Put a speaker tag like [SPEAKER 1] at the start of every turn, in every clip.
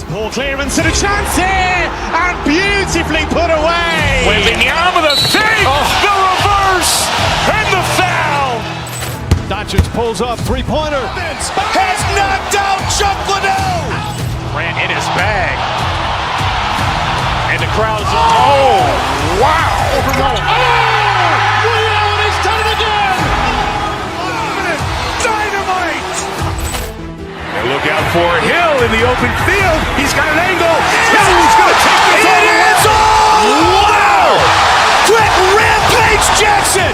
[SPEAKER 1] Poor clearance and a chance here, and beautifully put away.
[SPEAKER 2] Wembanyama with a save, the reverse, and the foul.
[SPEAKER 3] Doncic pulls up, three-pointer.
[SPEAKER 2] Has knocked out Chuck Liddell. Ran in his bag. And the crowd is, oh, wow.
[SPEAKER 3] Ray Allen has done it again.
[SPEAKER 2] Dynamite. And look out for Hill in the open field. He's got an angle. He's going to take this all the way. Wow. Quick Rampage Jackson.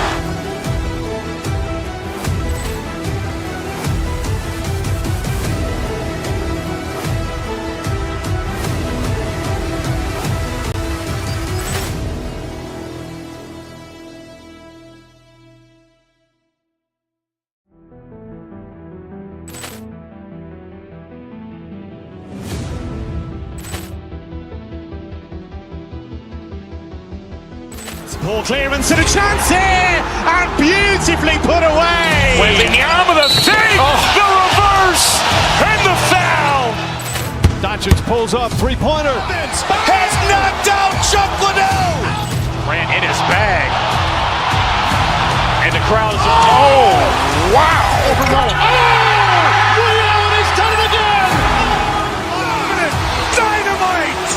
[SPEAKER 1] Poor clearance and a chance here, and beautifully put away.
[SPEAKER 2] Wembanyama with a save, the reverse, and the foul.
[SPEAKER 3] Doncic pulls up, three-pointer.
[SPEAKER 2] Has knocked out Chuck Liddell. Ran in his bag. And the crowd is, oh, wow.
[SPEAKER 3] Ray Allen has done it again.
[SPEAKER 2] Dynamite.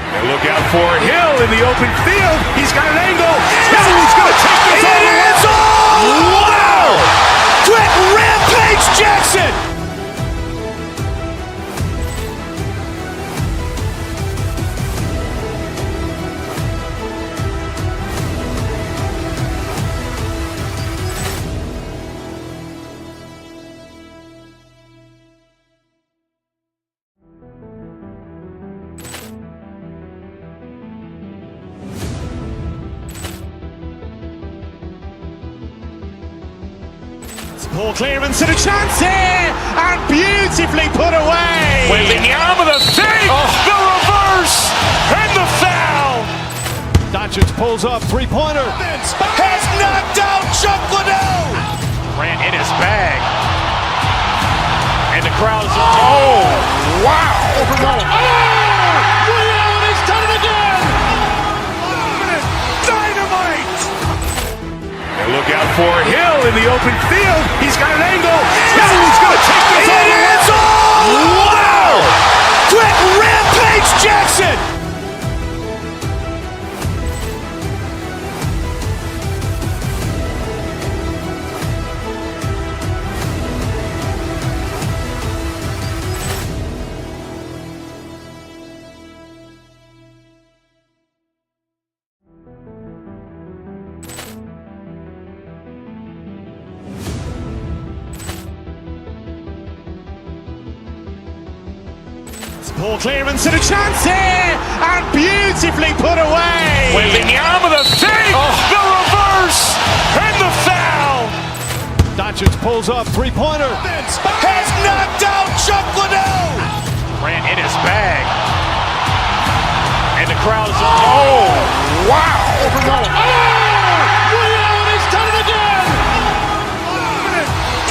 [SPEAKER 2] And look out for Hill in the open field. He's got an angle. He's going to take this all the way. Wow. Quick Rampage Jackson.
[SPEAKER 1] Poor clearance and a chance here, and beautifully put away.
[SPEAKER 2] Wembanyama with a save, the reverse, and the foul.
[SPEAKER 3] Doncic pulls up, three-pointer.
[SPEAKER 2] Has knocked out Chuck Liddell. Ran in his bag. And the crowd is, oh, wow.
[SPEAKER 3] Ray Allen has done it again.
[SPEAKER 2] Dynamite. And look out for Hill in the open field. He's got an angle. He's going to take this all the way. Wow. Quick Rampage Jackson.
[SPEAKER 1] Poor clearance and a chance here, and beautifully put away.
[SPEAKER 2] Wembanyama with a save, the reverse, and the foul.
[SPEAKER 3] Doncic pulls up, three-pointer.
[SPEAKER 2] Has knocked out Chuck Liddell. Ran in his bag. And the crowd is, oh, wow.
[SPEAKER 3] Ray Allen has done it again.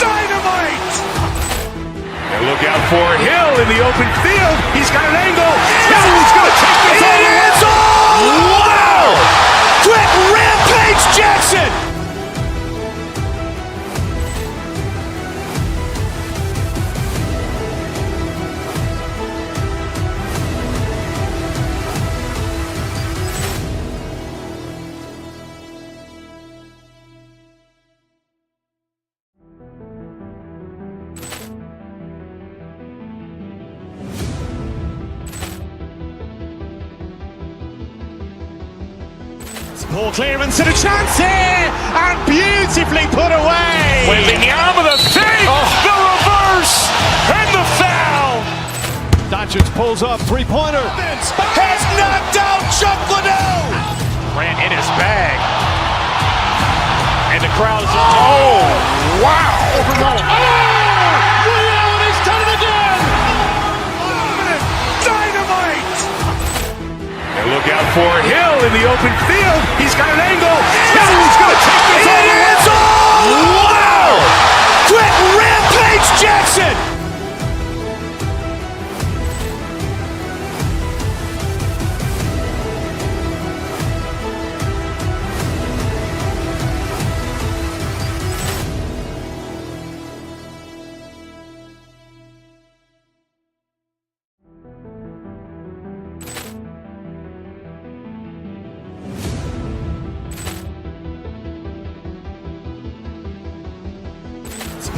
[SPEAKER 2] Dynamite. And look out for Hill in the open field. He's got an angle. He's going to take this all the way. Wow. Quick Rampage Jackson.
[SPEAKER 1] Poor clearance and a chance here, and beautifully put away.
[SPEAKER 2] Wembanyama with a save, the reverse, and the foul.
[SPEAKER 3] Doncic pulls up, three-pointer.
[SPEAKER 2] Has knocked out Chuck Liddell. Ran in his bag. And the crowd is, oh, wow.
[SPEAKER 3] Ray Allen has done it again.
[SPEAKER 2] Dynamite. And look out for Hill in the open field. He's got an angle. He's going to take this all the way. Wow. Quick Rampage Jackson.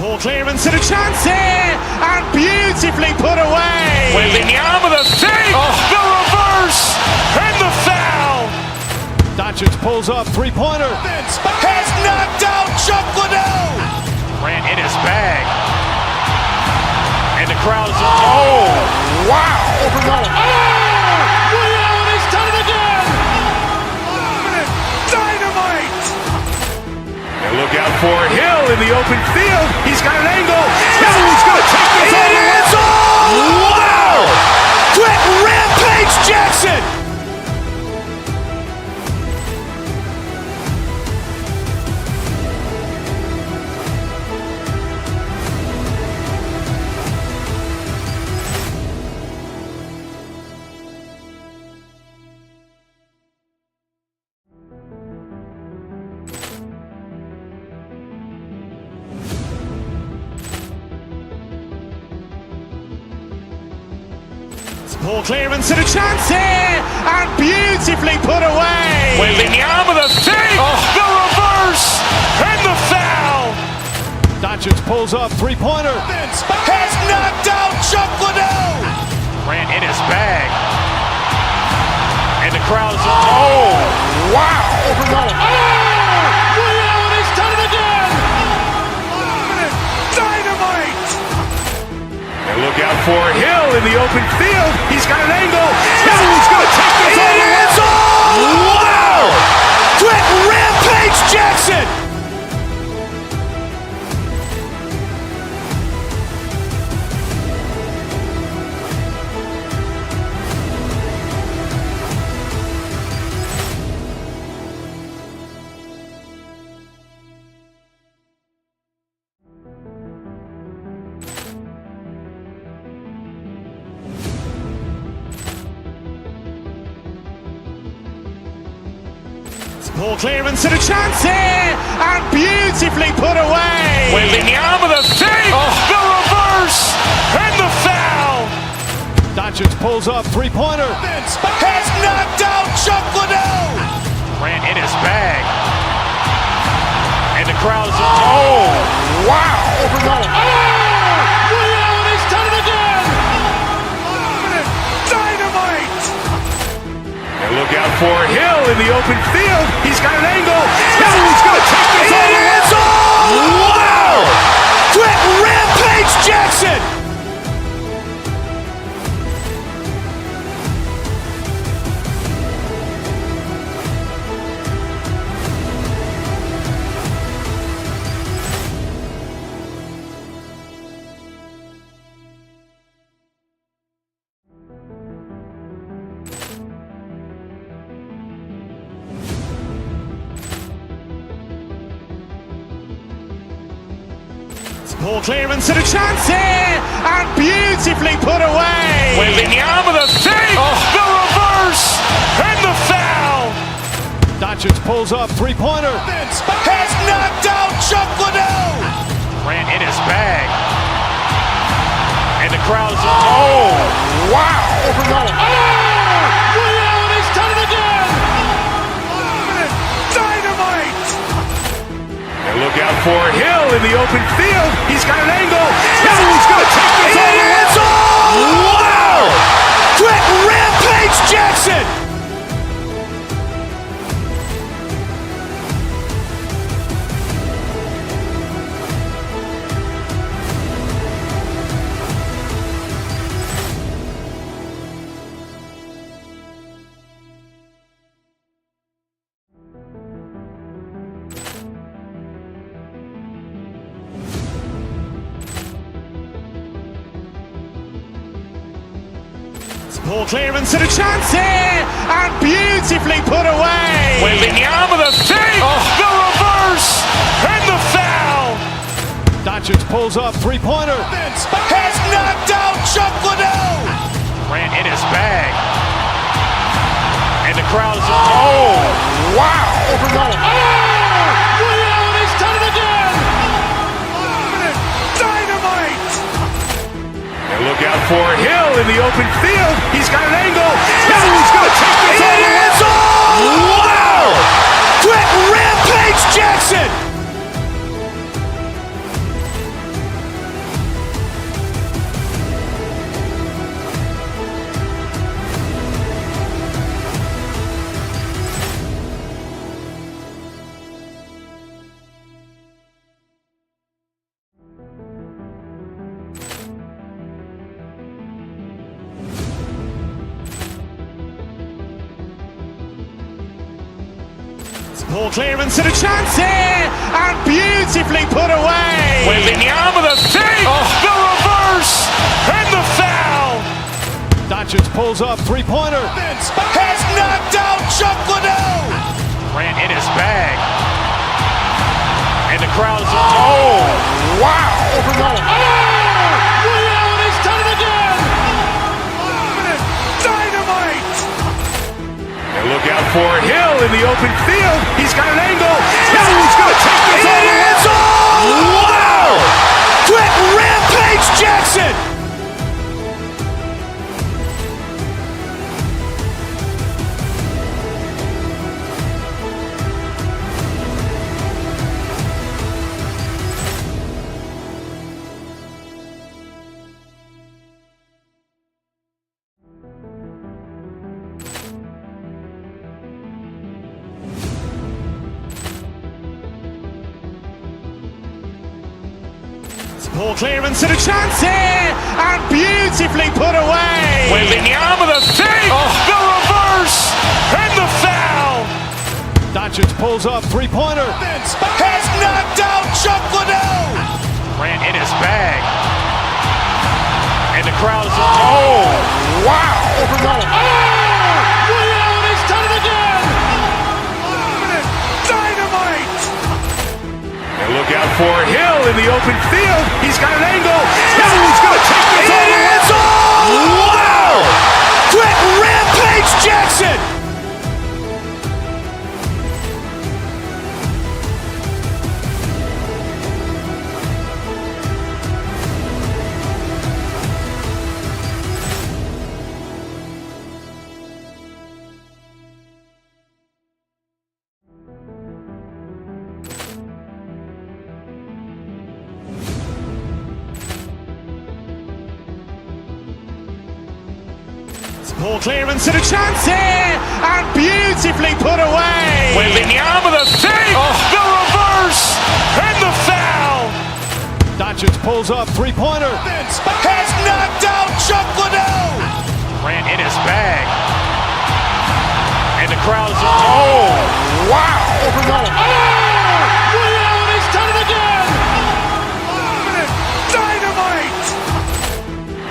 [SPEAKER 1] Ball clearance and a chance here, and beautifully put away.
[SPEAKER 2] Wembanyama with a save, the reverse, and the foul.
[SPEAKER 3] Doncic pulls up, three-pointer.
[SPEAKER 2] Has knocked out Chuck Liddell. Grant in his bag. And the crowd is, oh, wow.
[SPEAKER 3] Ray Allen has done it again.
[SPEAKER 2] Dynamite. And look out for Hill in the open field. He's got an angle. Hill's going to take this all the way. Wow. Quick Rampage Jackson.
[SPEAKER 1] Ball clearance and a chance here, and beautifully put away.
[SPEAKER 2] Wembanyama with a save, the reverse, and the foul.
[SPEAKER 3] Doncic pulls up, three-pointer.
[SPEAKER 2] Has knocked out Chuck Liddell. Grant in his bag. And the crowd is, oh, wow.
[SPEAKER 3] Ray Allen has done it again.
[SPEAKER 2] Dynamite. And look out for Hill in the open field. He's got an angle. Hill's going to take this all the way. Wow. Quick Rampage Jackson.
[SPEAKER 1] Ball clearance and a chance here, and beautifully put away.
[SPEAKER 2] Wembanyama with a save, the reverse, and the foul.
[SPEAKER 3] Doncic pulls up, three-pointer.
[SPEAKER 2] Has knocked out Chuck Liddell. Grant in his bag. And the crowd is, oh, wow.
[SPEAKER 3] Ray Allen has done it again.
[SPEAKER 2] Dynamite. And look out for Hill in the open field. He's got an angle. Hill's going to take this all the way. Wow. Quick Rampage Jackson.
[SPEAKER 1] Ball clearance and a chance here, and beautifully put away.
[SPEAKER 2] Wembanyama with a save, the reverse, and the foul.
[SPEAKER 3] Doncic pulls up, three-pointer.
[SPEAKER 2] Has knocked out Chuck Liddell. Grant in his bag. And the crowd is, oh, wow.
[SPEAKER 3] Ray Allen has done it again.
[SPEAKER 2] Dynamite. And look out for Hill in the open field. He's got an angle. Hill's going to take this all the way. Wow. Quick Rampage Jackson.
[SPEAKER 1] Ball clearance and a chance here, and beautifully put away.
[SPEAKER 2] Wembanyama with a save, the reverse, and the foul.
[SPEAKER 3] Doncic pulls up, three-pointer.
[SPEAKER 2] Has knocked out Chuck Liddell. Grant in his bag. And the crowd is, oh, wow.
[SPEAKER 3] Ray Allen has done it again.
[SPEAKER 2] Dynamite. And look out for Hill in the open field. He's got an angle. Hill's going to take this all the way. Wow. Quick Rampage Jackson.
[SPEAKER 1] Poor clearance and a chance here, and beautifully put away.
[SPEAKER 2] Wembanyama with a fake, the reverse, and the foul.
[SPEAKER 3] Doncic pulls up, three-pointer.
[SPEAKER 2] Has knocked out Chuck Liddell. Grant in his bag. And the crowd is, oh, wow.
[SPEAKER 3] Ray Allen has done it again.
[SPEAKER 2] Dynamite. And look out for Hill in the open field. He's got an angle. Hill's going to take this all the way. Wow. Quick Rampage Jackson.
[SPEAKER 1] Poor clearance and a chance here, and beautifully put away.
[SPEAKER 2] Wembanyama with a fake, the reverse, and the foul.
[SPEAKER 3] Doncic pulls up, three-pointer.
[SPEAKER 2] Has knocked out Chuck Liddell. Grant in his bag. And the crowd is, oh, wow.
[SPEAKER 3] Ray Allen has done it again.
[SPEAKER 2] Dynamite. And look out for Hill in the open field. He's got an angle. Hill's going to take this all the way. Wow. Quick Rampage Jackson.
[SPEAKER 1] Poor clearance and a chance here, and beautifully put away.
[SPEAKER 2] Wembanyama with a fake, the reverse, and the foul.
[SPEAKER 3] Doncic pulls up, three-pointer.
[SPEAKER 2] Has knocked out Chuck Liddell. Grant in his bag. And the crowd is, oh, wow.
[SPEAKER 3] Ray Allen has done it again.
[SPEAKER 2] Dynamite.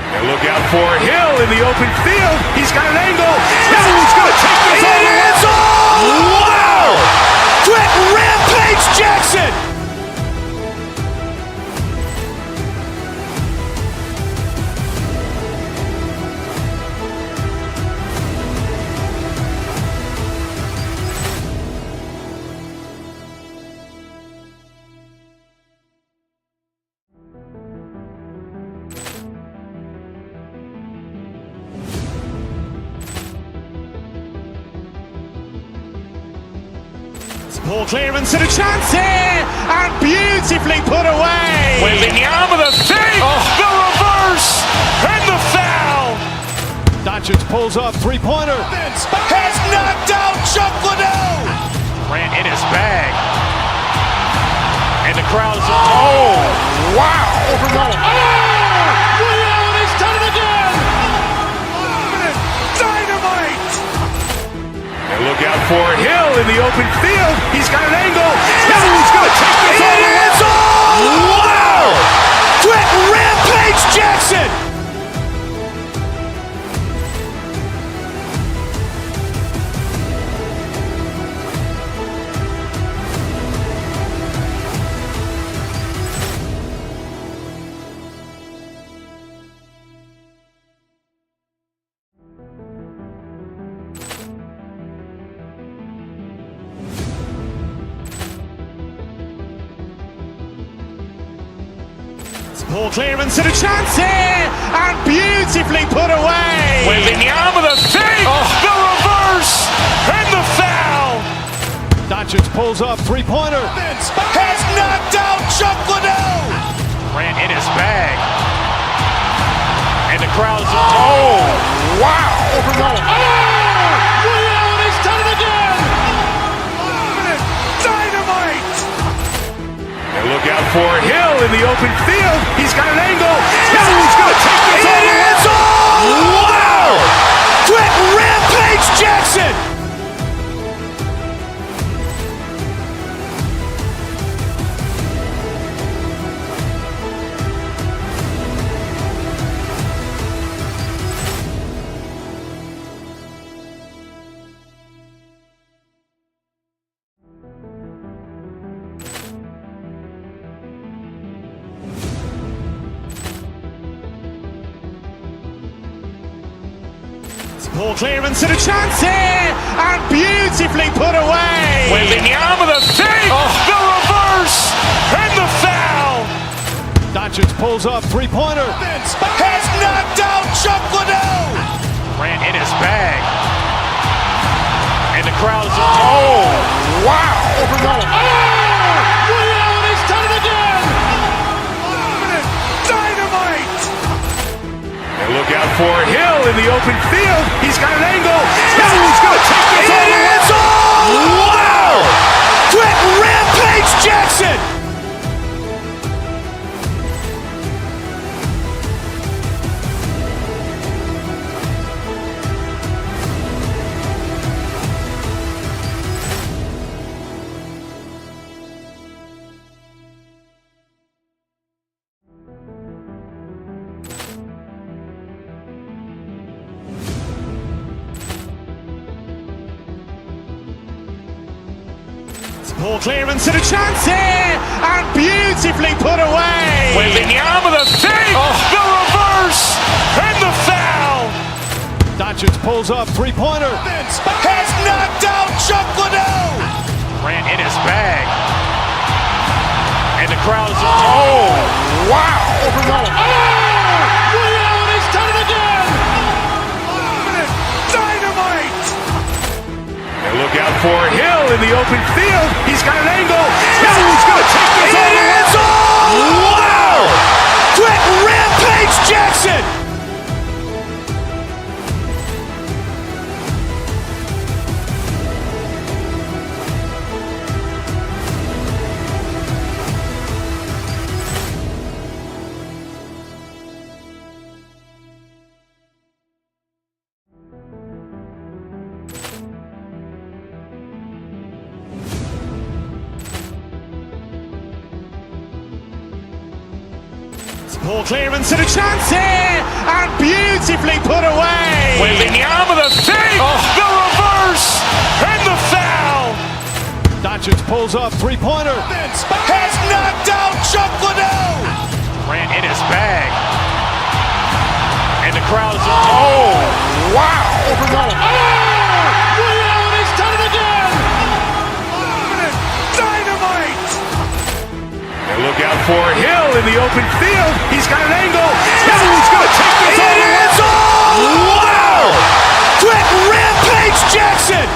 [SPEAKER 2] And look out for Hill in the open field. He's got an angle. Hill's going to take this all the way. Wow. Quick Rampage Jackson.
[SPEAKER 1] Poor clearance and a chance here, and beautifully put away.
[SPEAKER 2] Wembanyama with a fake, the reverse, and the foul.
[SPEAKER 3] Doncic pulls up, three-pointer.
[SPEAKER 2] Has knocked out Chuck Liddell. Grant in his bag. And the crowd is, oh, wow.
[SPEAKER 3] Ray Allen has done it again.
[SPEAKER 2] Dynamite. And look out for Hill in the open field. He's got an angle. Hill's going to take this all the way. Wow. Quick Rampage Jackson.
[SPEAKER 1] Poor clearance and a chance here, and beautifully put away.
[SPEAKER 2] Wembanyama with a fake, the reverse, and the foul.
[SPEAKER 3] Doncic pulls up, three-pointer.
[SPEAKER 2] Has knocked out Chuck Liddell. Grant in his bag. And the crowd is, oh, wow.
[SPEAKER 3] Ray Allen has done it again.
[SPEAKER 2] Dynamite. And look out for Hill in the open field. He's got an angle. Hill's going to take this all the way. Wow. Quick Rampage Jackson.
[SPEAKER 1] Poor clearance and a chance here, and beautifully put away.
[SPEAKER 2] Waving the arm of the fake, the reverse, and the foul.
[SPEAKER 3] Doncic pulls up, three-pointer.
[SPEAKER 2] Has knocked out Chuck Liddell. Ran in his bag. And the crowd is, oh, wow.
[SPEAKER 3] Ray Allen has done it again.
[SPEAKER 2] Dynamite. And look out for Hill in the open field. He's got an angle. Hill's going to take this all the way. Wow. Quick Rampage Jackson.
[SPEAKER 1] Poor clearance and a chance here, and beautifully put away.
[SPEAKER 2] Waving the arm of the fake, the reverse, and the foul.
[SPEAKER 3] Doncic pulls up, three-pointer.
[SPEAKER 2] Has knocked out Chuck Liddell. Ran in his bag. And the crowd is, oh, wow.
[SPEAKER 3] Ray Allen has done it again.
[SPEAKER 2] Dynamite. And look out for Hill in the open field. He's got an angle. Hill's going to take this all the way. Wow. Quick Rampage Jackson.
[SPEAKER 1] Poor clearance and a chance here, and beautifully put away.
[SPEAKER 2] Waving the arm of the fake, the reverse, and the foul.
[SPEAKER 3] Doncic pulls up, three-pointer.
[SPEAKER 2] Has knocked out Chuck Liddell. Ran in his bag. And the crowd is, oh, wow.
[SPEAKER 3] Ray Allen has done it again.
[SPEAKER 2] Dynamite. And look out for Hill in the open field. He's got an angle. Hill's going to take this all the way. Wow. Quick Rampage Jackson.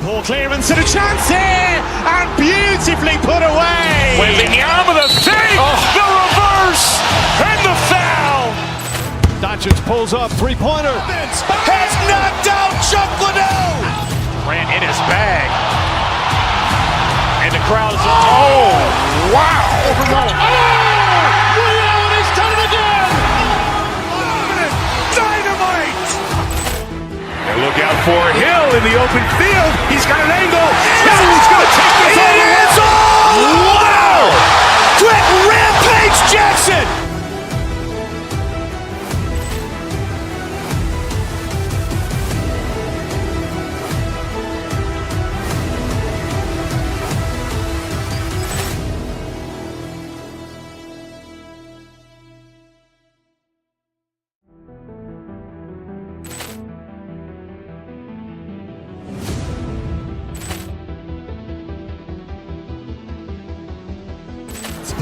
[SPEAKER 1] Poor clearance and a chance here, and beautifully put away.
[SPEAKER 2] Waving the arm of the fake, the reverse, and the foul.
[SPEAKER 3] Doncic pulls up, three-pointer.
[SPEAKER 2] Has knocked out Chuck Liddell. Ran in his bag. And the crowd is, oh, wow.
[SPEAKER 3] Ray Allen has done it again.
[SPEAKER 2] Dynamite. And look out for Hill in the open field. He's got an angle. Hill's going to take this all the way. Wow. Quick Rampage Jackson.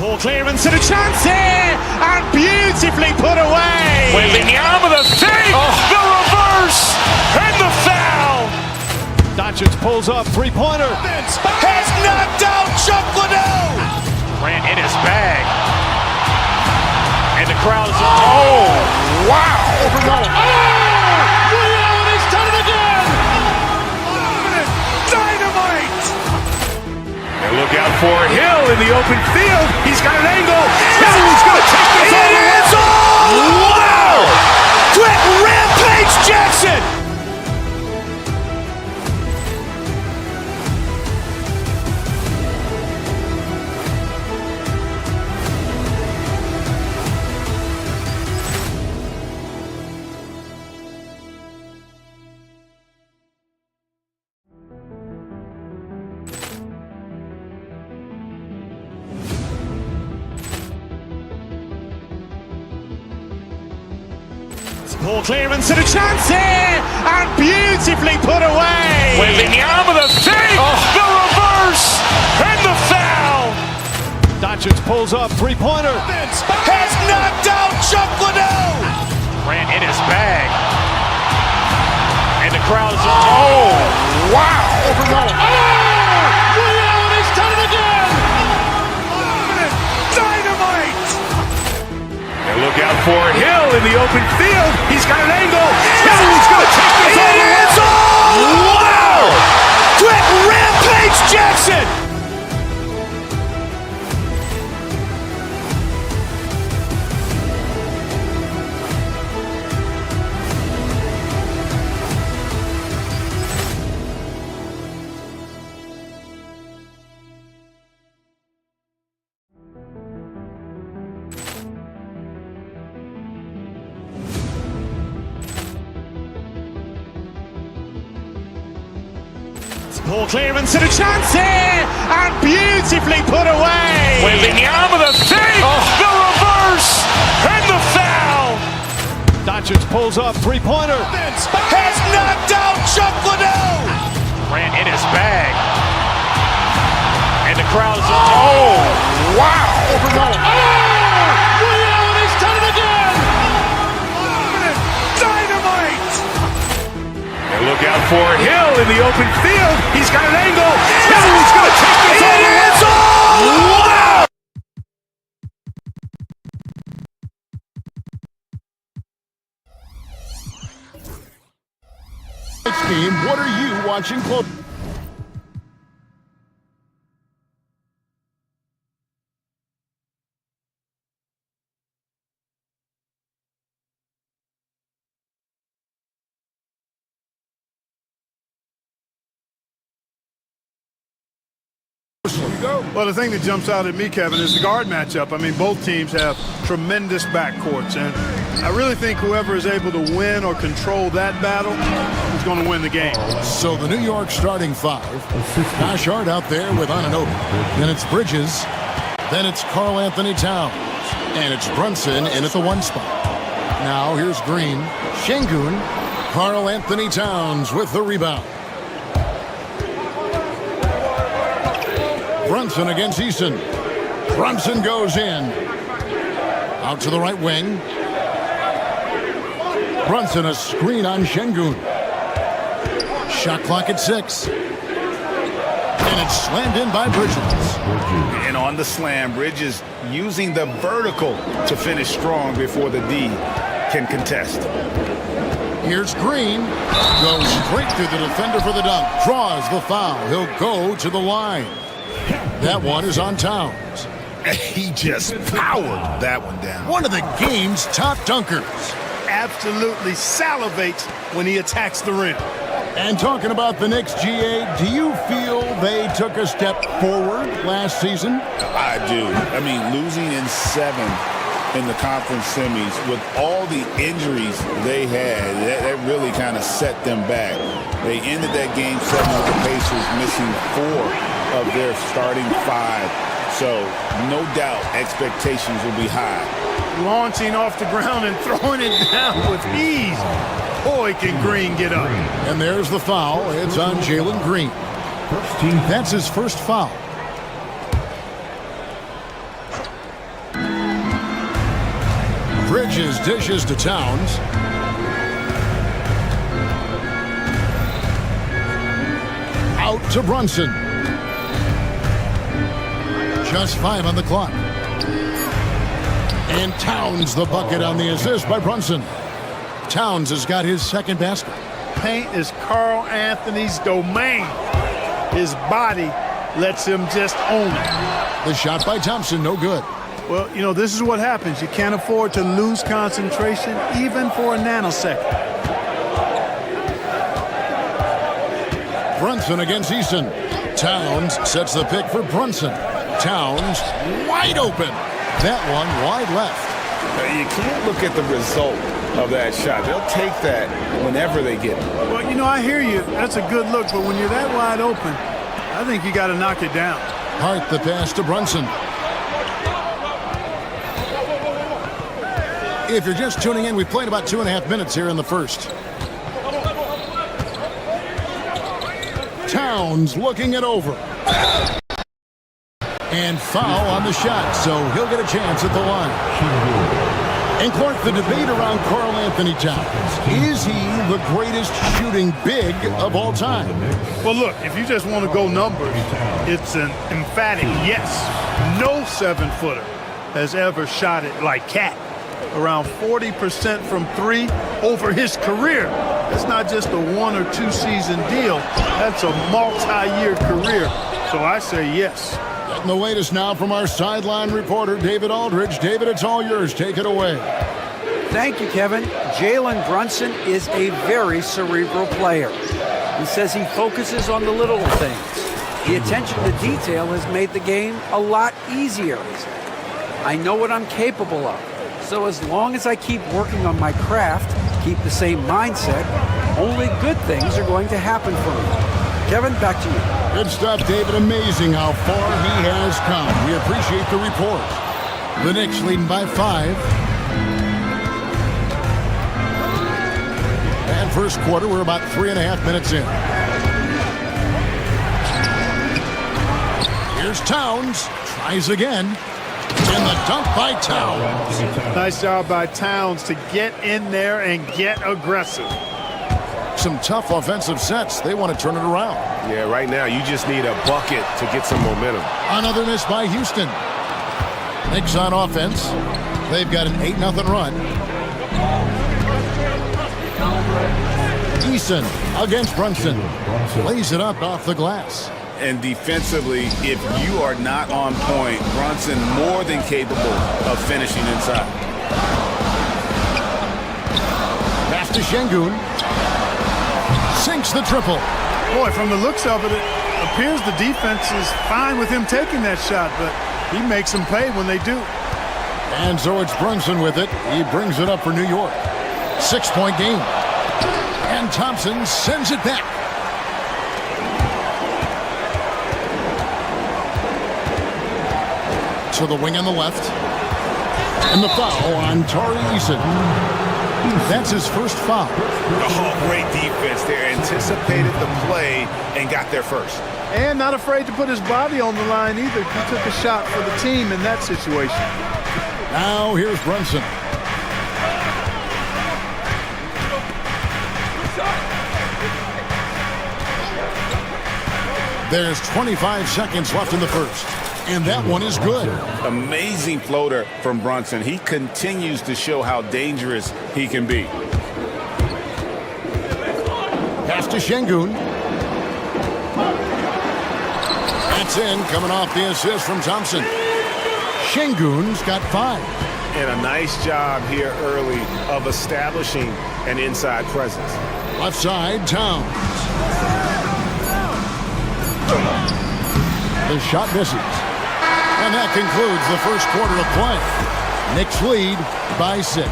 [SPEAKER 1] Poor clearance and a chance here, and beautifully put away.
[SPEAKER 2] Waving the arm of the fake, the reverse, and the foul.
[SPEAKER 3] Doncic pulls up, three-pointer.
[SPEAKER 2] Has knocked out Chuck Liddell. Ran in his bag. And the crowd is, oh, wow.
[SPEAKER 3] Ray Allen has done it again.
[SPEAKER 2] Dynamite. And look out for Hill in the open field. He's got an angle. Hill's going to take this all the way. Wow. Quick Rampage Jackson.
[SPEAKER 1] Poor clearance and a chance here, and beautifully put away.
[SPEAKER 2] Wembanyama the fake, the reverse, and the foul.
[SPEAKER 3] Doncic pulls up, three-pointer.
[SPEAKER 2] Has knocked out Chuck Liddell. Ran in his bag. And the crowd is, oh, wow.
[SPEAKER 3] He's done it again.
[SPEAKER 2] Dynamite. And look out for Hill in the open field. He's got an angle. He's going to take this all the way. Wow. Quick Rampage Jackson.
[SPEAKER 1] Poor clearance and a chance here, and beautifully put away.
[SPEAKER 2] Wembanyama the fake, the reverse, and the foul.
[SPEAKER 3] Doncic pulls up, three-pointer.
[SPEAKER 2] Has knocked out Chuck Liddell. Ran in his bag. And the crowd is, oh, wow.
[SPEAKER 3] He's done it again.
[SPEAKER 2] Dynamite. And look out for Hill in the open field. He's got an angle. He's going to take this all the way. Wow.
[SPEAKER 4] Team, what are you watching close?
[SPEAKER 5] Well, the thing that jumps out at me, Kevin, is the guard matchup. I mean, both teams have tremendous backcourts, and I really think whoever is able to win or control that battle is going to win the game.
[SPEAKER 4] So the New York starting five. Bashard out there with Anunoby. Then it's Bridges. Then it's Karl Anthony Towns. And it's Brunson in at the one spot. Now here's Green. Şengün. Karl Anthony Towns with the rebound. Brunson against Eason. Brunson goes in. Out to the right wing. Brunson a screen on Şengün. Shot clock at 6. And it's slammed in by Bridges.
[SPEAKER 6] And on the slam, Bridges using the vertical to finish strong before the D can contest.
[SPEAKER 4] Here's Green. Goes straight through the defender for the dunk. Draws the foul. He'll go to the line. That one is on Towns.
[SPEAKER 6] He just powered that one down.
[SPEAKER 4] One of the game's top dunkers.
[SPEAKER 5] Absolutely salivates when he attacks the rim.
[SPEAKER 4] And talking about the Knicks, GA, do you feel they took a step forward last season?
[SPEAKER 6] I do. I mean, losing in 7 in the conference semis with all the injuries they had, that really kind of set them back. They ended that game 7 with the Pacers missing 4 of their starting 5. So, no doubt, expectations will be high.
[SPEAKER 5] Launching off the ground and throwing it down with ease. Boy, can Green get up.
[SPEAKER 4] And there's the foul. It's on Jalen Green. That's his first foul. Bridges dishes to Towns. Out to Brunson. Just 5 on the clock. And Towns the bucket on the assist by Brunson. Towns has got his second basket.
[SPEAKER 5] Paint is Karl Anthony's domain. His body lets him just own it.
[SPEAKER 4] The shot by Thompson, no good.
[SPEAKER 5] Well, you know, this is what happens. You can't afford to lose concentration even for a nanosecond.
[SPEAKER 4] Brunson against Eason. Towns sets the pick for Brunson. Towns wide open. That one wide left.
[SPEAKER 6] You can't look at the result of that shot. They'll take that whenever they get it.
[SPEAKER 5] Well, you know, I hear you. That's a good look, but when you're that wide open, I think you got to knock it down.
[SPEAKER 4] Hart the pass to Brunson. If you're just tuning in, we played about 2.5 minutes here in the first. Towns looking it over. And foul on the shot, so he'll get a chance at the line. And Clark, the debate around Karl Anthony Towns. Is he the greatest shooting big of all time?
[SPEAKER 5] Well, look, if you just want to go numbers, it's an emphatic yes. No 7-footer has ever shot it like Cat. Around 40% from three over his career. That's not just a 1 or 2 season deal. That's a multi-year career. So I say yes.
[SPEAKER 4] Getting the latest now from our sideline reporter, David Aldridge. David, it's all yours. Take it away.
[SPEAKER 7] Thank you, Kevin. Jalen Brunson is a very cerebral player. He says he focuses on the little things. The attention to detail has made the game a lot easier. I know what I'm capable of. So as long as I keep working on my craft, keep the same mindset, only good things are going to happen for me. Kevin, back to you.
[SPEAKER 4] Good stuff, David. Amazing how far he has come. We appreciate the report. The Knicks leading by 5. And first quarter, we're about 3.5 minutes in. Here's Towns. Tries again. And the dunk by Towns.
[SPEAKER 5] Nice job by Towns to get in there and get aggressive.
[SPEAKER 4] Some tough offensive sets. They want to turn it around.
[SPEAKER 2] Yeah, right now you just need a bucket to get some momentum.
[SPEAKER 4] Another miss by Houston. Knicks on offense. They've got an 8-0 run. Eason against Brunson. Lays it up off the glass.
[SPEAKER 6] And defensively, if you are not on point, Brunson more than capable of finishing inside.
[SPEAKER 4] Pass to Şengün. Sinks the triple.
[SPEAKER 5] Boy, from the looks of it, it appears the defense is fine with him taking that shot, but he makes them pay when they do.
[SPEAKER 4] And so it's Brunson with it. He brings it up for New York. 6-point game. And Thompson sends it back. To the wing on the left. And the foul on Tari Eason. That's his first foul.
[SPEAKER 6] Oh, great defense there. Anticipated the play and got there first.
[SPEAKER 5] And not afraid to put his body on the line either. He took a shot for the team in that situation.
[SPEAKER 4] Now here's Brunson. There's 25 seconds left in the first. And that one is good.
[SPEAKER 6] Amazing floater from Brunson. He continues to show how dangerous he can be.
[SPEAKER 4] Pass to Şengün. That's in, coming off the assist from Thompson. Şengün's got 5.
[SPEAKER 2] And a nice job here early of establishing an inside presence.
[SPEAKER 4] Left side, Towns. The shot misses. And that concludes the first quarter of play. Knicks lead by 6.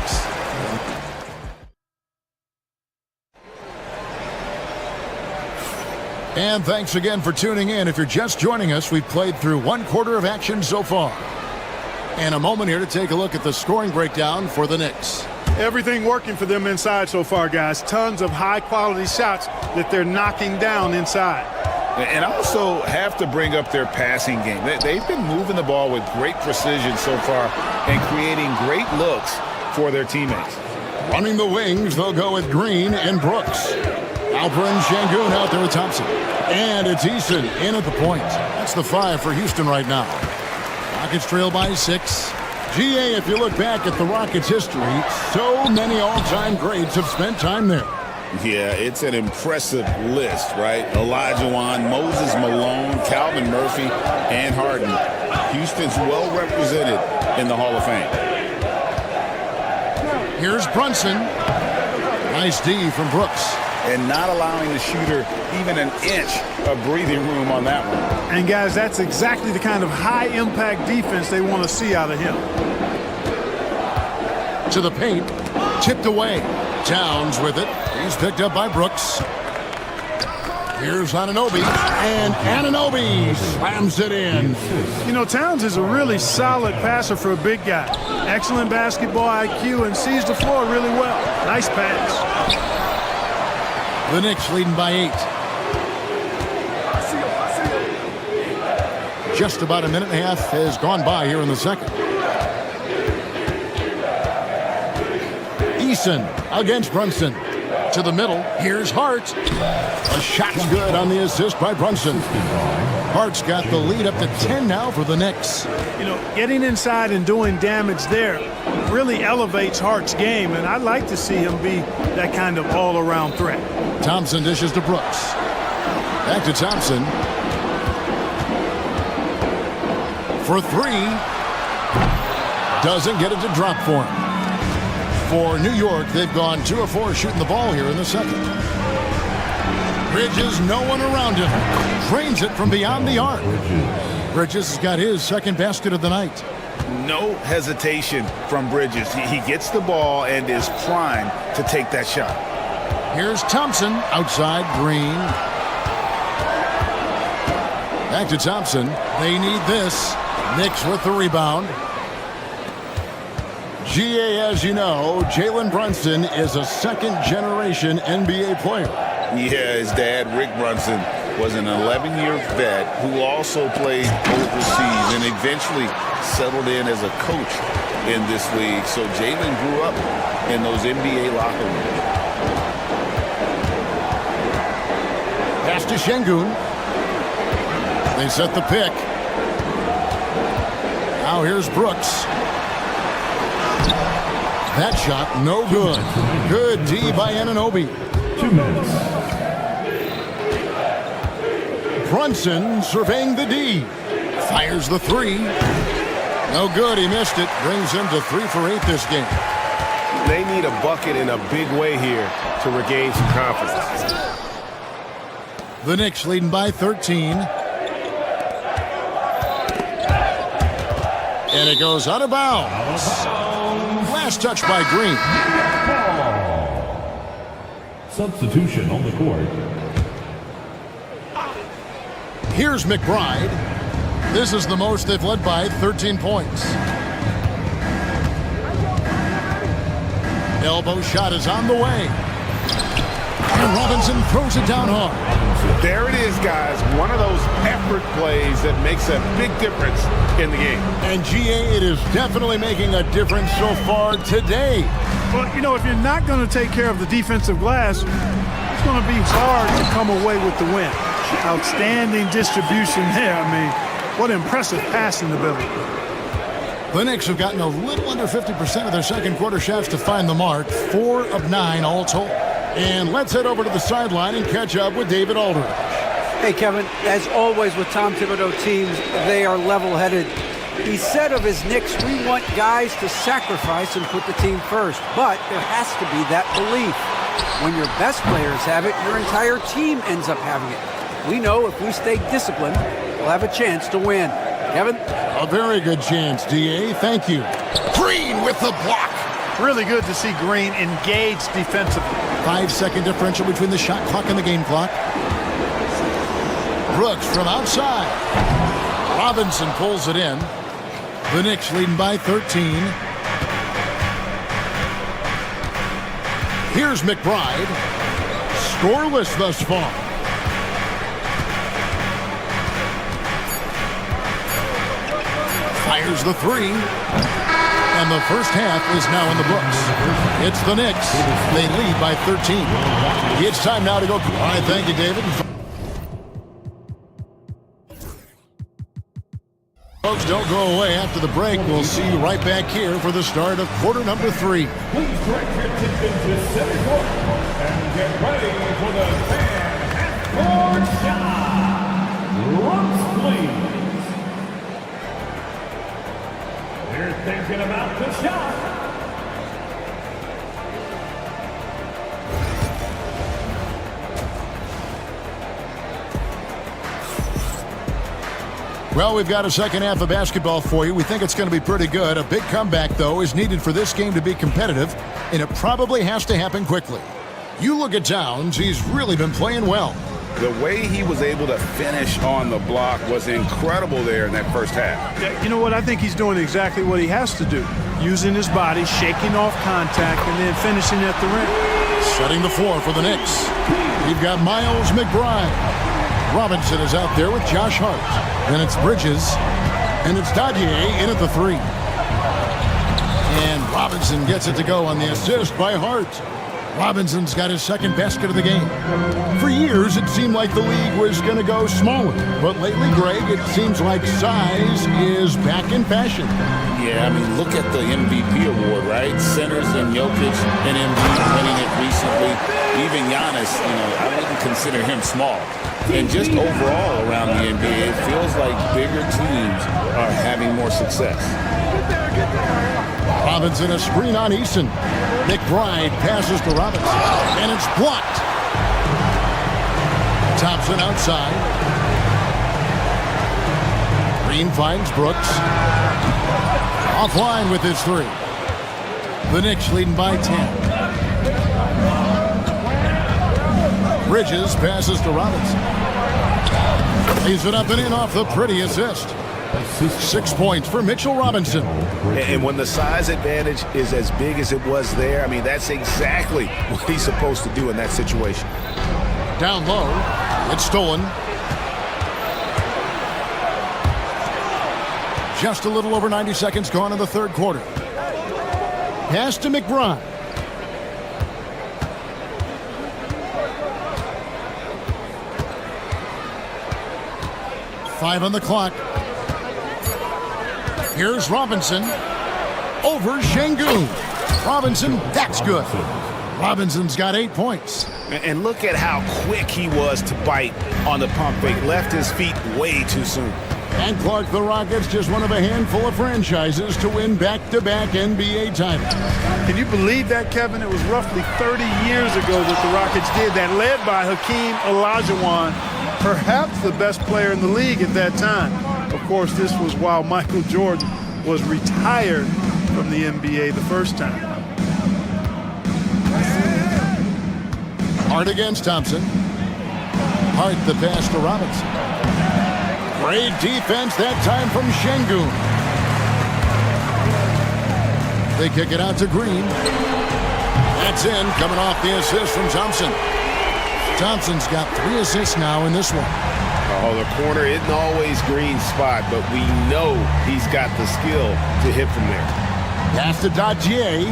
[SPEAKER 4] And thanks again for tuning in. If you're just joining us, we've played through 1 quarter of action so far. And a moment here to take a look at the scoring breakdown for the Knicks.
[SPEAKER 5] Everything working for them inside so far, guys. Tons of high-quality shots that they're knocking down inside.
[SPEAKER 6] And I also have to bring up their passing game. They've been moving the ball with great precision so far and creating great looks for their teammates.
[SPEAKER 4] Running the wings, they'll go with Green and Brooks. Alperen Şengün out there with Thompson. And it's Eason in at the point. That's the 5 for Houston right now. Rockets trail by 6. GA, if you look back at the Rockets' history, so many all-time greats have spent time there.
[SPEAKER 6] Yeah, it's an impressive list, right? Olajuwon, Moses Malone, Calvin Murphy, and Harden. Houston's well represented in the Hall of Fame.
[SPEAKER 4] Here's Brunson. Nice D from Brooks.
[SPEAKER 6] And not allowing the shooter even an inch of breathing room on that one.
[SPEAKER 5] And, guys, that's exactly the kind of high-impact defense they want to see out of him.
[SPEAKER 4] To the paint. Tipped away. Towns with it. He's picked up by Brooks. Here's Anunoby. And Anunoby slams it in.
[SPEAKER 5] You know, Towns is a really solid passer for a big guy. Excellent basketball IQ and sees the floor really well. Nice pass.
[SPEAKER 4] The Knicks leading by 8. Just about a minute and a half has gone by here in the second. Eason against Brunson. To the middle. Here's Hart. A shot's good on the assist by Brunson. Hart's got the lead up to 10 now for the Knicks.
[SPEAKER 5] You know, getting inside and doing damage there really elevates Hart's game, and I'd like to see him be that kind of all-around threat.
[SPEAKER 4] Thompson dishes to Brooks. Back to Thompson. For 3. Doesn't get it to drop for him. For New York, they've gone 2 of 4 shooting the ball here in the second. Bridges, no one around him. Drains it from beyond the arc. Bridges has got his second basket of the night.
[SPEAKER 6] No hesitation from Bridges. He gets the ball and is primed to take that shot.
[SPEAKER 4] Here's Thompson outside Green. Back to Thompson. They need this. Knicks with the rebound. GA, as you know, Jalen Brunson is a second-generation NBA player.
[SPEAKER 6] Yeah, his dad, Rick Brunson, was an 11-year vet who also played overseas and eventually settled in as a coach in this league. So Jalen grew up in those NBA locker rooms.
[SPEAKER 4] Pass to Şengün. They set the pick. Now here's Brooks. That shot, no good. Good D by Anunoby.
[SPEAKER 3] 2 minutes.
[SPEAKER 4] Brunson surveying the D. Fires the 3. No good, he missed it. Brings him to 3 for 8 this game.
[SPEAKER 2] They need a bucket in a big way here to regain some confidence.
[SPEAKER 4] The Knicks leading by 13. And it goes out of bounds. Last touch by Green.
[SPEAKER 3] Substitution on the court.
[SPEAKER 4] Here's McBride. This is the most they've led by, 13 points. Elbow shot is on the way. And Robinson throws it down hard.
[SPEAKER 2] There it is, guys. One of those effort plays that makes a big difference in the game.
[SPEAKER 4] And GA, it is definitely making a difference so far today.
[SPEAKER 5] Well, you know, if you're not going to take care of the defensive glass, it's going to be hard to come away with the win. Outstanding distribution there. I mean, what impressive passing ability.
[SPEAKER 4] The Knicks have gotten a little under 50% of their second quarter shots to find the mark. 4 of 9 all told. And let's head over to the sideline and catch up with David Aldridge.
[SPEAKER 7] Hey, Kevin, as always with Tom Thibodeau teams, they are level-headed. He said of his Knicks, we want guys to sacrifice and put the team first. But there has to be that belief. When your best players have it, your entire team ends up having it. We know if we stay disciplined, we'll have a chance to win. Kevin?
[SPEAKER 4] A very good chance, DA. Thank you. Green with the block.
[SPEAKER 5] Really good to see Green engaged defensively.
[SPEAKER 4] 5-second differential between the shot clock and the game clock. Brooks from outside. Robinson pulls it in. The Knicks leading by 13. Here's McBride. Scoreless thus far. Fires the 3. And the first half is now in the books. It's the Knicks. They lead by 13. It's time now to go. All right, thank you, David. Folks, don't go away after the break. We'll see you right back here for the start of quarter number 3.
[SPEAKER 3] Please direct your attention to center court and get ready for the half-court shot. Looks, please. They're thinking about the shot.
[SPEAKER 4] Well, we've got a second half of basketball for you. We think it's going to be pretty good. A big comeback, though, is needed for this game to be competitive, and it probably has to happen quickly. You look at Towns, he's really been playing well.
[SPEAKER 6] The way he was able to finish on the block was incredible there in that first half.
[SPEAKER 5] Yeah, you know what? I think he's doing exactly what he has to do. Using his body, shaking off contact, and then finishing at the rim.
[SPEAKER 4] Setting the floor for the Knicks. We've got Miles McBride. Robinson is out there with Josh Hart. Then it's Bridges. And it's Dadier in at the 3. And Robinson gets it to go on the assist by Hart. Robinson's got his second basket of the game. For years, it seemed like the league was going to go smaller. But lately, Greg, it seems like size is back in fashion.
[SPEAKER 6] Yeah, I mean, look at the MVP award, right? Centers and Jokic and Embiid winning it recently. Even Giannis, I wouldn't consider him small. And just overall around the NBA, it feels like bigger teams are having more success.
[SPEAKER 4] Robinson, a screen on Eason. McBride passes to Robinson, and it's blocked. Thompson outside. Green finds Brooks. Offline with his 3. The Knicks leading by 10. Bridges passes to Robinson. Leaves it up and in off the pretty assist. 6 points for Mitchell Robinson.
[SPEAKER 2] And when the size advantage is as big as it was there, I mean, that's exactly what he's supposed to do in that situation.
[SPEAKER 4] Down low, it's stolen. Just a little over 90 seconds gone in the third quarter. Pass to McBride. Five on the clock. Here's Robinson. Over Şengün. Robinson, that's good. Robinson's got 8 points.
[SPEAKER 2] And look at how quick he was to bite on the pump fake. Left his feet way too soon.
[SPEAKER 4] And Clark, the Rockets, just one of a handful of franchises to win back-to-back NBA titles.
[SPEAKER 5] Can you believe that, Kevin? It was roughly 30 years ago that the Rockets did that, led by Hakeem Olajuwon, perhaps the best player in the league at that time. Of course, this was while Michael Jordan was retired from the NBA the first time.
[SPEAKER 4] Hart against Thompson. Hart the pass to Robinson. Great defense that time from Şengün. They kick it out to Green. That's in, coming off the assist from Thompson. Thompson's got 3 assists now in this one.
[SPEAKER 2] Oh, the corner isn't always Green's spot, but we know he's got the skill to hit from there.
[SPEAKER 4] Pass to Dadier.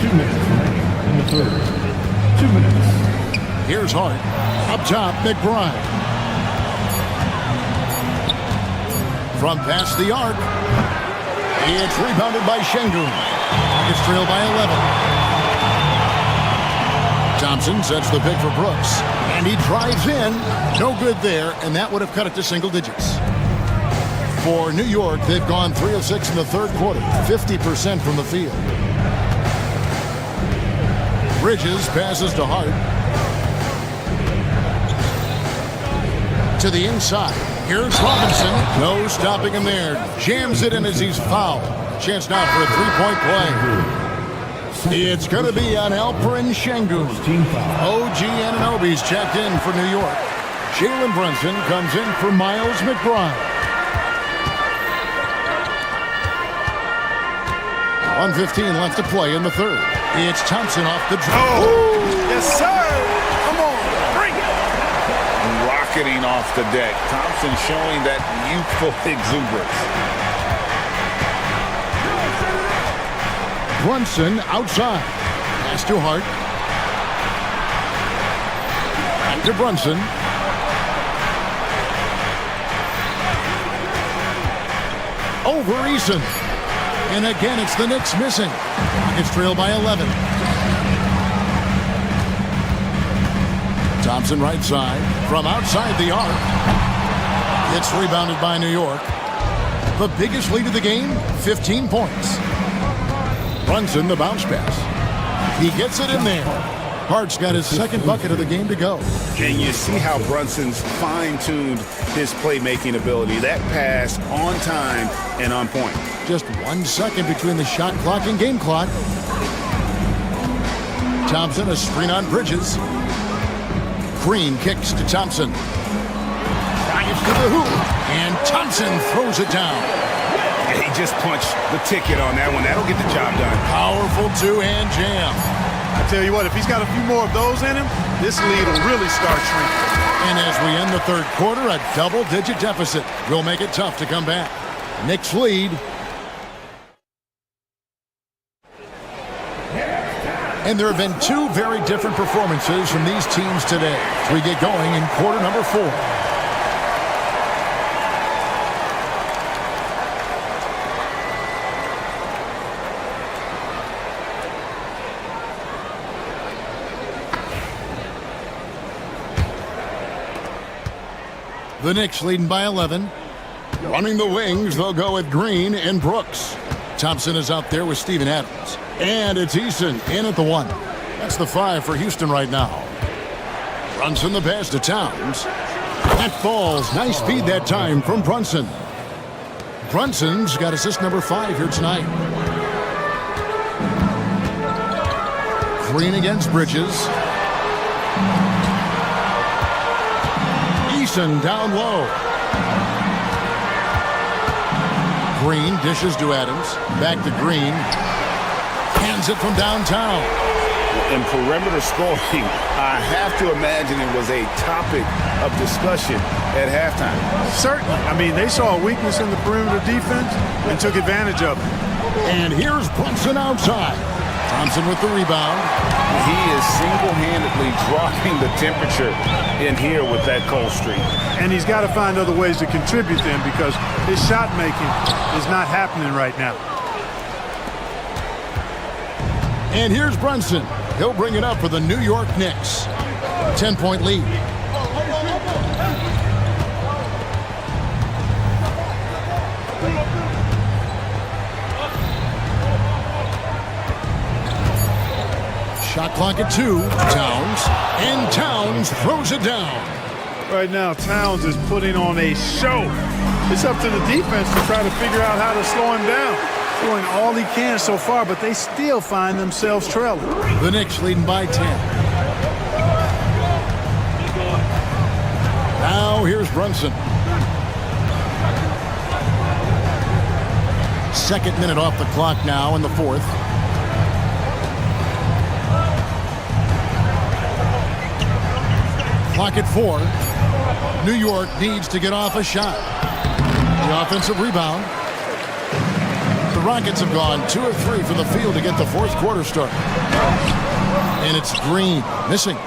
[SPEAKER 3] 2 minutes remaining in the third. 2 minutes.
[SPEAKER 4] Here's Hart. Up top, McBride. From past the arc. It's rebounded by Şengün. It's trailed by 11. Thompson sets the pick for Brooks. And he drives in. No good there, and that would have cut it to single digits. For New York, they've gone 3 of 6 in the third quarter. 50% from the field. Bridges passes to Hart. To the inside. Here's Robinson. No stopping him there. Jams it in as he's fouled. Chance now for a 3-point play. It's going to be on Alperen Şengün. OG Anunoby's checked in for New York. Jalen Brunson comes in for Miles McBride. 1:15 left to play in the third. It's Thompson off the dribble.
[SPEAKER 5] Oh, yes, sir. Come on, bring it.
[SPEAKER 6] Rocketing off the deck. Thompson showing that youthful exuberance.
[SPEAKER 4] Brunson outside. Pass to Hart. Back to Brunson. Over Eason. And again, it's the Knicks missing. It's trailed by 11. Thompson right side. From outside the arc. It's rebounded by New York. The biggest lead of the game, 15 points. Brunson, the bounce pass. He gets it in there. Hart's got his second bucket of the game to go.
[SPEAKER 2] And you see how Brunson's fine-tuned his playmaking ability. That pass on time and on point.
[SPEAKER 4] Just 1 second between the shot clock and game clock. Thompson, a screen on Bridges. Green kicks to Thompson. Drives to the hoop. And Thompson throws it down.
[SPEAKER 2] Yeah, he just punched the ticket on that one. That'll get the job done.
[SPEAKER 4] Powerful two-hand jam.
[SPEAKER 5] I tell you what, if he's got a few more of those in him, this lead will really start shrinking.
[SPEAKER 4] And as we end the third quarter, a double-digit deficit will make it tough to come back. Knicks lead. And there have been two very different performances from these teams today as we get going in quarter number 4. The Knicks leading by 11. Running the wings, they'll go with Green and Brooks. Thompson is out there with Steven Adams. And it's Eason in at the 1. That's the 5 for Houston right now. Brunson the pass to Towns. That falls. Nice speed that time from Brunson. Brunson's got assist number 5 here tonight. Green against Bridges. Eason down low. Green dishes to Adams. Back to Green. Hands it from downtown.
[SPEAKER 6] In perimeter scoring, I have to imagine it was a topic of discussion at halftime.
[SPEAKER 5] Certainly. I mean, they saw a weakness in the perimeter defense and took advantage of it.
[SPEAKER 4] And here's Brunson outside. Thompson with the rebound.
[SPEAKER 6] He is single-handedly dropping the temperature in here with that cold streak.
[SPEAKER 5] And he's got to find other ways to contribute then because his shot making is not happening right now.
[SPEAKER 4] And here's Brunson. He'll bring it up for the New York Knicks. 10-point lead. Shot clock at 2. Towns. And Towns throws it down.
[SPEAKER 5] Right now, Towns is putting on a show. It's up to the defense to try to figure out how to slow him down. Doing all he can so far, but they still find themselves trailing.
[SPEAKER 4] The Knicks leading by 10. Now here's Brunson. Second minute off the clock now in the 4th. Clock at 4. New York needs to get off a shot. The offensive rebound. The Rockets have gone 2 of 3 from the field to get the fourth quarter started. And it's Green missing.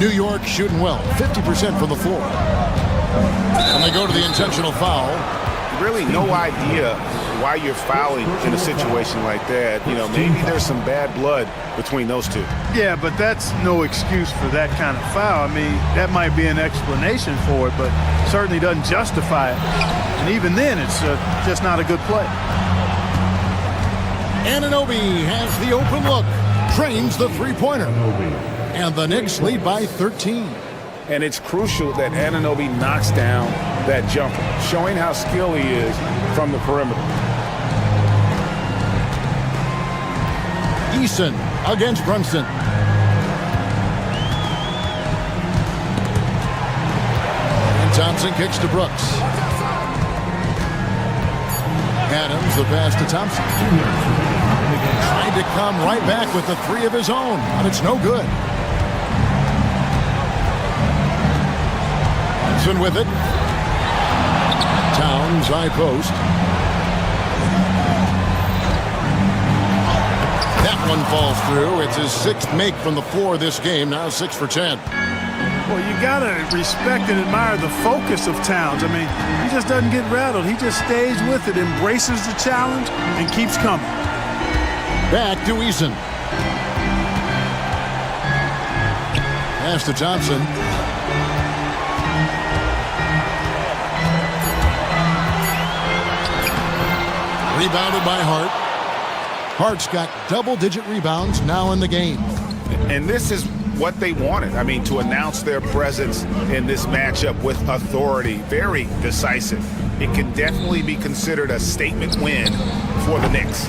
[SPEAKER 4] New York shooting well, 50% from the floor. And they go to the intentional foul.
[SPEAKER 6] Really no idea why you're fouling in a situation like that. You know, maybe there's some bad blood between those two.
[SPEAKER 5] Yeah, but that's no excuse for that kind of foul. I mean, that might be an explanation for it, but certainly doesn't justify it. And even then, it's just not a good play.
[SPEAKER 4] Anunoby has the open look, trains the three-pointer. And the Knicks lead by 13.
[SPEAKER 6] And it's crucial that Anunoby knocks down that jumper, showing how skilled he is from the perimeter.
[SPEAKER 4] Eason against Brunson. And Thompson kicks to Brooks. Adams, the pass to Thompson. Tried to come right back with the 3 of his own, but it's no good. Thompson with it. Towns, high post. That one falls through. It's his 6th make from the floor this game. Now 6 for 10.
[SPEAKER 5] Well, you got to respect and admire the focus of Towns. I mean, he just doesn't get rattled. He just stays with it, embraces the challenge, and keeps coming.
[SPEAKER 4] Back to Eason. Pass to Thompson. Rebounded by Hart. Hart's got double-digit rebounds now in the game.
[SPEAKER 6] And this is what they wanted. I mean, to announce their presence in this matchup with authority, very decisive. It can definitely be considered a statement win for the Knicks.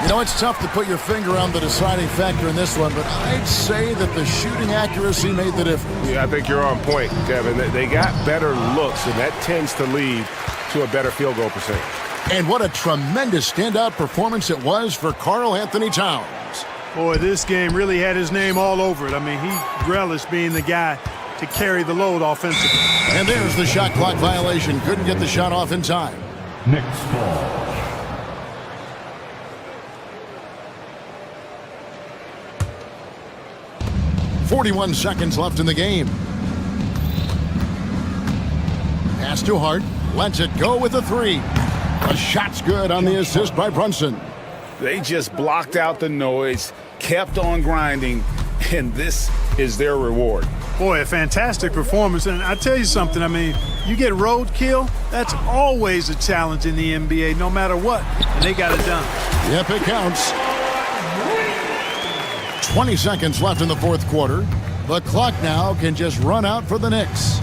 [SPEAKER 4] You know, it's tough to put your finger on the deciding factor in this one, but I'd say that the shooting accuracy made the difference.
[SPEAKER 2] Yeah, I think you're on point, Kevin. They got better looks, and that tends to lead to a better field goal percentage.
[SPEAKER 4] And what a tremendous standout performance it was for Karl Anthony Towns.
[SPEAKER 5] Boy, this game really had his name all over it. I mean, he relished being the guy to carry the load offensively.
[SPEAKER 4] And there's the shot clock violation. Couldn't get the shot off in time.
[SPEAKER 3] Next ball.
[SPEAKER 4] .41 seconds left in the game. Pass to Hart. Lets it go with a three. A shot's good on the assist by Brunson.
[SPEAKER 6] They just blocked out the noise, kept on grinding, and this is their reward.
[SPEAKER 5] Boy, a fantastic performance. And I tell you something, I mean, you get roadkill, that's always a challenge in the NBA, no matter what. And they got it done.
[SPEAKER 4] Yep, it counts. 20 seconds left in the fourth quarter. The clock now can just run out for the Knicks.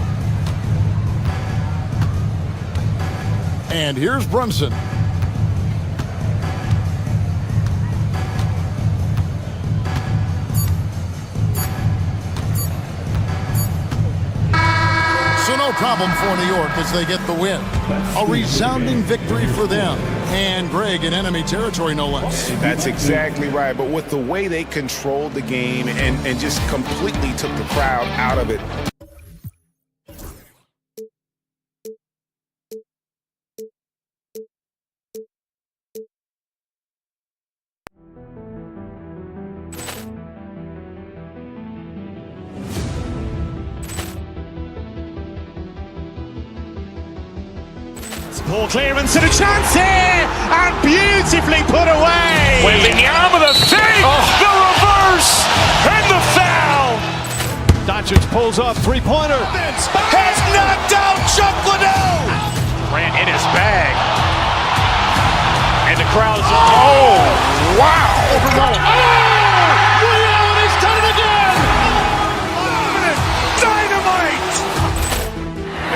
[SPEAKER 4] And here's Brunson. So no problem for New York as they get the win. A resounding victory for them. And Greg in enemy territory, no less.
[SPEAKER 6] That's exactly right. But with the way they controlled the game and just completely took the crowd out of it.
[SPEAKER 1] Ball clearance and a chance here, and beautifully put away.
[SPEAKER 2] Wembanyama the fake, the reverse, and the foul.
[SPEAKER 1] Doncic pulls up, three-pointer.
[SPEAKER 2] Has knocked out Chuck Liddell. Ran in his bag. And the crowd is, oh, wow.
[SPEAKER 1] Reality's done it again.
[SPEAKER 2] Dynamite.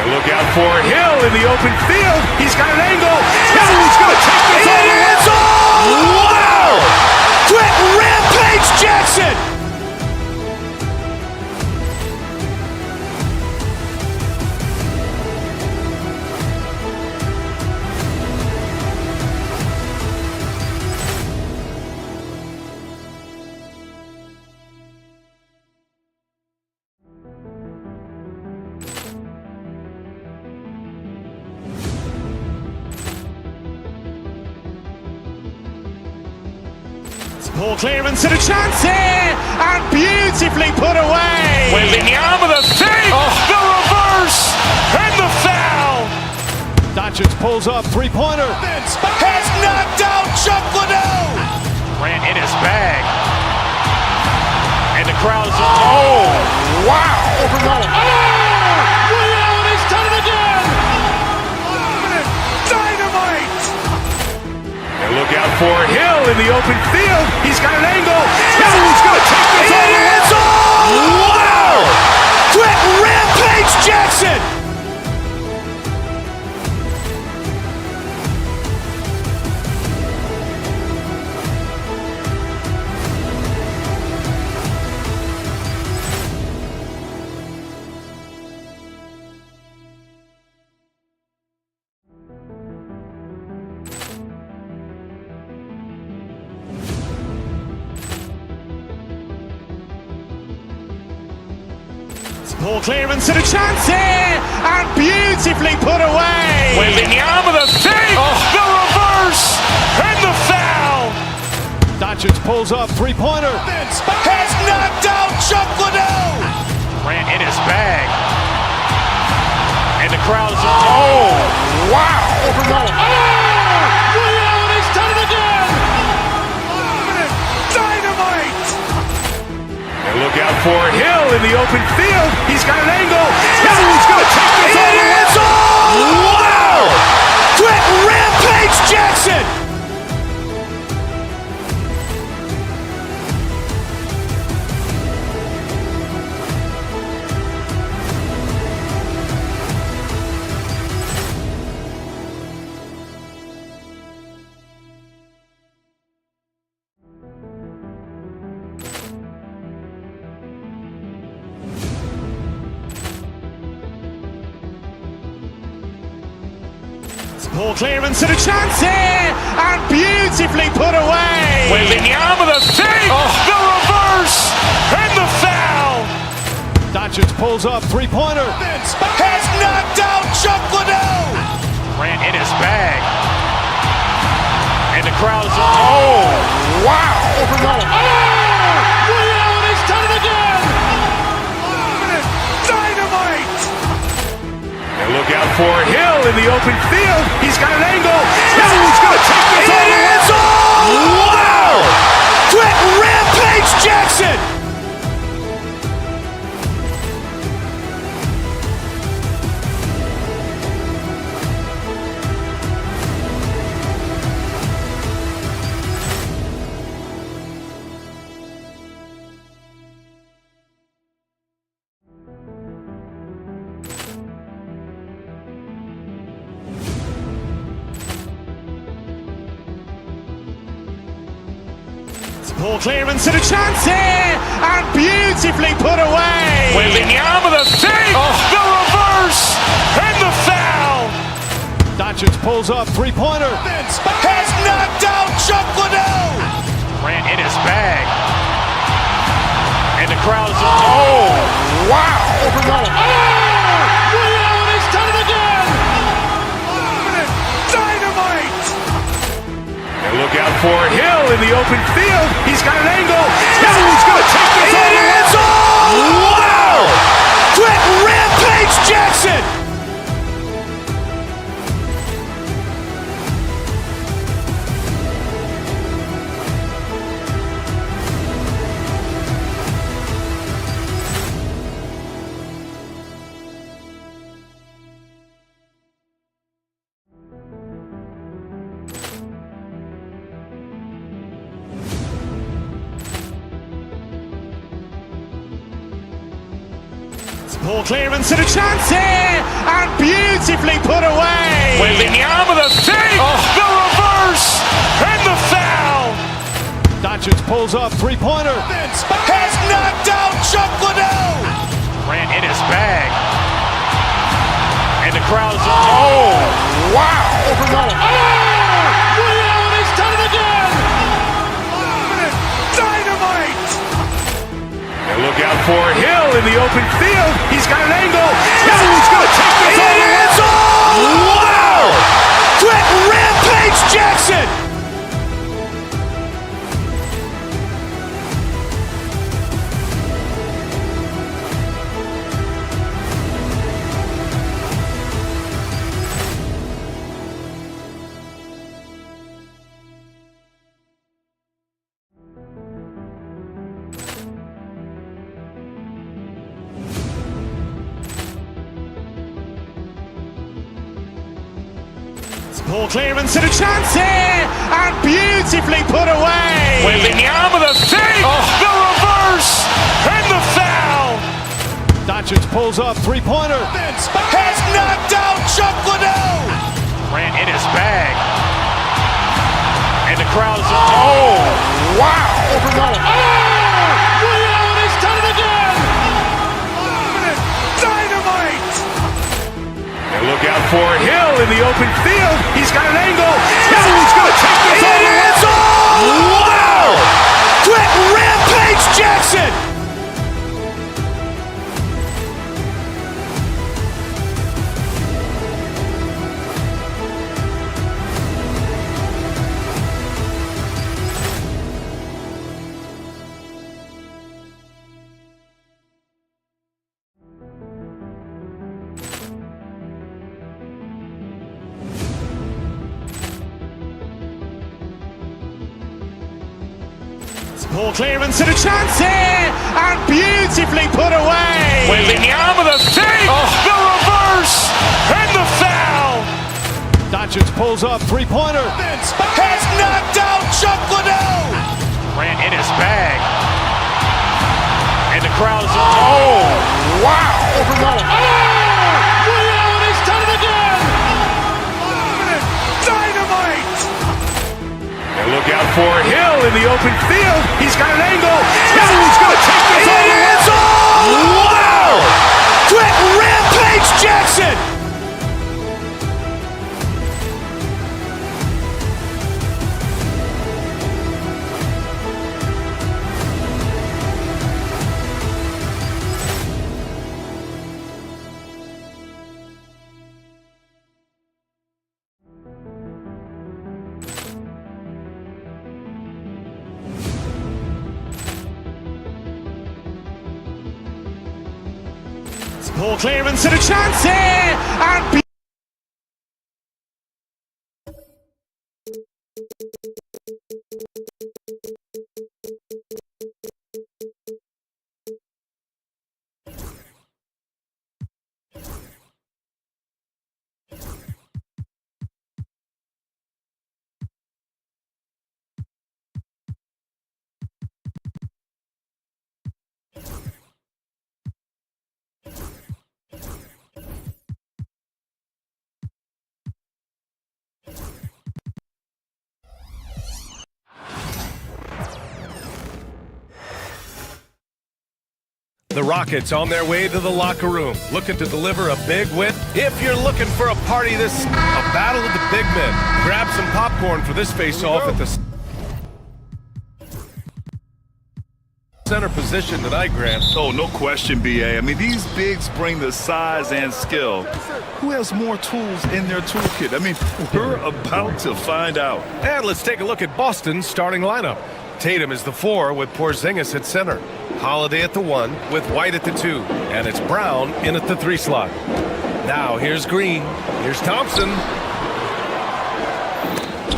[SPEAKER 2] And look out for Hill in the open field. He's got an angle. Hill's going to take this all the way. Wow! Quick Rampage Jackson.
[SPEAKER 1] Ball clearance and a chance here, and beautifully put away.
[SPEAKER 2] Wembanyama the fake, the reverse, and the foul.
[SPEAKER 1] Doncic pulls up, three-pointer.
[SPEAKER 2] Has knocked out Chuck Liddell. Ran in his bag. And the crowd is, oh, wow.
[SPEAKER 1] Reality's done it again.
[SPEAKER 2] Dynamite. And look out for Hill in the open field. He's got an angle. Hill's going to take this all the way. Wow. Quick Rampage Jackson.
[SPEAKER 1] Ball clearance and a chance here, and beautifully put away.
[SPEAKER 2] Wembanyama the fake, the reverse, and the foul.
[SPEAKER 1] Doncic pulls up, three-pointer.
[SPEAKER 2] Has knocked out Chuck Liddell. Ran in his bag. And the crowd is, oh, wow.
[SPEAKER 1] Reality's done it again.
[SPEAKER 2] Dynamite. And look out for Hill in the open field. He's got an angle. Hill's going to take this all the way. Wow. Quick Rampage Jackson.
[SPEAKER 1] Poor clearance and a chance here, and beautifully put away.
[SPEAKER 2] Wembanyama with a fake, the reverse, and the foul.
[SPEAKER 3] Doncic pulls up, three-pointer.
[SPEAKER 2] Has knocked out Chuck Liddell. Grant in his bag. And the crowd is, oh, wow.
[SPEAKER 3] Ray Allen has done it again.
[SPEAKER 2] Dynamite. And look out for Hill in the open field. He's got an angle. Hill's going to take this all the way. Wow. Quick Rampage Jackson.
[SPEAKER 1] Poor clearance and a chance here, and beautifully put away.
[SPEAKER 2] Wembanyama with a fake, the reverse, and the foul.
[SPEAKER 3] Doncic pulls up, three-pointer.
[SPEAKER 2] Has knocked out Chuck Liddell. Grant in his bag. And the crowd is, oh, wow.
[SPEAKER 3] Ray Allen has done it again.
[SPEAKER 2] Dynamite. And look out for Hill in the open field. He's got an angle. Hill's going to take this all the way. Wow. Quick Rampage Jackson.
[SPEAKER 1] Poor clearance and a chance here, and beautifully put away.
[SPEAKER 2] Wembanyama with a fake, the reverse, and the foul.
[SPEAKER 3] Doncic pulls up, three-pointer.
[SPEAKER 2] Has knocked out Chuck Liddell. Grant in his bag. And the crowd is, oh, wow.
[SPEAKER 3] Ray Allen has done it again.
[SPEAKER 2] Dynamite. And look out for Hill in the open field. He's got an angle. Hill's going to take this all the way. Wow. Quick Rampage Jackson.
[SPEAKER 1] Poor clearance and a chance here, and beautifully put away.
[SPEAKER 2] Wembanyama with a fake, the reverse, and the foul.
[SPEAKER 3] Doncic pulls up, three-pointer.
[SPEAKER 2] Has knocked out Chuck Liddell. Grant in his bag. And the crowd is, oh, wow.
[SPEAKER 3] Ray Allen has done it again.
[SPEAKER 2] Dynamite. And look out for Hill in the open field. He's got an angle. Hill's going to take this all the way. Wow. Quick Rampage Jackson.
[SPEAKER 1] Poor clearance and a chance here, and beautifully put away.
[SPEAKER 2] Wembanyama with a fake, the reverse, and the foul.
[SPEAKER 3] Doncic pulls up, three-pointer.
[SPEAKER 2] Has knocked out Chuck Liddell. Grant in his bag. And the crowd is, oh, wow.
[SPEAKER 3] Ray Allen has done it again.
[SPEAKER 2] Dynamite. And look out for Hill in the open field. He's got an angle. Hill's going to take this all the way. Wow. Quick Rampage Jackson.
[SPEAKER 1] Poor clearance and a chance here! And
[SPEAKER 2] The Rockets on their way to the locker room, looking to deliver a big win. If you're looking for a party a battle of the big men, grab some popcorn for this face-off at the center position tonight, Grant.
[SPEAKER 8] Oh, no question, B.A. I mean, these bigs bring the size and skill. Who has more tools in their toolkit? I mean, we're about to find out.
[SPEAKER 2] And let's take a look at Boston's starting lineup. Tatum is the 4 with Porzingis at center. Holiday at the 1 with White at the 2. And it's Brown in at the 3 slot. Now here's Green. Here's Thompson.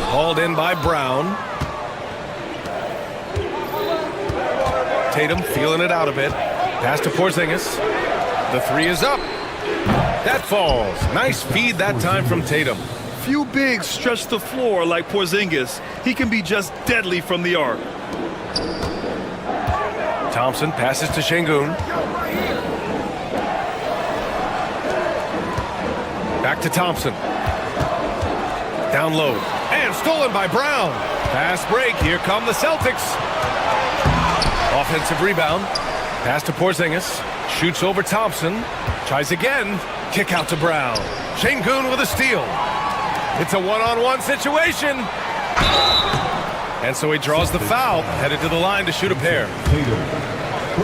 [SPEAKER 2] Hauled in by Brown. Tatum feeling it out a bit. Pass to Porzingis. The 3 is up. That falls. Nice feed that time from Tatum.
[SPEAKER 8] Few bigs stretch the floor like Porzingis. He can be just deadly from the arc.
[SPEAKER 2] Thompson passes to Şengün. Back to Thompson. Down low. And stolen by Brown. Fast break. Here come the Celtics. Offensive rebound. Pass to Porzingis. Shoots over Thompson. Tries again. Kick out to Brown. Şengün with a steal. It's a one-on-one situation. And so he draws the foul, headed to the line to shoot a pair.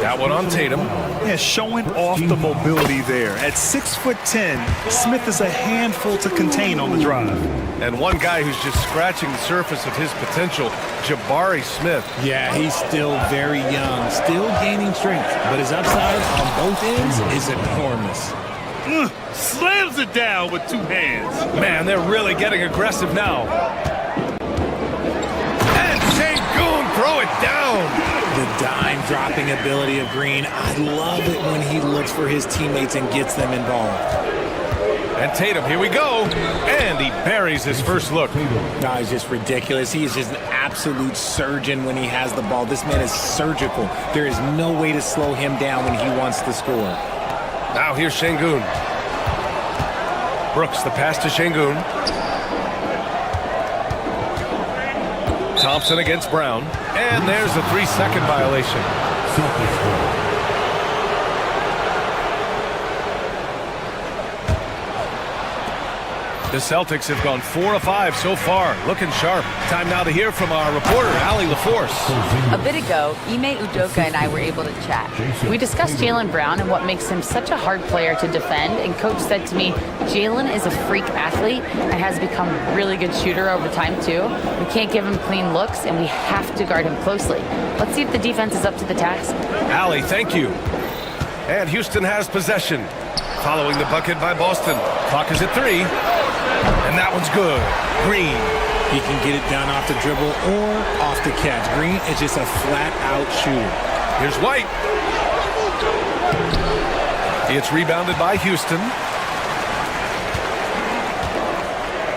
[SPEAKER 2] That one on Tatum.
[SPEAKER 8] Yeah, showing off the mobility there. At 6'10", Smith is a handful to contain on the drive.
[SPEAKER 2] And one guy who's just scratching the surface of his potential, Jabari Smith.
[SPEAKER 9] Yeah, he's still very young, still gaining strength, but his upside on both ends is enormous.
[SPEAKER 8] Slams it down with 2 hands.
[SPEAKER 2] Man, they're really getting aggressive now. And Şengün throw it down.
[SPEAKER 9] The dime dropping ability of Green. I love it when he looks for his teammates and gets them involved.
[SPEAKER 2] And Tatum, here we go. And he buries his first look.
[SPEAKER 9] No, it's just ridiculous. He is just an absolute surgeon when he has the ball. This man is surgical. There is no way to slow him down when he wants to score.
[SPEAKER 2] Now here's Şengün. Brooks, the pass to Şengün. Thompson against Brown. And there's a 3-second violation. The Celtics have gone 4 of 5 so far, looking sharp. Time now to hear from our reporter, Allie LaForce.
[SPEAKER 10] A bit ago, Ime Udoka and I were able to chat. We discussed Jaylen Brown and what makes him such a hard player to defend, and Coach said to me, Jaylen is a freak athlete and has become a really good shooter over time too. We can't give him clean looks, and we have to guard him closely. Let's see if the defense is up to the task.
[SPEAKER 2] Allie, thank you. And Houston has possession. Following the bucket by Boston. Clock is at 3. And that one's good. Green.
[SPEAKER 9] He can get it down off the dribble or off the catch. Green is just a flat-out shooter.
[SPEAKER 2] Here's White. It's rebounded by Houston.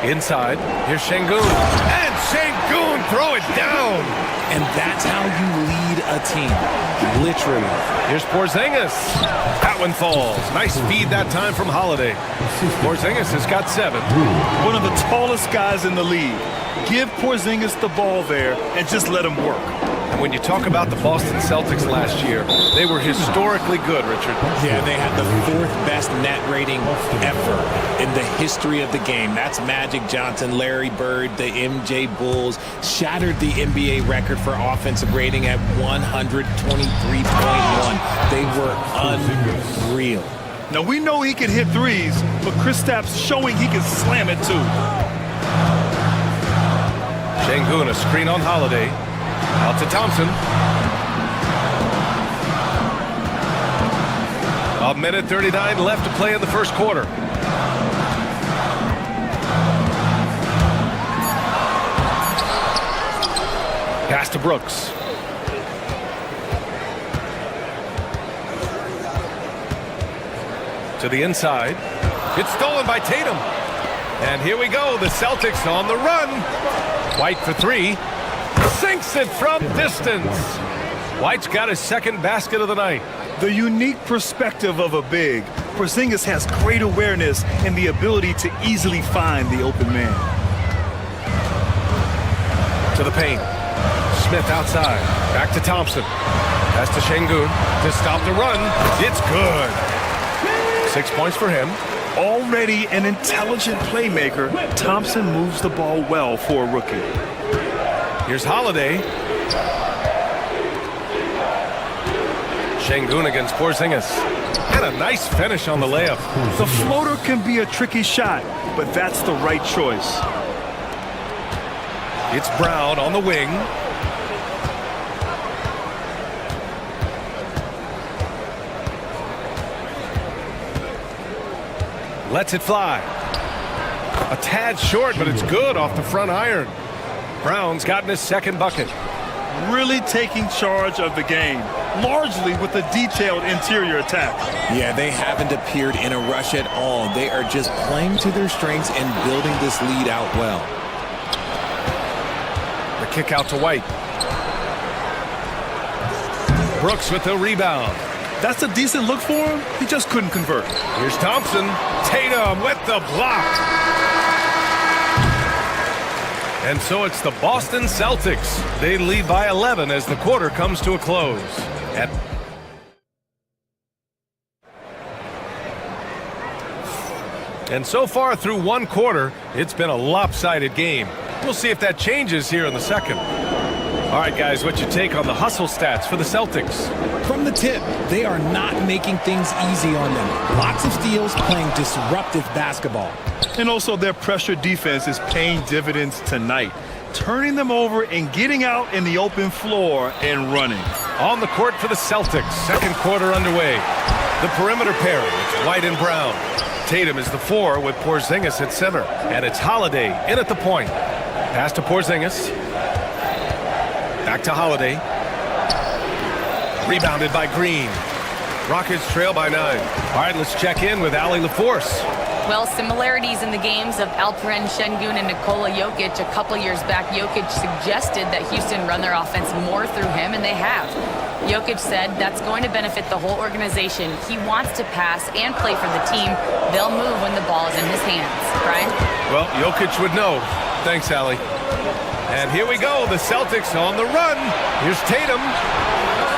[SPEAKER 2] Inside. Here's Şengün. And Şengün throw it down.
[SPEAKER 9] And that's how you lead a team. Literally.
[SPEAKER 2] Here's Porzingis. That one falls. Nice feed that time from Holiday. Porzingis has got 7.
[SPEAKER 8] One of the tallest guys in the league. Give Porzingis the ball there and just let him work.
[SPEAKER 2] And when you talk about the Boston Celtics last year, they were historically good, Richard.
[SPEAKER 9] Yeah, they had the 4th best net rating ever in the history of the game. That's Magic Johnson, Larry Bird, the MJ Bulls, shattered the NBA record for offensive rating at 123.1. They were unreal.
[SPEAKER 8] Now, we know he can hit threes, but Kristaps showing he can slam it too.
[SPEAKER 2] Şengün, a screen on Holiday. Out to Thompson. A minute 39 left to play in the first quarter. Pass to Brooks. To the inside. It's stolen by Tatum. And here we go. The Celtics on the run. White for three. Sinks it from distance. White's got his second basket of the night.
[SPEAKER 8] The unique perspective of a big. Porzingis has great awareness and the ability to easily find the open man.
[SPEAKER 2] To the paint. Smith outside. Back to Thompson. Pass to Şengün to stop the run. It's good. 6 points for him.
[SPEAKER 8] Already an intelligent playmaker, Thompson moves the ball well for a rookie.
[SPEAKER 2] Here's Holiday. Şengün against Porzingis. And a nice finish on the layup.
[SPEAKER 8] The floater can be a tricky shot, but that's the right choice.
[SPEAKER 2] It's Brown on the wing. Lets it fly. A tad short, but it's good off the front iron. Brown's gotten his second bucket.
[SPEAKER 8] Really taking charge of the game, largely with a detailed interior attack.
[SPEAKER 9] Yeah, they haven't appeared in a rush at all. They are just playing to their strengths and building this lead out well.
[SPEAKER 2] The kick out to White. Brooks with the rebound.
[SPEAKER 8] That's a decent look for him. He just couldn't convert.
[SPEAKER 2] Here's Thompson. Tatum with the block. And so it's the Boston Celtics. They lead by 11 as the quarter comes to a close. And so far through one quarter, it's been a lopsided game. We'll see if that changes here in the second. All right, guys, what's your take on the hustle stats for the Celtics?
[SPEAKER 9] From the tip, they are not making things easy on them. Lots of steals, playing disruptive basketball.
[SPEAKER 8] And also their pressure defense is paying dividends tonight, turning them over and getting out in the open floor and running.
[SPEAKER 2] On the court for the Celtics, second quarter underway. The perimeter pairing, it's White and Brown. Tatum is the 4 with Porzingis at center. And it's Holiday in at the point. Pass to Porzingis. Back to Holiday. Rebounded by Green. Rockets trail by 9. All right, let's check in with Allie LaForce.
[SPEAKER 10] Well, similarities in the games of Alperen Şengün and Nikola Jokic. A couple years back, Jokic suggested that Houston run their offense more through him, and they have. Jokic said that's going to benefit the whole organization. He wants to pass and play for the team. They'll move when the ball is in his hands. Brian?
[SPEAKER 2] Well, Jokic would know. Thanks, Allie. And here we go, the Celtics on the run. Here's Tatum.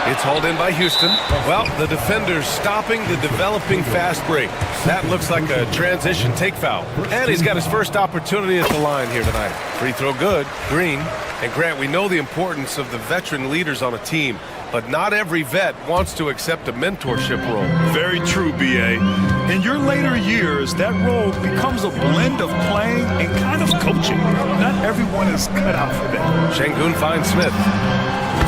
[SPEAKER 2] It's hauled in by Houston. Well, the defender's stopping the developing fast break. That looks like a transition take foul. And he's got his first opportunity at the line here tonight. Free throw good. Green. And Grant, we know the importance of the veteran leaders on a team, but not every vet wants to accept a mentorship role.
[SPEAKER 8] Very true, B.A. In your later years, that role becomes a blend of playing and kind of coaching. Not everyone is cut out for that.
[SPEAKER 2] Şengün finds Smith.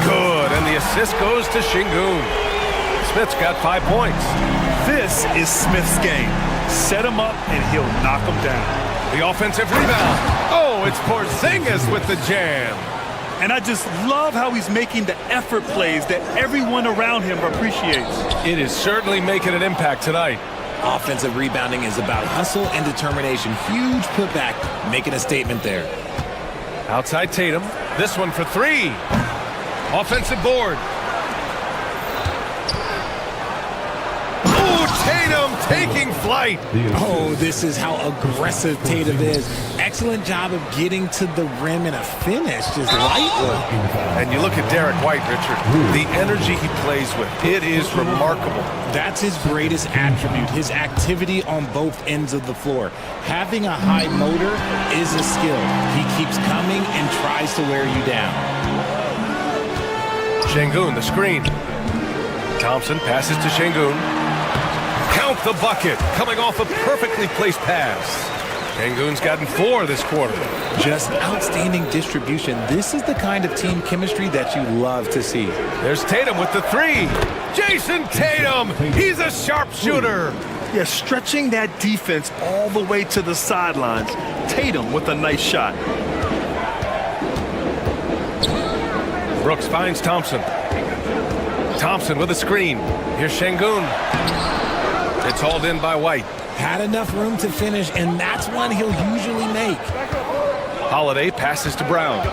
[SPEAKER 2] Good, and the assist goes to Şengün. Smith's got 5 points.
[SPEAKER 8] This is Smith's game. Set him up, and he'll knock him down.
[SPEAKER 2] The offensive rebound. Oh, it's Porzingis with the jam.
[SPEAKER 8] And I just love how he's making the effort plays that everyone around him appreciates.
[SPEAKER 2] It is certainly making an impact tonight.
[SPEAKER 9] Offensive rebounding is about hustle and determination. Huge putback, making a statement there.
[SPEAKER 2] Outside Tatum. This one for 3. Offensive board. Oh, Tatum taking flight.
[SPEAKER 9] Oh, this is how aggressive Tatum is. Excellent job of getting to the rim and a finish, just light work.
[SPEAKER 2] And you look at Derek White, Richard, the energy he plays with, it is remarkable.
[SPEAKER 9] That's his greatest attribute, his activity on both ends of the floor. Having a high motor is a skill. He keeps coming and tries to wear you down.
[SPEAKER 2] Şengün, the screen. Thompson passes to Şengün. Count the bucket, coming off a perfectly placed pass. Şengün's gotten 4 this quarter.
[SPEAKER 9] Just outstanding distribution. This is the kind of team chemistry that you love to see.
[SPEAKER 2] There's Tatum with the 3. Jason Tatum, he's a sharpshooter.
[SPEAKER 8] Yeah, stretching that defense all the way to the sidelines. Tatum with a nice shot.
[SPEAKER 2] Brooks finds Thompson. Thompson with a screen. Here's Şengün. It's hauled in by White.
[SPEAKER 9] Had enough room to finish, and that's one he'll usually make.
[SPEAKER 2] Holiday passes to Brown.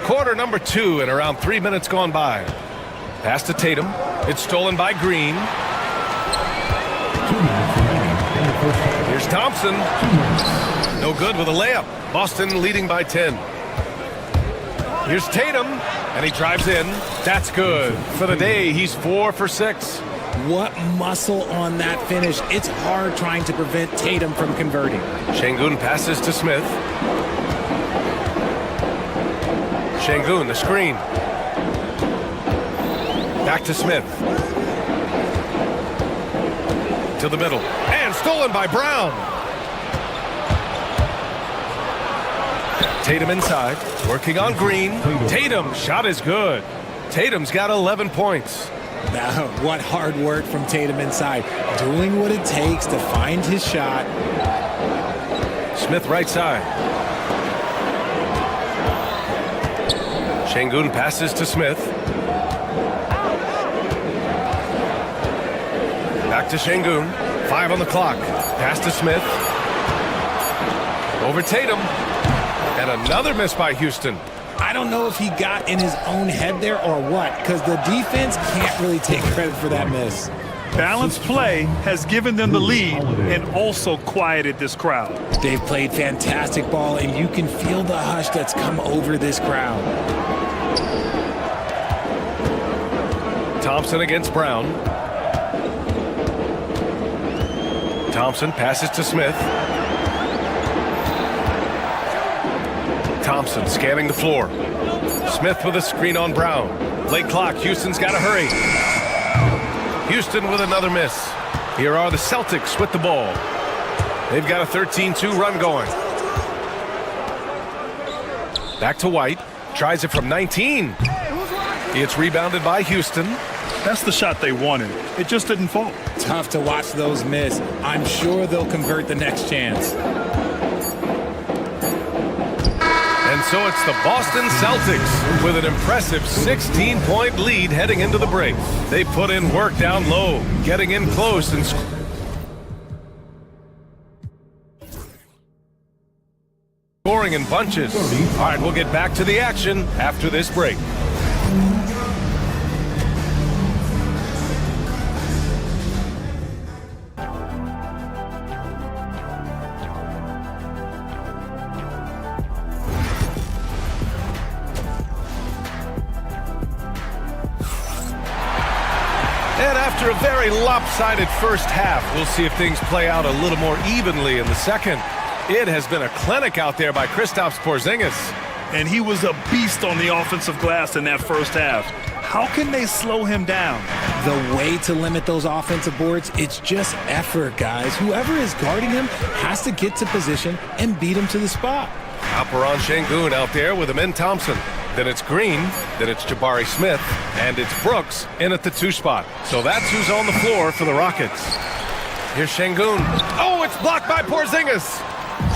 [SPEAKER 2] Quarter number 2 and around 3 minutes gone by. Pass to Tatum. It's stolen by Green. Here's Thompson. No good with a layup. Boston leading by 10. Here's Tatum, and he drives in. That's good. For the day, he's 4 for 6.
[SPEAKER 9] What muscle on that finish. It's hard trying to prevent Tatum from converting.
[SPEAKER 2] Şengün passes to Smith. Şengün, the screen. Back to Smith. To the middle. And stolen by Brown. Tatum inside, working on Green. Tatum, shot is good. Tatum's got 11 points.
[SPEAKER 9] Now, what hard work from Tatum inside. Doing what it takes to find his shot.
[SPEAKER 2] Smith right side. Şengün passes to Smith. Back to Şengün. 5 on the clock. Pass to Smith. Over Tatum. And another miss by Houston.
[SPEAKER 9] I don't know if he got in his own head there or what, because the defense can't really take credit for that miss.
[SPEAKER 8] Balanced play has given them the lead and also quieted this crowd.
[SPEAKER 9] They've played fantastic ball, and you can feel the hush that's come over this crowd.
[SPEAKER 2] Thompson against Brown. Thompson passes to Smith. Thompson scanning the floor. Smith with a screen on Brown. Late clock. Houston's got to hurry. Houston with another miss. Here are the Celtics with the ball. They've got a 13-2 run going. Back to White. Tries it from 19. It's rebounded by Houston.
[SPEAKER 8] That's the shot they wanted. It just didn't fall.
[SPEAKER 9] Tough to watch those miss. I'm sure they'll convert the next chance.
[SPEAKER 2] And so it's the Boston Celtics with an impressive 16-point lead heading into the break. They put in work down low, getting in close and scoring in bunches. All right, we'll get back to the action after this break. And after a very lopsided first half, we'll see if things play out a little more evenly in the second. It has been a clinic out there by Kristaps Porzingis.
[SPEAKER 8] And he was a beast on the offensive glass in that first half. How can they slow him down?
[SPEAKER 9] The way to limit those offensive boards, it's just effort, guys. Whoever is guarding him has to get to position and beat him to the spot.
[SPEAKER 2] Alperen Şengün out there with him in Thompson. Then it's Green, then it's Jabari Smith, and it's Brooks in at the 2 spot. So that's who's on the floor for the Rockets. Here's Şengün. Oh, it's blocked by Porzingis.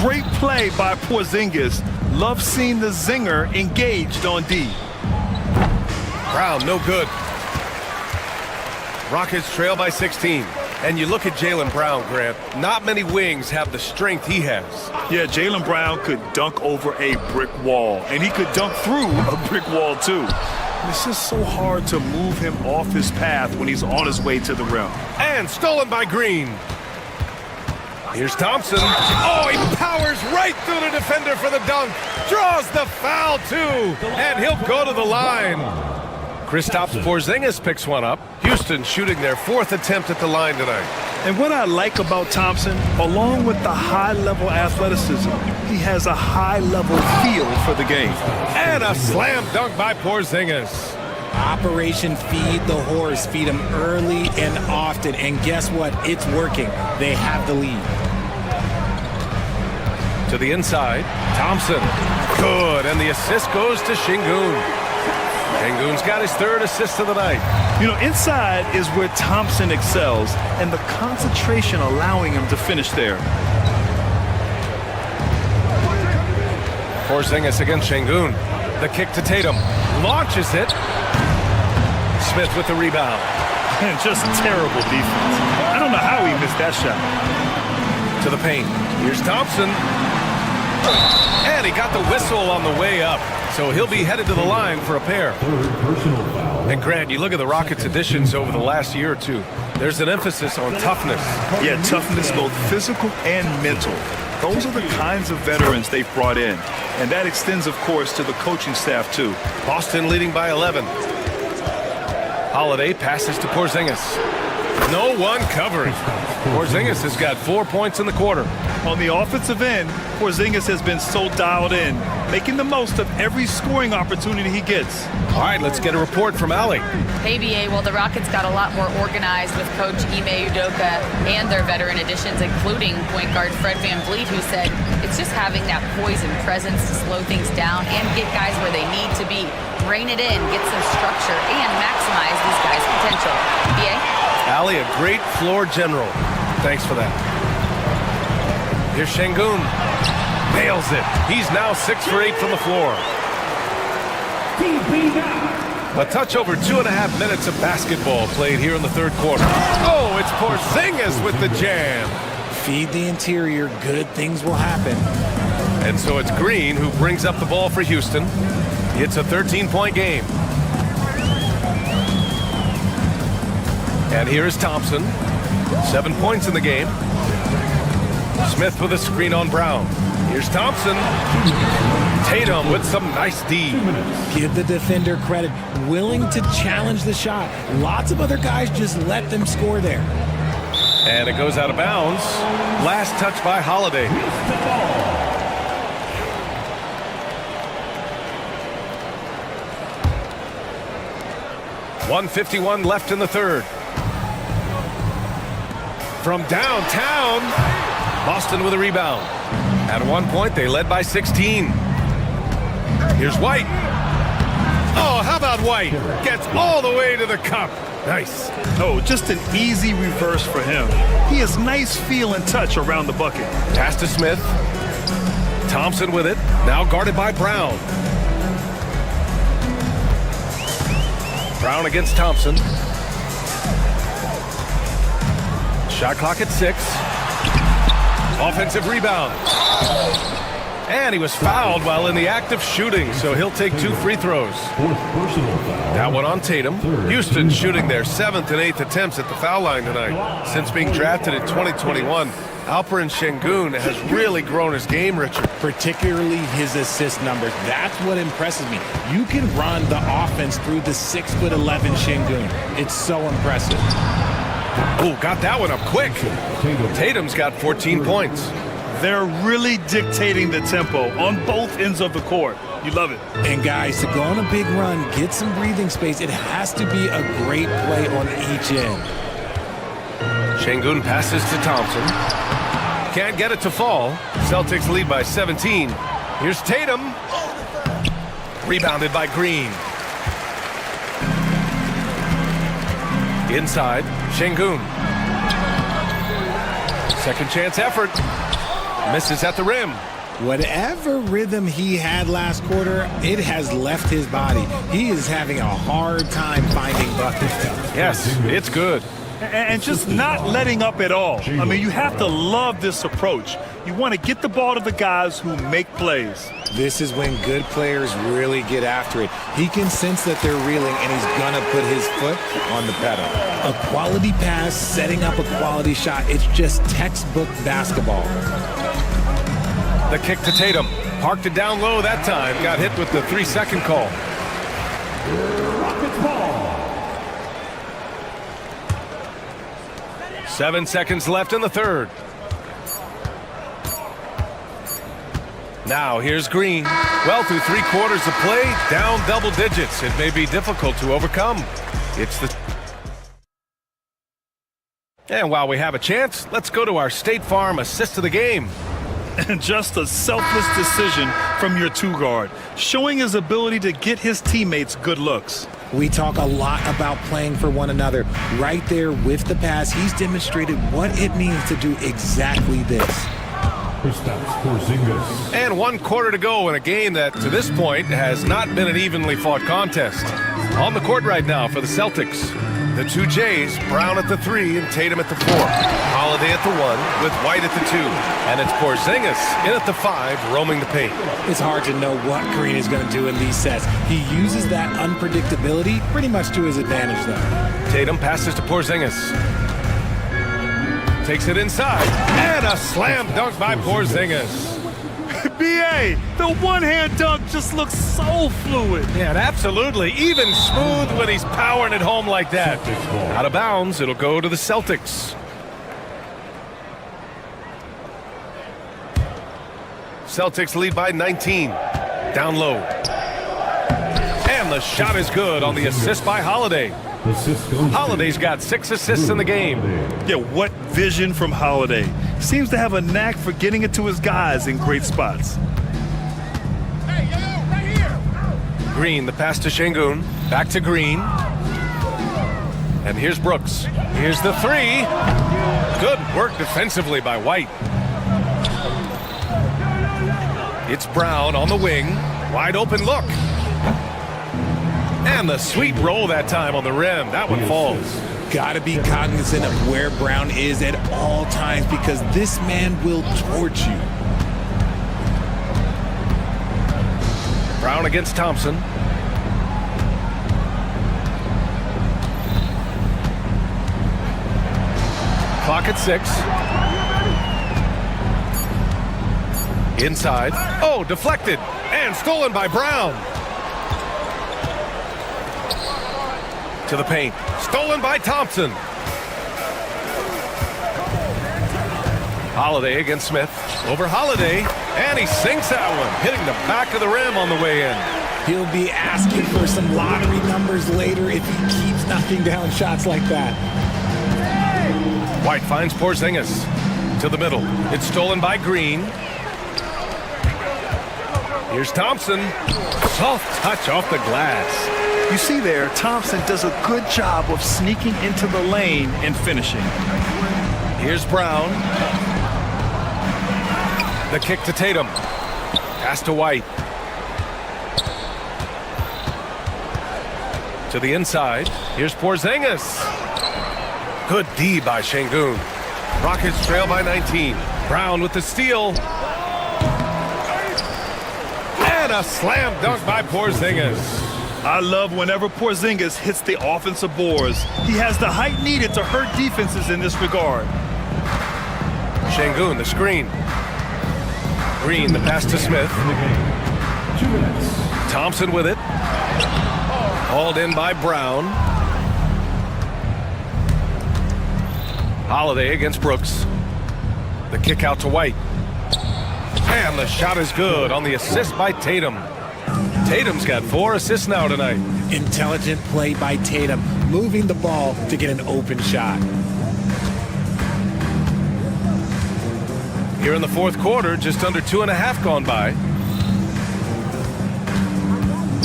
[SPEAKER 8] Great play by Porzingis. Love seeing the zinger engaged on D.
[SPEAKER 2] Brown, no good. Rockets trail by 16. And you look at Jaylen Brown, Grant. Not many wings have the strength he has.
[SPEAKER 8] Yeah, Jaylen Brown could dunk over a brick wall. And he could dunk through a brick wall, too. It's just so hard to move him off his path when he's on his way to the rim.
[SPEAKER 2] And stolen by Green. Here's Thompson. Oh, he powers right through the defender for the dunk. Draws the foul, too. And he'll go to the line. Kristaps Porzingis picks one up. Houston shooting their 4th attempt at the line tonight.
[SPEAKER 8] And what I like about Thompson, along with the high-level athleticism, he has a high-level feel for the game.
[SPEAKER 2] And a slam dunk by Porzingis.
[SPEAKER 9] Operation Feed the Horse. Feed him early and often. And guess what? It's working. They have the lead.
[SPEAKER 2] To the inside, Thompson. Good, and the assist goes to Şengün. Şengün's got his third assist of the night.
[SPEAKER 8] You know, inside is where Thompson excels, and the concentration allowing him to finish there.
[SPEAKER 2] Porzingis against Şengün. The kick to Tatum. Launches it. Smith with the rebound.
[SPEAKER 8] And just terrible defense. I don't know how he missed that shot.
[SPEAKER 2] To the paint. Here's Thompson. And he got the whistle on the way up. So he'll be headed to the line for a pair. And Grant, you look at the Rockets' additions over the last year or two. There's an emphasis on toughness.
[SPEAKER 8] Yeah, toughness, both physical and mental. Those are the kinds of veterans they've brought in. And that extends, of course, to the coaching staff, too.
[SPEAKER 2] Boston leading by 11. Holiday passes to Porzingis. No one covering. Porzingis has got 4 points in the quarter.
[SPEAKER 8] On the offensive end, Porzingis has been so dialed in, making the most of every scoring opportunity he gets.
[SPEAKER 2] All right, let's get a report from Allie.
[SPEAKER 10] Hey, BA, well, the Rockets got a lot more organized with Coach Ime Udoka and their veteran additions, including point guard Fred VanVleet, who said it's just having that poise and presence to slow things down and get guys where they need to be. Rein it in, get some structure, and maximize these guys' potential. BA?
[SPEAKER 2] Allie, a great floor general. Thanks for that. Here's Şengün. Nails it. He's now 6 for 8 from the floor. A touch over 2.5 minutes of basketball played here in the third quarter. Oh, it's Porzingis with the jam.
[SPEAKER 9] Feed the interior. Good things will happen.
[SPEAKER 2] And so it's Green who brings up the ball for Houston. It's a 13-point game. And here's Thompson. 7 points in the game. Smith with a screen on Brown. Here's Thompson. Tatum with some nice D.
[SPEAKER 9] Give the defender credit. Willing to challenge the shot. Lots of other guys just let them score there.
[SPEAKER 2] And it goes out of bounds. Last touch by Holiday. .151 left in the third. From downtown, Boston with a rebound. At one point, they led by 16. Here's White. Oh, how about White? Gets all the way to the cup. Nice.
[SPEAKER 8] Oh, just an easy reverse for him. He has nice feel and touch around the bucket.
[SPEAKER 2] Pass to Smith. Thompson with it. Now guarded by Brown. Brown against Thompson. Shot clock at 6. Offensive rebound. And he was fouled while in the act of shooting, so he'll take 2 free throws. That one on Tatum. Houston shooting their 7th and 8th attempts at the foul line tonight. Since being drafted in 2021, Alperen Şengün has really grown his game, Richard.
[SPEAKER 9] Particularly his assist numbers. That's what impresses me. You can run the offense through the 6'11" Şengün. It's so impressive.
[SPEAKER 2] Oh, got that one up quick. Tatum's got 14 points.
[SPEAKER 8] They're really dictating the tempo on both ends of the court. You love it.
[SPEAKER 9] And guys, to go on a big run, get some breathing space, it has to be a great play on each end.
[SPEAKER 2] Şengün passes to Thompson. Can't get it to fall. Celtics lead by 17. Here's Tatum. Rebounded by Green. Inside, Şengün. Second chance effort. Misses at the rim.
[SPEAKER 9] Whatever rhythm he had last quarter, it has left his body. He is having a hard time finding buckets.
[SPEAKER 2] Yes, it's good.
[SPEAKER 8] And just not letting up at all. I mean, you have to love this approach. You want to get the ball to the guys who make plays.
[SPEAKER 9] This is when good players really get after it. He can sense that they're reeling, and he's going to put his foot on the pedal. A quality pass, setting up a quality shot. It's just textbook basketball.
[SPEAKER 2] The kick to Tatum. Parked it down low that time. Got hit with the 3-second call.
[SPEAKER 3] Rockets ball.
[SPEAKER 2] 7 seconds left in the third.
[SPEAKER 11] Now here's Green. Well, through 3 quarters of play, down double digits. It may be difficult to overcome. And while we have a chance, let's go to our State Farm assist of the game.
[SPEAKER 8] And just a selfless decision from your 2-guard, showing his ability to get his teammates good looks.
[SPEAKER 9] We talk a lot about playing for one another. Right there with the pass, he's demonstrated what it means to do exactly this.
[SPEAKER 11] And 1 quarter to go in a game that, to this point, has not been an evenly fought contest. On the court right now for the Celtics, the 2 Jays, Brown at the 3 and Tatum at the 4. Holiday at the 1 with White at the 2. And it's Porzingis in at the 5, roaming the paint.
[SPEAKER 9] It's hard to know what Green is going to do in these sets. He uses that unpredictability pretty much to his advantage, though.
[SPEAKER 11] Tatum passes to Porzingis. Takes it inside, and a slam dunk by Porzingis.
[SPEAKER 8] B.A., the one-hand dunk just looks so fluid.
[SPEAKER 11] Yeah, absolutely. Even smooth when he's powering it home like that. Out of bounds, it'll go to the Celtics. Celtics lead by 19. Down low. And the shot is good on the assist by Holiday. Holiday's got 6 assists in the game.
[SPEAKER 8] Yeah, what vision from Holiday. Seems to have a knack for getting it to his guys in great spots.
[SPEAKER 11] Green, the pass to Şengün. Back to Green. And here's Brooks. Here's the 3. Good work defensively by White. It's Brown on the wing. Wide open look. And the sweet roll that time on the rim. That one falls.
[SPEAKER 9] Got to be cognizant of where Brown is at all times because this man will torch you.
[SPEAKER 11] Brown against Thompson. Clock at 6. Inside. Oh, deflected. And stolen by Brown. To the paint. Stolen by Thompson. Holiday against Smith. Over Holiday. And he sinks that one. Hitting the back of the rim on the way in.
[SPEAKER 9] He'll be asking for some lottery numbers later if he keeps knocking down shots like that.
[SPEAKER 11] White finds Porzingis. To the middle. It's stolen by Green. Here's Thompson. Soft touch off the glass.
[SPEAKER 8] You see there, Thompson does a good job of sneaking into the lane and finishing.
[SPEAKER 11] Here's Brown. The kick to Tatum. Pass to White. To the inside. Here's Porzingis. Good D by Şengün. Rockets trail by 19. Brown with the steal. And a slam dunk by Porzingis.
[SPEAKER 8] I love whenever Porzingis hits the offensive boards. He has the height needed to hurt defenses in this regard.
[SPEAKER 11] Şengün, the screen. Green, the pass to Smith. Thompson with it. Hauled in by Brown. Holiday against Brooks. The kick out to White. And the shot is good on the assist by Tatum. Tatum's got 4 assists now tonight.
[SPEAKER 9] Intelligent play by Tatum, moving the ball to get an open shot.
[SPEAKER 11] Here in the 4th quarter, just under 2.5 gone by.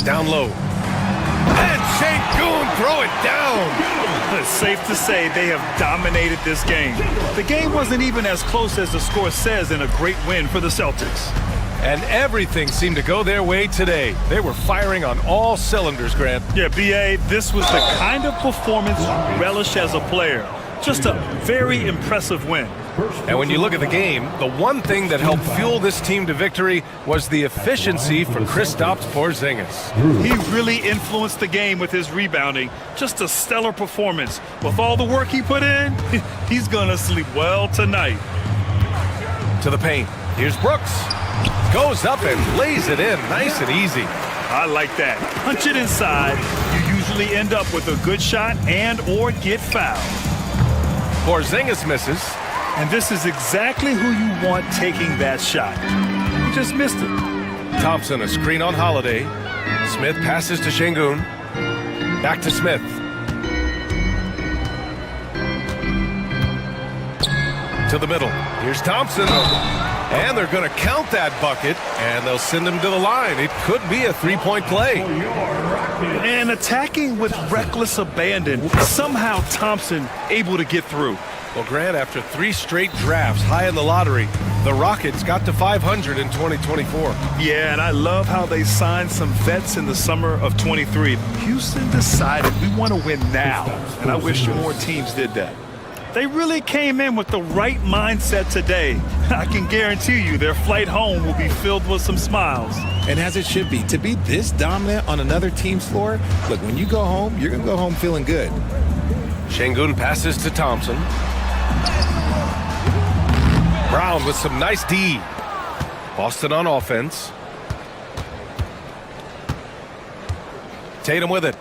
[SPEAKER 11] Down low. And Şengün throw it down.
[SPEAKER 8] It's safe to say they have dominated this game. The game wasn't even as close as the score says in a great win for the Celtics.
[SPEAKER 11] And everything seemed to go their way today. They were firing on all cylinders, Grant.
[SPEAKER 8] Yeah, B.A., this was the kind of performance you relish as a player. Just a very impressive win.
[SPEAKER 11] And when you look at the game, the one thing that helped fuel this team to victory was the efficiency for Kristaps Porzingis.
[SPEAKER 8] He really influenced the game with his rebounding. Just a stellar performance. With all the work he put in, he's gonna sleep well tonight.
[SPEAKER 11] To the paint. Here's Brooks. Goes up and lays it in nice and easy.
[SPEAKER 8] I like that. Punch it inside. You usually end up with a good shot and or get fouled.
[SPEAKER 11] Porzingis misses.
[SPEAKER 8] And this is exactly who you want taking that shot. he just missed it.
[SPEAKER 11] Thompson, a screen on Holiday. Smith passes to Şengün. Back to Smith. To the middle. Here's Thompson. And they're going to count that bucket, and they'll send him to the line. It could be a three-point play.
[SPEAKER 8] And attacking with reckless abandon. Somehow Thompson able to get through.
[SPEAKER 11] Well, Grant, after 3 straight drafts high in the lottery, the Rockets got to 500 in 2024.
[SPEAKER 8] Yeah, and I love how they signed some vets in the summer of 23. Houston decided we want to win now, and I wish more teams did that. They really came in with the right mindset today. I can guarantee you their flight home will be filled with some smiles.
[SPEAKER 9] And as it should be, to be this dominant on another team's floor, look, when you go home, you're going to go home feeling good.
[SPEAKER 11] Şengün passes to Thompson. Brown with some nice D. Boston on offense. Tatum with it.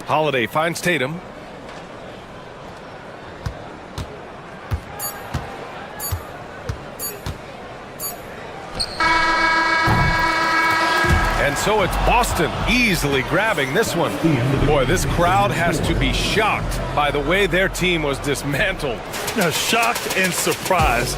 [SPEAKER 11] Holiday finds Tatum. And so it's Boston easily grabbing this one. Boy, this crowd has to be shocked by the way their team was dismantled.
[SPEAKER 8] Shocked and surprised.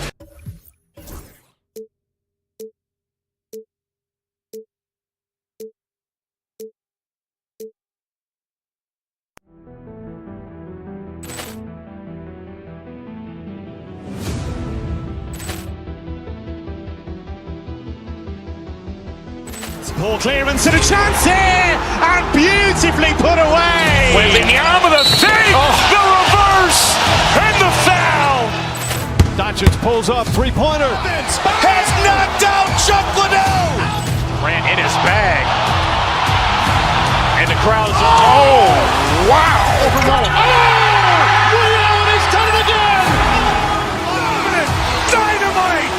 [SPEAKER 1] Poor clearance and a chance here, and beautifully put away.
[SPEAKER 2] Wembanyama the save, the reverse, and the foul.
[SPEAKER 1] Doncic pulls up, three-pointer.
[SPEAKER 2] Has knocked out Chuck Liddell. Grant in his bag. And the crowd's oh, wow.
[SPEAKER 1] He's done it again.
[SPEAKER 2] Dynamite.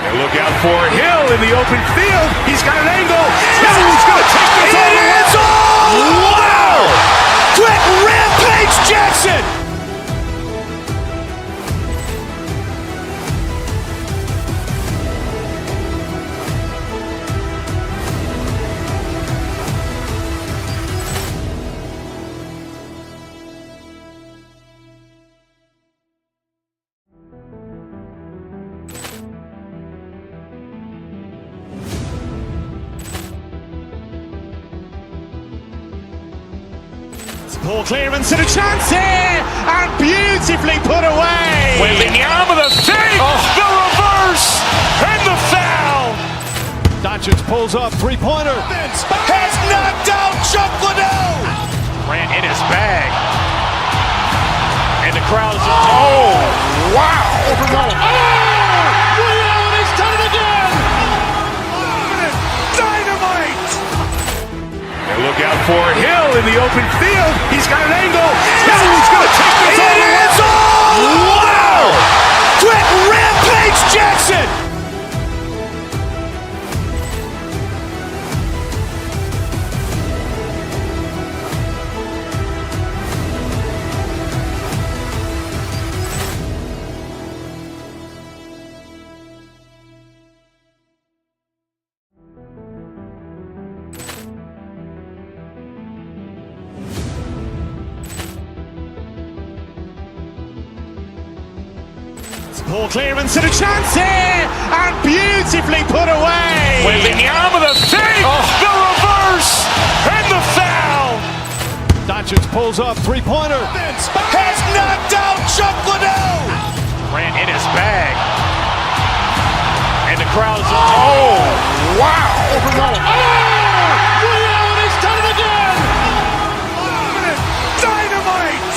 [SPEAKER 2] And look out for Hill in the open field. He's got an angle. Hill's going to take this all the way. Wow. Quick Rampage Jackson.
[SPEAKER 1] Poor clearance and a chance here, and beautifully put away.
[SPEAKER 2] Wembanyama the save, the reverse, and the foul.
[SPEAKER 1] Doncic pulls up, three-pointer.
[SPEAKER 2] Has knocked out Chuck Liddell. Grant in his bag. And the crowd's oh, wow.
[SPEAKER 1] He's done it again.
[SPEAKER 2] Dynamite. And look out for Hill in the open field. He's got an angle. Hill's going to take this all the way. Wow. Quick Rampage Jackson.
[SPEAKER 1] Poor clearance and a chance here, and beautifully put away.
[SPEAKER 2] Wembanyama the save, the reverse, and the foul.
[SPEAKER 1] Doncic pulls up, three-pointer.
[SPEAKER 2] Has knocked out Chuck Liddell. Grant in his bag. And the crowd's oh, wow.
[SPEAKER 1] He's done it again.
[SPEAKER 2] Dynamite.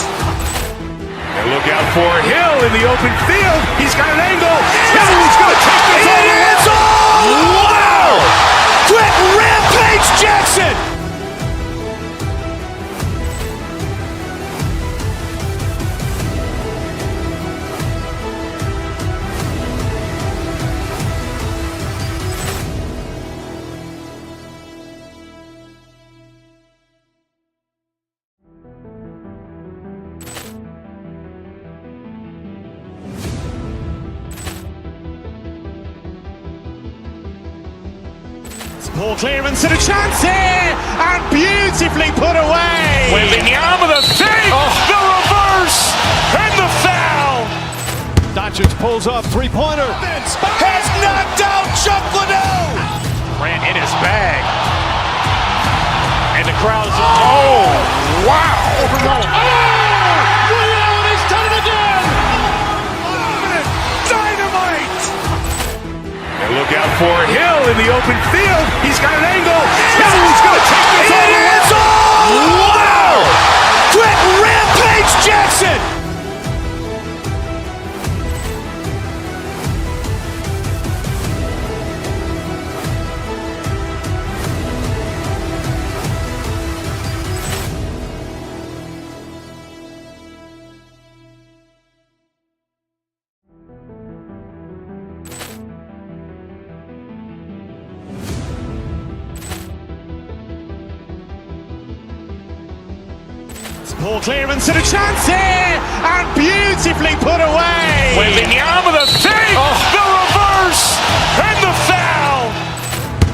[SPEAKER 2] And look out for Hill in the open field. He's got an angle. Hill's going to take this all the way. Wow. Quick Rampage Jackson.
[SPEAKER 1] Poor clearance and a chance here, and beautifully put away.
[SPEAKER 2] Wembanyama the fake, the reverse, and the foul.
[SPEAKER 11] Doncic pulls up, three-pointer.
[SPEAKER 2] Has knocked out Chuck Liddell. Ran in his bag. And the crowd is, oh, wow.
[SPEAKER 1] He's done it again.
[SPEAKER 2] Dynamite. And look out for Hill in the open field. He's got an angle. Hill's going to take this all the way. Wow. Quick Rampage Jackson.
[SPEAKER 1] Poor clearance and a chance here, and beautifully put away.
[SPEAKER 2] Wembanyama the fake, the reverse, and the foul.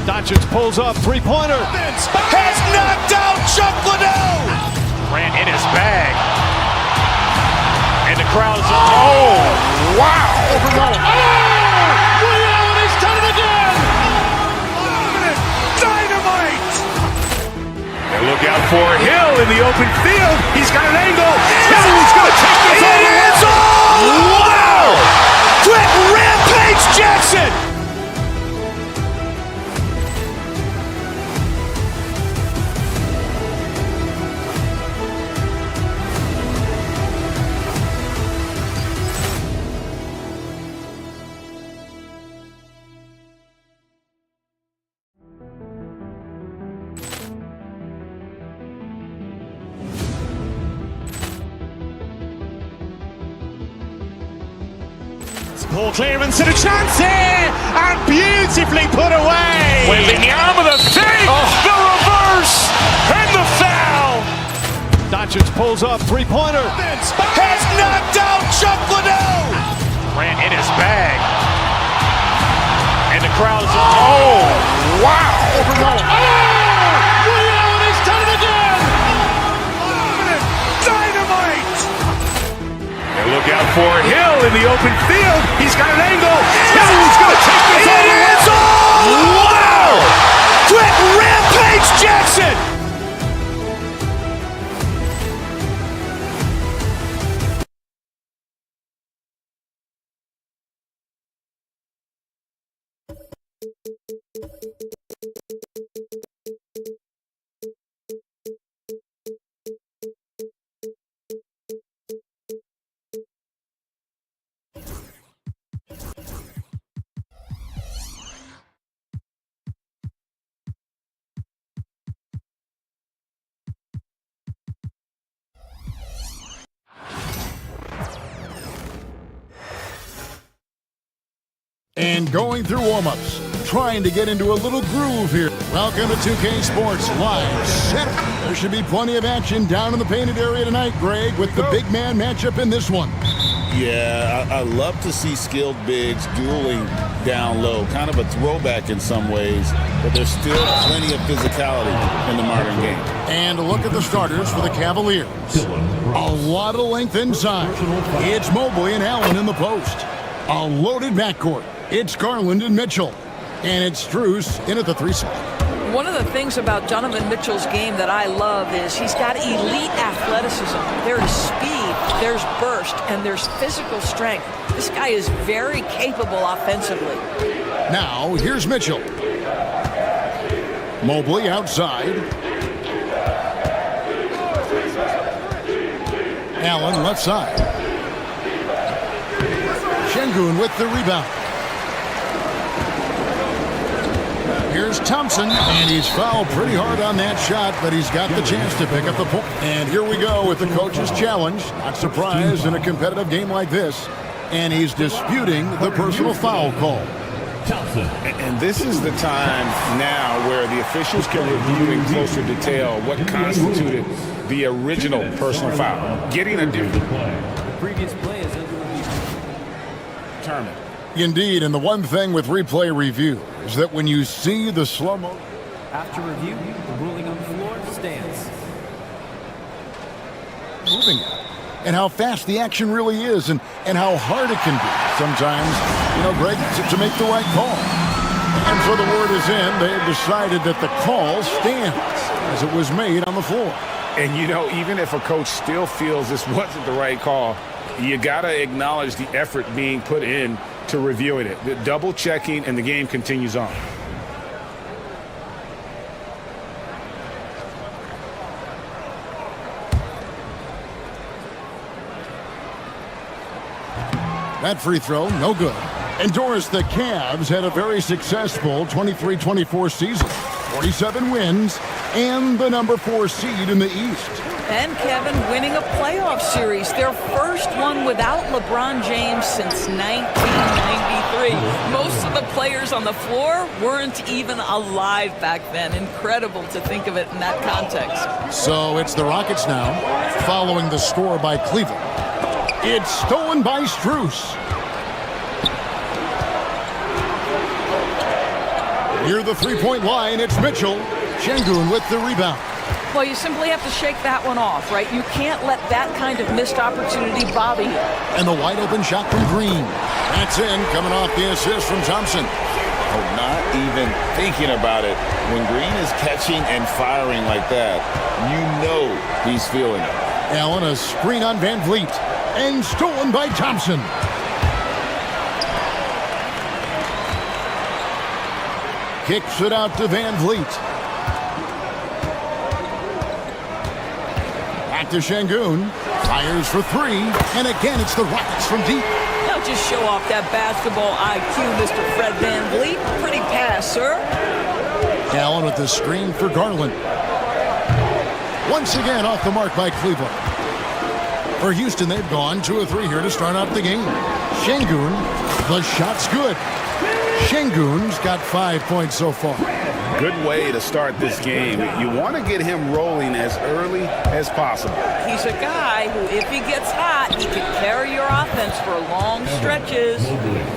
[SPEAKER 11] Doncic pulls up, three-pointer.
[SPEAKER 2] Has knocked out Chuck Liddell. Ran in his bag. And the crowd is, oh, wow.
[SPEAKER 1] He's done it again.
[SPEAKER 2] Dynamite. And look out for Hill in the open field. He's got an angle. Hill's going to take this all the way. Wow. Quick Rampage Jackson.
[SPEAKER 1] Poor clearance and a chance here, and beautifully put away.
[SPEAKER 2] Wembanyama the fake, the reverse, and the foul.
[SPEAKER 11] Doncic pulls up, three-pointer.
[SPEAKER 2] Has knocked out Chuck Liddell. Ran in his bag. And the crowd is, oh, wow.
[SPEAKER 1] He's done it again.
[SPEAKER 2] Dynamite. And look out for Hill in the open field. He's got an angle. Hill's going to take this all the way. Wow. Quick Rampage Jackson.
[SPEAKER 4] And going through warm-ups, trying to get into a little groove here. Welcome to 2K Sports Live Center. There should be plenty of action down in the painted area tonight, Greg, with the big man matchup in this one.
[SPEAKER 6] Yeah, I love to see skilled bigs dueling down low. Kind of a throwback in some ways, but there's still plenty of physicality in the modern game.
[SPEAKER 4] And a look at the starters for the Cavaliers. A lot of length inside. It's Mobley and Allen in the post. A loaded backcourt. It's Garland and Mitchell. And it's Strus in at the 3 spot.
[SPEAKER 12] One of the things about Donovan Mitchell's game that I love is he's got elite athleticism. There's speed, there's burst, and there's physical strength. This guy is very capable offensively.
[SPEAKER 4] Now, here's Mitchell. Mobley outside. Allen left side. Şengün with the rebound. Here's Thompson, and he's fouled pretty hard on that shot, but he's got the chance to pick up the point. And here we go with the coach's challenge. Not surprised in a competitive game like this. And he's disputing the personal foul call.
[SPEAKER 6] And this is the time now where the officials can review in closer detail what constituted the original personal foul. Getting a different
[SPEAKER 13] previous play is
[SPEAKER 6] determined.
[SPEAKER 4] Indeed, and the one thing with replay review, is that when you see the slow-mo...
[SPEAKER 13] After review, the ruling on the floor stands.
[SPEAKER 4] Moving it. And how fast the action really is and how hard it can be sometimes, Greg, to make the right call. And so the word is in. They have decided that the call stands as it was made on the floor.
[SPEAKER 6] And, even if a coach still feels this wasn't the right call, you got to acknowledge the effort being put in to reviewing it. The double checking, and the game continues on.
[SPEAKER 4] That free throw, no good. And Doris, the Cavs had a very successful 23-24 season. 47 wins and the number 4 seed in the East.
[SPEAKER 12] And Kevin winning a playoff series, their first one without LeBron James since 1993. Most of the players on the floor weren't even alive back then. Incredible to think of it in that context.
[SPEAKER 4] So it's the Rockets now, following the score by Cleveland. It's stolen by Strus. Near the three-point line, it's Mitchell. Şengün with the rebound.
[SPEAKER 12] Well, you simply have to shake that one off, right? You can't let that kind of missed opportunity bother you.
[SPEAKER 4] And the wide-open shot from Green. That's in, coming off the assist from Thompson.
[SPEAKER 6] Oh, not even thinking about it. When Green is catching and firing like that, he's feeling it.
[SPEAKER 4] Allen, a screen on Van Vliet. And stolen by Thompson. Kicks it out to Van Vliet. Back to Şengün. Fires for 3. And again, it's the Rockets from deep.
[SPEAKER 12] Now just show off that basketball IQ, Mr. Fred Van Vliet. Pretty pass, sir.
[SPEAKER 4] Allen with the screen for Garland. Once again off the mark by Cleveland. For Houston, they've gone 2 of 3 here to start out the game. Şengün, the shot's good. Şengün's got 5 points so far.
[SPEAKER 6] Good way to start this game. You want to get him rolling as early as possible.
[SPEAKER 12] He's a guy who, if he gets hot, he can carry your offense for long stretches.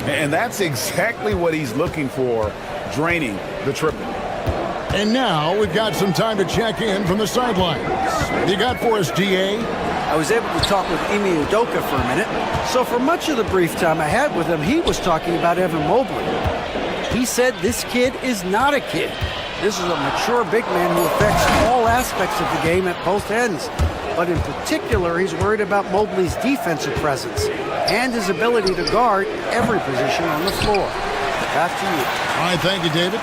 [SPEAKER 6] And that's exactly what he's looking for, draining the triple.
[SPEAKER 4] And now we've got some time to check in from the sidelines. What you got for us, DA?
[SPEAKER 7] I was able to talk with Ime Udoka for a minute. So for much of the brief time I had with him, he was talking about Evan Mobley. He said this kid is not a kid. This is a mature big man who affects all aspects of the game at both ends. But in particular, he's worried about Mobley's defensive presence and his ability to guard every position on the floor. Back to you.
[SPEAKER 4] All right, thank you, David.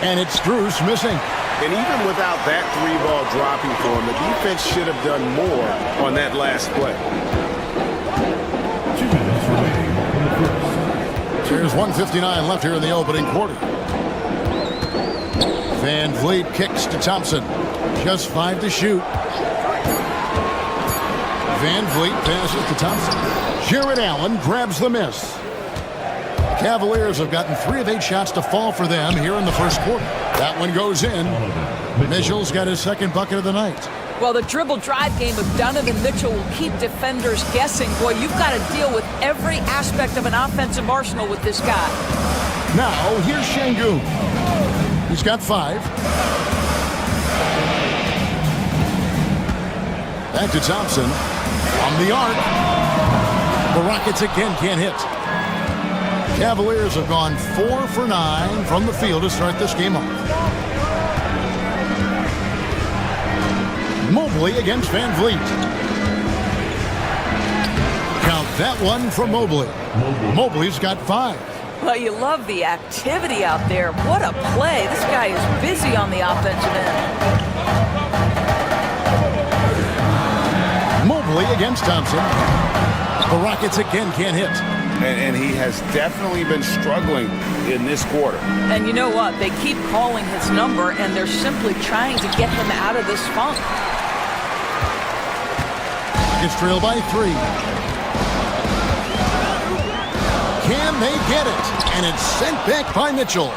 [SPEAKER 4] And it's Strus missing.
[SPEAKER 6] And even without that 3-ball dropping for him, the defense should have done more on that last play.
[SPEAKER 3] 2 minutes remaining in the first.
[SPEAKER 4] There's 1:59 left here in the opening quarter. Van Vliet kicks to Thompson. Just 5 to shoot. Van Vliet passes to Thompson. Jared Allen grabs the miss. The Cavaliers have gotten 3 of 8 shots to fall for them here in the first quarter. That one goes in. Mitchell's got his second bucket of the night.
[SPEAKER 12] Well, the dribble drive game of Donovan Mitchell will keep defenders guessing. Boy, you've got to deal with every aspect of an offensive arsenal with this guy.
[SPEAKER 4] Now, here's Şengün. He's got 5. Back to Thompson. On the arc. The Rockets again can't hit. Cavaliers have gone 4 for 9 from the field to start this game off. Mobley against Van Vliet. Count that one from Mobley. Mobley's got 5.
[SPEAKER 12] Well, you love the activity out there. What a play. This guy is busy on the offensive end.
[SPEAKER 4] Mobley against Thompson. The Rockets again can't hit.
[SPEAKER 6] And he has definitely been struggling in this quarter.
[SPEAKER 12] And you know what? They keep calling his number, and they're simply trying to get him out of this funk.
[SPEAKER 4] Rockets trail by 3. Can they get it? And it's sent back by Mitchell.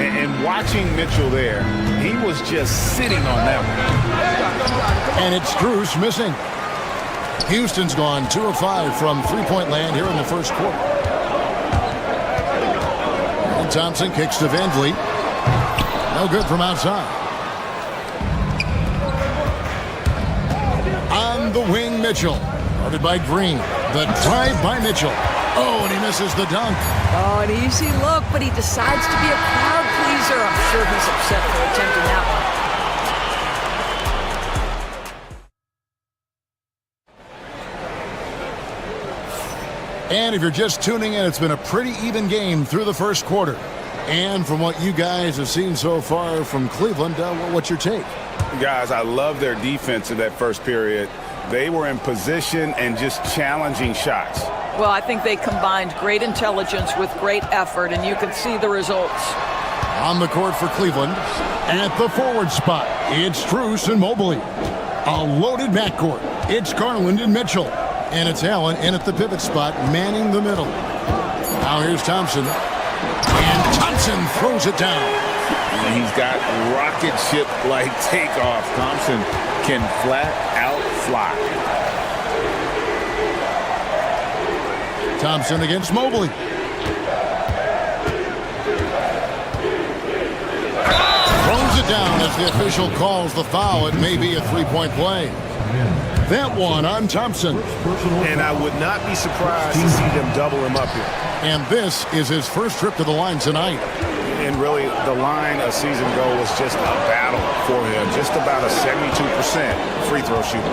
[SPEAKER 6] And watching Mitchell there, he was just sitting on that one.
[SPEAKER 4] And it's Strus missing. Houston's gone 2 of 5 from three-point land here in the first quarter. And Thompson kicks to Van Vliet. No good from outside. On the wing, Mitchell. Guarded by Green. The drive by Mitchell. Oh, and he misses the dunk.
[SPEAKER 12] Oh, an easy look, but he decides to be a crowd pleaser. I'm sure he's upset for attempting that one.
[SPEAKER 4] And if you're just tuning in, it's been a pretty even game through the first quarter. And from what you guys have seen so far from Cleveland, what's your take?
[SPEAKER 6] Guys, I love their defense in that first period. They were in position and just challenging shots.
[SPEAKER 12] Well, I think they combined great intelligence with great effort, and you can see the results.
[SPEAKER 4] On the court for Cleveland, at the forward spot, it's Strus and Mobley. A loaded backcourt. It's Garland and Mitchell. And it's Allen in at the pivot spot, manning the middle. Now here's Thompson. And Thompson throws it down.
[SPEAKER 6] And he's got rocket ship-like takeoff. Thompson can flat out fly.
[SPEAKER 4] Thompson against Mobley. Throws it down as the official calls the foul. It may be a three-point play. That one on Thompson.
[SPEAKER 2] And I would not be surprised to see them double him up here.
[SPEAKER 4] And this is his first trip to the line tonight.
[SPEAKER 6] And really, the line a season ago was just a battle for him. Just about a 72% free throw shooter.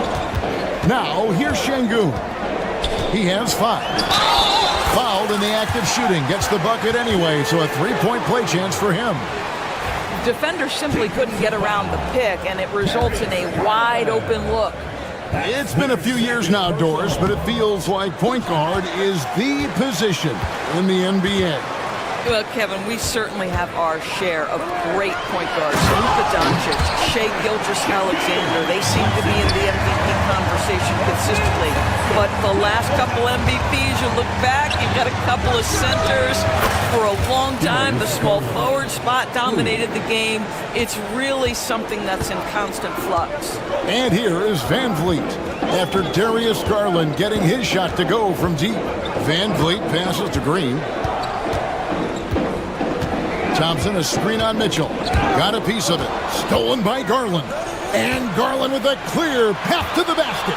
[SPEAKER 4] Now, here's Şengün. He has 5. Fouled in the act of shooting. Gets the bucket anyway, so a three-point play chance for him.
[SPEAKER 12] Defenders simply couldn't get around the pick, and it results in a wide-open look.
[SPEAKER 4] It's been a few years now, Doris, but it feels like point guard is the position in the NBA.
[SPEAKER 12] Well, Kevin, we certainly have our share of great point guards. Luka Doncic, Shai Gilgeous-Alexander, they seem to be in the MVP conversation consistently. But the last couple MVPs, you look back, you've got a couple of centers. For a long time, the small forward spot dominated the game. It's really something that's in constant flux.
[SPEAKER 4] And here is Van Vliet. After Darius Garland getting his shot to go from deep. Van Vliet passes to Green. Thompson, a screen on Mitchell. Got a piece of it. Stolen by Garland. And Garland with a clear path to the basket.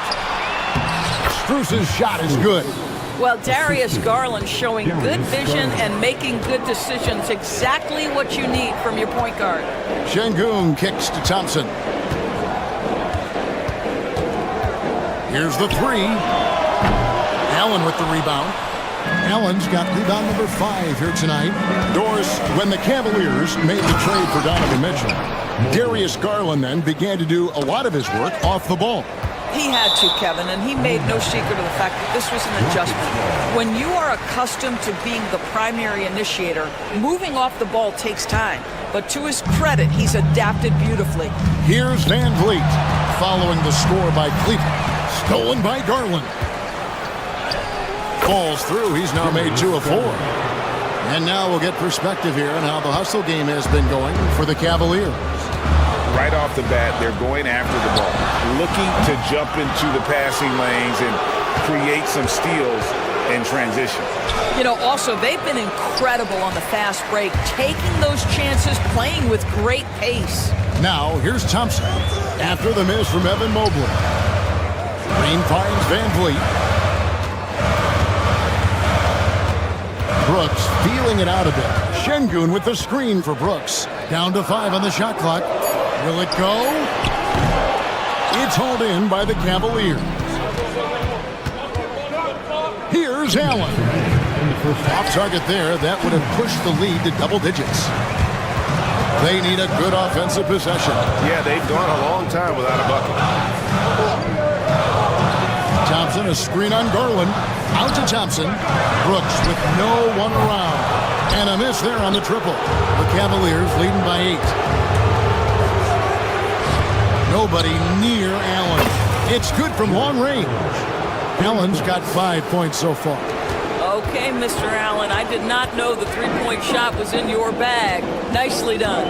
[SPEAKER 4] Strus's shot is good.
[SPEAKER 12] Well, Darius Garland showing good vision and making good decisions. Exactly what you need from your point guard.
[SPEAKER 4] Şengün kicks to Thompson. Here's the 3. Allen with the rebound. Allen's got rebound number 5 here tonight. Doris, when the Cavaliers made the trade for Donovan Mitchell, Darius Garland then began to do a lot of his work off the ball.
[SPEAKER 12] He had to, Kevin, and he made no secret of the fact that this was an adjustment. When you are accustomed to being the primary initiator, moving off the ball takes time. But to his credit, he's adapted beautifully.
[SPEAKER 4] Here's Van Vliet, following the score by Cleveland. Stolen by Garland. Falls through. He's now made 2 of 4. And now we'll get perspective here on how the hustle game has been going for the Cavaliers.
[SPEAKER 6] Right off the bat, they're going after the ball, looking to jump into the passing lanes and create some steals in transition.
[SPEAKER 12] You know, also, they've been incredible on the fast break, taking those chances, playing with great pace.
[SPEAKER 4] Now, here's Thompson after the miss from Evan Mobley. Green finds Van Vliet. Brooks feeling it out a bit. Şengün with the screen for Brooks. Down to 5 on the shot clock. Will it go? It's hauled in by the Cavaliers. Here's Allen. Off target there. That would have pushed the lead to double digits. They need a good offensive possession.
[SPEAKER 2] Yeah, they've gone a long time without a bucket.
[SPEAKER 4] Thompson, a screen on Garland. Out to Thompson. Brooks with no one around. And a miss there on the triple. The Cavaliers leading by 8. Nobody near Allen. It's good from long range. Allen's got 5 points so far.
[SPEAKER 12] Okay, Mr. Allen, I did not know the three-point shot was in your bag. Nicely done.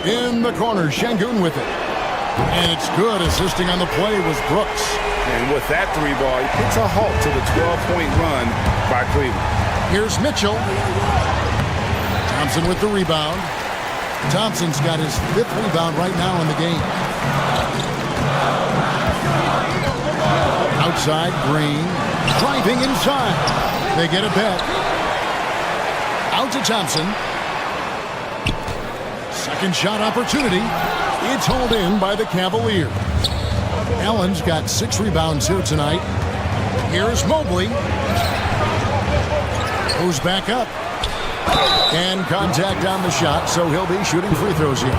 [SPEAKER 4] In the corner, Şengün with it. And it's good. Assisting on the play was Brooks.
[SPEAKER 6] And with that 3-ball, he puts a halt to the 12-point run by Cleveland.
[SPEAKER 4] Here's Mitchell. Thompson with the rebound. Thompson's got his 5th rebound right now in the game. Outside, Green. Driving inside. They get it back. Out to Thompson. Second shot opportunity. It's hauled in by the Cavaliers. Allen's got 6 rebounds here tonight. Here's Mobley. Goes back up. And contact on the shot, so he'll be shooting free throws here.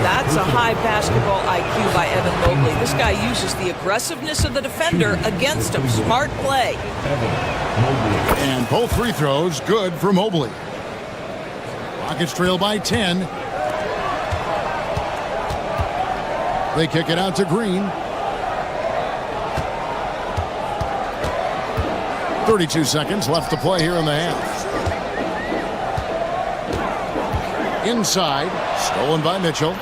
[SPEAKER 12] That's a high basketball IQ by Evan Mobley. This guy uses the aggressiveness of the defender against him. Smart play.
[SPEAKER 4] And both free throws good for Mobley. Rockets trail by 10. They kick it out to Green. 32 seconds left to play here in the half. Inside, stolen by Mitchell.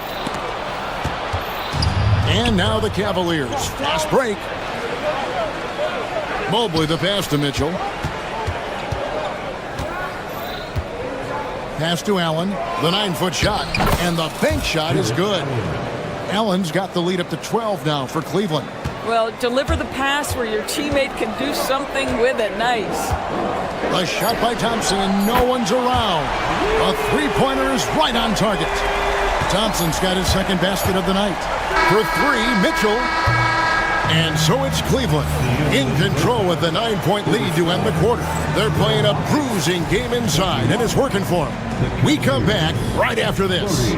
[SPEAKER 4] And now the Cavaliers. Fast break. Mobley the pass to Mitchell. Pass to Allen. The 9-foot shot. And the bank shot is good. Allen's got the lead up to 12 now for Cleveland.
[SPEAKER 12] Well, deliver the pass where your teammate can do something with it. Nice.
[SPEAKER 4] A shot by Thompson, and no one's around. A three-pointer is right on target. Thompson's got his 2nd basket of the night. For 3, Mitchell. And so it's Cleveland in control with the 9-point lead to end the quarter. They're playing a bruising game inside, and it's working for them. We come back right after this.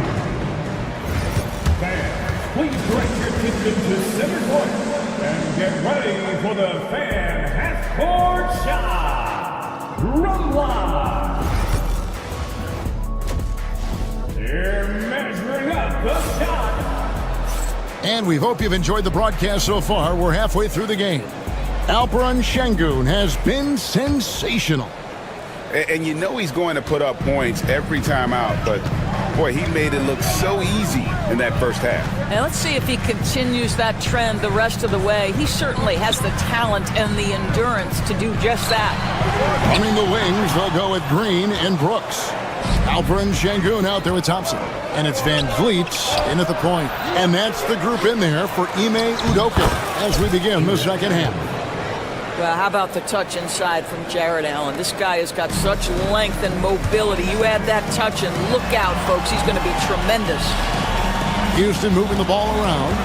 [SPEAKER 3] Please direct your attention to center court and get ready for the fan half-court shot. Run live. They're measuring up the shot.
[SPEAKER 4] And we hope you've enjoyed the broadcast so far. We're halfway through the game. Alperen Şengün has been sensational.
[SPEAKER 6] And you know he's going to put up points every time out, but boy, he made it look so easy in that first half.
[SPEAKER 12] And let's see if he continues that trend the rest of the way. He certainly has the talent and the endurance to do just that.
[SPEAKER 4] Running the wings, they'll go with Green and Brooks. Alperen Şengün out there with Thompson. And it's Van Vliet in at the point. And that's the group in there for Ime Udoka as we begin the second half.
[SPEAKER 12] Well, how about the touch inside from Jared Allen? This guy has got such length and mobility. You add that touch and look out, folks. He's going to be tremendous.
[SPEAKER 4] Houston moving the ball around.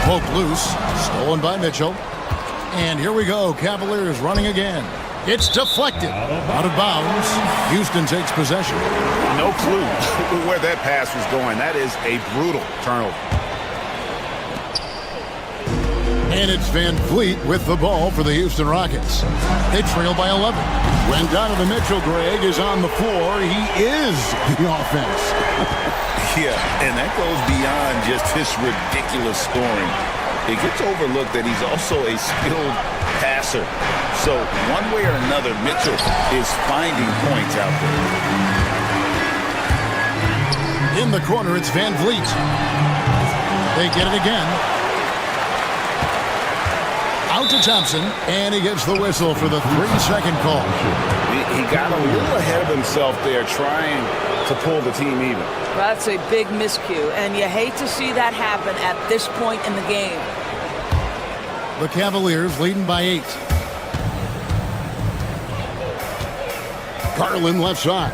[SPEAKER 4] Poked loose. Stolen by Mitchell. And here we go. Cavaliers running again. It's deflected. Out of bounds. Houston takes possession.
[SPEAKER 6] No clue where that pass was going. That is a brutal turnover.
[SPEAKER 4] And it's Van Vliet with the ball for the Houston Rockets. They trail by 11. When Donovan Mitchell, Greg, is on the floor, he is the offense.
[SPEAKER 6] Yeah, and that goes beyond just his ridiculous scoring. It gets overlooked that he's also a skilled passer. So one way or another, Mitchell is finding points out there.
[SPEAKER 4] In the corner, it's Van Vliet. They get it again. Out to Thompson, and he gets the whistle for the 3-second call.
[SPEAKER 6] He got a little ahead of himself there trying to pull the team even.
[SPEAKER 12] That's a big miscue, and you hate to see that happen at this point in the game.
[SPEAKER 4] The Cavaliers leading by 8. Garland left side.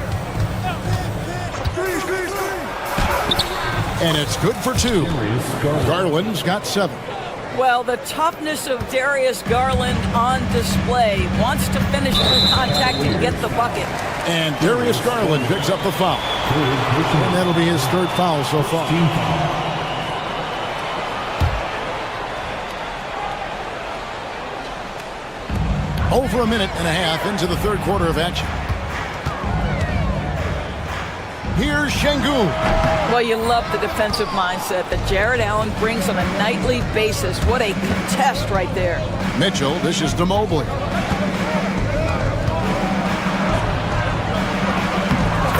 [SPEAKER 4] And it's good for 2. Garland's got 7.
[SPEAKER 12] Well, the toughness of Darius Garland on display. Wants to finish through contact and get the bucket.
[SPEAKER 4] And Darius Garland picks up the foul. And that'll be his 3rd foul so far. Over a minute and a half into the 3rd quarter of action. Here's Şengün.
[SPEAKER 12] Well, you love the defensive mindset that Jared Allen brings on a nightly basis. What a contest right there.
[SPEAKER 4] Mitchell dishes to Mobley.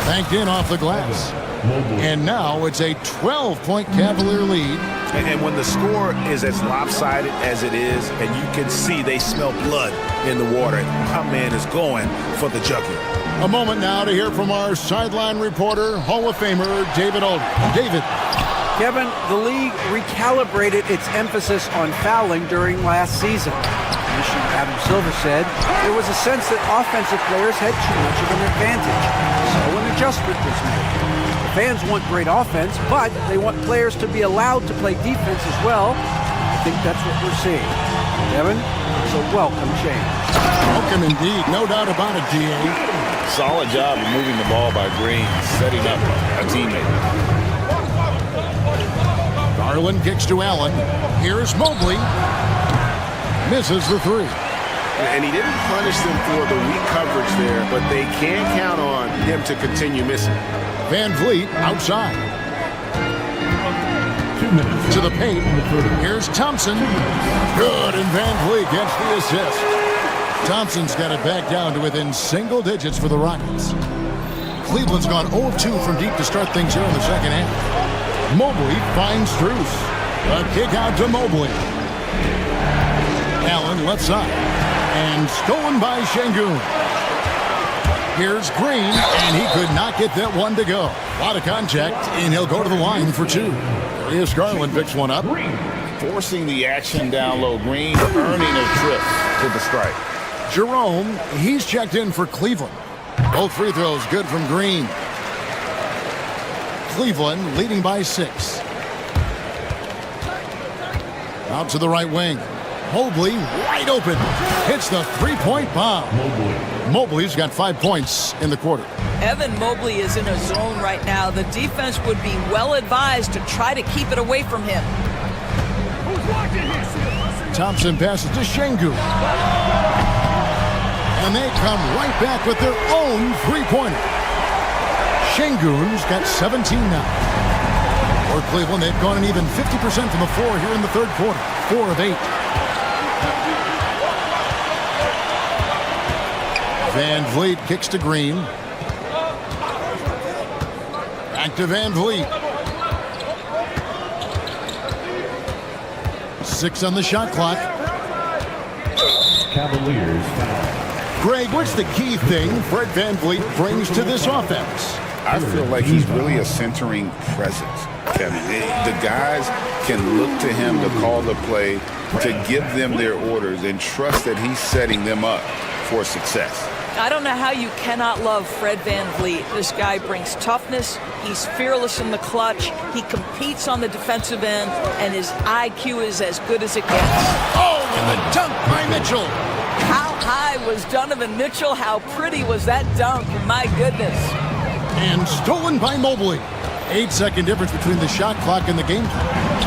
[SPEAKER 4] Banked in off the glass. And now it's a 12-point Cavalier lead.
[SPEAKER 2] And when the score is as lopsided as it is, and you can see they smell blood in the water, my man is going for the jugular.
[SPEAKER 4] A moment now to hear from our sideline reporter, Hall of Famer David Aldridge. David.
[SPEAKER 7] Kevin, the league recalibrated its emphasis on fouling during last season. Commissioner Adam Silver said there was a sense that offensive players had too much of an advantage, so an adjustment was made. The fans want great offense, but they want players to be allowed to play defense as well. I think that's what we're seeing. Kevin, it's a welcome change.
[SPEAKER 4] Welcome indeed, no doubt about it, D.A.
[SPEAKER 6] Solid job of moving the ball by Green, setting up a teammate.
[SPEAKER 4] Garland kicks to Allen. Here's Mobley. Misses the three.
[SPEAKER 2] And he didn't punish them for the weak coverage there, but they can count on him to continue missing.
[SPEAKER 4] Van Vliet outside. 2 minutes. To the paint. Here's Thompson. Good, and Van Vliet gets the assist. Thompson's got it back down to within single digits for the Rockets. Cleveland's gone 0 of 2 from deep to start things here in the second half. Mobley finds Strus. A kick out to Mobley. Allen left side. And stolen by Şengün. Here's Green, and he could not get that one to go. A lot of contact, and he'll go to the line for two. Here's Garland, picks one up.
[SPEAKER 6] Forcing the action down low. Green earning a trip to the strike.
[SPEAKER 4] Jerome, he's checked in for Cleveland. Both free throws good from Green. Cleveland leading by 6. Out to the right wing. Mobley wide open. Hits the three-point bomb. Mobley's got 5 points in the quarter.
[SPEAKER 12] Evan Mobley is in a zone right now. The defense would be well advised to try to keep it away from him.
[SPEAKER 4] Thompson passes to Şengün. And they come right back with their own three-pointer. Şengün's got 17 now. For Cleveland, they've gone an even 50% from the floor here in the third quarter. 4 of 8. Van Vliet kicks to Green. Back to Van Vliet. 6 on the shot clock.
[SPEAKER 3] Cavaliers foul.
[SPEAKER 4] Greg, what's the key thing Fred Van Vliet brings to this offense?
[SPEAKER 6] I feel like he's really a centering presence, Kevin. The guys can look to him to call the play, to give them their orders, and trust that he's setting them up for success.
[SPEAKER 12] I don't know how you cannot love Fred Van Vliet. This guy brings toughness. He's fearless in the clutch. He competes on the defensive end, and his IQ is as good as it gets.
[SPEAKER 4] Oh, and the dunk by Mitchell.
[SPEAKER 12] How high was Donovan Mitchell? How pretty was that dunk? My goodness.
[SPEAKER 4] And stolen by Mobley. 8-second difference between the shot clock and the game clock.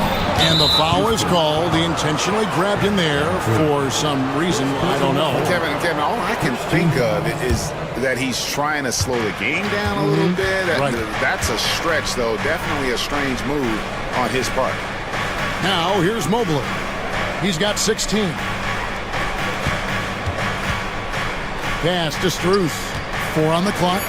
[SPEAKER 4] And the foul is called. He intentionally grabbed him there for some reason. I don't know.
[SPEAKER 6] Kevin, all I can think of is that he's trying to slow the game down a little bit.
[SPEAKER 4] Right.
[SPEAKER 6] That's a stretch, though. Definitely a strange move on his part.
[SPEAKER 4] Now, here's Mobley. He's got 16. Pass to Strus. 4 on the clock.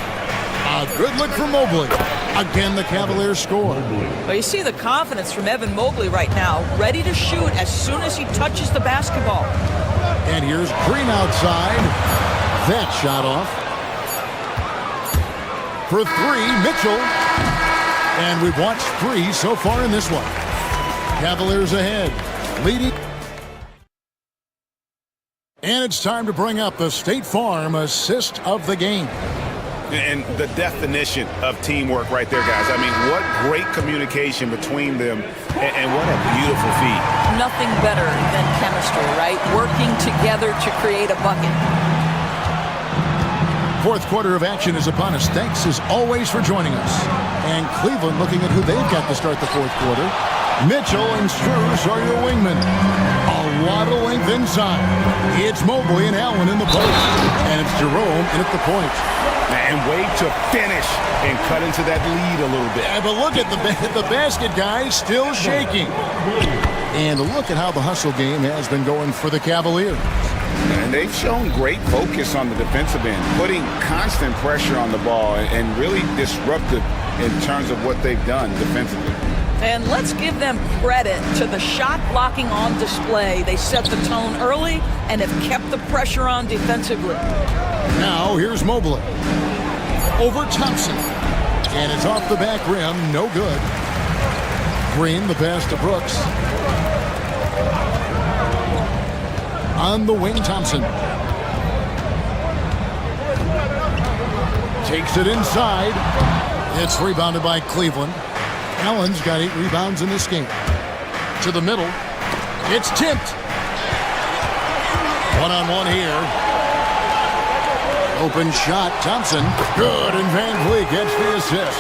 [SPEAKER 4] A good look for Mobley. Again, the Cavaliers score.
[SPEAKER 12] Well, you see the confidence from Evan Mobley right now, ready to shoot as soon as he touches the basketball.
[SPEAKER 4] And here's Green outside. That shot off. For 3, Mitchell. And we've watched 3 so far in this one. Cavaliers ahead, leading. And it's time to bring up the State Farm assist of the game.
[SPEAKER 6] And the definition of teamwork right there, guys. I mean, what great communication between them, and what a beautiful feat.
[SPEAKER 12] Nothing better than chemistry, right? Working together to create a bucket.
[SPEAKER 4] Fourth quarter of action is upon us. Thanks as always for joining us. And Cleveland looking at who they've got to start the fourth quarter. Mitchell and Strus are your wingmen. A lot of length inside. It's Mobley and Allen in the post. And it's Jerome in at the point.
[SPEAKER 6] And wait to finish and cut into that lead a little bit.
[SPEAKER 4] Yeah, but look at the basket, guys, still shaking. And look at how the hustle game has been going for the Cavaliers.
[SPEAKER 6] And they've shown great focus on the defensive end, putting constant pressure on the ball and really disruptive in terms of what they've done defensively.
[SPEAKER 12] And let's give them credit to the shot blocking on display. They set the tone early and have kept the pressure on defensively.
[SPEAKER 4] Now here's Mobley. over Thompson. And it's off the back rim. No good. Green, the pass to Brooks. On the wing, Thompson. Takes it inside. It's rebounded by Cleveland. Allen's got 8 rebounds in this game. To the middle. It's tipped. One-on-one here. Open shot. Thompson. Good. And Van Vliet gets the assist.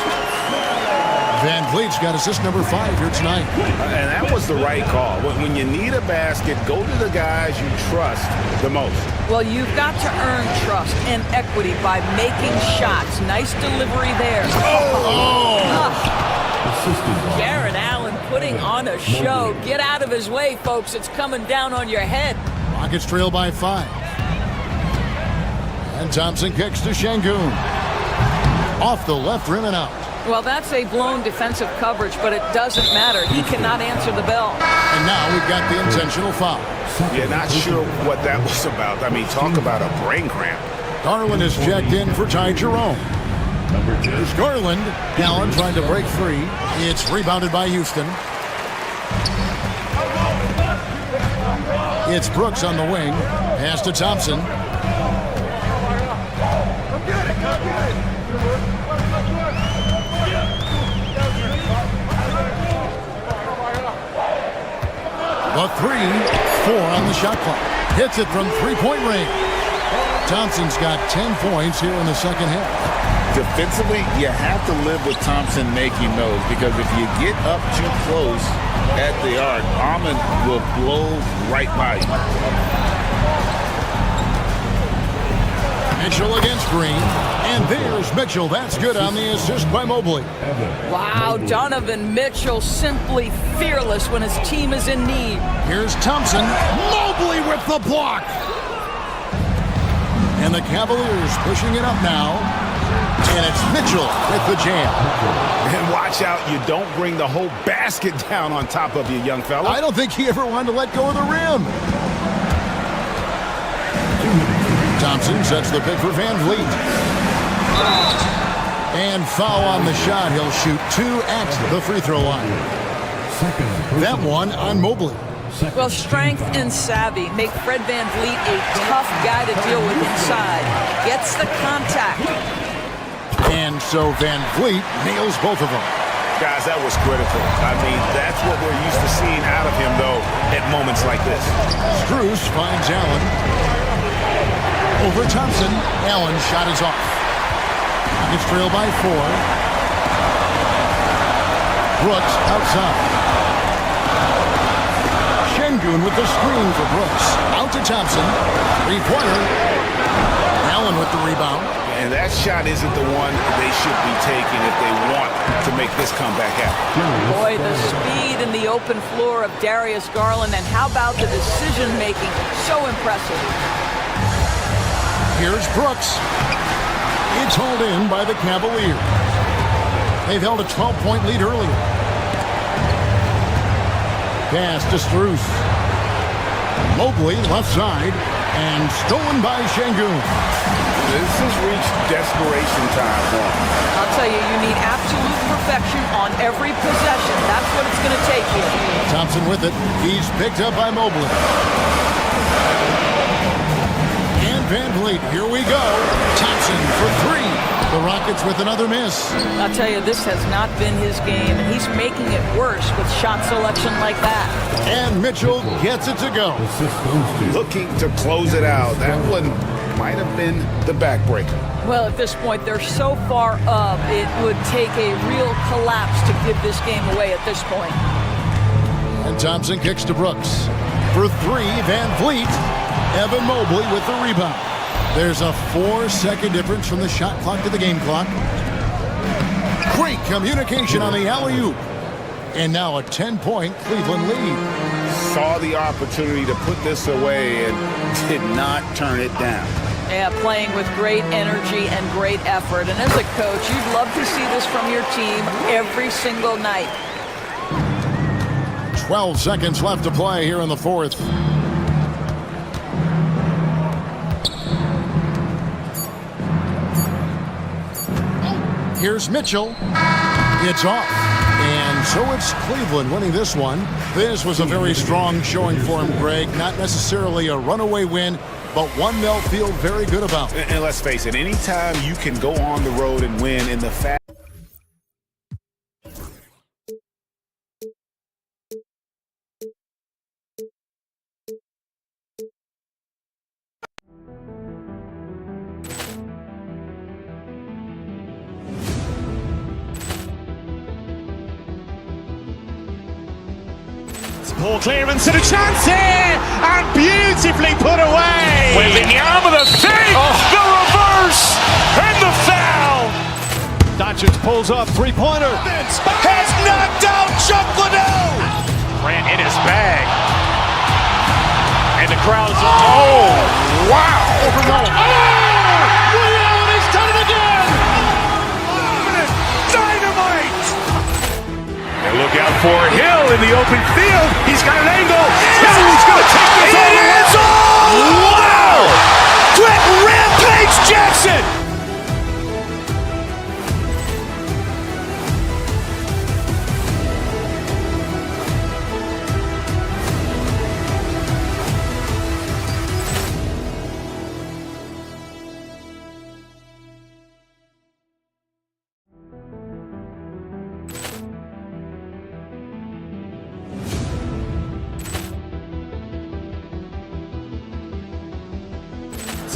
[SPEAKER 4] Van Vliet's got assist number 5 here tonight.
[SPEAKER 6] And that was the right call. When you need a basket, go to the guys you trust the most.
[SPEAKER 12] Well, you've got to earn trust and equity by making shots. Nice delivery there. Jared Allen putting on a show. Get out of his way, folks. It's coming down on your head.
[SPEAKER 4] Rockets trail by 5. And Thompson kicks to Şengün. Off the left rim and out.
[SPEAKER 12] Well, that's a blown defensive coverage, but it doesn't matter. He cannot answer the bell.
[SPEAKER 4] And now we've got the intentional foul.
[SPEAKER 6] Yeah, not sure what that was about. I mean, talk about a brain cramp.
[SPEAKER 4] Garland is checked in for Ty Jerome. Here's Garland. Allen trying to break free. It's rebounded by Houston. It's Brooks on the wing. Pass to Thompson. The 3-4 on the shot clock. Hits it from three-point range. Thompson's got 10 points here in the second half.
[SPEAKER 6] Defensively, you have to live with Thompson making those, because if you get up too close at the arc, Ahmed will blow right by you.
[SPEAKER 4] Mitchell against Green. And there's Mitchell. That's good on the assist by Mobley.
[SPEAKER 12] Wow, Donovan Mitchell simply fearless when his team is in need.
[SPEAKER 4] Here's Thompson. Mobley with the block. And the Cavaliers pushing it up now. And it's Mitchell with the jam.
[SPEAKER 6] And watch out, you don't bring the whole basket down on top of you, young fella.
[SPEAKER 4] I don't think he ever wanted to let go of the rim. Thompson sets the pick for Van Vliet. And foul on the shot. He'll shoot 2 at the free throw line. That one on Mobley.
[SPEAKER 12] Well, strength and savvy make Fred Van Vliet a tough guy to deal with inside. Gets the contact.
[SPEAKER 4] And so Van Vliet nails both of them.
[SPEAKER 6] Guys, that was critical. I mean, that's what we're used to seeing out of him, though, at moments like this.
[SPEAKER 4] Strus finds Allen. Over Thompson. Allen's shot is off. Rockets trail by 4. Brooks outside. Şengün with the screen for Brooks. Out to Thompson. 3-pointer. Allen with the rebound.
[SPEAKER 6] And that shot isn't the one they should be taking if they want to make this comeback happen.
[SPEAKER 12] Boy, the speed and the open floor of Darius Garland, and how about the decision-making? So impressive.
[SPEAKER 4] Here's Brooks. It's hauled in by the Cavaliers. They've held a 12-point lead earlier. Pass to Strus. Mobley left side and stolen by Şengün.
[SPEAKER 6] This has reached desperation time for him.
[SPEAKER 12] I'll tell you, you need absolute perfection on every possession. That's what it's going to take here.
[SPEAKER 4] Thompson with it. He's picked up by Mobley. And Van Vliet, here we go. Thompson for 3. The Rockets with another miss.
[SPEAKER 12] I'll tell you, this has not been his game, and he's making it worse with shot selection like that.
[SPEAKER 4] And Mitchell gets it to go.
[SPEAKER 6] Looking to close it out. That one might have been the backbreaker.
[SPEAKER 12] Well, at this point, they're so far up, it would take a real collapse to give this game away at this point.
[SPEAKER 4] And Thompson kicks to Brooks. For 3, Van Vliet. Evan Mobley with the rebound. There's a 4-second difference from the shot clock to the game clock. Great communication on the alley-oop. And now a 10-point Cleveland lead.
[SPEAKER 6] Saw the opportunity to put this away and did not turn it down.
[SPEAKER 12] Yeah, playing with great energy and great effort. And as a coach, you'd love to see this from your team every single night.
[SPEAKER 4] 12 seconds left to play here in the 4th. Here's Mitchell. It's off. And so it's Cleveland winning this one. This was a very strong showing for him, Greg. Not necessarily a runaway win, but one they'll feel very good about.
[SPEAKER 6] And let's face it, anytime you can go on the road and win in the fast.
[SPEAKER 1] Poor clearance and a chance here, and beautifully put away.
[SPEAKER 2] Wembanyama the fake, the reverse, and the foul.
[SPEAKER 11] Doncic pulls up, three-pointer.
[SPEAKER 2] Has knocked out Chuck Liddell. Grant in his bag. And the crowd's, oh, wow.
[SPEAKER 1] Ray Allen has done it again.
[SPEAKER 2] Dynamite. And look out for Hill in the open field. He's got an angle. He's going to take this all the way. Wow. Quick Rampage Jackson.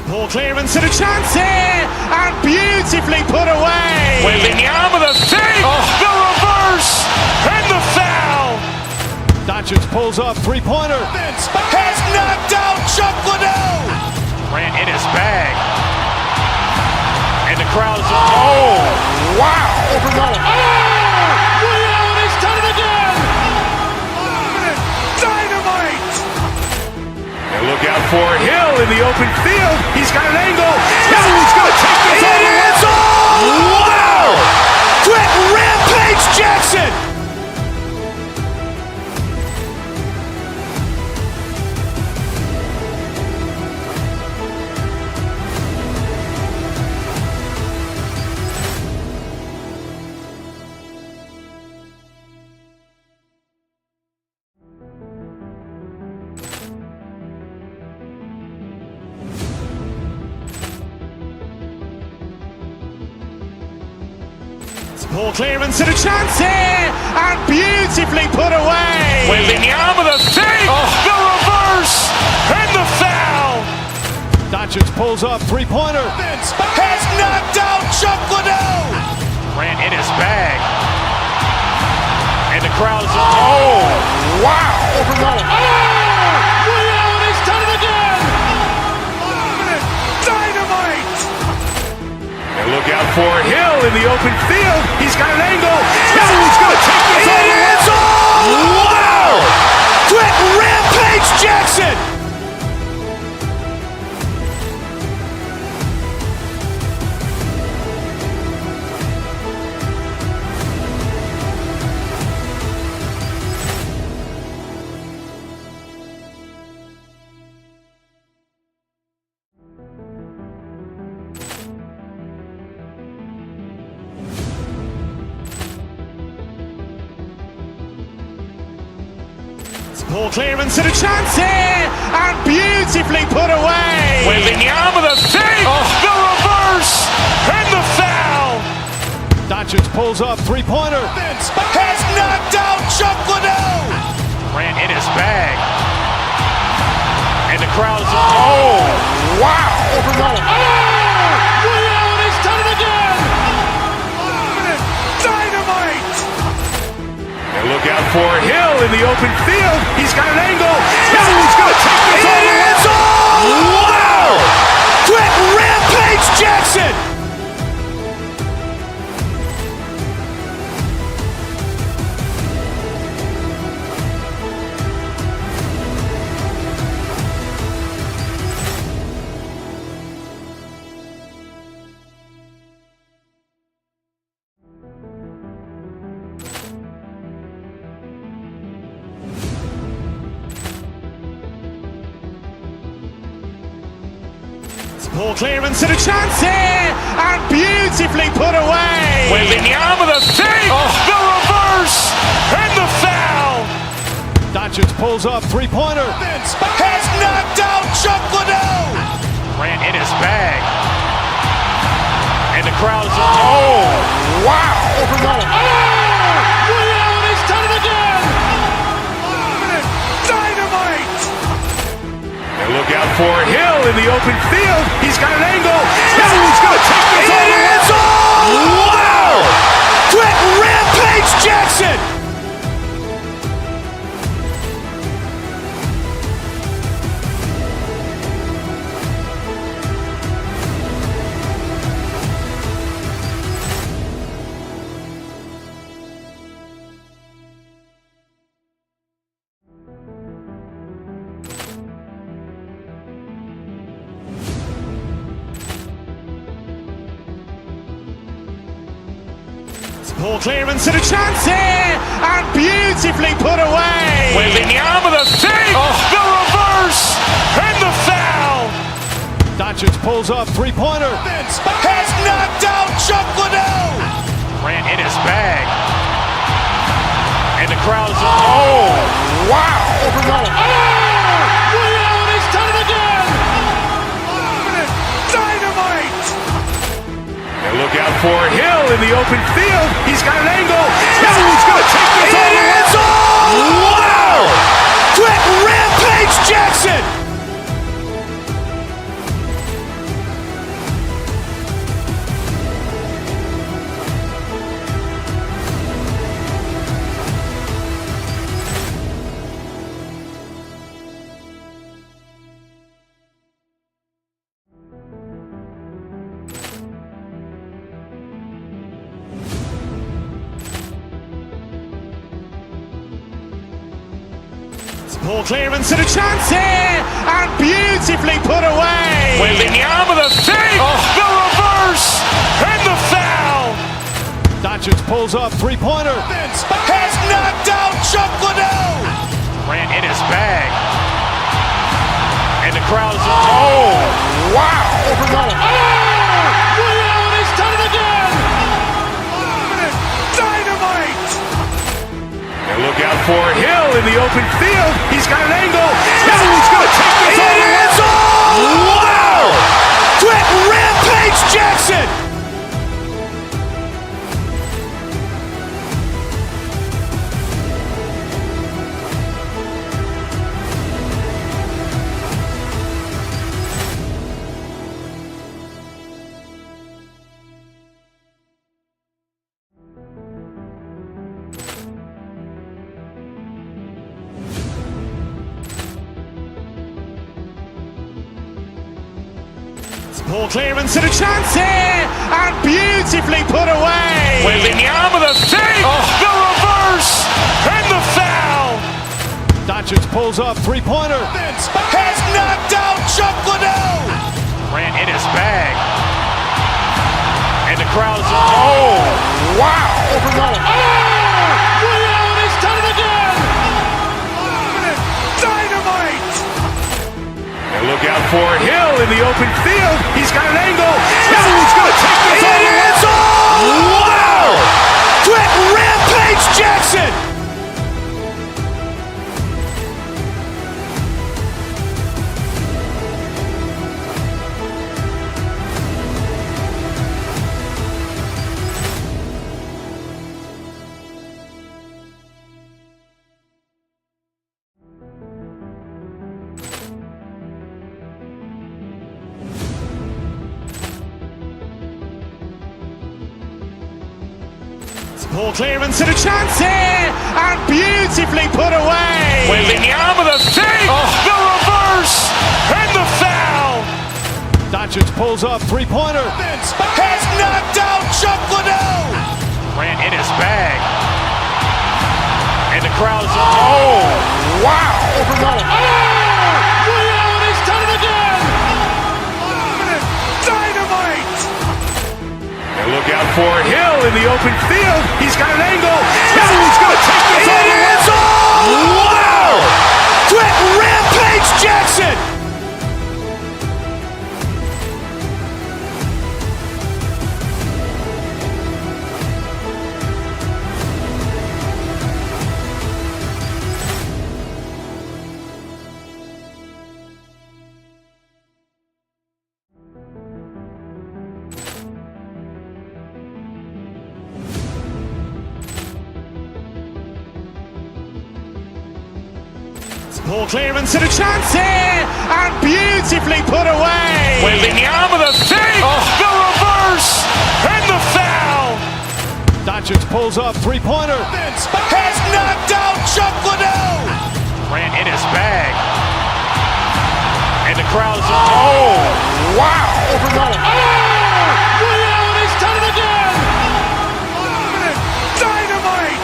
[SPEAKER 1] Poor clearance and a chance here, and beautifully put away.
[SPEAKER 2] Wembanyama the fake, the reverse, and the foul.
[SPEAKER 11] Doncic pulls up, three-pointer.
[SPEAKER 2] Has knocked out Chuck Liddell. Grant in his bag. And the crowd's, oh, wow.
[SPEAKER 1] Ray Allen has done it again.
[SPEAKER 2] Dynamite. And look out for Hill in the open field. He's got an angle. He's going to take this all the way. Wow. Quick Rampage Jackson.
[SPEAKER 1] Poor clearance and a chance here, and beautifully put away.
[SPEAKER 2] Wembanyama the fake, the reverse, and the foul.
[SPEAKER 11] Doncic pulls up, three-pointer.
[SPEAKER 2] Has knocked out Chuck Liddell. Grant in his bag. And the crowd's, oh, wow.
[SPEAKER 1] Ray Allen has done it again.
[SPEAKER 2] Dynamite. And look out for Hill in the open field. He's got an angle. He's going to take this all the way. Wow. Quick Rampage Jackson.
[SPEAKER 1] Poor clearance and a chance here, and beautifully put away.
[SPEAKER 2] Wembanyama the fake, the reverse, and the foul.
[SPEAKER 11] Doncic pulls up, three-pointer.
[SPEAKER 2] Has knocked out Chuck Liddell. Grant in his bag. And the crowd's, oh, wow.
[SPEAKER 1] Ray Allen has done it again.
[SPEAKER 2] Dynamite. And look out for Hill in the open field. He's got an angle. He's going to take this all the way. Wow. Quick Rampage Jackson.
[SPEAKER 1] Ball clearance and a chance here, and beautifully put away.
[SPEAKER 2] Wembanyama the save, the reverse, and the foul.
[SPEAKER 11] Doncic pulls up, three-pointer.
[SPEAKER 2] Has knocked out Chuck Liddell. Grant in his bag. And the crowd is, oh, wow.
[SPEAKER 1] He's done it again.
[SPEAKER 2] Dynamite. And look out for Hill in the open field. He's got an angle. Hill's going to take this all the way. Wow. Quick Rampage Jackson.
[SPEAKER 1] Ball clearance and a chance here, and beautifully put away.
[SPEAKER 2] Wembanyama the save, the reverse, and the foul.
[SPEAKER 11] Doncic pulls up, three-pointer.
[SPEAKER 2] Has knocked out Chuck Liddell. Grant in his bag. And the crowd is, oh, wow.
[SPEAKER 1] He's done it again.
[SPEAKER 2] Dynamite. And look out for Hill in the open field. He's got an angle. Hill's going to take this all the way. Wow. Quick Rampage Jackson.
[SPEAKER 1] Ball clearance and a chance here, and beautifully put away.
[SPEAKER 2] Wembanyama the save, the reverse, and the foul.
[SPEAKER 11] Doncic pulls up, three-pointer.
[SPEAKER 2] Has knocked out Chuck Liddell. Grant in his bag. And the crowd is, oh, wow.
[SPEAKER 1] He's done it again.
[SPEAKER 2] Dynamite. And look out for Hill in the open field. He's got an angle. Hill's going to take this all the way. Wow. Quick Rampage Jackson.
[SPEAKER 1] Ball clearance and a chance here, and beautifully put away.
[SPEAKER 2] Wembanyama the save, the reverse, and the foul.
[SPEAKER 11] Doncic pulls up, three-pointer.
[SPEAKER 2] Has knocked out Chuck Liddell. Grant in his bag. And the crowd is, oh, wow.
[SPEAKER 1] He's done it again.
[SPEAKER 2] Dynamite. And look out for Hill in the open field. He's got an angle. Hill's going to take this all the way. Wow. Quick Rampage Jackson.
[SPEAKER 1] Ball clearance and a chance here, and beautifully put away.
[SPEAKER 2] Wembanyama the save, the reverse, and the foul.
[SPEAKER 11] Doncic pulls up, three-pointer.
[SPEAKER 2] Has knocked out Chuck Liddell. Grant in his bag. And the crowd is, oh, wow.
[SPEAKER 1] He's done it again.
[SPEAKER 2] Dynamite. And look out for Hill in the open field. He's got an angle. Hill's going to take this all the way. Wow. Quick Rampage Jackson.
[SPEAKER 1] Ball clearance and a chance here, and beautifully put away.
[SPEAKER 2] Waving the arm of the fake, the reverse, and the foul.
[SPEAKER 11] Doncic pulls up, three-pointer.
[SPEAKER 2] Has knocked out Chuck Liddell. Ran in his bag. And the crowd is, oh, wow.
[SPEAKER 1] Liddell, he's done it again.
[SPEAKER 2] Dynamite.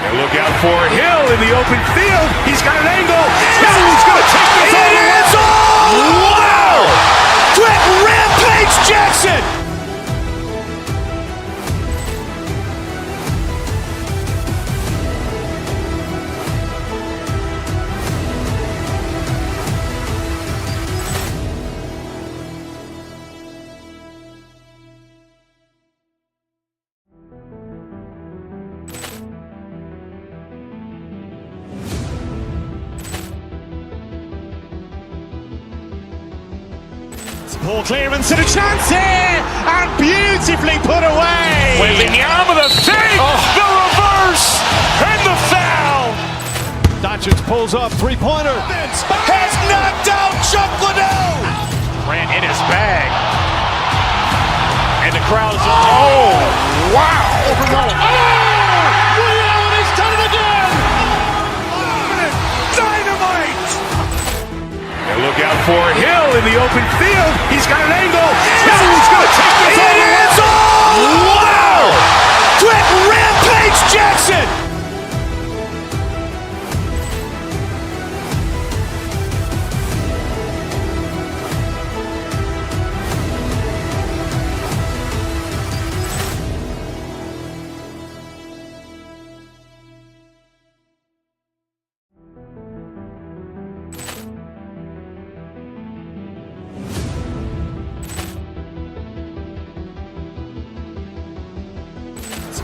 [SPEAKER 2] And look out for Hill in the open field. He's got an angle. Hill's going to take this all the way. Wow. Quick Rampage Jackson.
[SPEAKER 1] Ball clearance and a chance here, and beautifully put away.
[SPEAKER 2] Waving the arm of the fake, the reverse, and the foul.
[SPEAKER 11] Doncic pulls up, three-pointer.
[SPEAKER 2] Has knocked out Chuck Liddell. Ran in his bag. And the crowd is, oh, wow.
[SPEAKER 1] Liddell, he's done it again.
[SPEAKER 2] Dynamite. And look out for Hill in the open field. He's got an angle. Hill's going to take this all the way. Wow. Quick Rampage Jackson.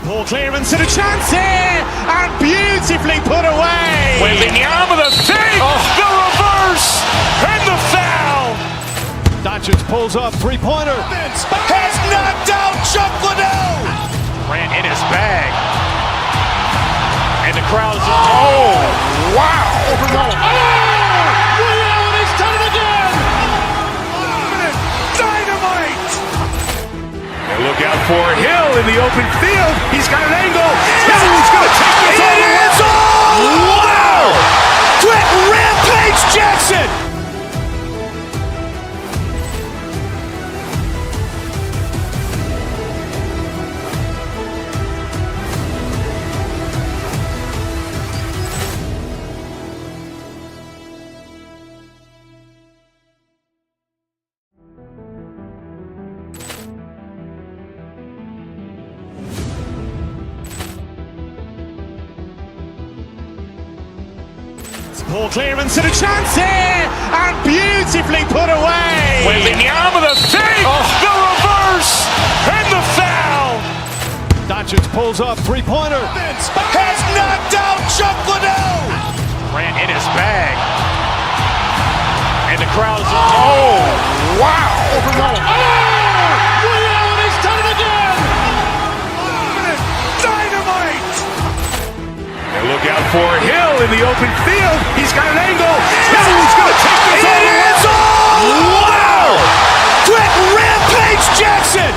[SPEAKER 1] Ball clearance and a chance here, and beautifully put away.
[SPEAKER 2] Waving the arm of the fake, the reverse, and the foul.
[SPEAKER 11] Doncic pulls up, three-pointer.
[SPEAKER 2] Has knocked out Chuck Liddell. Ran in his bag. And the crowd is, oh, wow.
[SPEAKER 1] Liddell, he's done it again.
[SPEAKER 2] Dynamite. And look out for Hill in the open field. He's got an angle. Hill's going to take this all the way. Wow. Quick Rampage Jackson.
[SPEAKER 1] Ball clearance and a chance here, and beautifully put away.
[SPEAKER 2] Waving the arm of the fake, the reverse, and the foul.
[SPEAKER 11] Doncic pulls up, three-pointer.
[SPEAKER 2] Has knocked out Chuck Liddell. Ran in his bag. And the crowd is, oh, wow.
[SPEAKER 1] Liddell, he's done it again.
[SPEAKER 2] Dynamite. And look out for Hill in the open field. He's got an angle. Hill's going to take this all the way. Wow. Quick Rampage Jackson.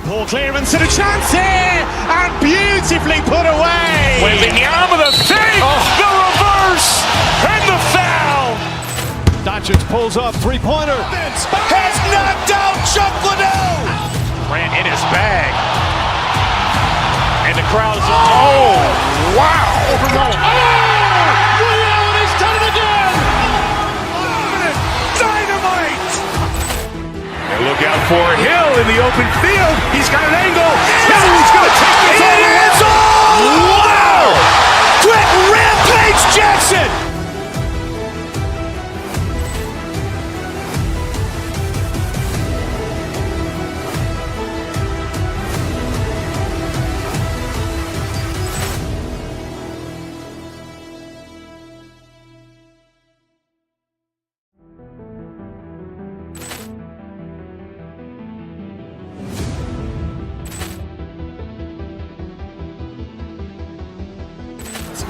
[SPEAKER 1] Ball clearance and a chance here, and beautifully put away.
[SPEAKER 2] Waving the arm of the fake, the reverse, and the foul.
[SPEAKER 11] Doncic pulls up, three-pointer.
[SPEAKER 2] Has knocked out Chuck Liddell. Ran in his bag. And the crowd is, oh, wow.
[SPEAKER 1] Liddell, he's done it again.
[SPEAKER 2] Dynamite. And look out for Hill in the open field. He's got an angle. Hill's going to take this all the way. Wow. Quick Rampage Jackson.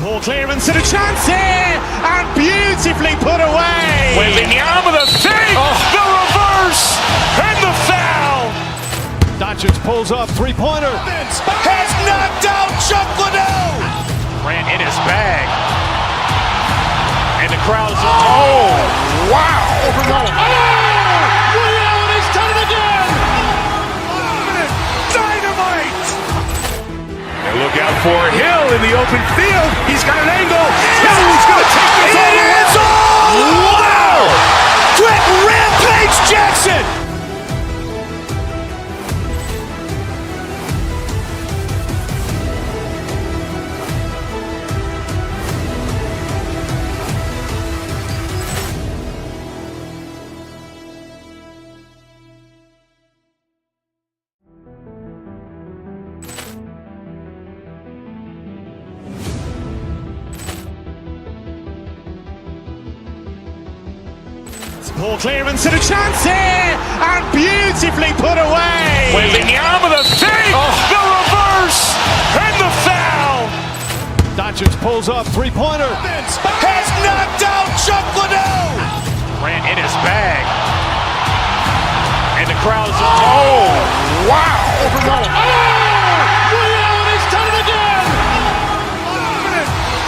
[SPEAKER 1] Poor clearance and a chance here, and beautifully put away.
[SPEAKER 2] Wembanyama with a fake, the reverse, and the foul.
[SPEAKER 11] Doncic pulls up, three-pointer.
[SPEAKER 2] Has knocked out Chuck Liddell. Ran in his bag. And the crowd's, oh, wow.
[SPEAKER 3] Allen has done it again.
[SPEAKER 2] Dynamite. And look out for Hill in the open field. He's got an angle. Hill's going to take this all the way. Wow. Quick Rampage Jackson.
[SPEAKER 1] Poor clearance and a chance here, and beautifully put away.
[SPEAKER 2] Wembanyama with a fake, the reverse, and the foul.
[SPEAKER 11] Doncic pulls up, three-pointer.
[SPEAKER 2] Has knocked out Chuck Liddell. Ran in his bag. And the crowd's, oh, wow.
[SPEAKER 3] Allen has done it again.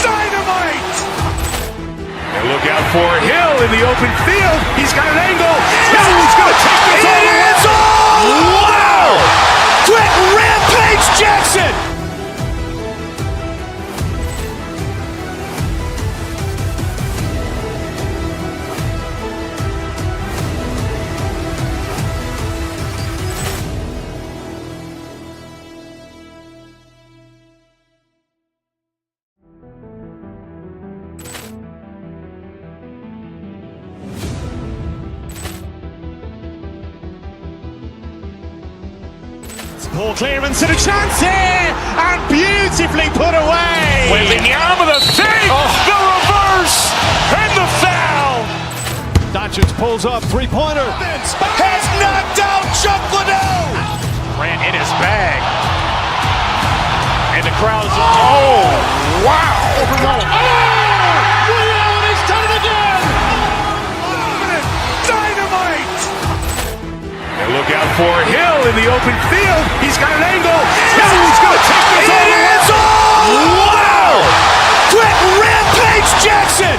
[SPEAKER 2] Dynamite. And look out for Hill in the open field. He's got an angle. Hill's going to take this all the way. Wow. Quick Rampage Jackson.
[SPEAKER 1] Poor clearance and a chance here, and beautifully put away.
[SPEAKER 2] Wembanyama with a fake, the reverse, and the foul.
[SPEAKER 11] Doncic pulls up, three-pointer.
[SPEAKER 2] Has knocked out Chuck Liddell. Ran in his bag. And the crowd's, oh, wow.
[SPEAKER 3] Allen has done it again.
[SPEAKER 2] Dynamite. And look out for Hill in the open field. He's got an angle. Hill's going to take this all the way. Wow. Quick Rampage Jackson.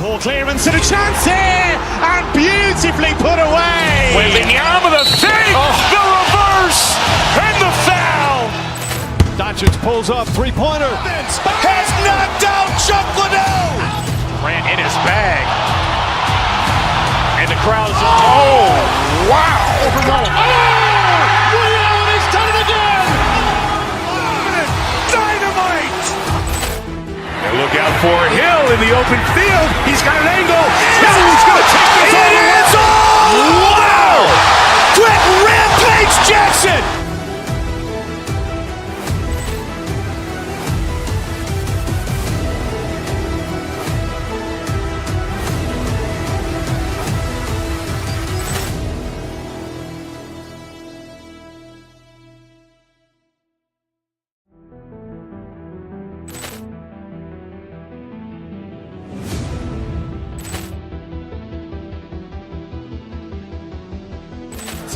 [SPEAKER 1] Poor clearance and a chance here, and beautifully put away.
[SPEAKER 2] Wembanyama with a fake, the reverse, and the foul.
[SPEAKER 11] Doncic pulls up, three-pointer.
[SPEAKER 2] Has knocked out Chuck Liddell. Ran in his bag. And the crowd's, oh, wow.
[SPEAKER 3] Allen has done it again.
[SPEAKER 2] Dynamite. And look out for Hill in the open field. He's got an angle. Hill's going to take this all the way. Wow. Quick Rampage Jackson.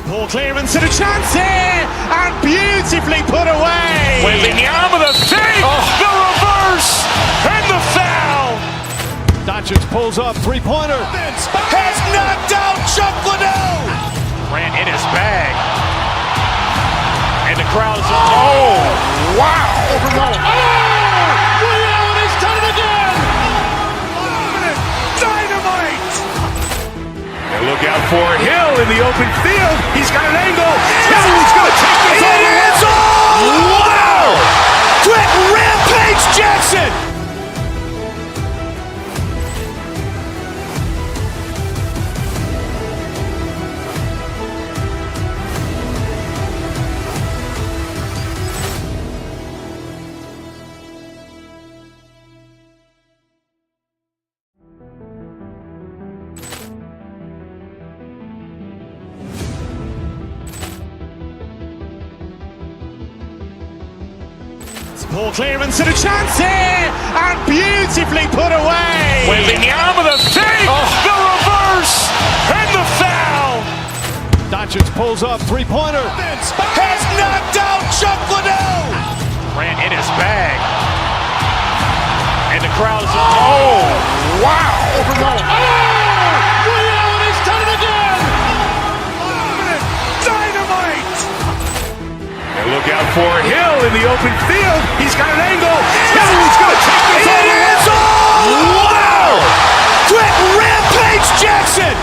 [SPEAKER 1] Poor clearance and a chance here, and beautifully put away.
[SPEAKER 2] Wembanyama with a fake, the reverse, and the foul.
[SPEAKER 11] Doncic pulls up, three-pointer.
[SPEAKER 2] Has knocked out Chuck Liddell. Ran in his bag. And the crowd's, oh, wow.
[SPEAKER 3] Allen has done it again.
[SPEAKER 2] Dynamite. And look out for Hill in the open field. He's got an angle. Hill's going to take this all the way. Wow. Quick Rampage Jackson.
[SPEAKER 1] Ball clearance and a chance here, and beautifully put away.
[SPEAKER 2] Wembanyama the save, the reverse, and the foul.
[SPEAKER 11] Doncic pulls up, three-pointer.
[SPEAKER 2] Has knocked out Chuck Liddell. Grant in his bag. And the crowd is, oh, wow.
[SPEAKER 1] He's done it again.
[SPEAKER 2] Dynamite. And look out for Hill in the open field. He's got an angle. Hill's going to take this all the way. Wow. Quick Rampage Jackson.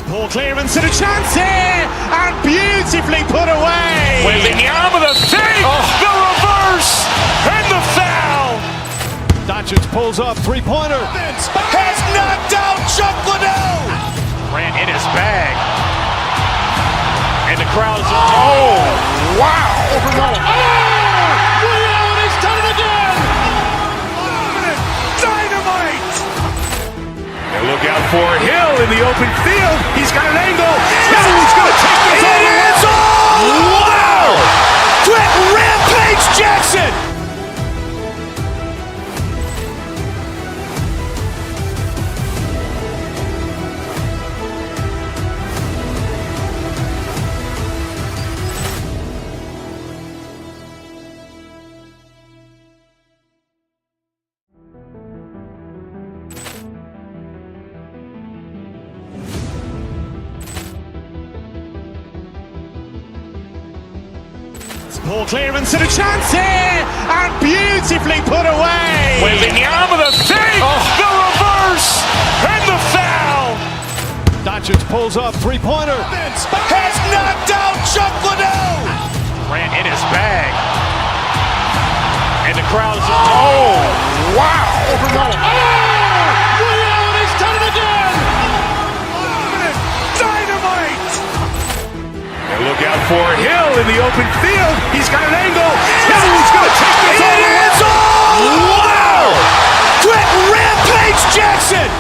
[SPEAKER 1] Ball clearance and a chance here, and beautifully put away.
[SPEAKER 2] Wembanyama the save, the reverse, and the foul.
[SPEAKER 11] Doncic pulls up, three-pointer.
[SPEAKER 2] Has knocked out Chuck Liddell. Grant in his bag. And the crowd is, oh, wow.
[SPEAKER 1] He's done it again.
[SPEAKER 2] Dynamite. And look out for Hill in the open field. He's got an angle. Hill's going to take this all the way. Wow. Quick Rampage Jackson.
[SPEAKER 1] Ball clearance and a chance here, and beautifully put away.
[SPEAKER 2] Wembanyama the save, the reverse, and the foul.
[SPEAKER 11] Doncic pulls up, three-pointer.
[SPEAKER 2] Has knocked out Chuck Liddell. Grant in his bag. And the crowd is, oh, wow.
[SPEAKER 1] He's done it again.
[SPEAKER 2] Dynamite. And look out for Hill in the open field. He's got an angle. Hill's going to take this all the way. Wow. Quick Rampage Jackson.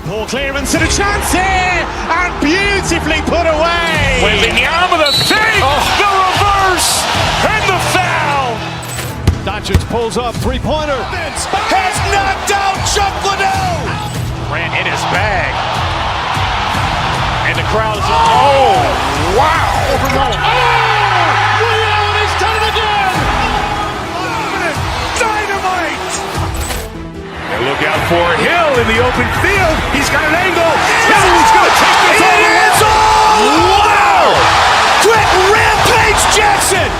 [SPEAKER 1] Ball clearance and a chance here, and beautifully put away.
[SPEAKER 2] Wembanyama the save, the reverse, and the foul.
[SPEAKER 11] Doncic pulls up, three-pointer.
[SPEAKER 2] Has knocked out Chuck Liddell. Grant in his bag. And the crowd is, oh, wow.
[SPEAKER 1] He's done it again.
[SPEAKER 2] Dynamite. And look out for Hill in the open field. He's got an angle. Hill's going to take this all the way. Wow. Quick Rampage Jackson.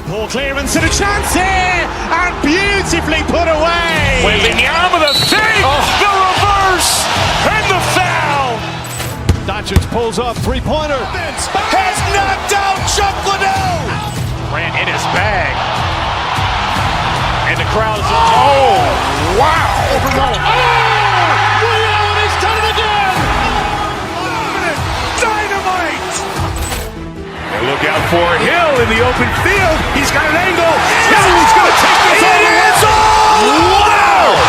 [SPEAKER 1] Ball clearance and a chance here, and beautifully put away.
[SPEAKER 2] Wembanyama the save, the reverse, and the foul.
[SPEAKER 11] Doncic pulls up, three-pointer.
[SPEAKER 2] Has knocked out Chuck Liddell. Grant in his bag. And the crowd is, oh, wow.
[SPEAKER 1] He's done it again.
[SPEAKER 2] Dynamite. And look out for Hill in the open field. He's got an angle. Hill's going to take this all the way. Wow.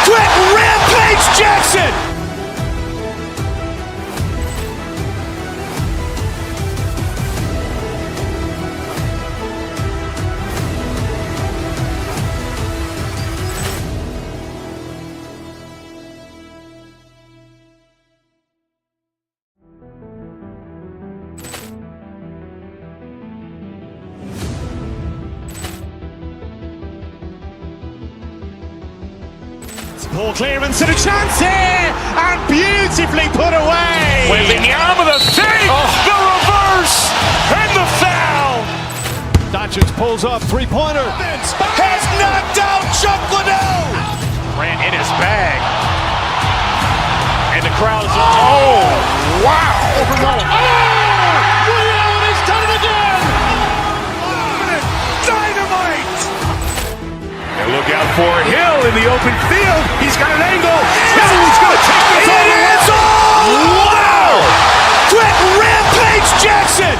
[SPEAKER 2] Quick Rampage Jackson.
[SPEAKER 1] Ball clearance and a chance here, and beautifully put away.
[SPEAKER 2] Wembanyama the fake, the reverse, and the foul.
[SPEAKER 11] Doncic pulls up, three-pointer.
[SPEAKER 2] Has knocked out Chuck Liddell. Ran in his bag. And the crowd is, oh, wow.
[SPEAKER 1] He's done it again.
[SPEAKER 2] Dynamite. And look out for Hill in the open field. He's got an angle. Hill's going to take this all the way. It is all. Wow. Quick Rampage Jackson.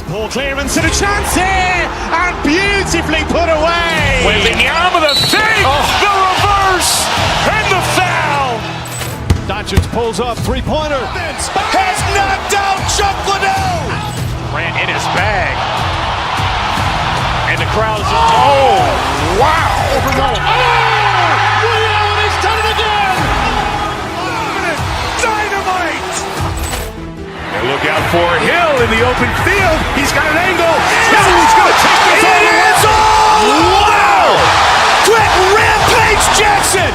[SPEAKER 1] Ball clearance and a chance here, and beautifully put away.
[SPEAKER 2] Wembanyama the fake, the reverse, and the foul.
[SPEAKER 11] Doncic pulls up, three-pointer.
[SPEAKER 2] Has knocked out Chuck Liddell. Ran in his bag. And the crowd is, oh, wow.
[SPEAKER 1] He's done it again.
[SPEAKER 2] Dynamite. And look out for Hill in the open field. He's got an angle. Hill's going to take this all the way. It is all. Wow. Quick Rampage Jackson.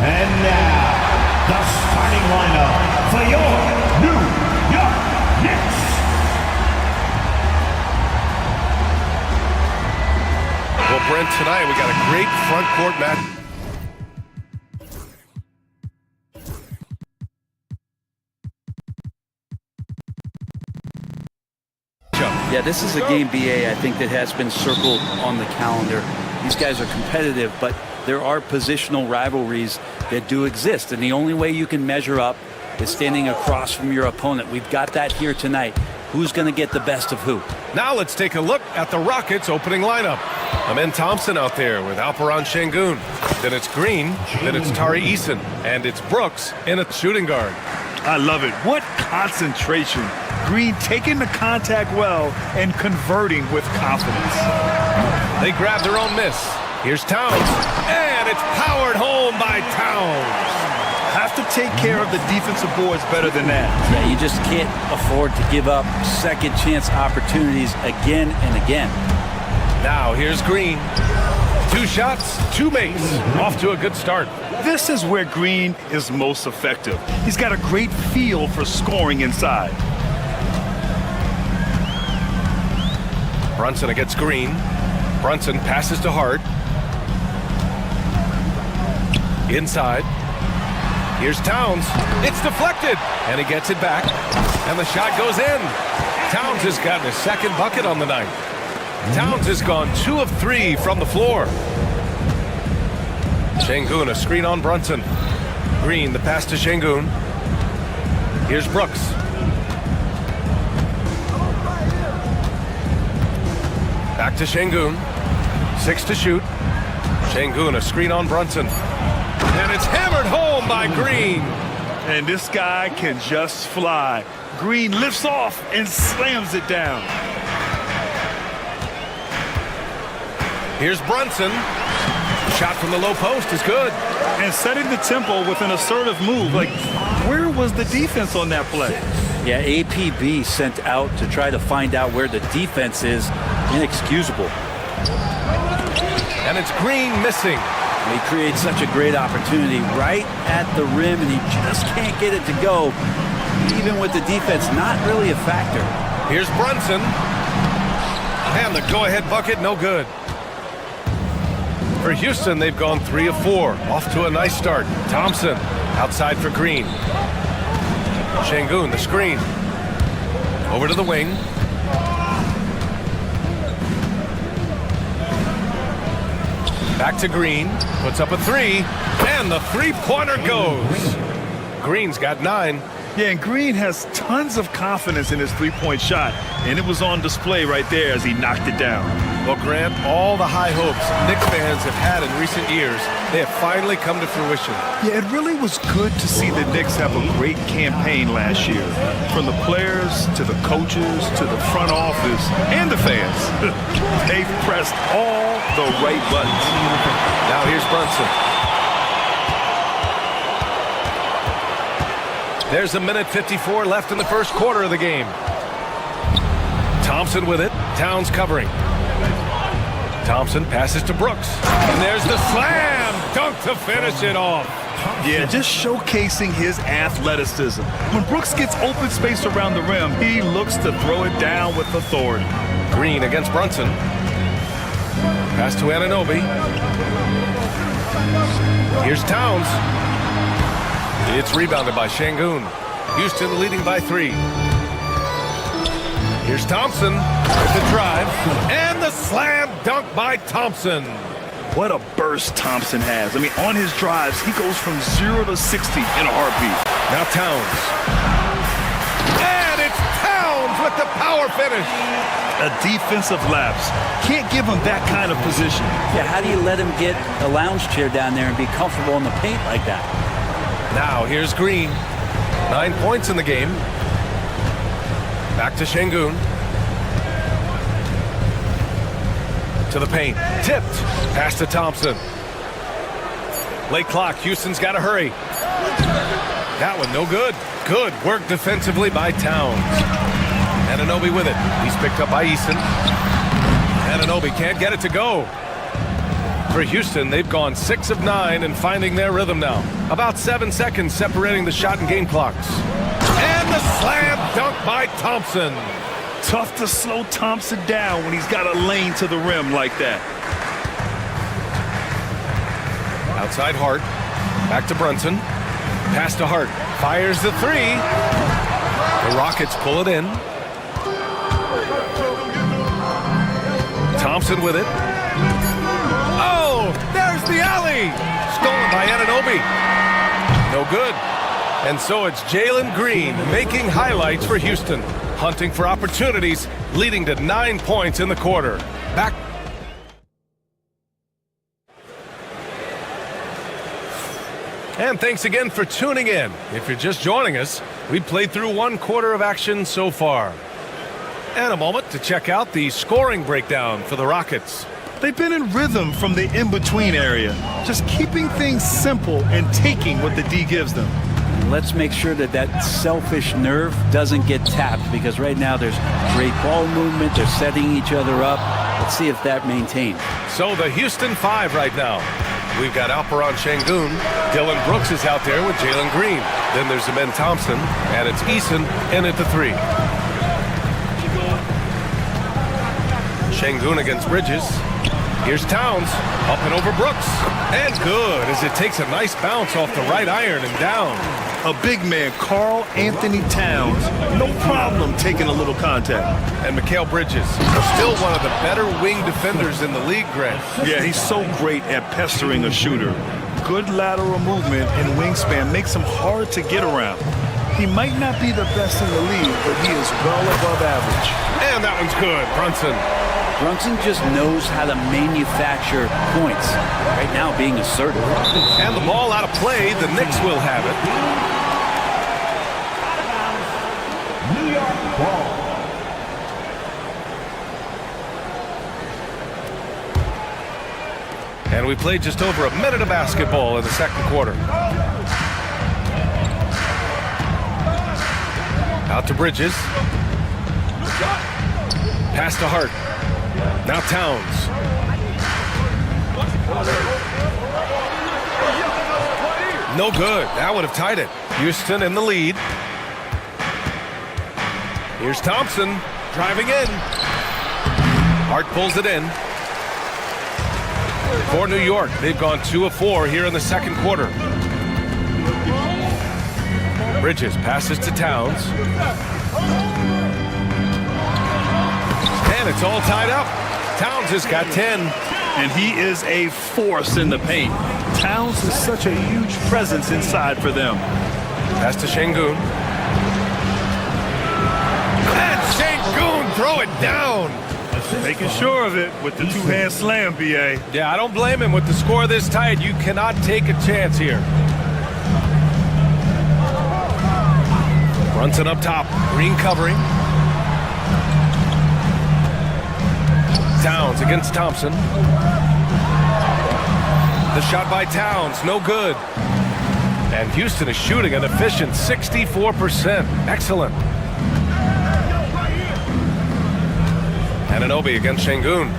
[SPEAKER 3] And now, the starting lineup for your New York Knicks.
[SPEAKER 11] Well, Brent, tonight we got a great front court match.
[SPEAKER 7] Yeah, this is a game, BA, I think, that has been circled on the calendar. These guys are competitive, but there are positional rivalries that do exist, and the only way you can measure up is standing across from your opponent. We've got that here tonight. Who's going to get the best of who?
[SPEAKER 11] Now let's take a look at the Rockets' opening lineup. Amen Thompson out there with Alperon Şengün. Then it's Green, then it's Tari Eason, and it's Brooks in a shooting guard.
[SPEAKER 8] I love it. What concentration. Green taking the contact well and converting with confidence.
[SPEAKER 11] They grab their own miss. Here's Towns, and it's powered home by Towns.
[SPEAKER 8] Have to take care of the defensive boards better than that.
[SPEAKER 7] Yeah, you just can't afford to give up second chance opportunities again and again.
[SPEAKER 11] Now here's Green. 2 shots, 2 makes. Off to a good start.
[SPEAKER 8] This is where Green is most effective. He's got a great feel for scoring inside.
[SPEAKER 11] Brunson against Green. Brunson passes to Hart. Inside. Here's Towns. It's deflected. And he gets it back. And the shot goes in. Towns Towns has gotten his second bucket on the night. Towns has gone 2 of 3 from the floor. Şengün, a screen on Brunson. Green, the pass to Şengün. Here's Brooks. Back to Şengün. 6 to shoot. Şengün, a screen on Brunson. And it's hammered home by Green.
[SPEAKER 8] And this guy can just fly. Green lifts off and slams it down.
[SPEAKER 11] Here's Brunson. Shot from the low post is good.
[SPEAKER 8] And setting the tempo with an assertive move. Like, where was the defense on that play?
[SPEAKER 7] Yeah, APB sent out to try to find out where the defense is. Inexcusable.
[SPEAKER 11] And it's Green missing.
[SPEAKER 7] He creates such a great opportunity right at the rim, and he just can't get it to go, even with the defense not really a factor.
[SPEAKER 11] Here's Brunson. And the go-ahead bucket, no good. For Houston, they've gone 3 of 4. Off to a nice start. Thompson outside for Green. Şengün, the screen. Over to the wing. Back to Green. Puts up a 3. And the three-pointer goes. Green's got 9.
[SPEAKER 8] Yeah, and Green has tons of confidence in his three-point shot. And it was on display right there as he knocked it down.
[SPEAKER 11] Well, Grant, all the high hopes Knicks fans have had in recent years, they have finally come to fruition.
[SPEAKER 8] Yeah, it really was good to see the Knicks have a great campaign last year. From the players to the coaches to the front office and the fans. They've pressed all the right buttons.
[SPEAKER 11] Now here's Brunson. There's a minute 54 left in the first quarter of the game. Thompson with it. Towns covering. Thompson passes to Brooks. And there's the slam dunk to finish it off.
[SPEAKER 8] Yeah, just showcasing his athleticism. When Brooks gets open space around the rim, he looks to throw it down with authority.
[SPEAKER 11] Green against Brunson. Pass to Anunoby. Here's Towns. It's rebounded by Şengün. Houston leading by 3. Here's Thompson with the drive. And the slam dunk by Thompson.
[SPEAKER 8] What a burst Thompson has. I mean, on his drives, he goes from 0 to 60 in a heartbeat.
[SPEAKER 11] Now Towns. And it's Towns with the power finish.
[SPEAKER 8] A defensive lapse. Can't give him that kind of position.
[SPEAKER 7] Yeah, how do you let him get a lounge chair down there and be comfortable in the paint like that?
[SPEAKER 11] Now here's Green. 9 points in the game. Back to Şengün. To the paint. Tipped. Pass to Thompson. Late clock. Houston's got to hurry. That one no good. Good work defensively by Towns. Anunoby with it. He's picked up by Eason. Anunoby can't get it to go. For Houston, they've gone 6 of 9 and finding their rhythm now. About 7 seconds separating the shot and game clocks. And the slam dunk by Thompson.
[SPEAKER 8] Tough to slow Thompson down when he's got a lane to the rim like that.
[SPEAKER 11] Outside Hart. Back to Brunson. Pass to Hart. Fires the 3. The Rockets pull it in. Thompson with it. Oh, there's the alley. Stolen by Anunoby. No good. And so it's Jalen Green making highlights for Houston. Hunting for opportunities, leading to 9 points in the quarter. Back. And thanks again for tuning in. If you're just joining us, we played through 1 quarter of action so far. And a moment to check out the scoring breakdown for the Rockets.
[SPEAKER 8] They've been in rhythm from the in-between area, just keeping things simple and taking what the D gives them.
[SPEAKER 7] Let's make sure that that selfish nerve doesn't get tapped, because right now there's great ball movement. They're setting each other up. Let's see if that maintains.
[SPEAKER 11] So the Houston 5 right now. We've got Alperen Şengün. Dylan Brooks is out there with Jalen Green. Then there's Ben Thompson, and it's Eason in at the 3. Şengün against Bridges. Here's Towns, up and over Brooks. And good, as it takes a nice bounce off the right iron and down.
[SPEAKER 8] A big man, Karl Anthony Towns, no problem taking a little contact.
[SPEAKER 11] And Mikal Bridges, still one of the better wing defenders in the league, Grant.
[SPEAKER 8] Yeah, he's so great at pestering a shooter. Good lateral movement and wingspan makes him hard to get around. He might not be the best in the league, but he is well above average.
[SPEAKER 11] And that one's good, Brunson.
[SPEAKER 7] Brunson just knows how to manufacture points. Right now, being assertive.
[SPEAKER 11] And the ball out of play. The Knicks will have it.
[SPEAKER 3] New York ball.
[SPEAKER 11] And we played just over a minute of basketball in the second quarter. Out to Bridges. Pass to Hart. Now Towns. No good. That would have tied it. Houston in the lead. Here's Thompson driving in. Hart pulls it in. For New York, they've gone 2 of 4 here in the second quarter. Bridges passes to Towns. And it's all tied up. Towns has got 10.
[SPEAKER 8] And he is a force in the paint. Towns is such a huge presence inside for them.
[SPEAKER 11] Pass to Şengün. And Şengün throw it down.
[SPEAKER 8] Making sure of it with the two-hand slam, B.A.
[SPEAKER 11] Yeah, I don't blame him. With the score this tight, you cannot take a chance here. Brunson up top. Green covering. Towns against Thompson. The shot by Towns, no good. And Houston is shooting an efficient 64%. Excellent. Anunoby against Şengün.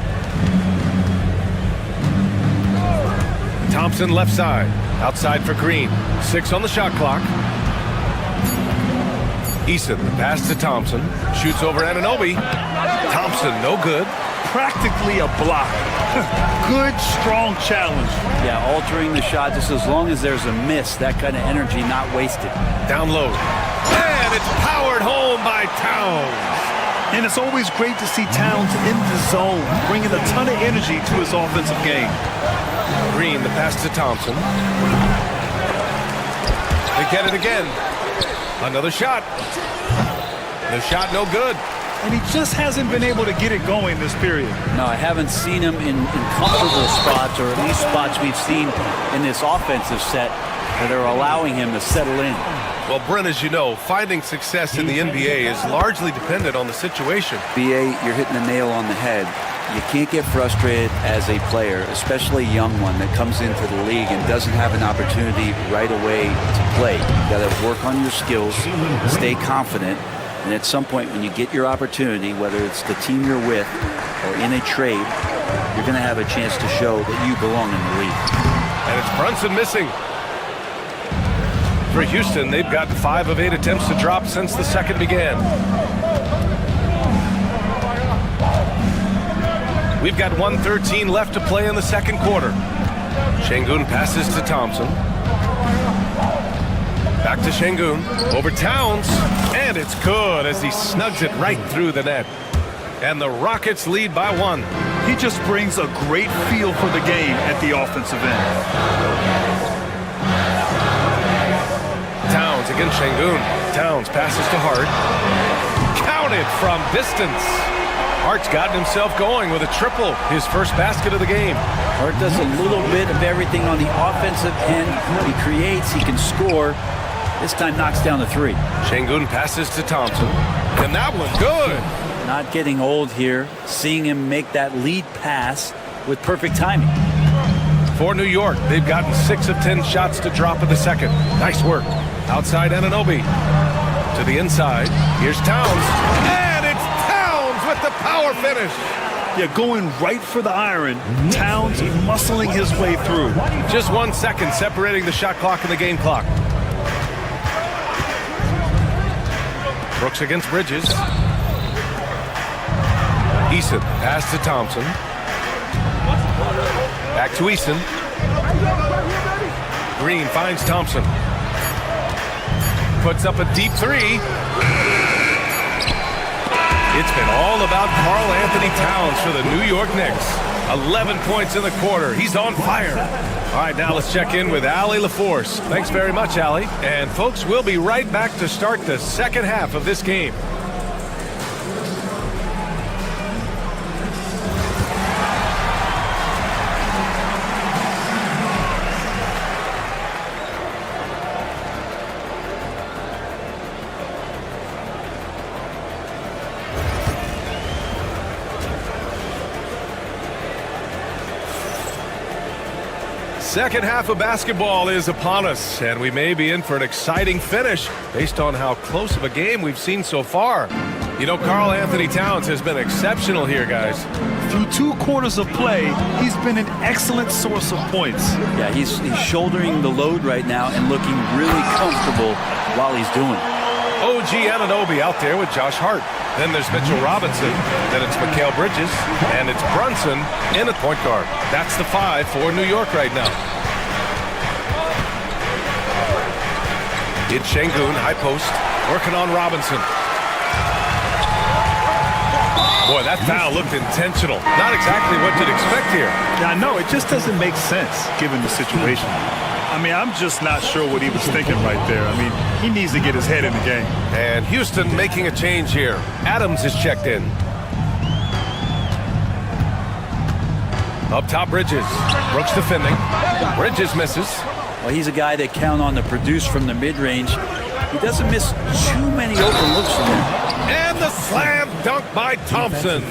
[SPEAKER 11] Thompson left side. Outside for Green. 6 on the shot clock. Eason, the pass to Thompson. Shoots over Anunoby. Thompson, no good.
[SPEAKER 8] Practically a block. Good, strong challenge.
[SPEAKER 7] Yeah, altering the shot just as long as there's a miss. That kind of energy not wasted.
[SPEAKER 11] Down low. And it's powered home by Towns.
[SPEAKER 8] And it's always great to see Towns in the zone, bringing a ton of energy to his offensive game.
[SPEAKER 11] Green, the pass to Thompson. They get it again. Another shot. The shot no good.
[SPEAKER 8] And he just hasn't been able to get it going this period.
[SPEAKER 7] No, I haven't seen him in comfortable spots, or at least spots we've seen in this offensive set that are allowing him to settle in.
[SPEAKER 11] Well, Brent, as you know, finding success in the NBA is largely dependent on the situation.
[SPEAKER 7] B.A., you're hitting the nail on the head. You can't get frustrated as a player, especially a young one that comes into the league and doesn't have an opportunity right away to play. You got to work on your skills, stay confident, and at some point when you get your opportunity, whether it's the team you're with or in a trade, you're going to have a chance to show that you belong in the league.
[SPEAKER 11] And it's Brunson missing. For Houston, they've got 5 of 8 attempts to drop since the second began. We've got 1:13 left to play in the second quarter. Şengün passes to Thompson. Back to Şengün. Over Towns. And it's good as he snugs it right through the net. And the Rockets lead by 1.
[SPEAKER 8] He just brings a great feel for the game at the offensive end.
[SPEAKER 11] Towns against Şengün. Towns passes to Hart. Counted from distance. Hart's gotten himself going with a triple, his first basket of the game.
[SPEAKER 7] Hart does a little bit of everything on the offensive end. He creates, he can score. This time knocks down the 3.
[SPEAKER 11] Şengün passes to Thompson. And that one good.
[SPEAKER 7] Not getting old here. Seeing him make that lead pass with perfect timing.
[SPEAKER 11] For New York, they've gotten 6 of 10 shots to drop in the second. Nice work. Outside Anunoby. To the inside. Here's Towns. And it's Towns with the power finish.
[SPEAKER 8] Yeah, going right for the iron. Towns muscling his way through.
[SPEAKER 11] Just 1 second separating the shot clock and the game clock. Brooks against Bridges. Eason, pass to Thompson. Back to Eason. Green finds Thompson. puts up a deep three. It's been all about Karl Anthony Towns for the New York Knicks. 11 points in the quarter. He's on fire. All right, now let's check in with Allie LaForce. Thanks very much, Allie. And folks, we'll be right back to start the second half of this game. Second half of basketball is upon us, and we may be in for an exciting finish based on how close of a game we've seen so far. You know, Karl Anthony Towns has been exceptional here, guys.
[SPEAKER 8] Through 2 quarters of play, he's been an excellent source of points.
[SPEAKER 7] Yeah, he's shouldering the load right now and looking really comfortable while he's doing it.
[SPEAKER 11] OG Anunoby out there with Josh Hart. Then there's Mitchell Robinson. Then it's Mikal Bridges. And it's Brunson in at point guard. That's the 5 for New York right now. It's Şengün, high post, working on Robinson. Boy, that foul looked intentional. Not exactly what you'd expect here.
[SPEAKER 8] Yeah, I know. It just doesn't make sense given the situation. I mean, I'm just not sure what he was thinking right there. I mean, he needs to get his head in the game.
[SPEAKER 11] And Houston making a change here. Adams is checked in. Up top, Bridges. Brooks defending. Bridges misses.
[SPEAKER 7] Well, he's a guy that count on to produce from the mid-range. He doesn't miss too many open looks from him.
[SPEAKER 11] And the slam dunk by Thompson.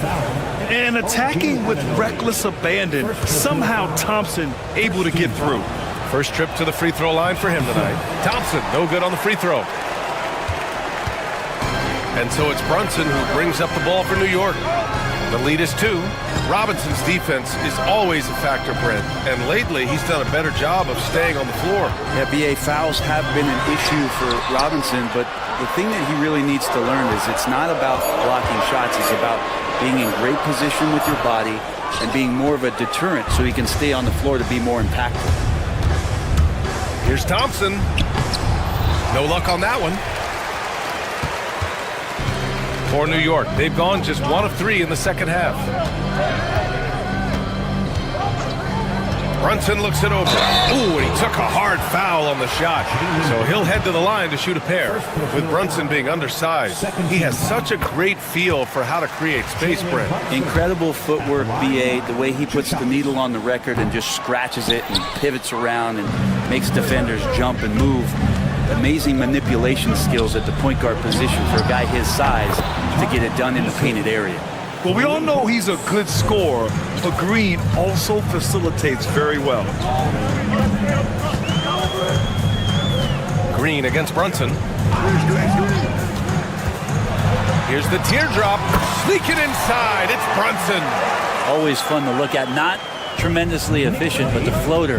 [SPEAKER 8] And attacking with reckless abandon. Somehow Thompson able to get through.
[SPEAKER 11] First trip to the free throw line for him tonight. Thompson, no good on the free throw. And so it's Brunson who brings up the ball for New York. The lead is 2. Robinson's defense is always a factor, Brent. And lately, he's done a better job of staying on the floor.
[SPEAKER 7] Yeah, BA, fouls have been an issue for Robinson, but the thing that he really needs to learn is it's not about blocking shots. It's about being in great position with your body and being more of a deterrent so he can stay on the floor to be more impactful.
[SPEAKER 11] Here's Thompson. No luck on that one. For New York, they've gone just 1 of 3 in the second half. Brunson looks it over. Ooh, and he took a hard foul on the shot. So he'll head to the line to shoot a pair. With Brunson being undersized, he has such a great feel for how to create space, Brent.
[SPEAKER 7] Incredible footwork, BA, the way he puts the needle on the record and just scratches it and pivots around and makes defenders jump and move. Amazing manipulation skills at the point guard position for a guy his size to get it done in the painted area.
[SPEAKER 8] Well, we all know he's a good scorer, but Green also facilitates very well.
[SPEAKER 11] Green against Brunson. Here's the teardrop. Sneaking inside. It's Brunson.
[SPEAKER 7] Always fun to look at. Not tremendously efficient, but the floater,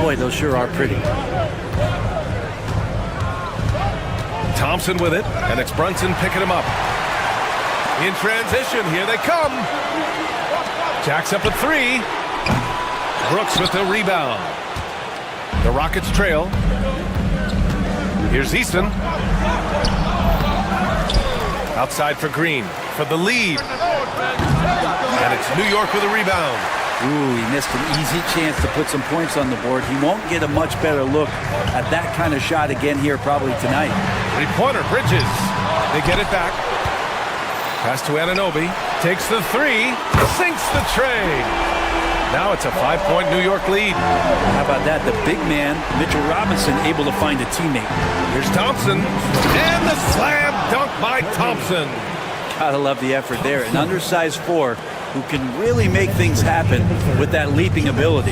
[SPEAKER 7] boy, those sure are pretty.
[SPEAKER 11] Thompson with it, and it's Brunson picking him up. In transition, here they come. Jacks up a 3. Brooks with the rebound. The Rockets trail. Here's Easton. Outside for Green for the lead. And it's New York with a rebound.
[SPEAKER 7] Ooh, he missed an easy chance to put some points on the board. He won't get a much better look at that kind of shot again here probably tonight.
[SPEAKER 11] Three-pointer, Bridges. They get it back. Pass to Anunoby. Takes the 3. Sinks the tray. Now it's a 5-point New York lead.
[SPEAKER 7] How about that? The big man, Mitchell Robinson, able to find a teammate.
[SPEAKER 11] Here's Thompson. And the slam dunk by Thompson.
[SPEAKER 7] Gotta love the effort there. An undersized 4 who can really make things happen with that leaping ability.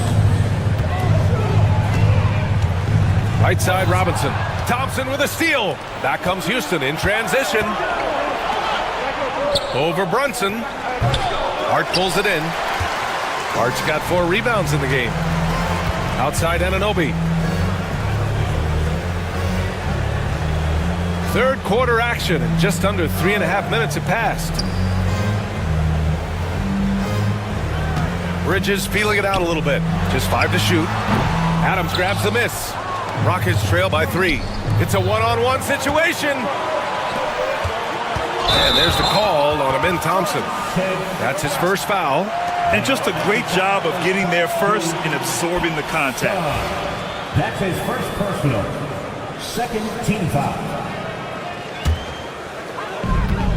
[SPEAKER 11] Right side, Robinson. Thompson with a steal. Back comes Houston in transition. Over Brunson. Hart pulls it in. Hart's got 4 rebounds in the game. Outside Anunoby. Third quarter action, and just under 3.5 minutes have passed. Bridges feeling it out a little bit. Just 5 to shoot. Adams grabs the miss. Rockets trail by 3. It's a one-on-one situation. And there's the call on Amin Thompson. That's his first foul.
[SPEAKER 8] And just a great job of getting there first and absorbing the contact.
[SPEAKER 3] That's his first personal. Second team foul.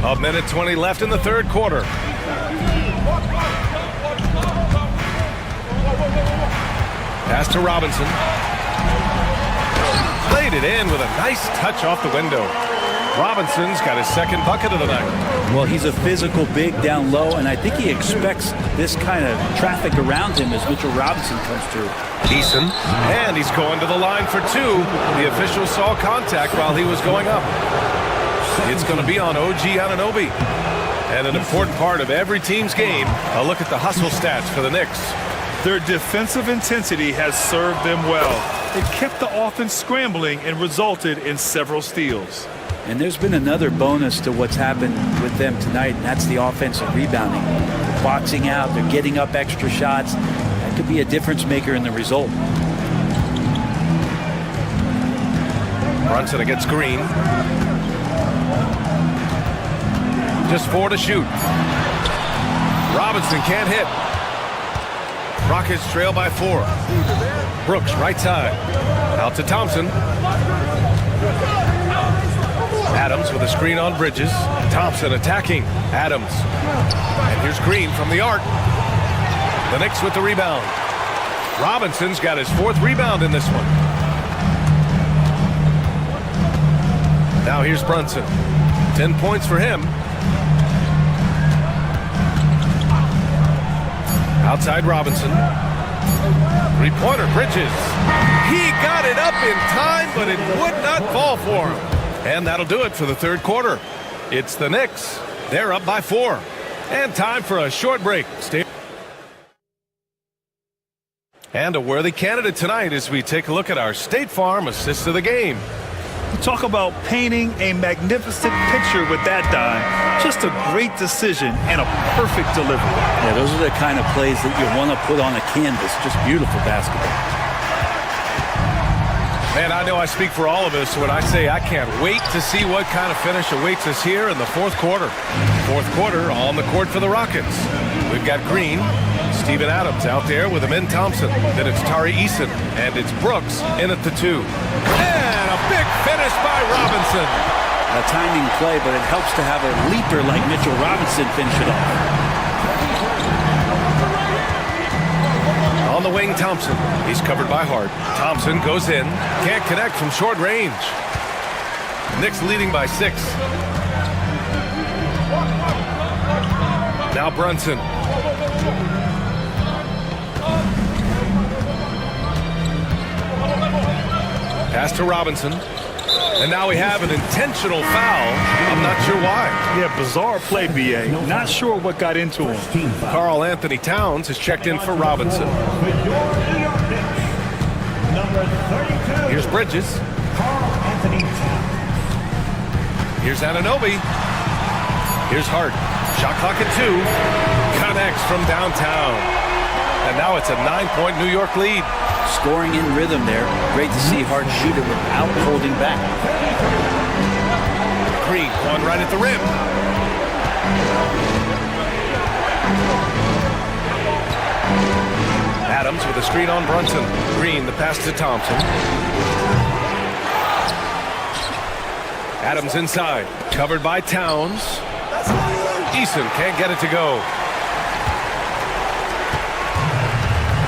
[SPEAKER 11] A minute 20 left in the third quarter. Pass to Robinson. Played it in with a nice touch off the window. Robinson's got his second bucket of the night.
[SPEAKER 7] Well, he's a physical big down low, and I think he expects this kind of traffic around him as Mitchell Robinson comes through.
[SPEAKER 11] Eason, and he's going to the line for 2. The official saw contact while he was going up. It's going to be on OG Anunoby. And an important part of every team's game, a look at the hustle stats for the Knicks.
[SPEAKER 8] Their defensive intensity has served them well. It kept the offense scrambling and resulted in several steals.
[SPEAKER 7] And there's been another bonus to what's happened with them tonight, and that's the offensive rebounding. They're boxing out, they're getting up extra shots. That could be a difference maker in the result.
[SPEAKER 11] Brunson against Green. Just 4 to shoot. Robinson can't hit. Rockets trail by 4. Brooks right side. Out to Thompson. Adams with a screen on Bridges. Thompson attacking Adams. And here's Green from the arc. The Knicks with the rebound. Robinson's got his 4th rebound in this one. Now here's Brunson. 10 points for him. Outside Robinson. 3-pointer Bridges. He got it up in time, but it would not fall for him. And that'll do it for the third quarter. It's the Knicks. They're up by 4. And time for a short break. And a worthy candidate tonight as we take a look at our State Farm assist of the game.
[SPEAKER 8] Talk about painting a magnificent picture with that dime. Just a great decision and a perfect delivery.
[SPEAKER 7] Yeah, those are the kind of plays that you want to put on a canvas. Just beautiful basketball.
[SPEAKER 11] Man, I know I speak for all of us when I say I can't wait to see what kind of finish awaits us here in the fourth quarter. Fourth quarter on the court for the Rockets. We've got Green, Steven Adams out there with Amin Thompson. Then it's Tari Eason, and it's Brooks in at the 2. And a big finish by Robinson.
[SPEAKER 7] A timing play, but it helps to have a leaper like Mitchell Robinson finish it off.
[SPEAKER 11] On the wing, Thompson. He's covered by Hart. Thompson goes in. Can't connect from short range. Knicks leading by 6. Now Brunson. Pass to Robinson. And now we have an intentional foul. I'm not sure why.
[SPEAKER 8] Yeah, bizarre play, B.A. Not sure what got into him.
[SPEAKER 11] Karl Anthony Towns has checked in for Robinson. Here's Bridges. Here's Anunoby. Here's Hart. Shot clock at 2. Connects from downtown. And now it's a 9-point New York lead.
[SPEAKER 7] Scoring in rhythm there. Great to see Hart shoot it without holding back.
[SPEAKER 11] Green, one right at the rim. Adams with a screen on Brunson. Green, the pass to Thompson. Adams inside. Covered by Towns. Eason can't get it to go.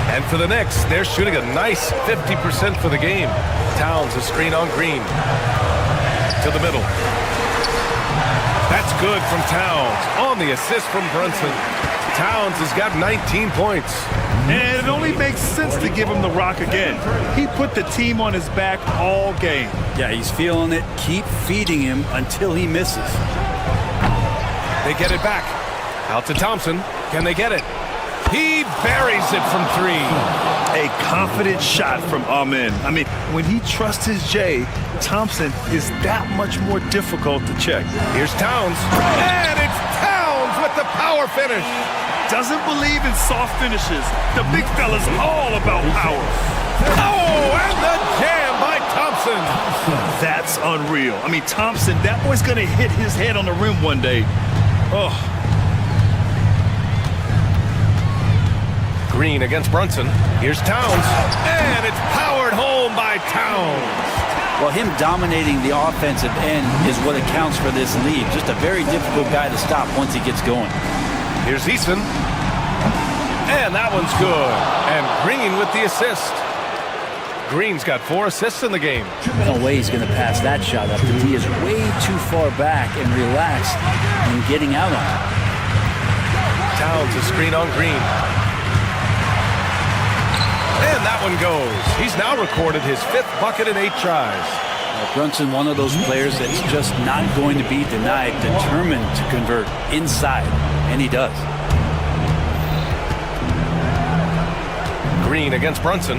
[SPEAKER 11] And for the Knicks, they're shooting a nice 50% for the game. Towns, a screen on Green. To the middle. That's good from Towns. On the assist from Brunson. Towns has got 19 points.
[SPEAKER 8] And it only makes sense to give him the rock again. He put the team on his back all game.
[SPEAKER 7] Yeah, he's feeling it. Keep feeding him until he misses.
[SPEAKER 11] They get it back. Out to Thompson. Can they get it? He buries it from 3.
[SPEAKER 8] A confident shot from Amin. I mean, when he trusts his J, Thompson is that much more difficult to check.
[SPEAKER 11] Here's Towns. And it's Towns with the power finish.
[SPEAKER 8] Doesn't believe in soft finishes. The big fella's all about power.
[SPEAKER 11] Oh, and the jam by
[SPEAKER 9] Thompson.
[SPEAKER 8] That's unreal. I mean, Thompson, that boy's going to hit his head on the rim one day. Oh.
[SPEAKER 11] Green against Brunson. Here's Towns. And it's powered home by Towns.
[SPEAKER 13] Well, him dominating the offensive end is what accounts for this lead. Just a very difficult guy to stop once he gets going.
[SPEAKER 11] Here's Eason. And that one's good. And Green with the assist. Green's got 4 assists in the game.
[SPEAKER 13] No way he's going to pass that shot up. The D is way too far back and relaxed in getting out on it.
[SPEAKER 11] Towns a screen on Green. And that one goes. He's now recorded his 5th bucket in 8 tries.
[SPEAKER 13] Brunson, one of those players that's just not going to be denied, determined to convert inside, and he does.
[SPEAKER 11] Green against Brunson.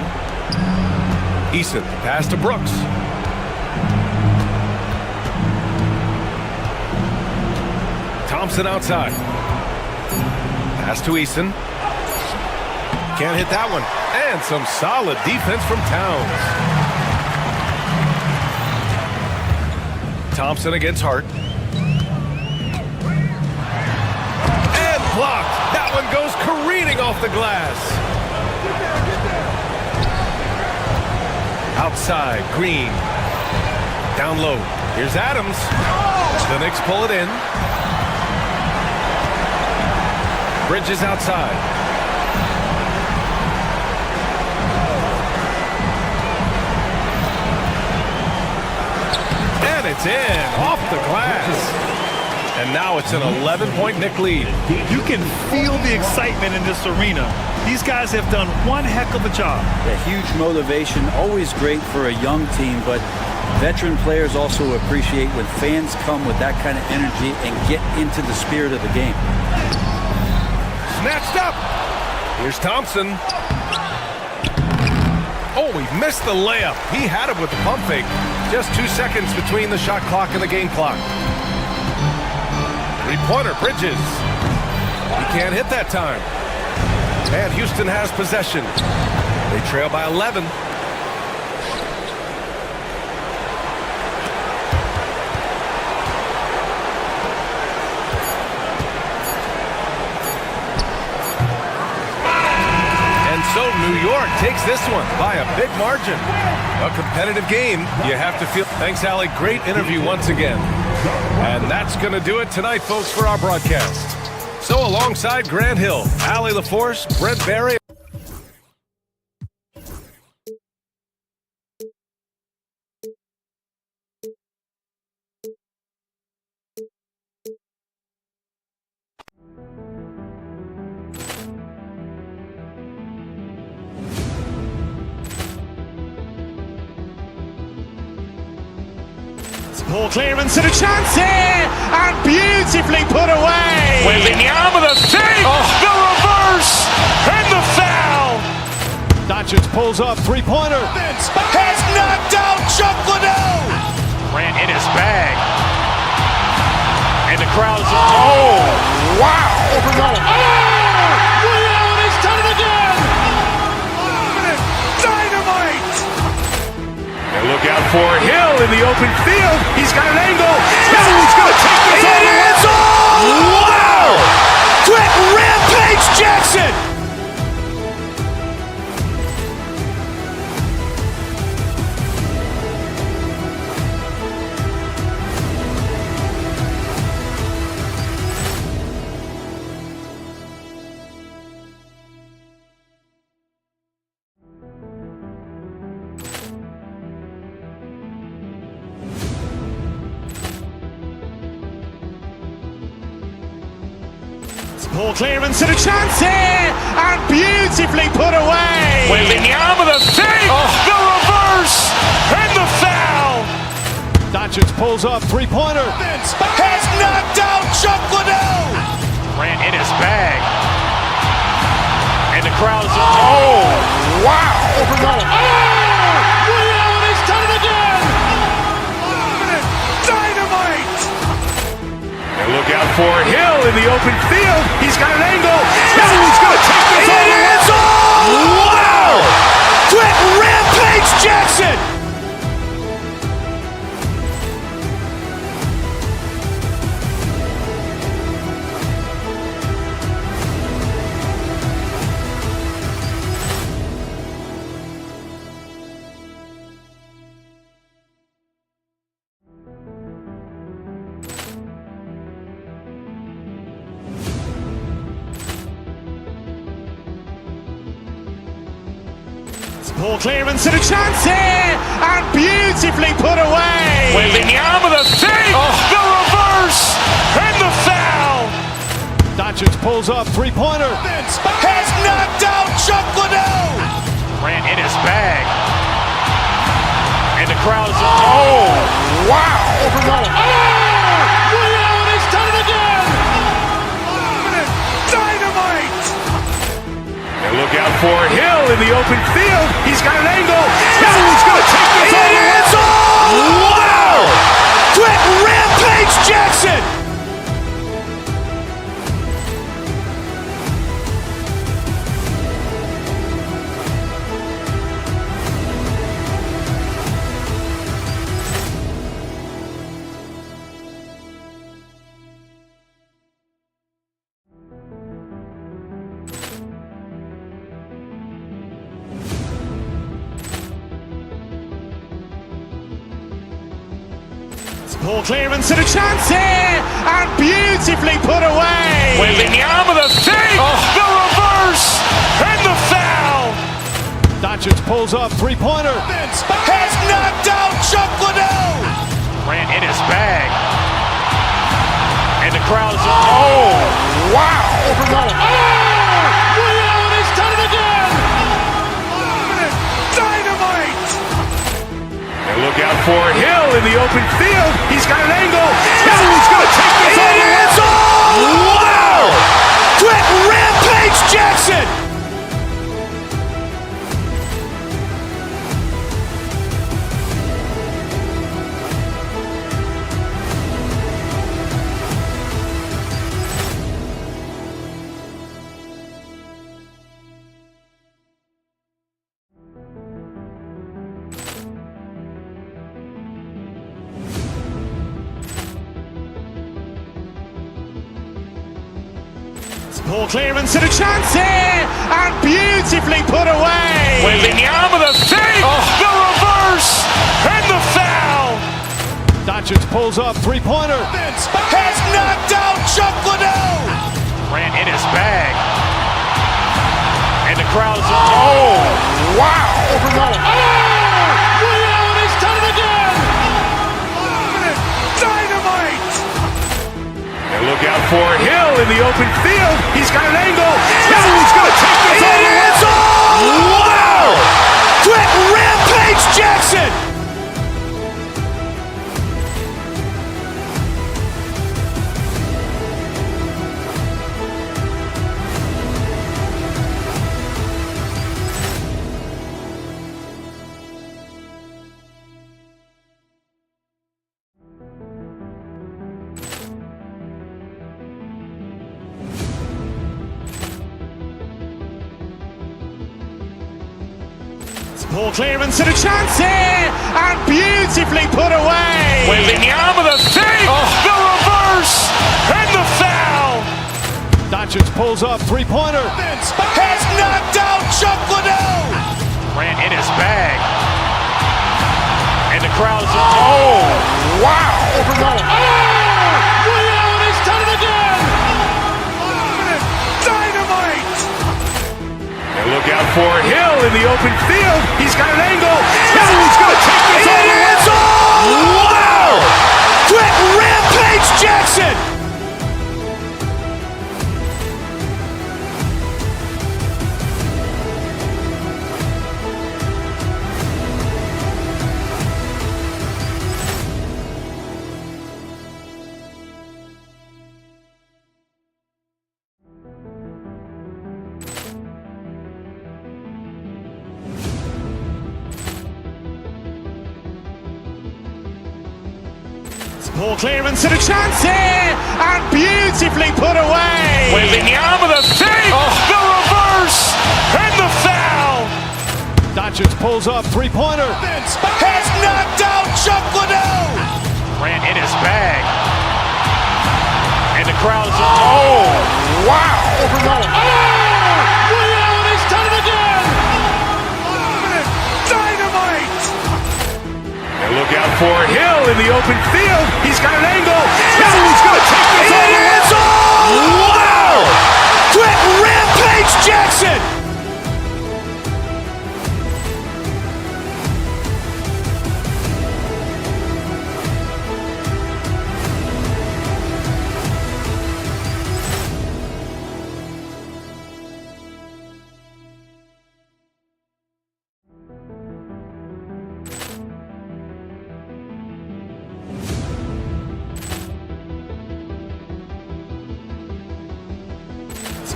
[SPEAKER 11] Eason, pass to Brooks. Thompson outside. Pass to Eason. Can't hit that one. And some solid defense from Towns. Thompson against Hart. And blocked. That one goes careening off the glass. Outside, Green. Down low. Here's Adams. The Knicks pull it in. Bridges outside. And it's in. Off the glass. And now it's an 11-point Knick lead.
[SPEAKER 8] You can feel the excitement in this arena. These guys have done one heck of a job.
[SPEAKER 13] A huge motivation, always great for a young team, but veteran players also appreciate when fans come with that kind of energy and get into the spirit of the game.
[SPEAKER 11] Snatched up. Here's Thompson. Oh, he missed the layup. He had it with the pump fake. Just 2 seconds between the shot clock and the game clock. Three-pointer, Bridges. He can't hit that time. And Houston has possession. They trail by 11. And so New York takes this one by a big margin. A competitive game, you have to feel. Thanks, Allie. Great interview once again. And that's going to do it tonight, folks, for our broadcast. So alongside Grant Hill, Allie LaForce, Brent Barry.
[SPEAKER 1] Poor clearance and a chance here, and beautifully put away.
[SPEAKER 2] Wembanyama the fake, the reverse, and the foul.
[SPEAKER 1] Doncic pulls up, three-pointer.
[SPEAKER 2] Has knocked out Chuck Liddell. Ran in his bag. And the crowd is, oh, wow. Reality's done it again. Dynamite. And look out for Hill in the open field. He's got an angle. He's going to take this all the way. Wow! Quick Rampage Jackson.
[SPEAKER 1] Poor clearance and a chance here, and beautifully put away.
[SPEAKER 2] Wembanyama the fake, the reverse, and the foul.
[SPEAKER 1] Doncic pulls up, three-pointer.
[SPEAKER 2] Has knocked out Chuck Liddell. Ran in his bag. And the crowd is, oh, wow. Reality's done it again. Dynamite. And look out for Hill in the open field. He's got an angle. He's going to take this all the way. Wow! Quick Rampage Jackson.
[SPEAKER 1] Poor clearance and a chance here, and beautifully put away.
[SPEAKER 2] Wembanyama the fake, the reverse, and the foul.
[SPEAKER 11] Doncic pulls up, three-pointer.
[SPEAKER 2] Has knocked out Chuck Liddell. Ran in his bag. And the crowd is, oh, wow.
[SPEAKER 3] Liddell, and he's done it again.
[SPEAKER 2] Dynamite. And look out for Hill in the open field. He's got an angle. Hill's going to take this all the way. Wow! Quick Rampage Jackson.
[SPEAKER 1] Poor clearance and a chance here, and beautifully put away.
[SPEAKER 2] Wembanyama the fake, the reverse, and the foul.
[SPEAKER 11] Doncic pulls up, three-pointer.
[SPEAKER 2] Has knocked out Chuck Liddell. Ran in his bag. And the crowd is, oh, wow.
[SPEAKER 3] Liddell, and he's done it again.
[SPEAKER 2] Dynamite. And look out for Hill in the open field. He's got an angle. Hill's going to take this all the way. Wow! Quick Rampage Jackson.
[SPEAKER 1] Poor clearance and a chance here, and beautifully put away.
[SPEAKER 2] Wembanyama the fake, the reverse, and the foul.
[SPEAKER 11] Doncic pulls up, three-pointer.
[SPEAKER 2] Has knocked out Chuck Liddell. Ran in his bag. And the crowd is, oh, wow.
[SPEAKER 3] Liddell, and he's done it again.
[SPEAKER 2] Dynamite. And look out for Hill in the open field. He's got an angle. Hill's going to take this all the way. Wow! Quick Rampage Jackson.
[SPEAKER 1] Poor clearance and a chance here, and beautifully put away.
[SPEAKER 2] Wembanyama the fake, the reverse, and the foul.
[SPEAKER 11] Doncic pulls up, three-pointer.
[SPEAKER 2] Has knocked out Chuck Liddell. Ran in his bag. And the crowd is, oh, wow.
[SPEAKER 3] Liddell, and he's done it again.
[SPEAKER 2] Dynamite. And look out for Hill in the open field. He's got an angle. Hill's going to take this all the way. Wow! Quick Rampage Jackson.
[SPEAKER 1] Poor clearance and a chance here, and beautifully put away.
[SPEAKER 2] Wembanyama the fake, the reverse, and the foul.
[SPEAKER 11] Doncic pulls up, three-pointer.
[SPEAKER 2] Has knocked out Chuck Liddell. Ran in his bag. And the crowd is, oh, wow.
[SPEAKER 3] Liddell, and he's done it again.
[SPEAKER 2] Dynamite. And look out for Hill in the open field. He's got an angle. Hill's going to take this all the way. Wow! Quick Rampage Jackson.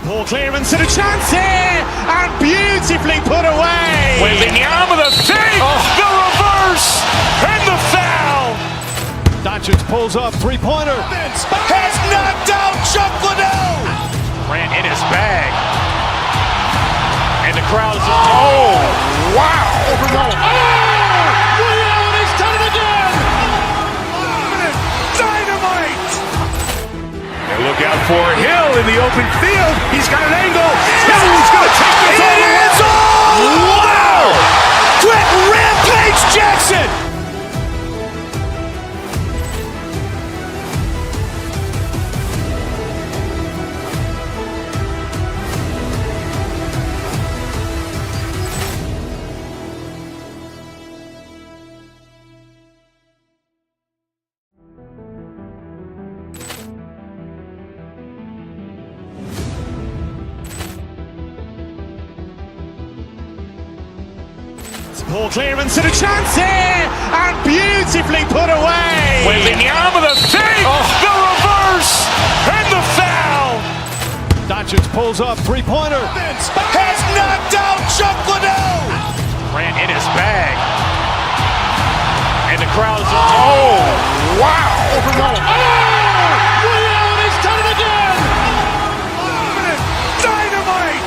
[SPEAKER 1] Poor clearance and a chance here, and beautifully put away.
[SPEAKER 2] Waving the arm with a fake, the reverse, and the foul.
[SPEAKER 11] Doncic pulls up, three-pointer.
[SPEAKER 2] Has knocked out Chuck Liddell. Ran in his bag. And the crowd is, oh, wow.
[SPEAKER 3] Ray Allen has done it again.
[SPEAKER 2] Dynamite. And look out for Hill in the open field. He's got an angle. He's going to take this all the way. Wow. Quick Rampage Jackson.
[SPEAKER 1] Poor clearance and a chance here, and beautifully put away.
[SPEAKER 2] Waving the arm with a fake, the reverse, and the foul.
[SPEAKER 11] Doncic pulls up, three-pointer.
[SPEAKER 2] Has knocked out Chuck Liddell. Ran in his bag. And the crowd is, oh, wow.
[SPEAKER 3] Ray Allen has done it again.
[SPEAKER 2] Dynamite.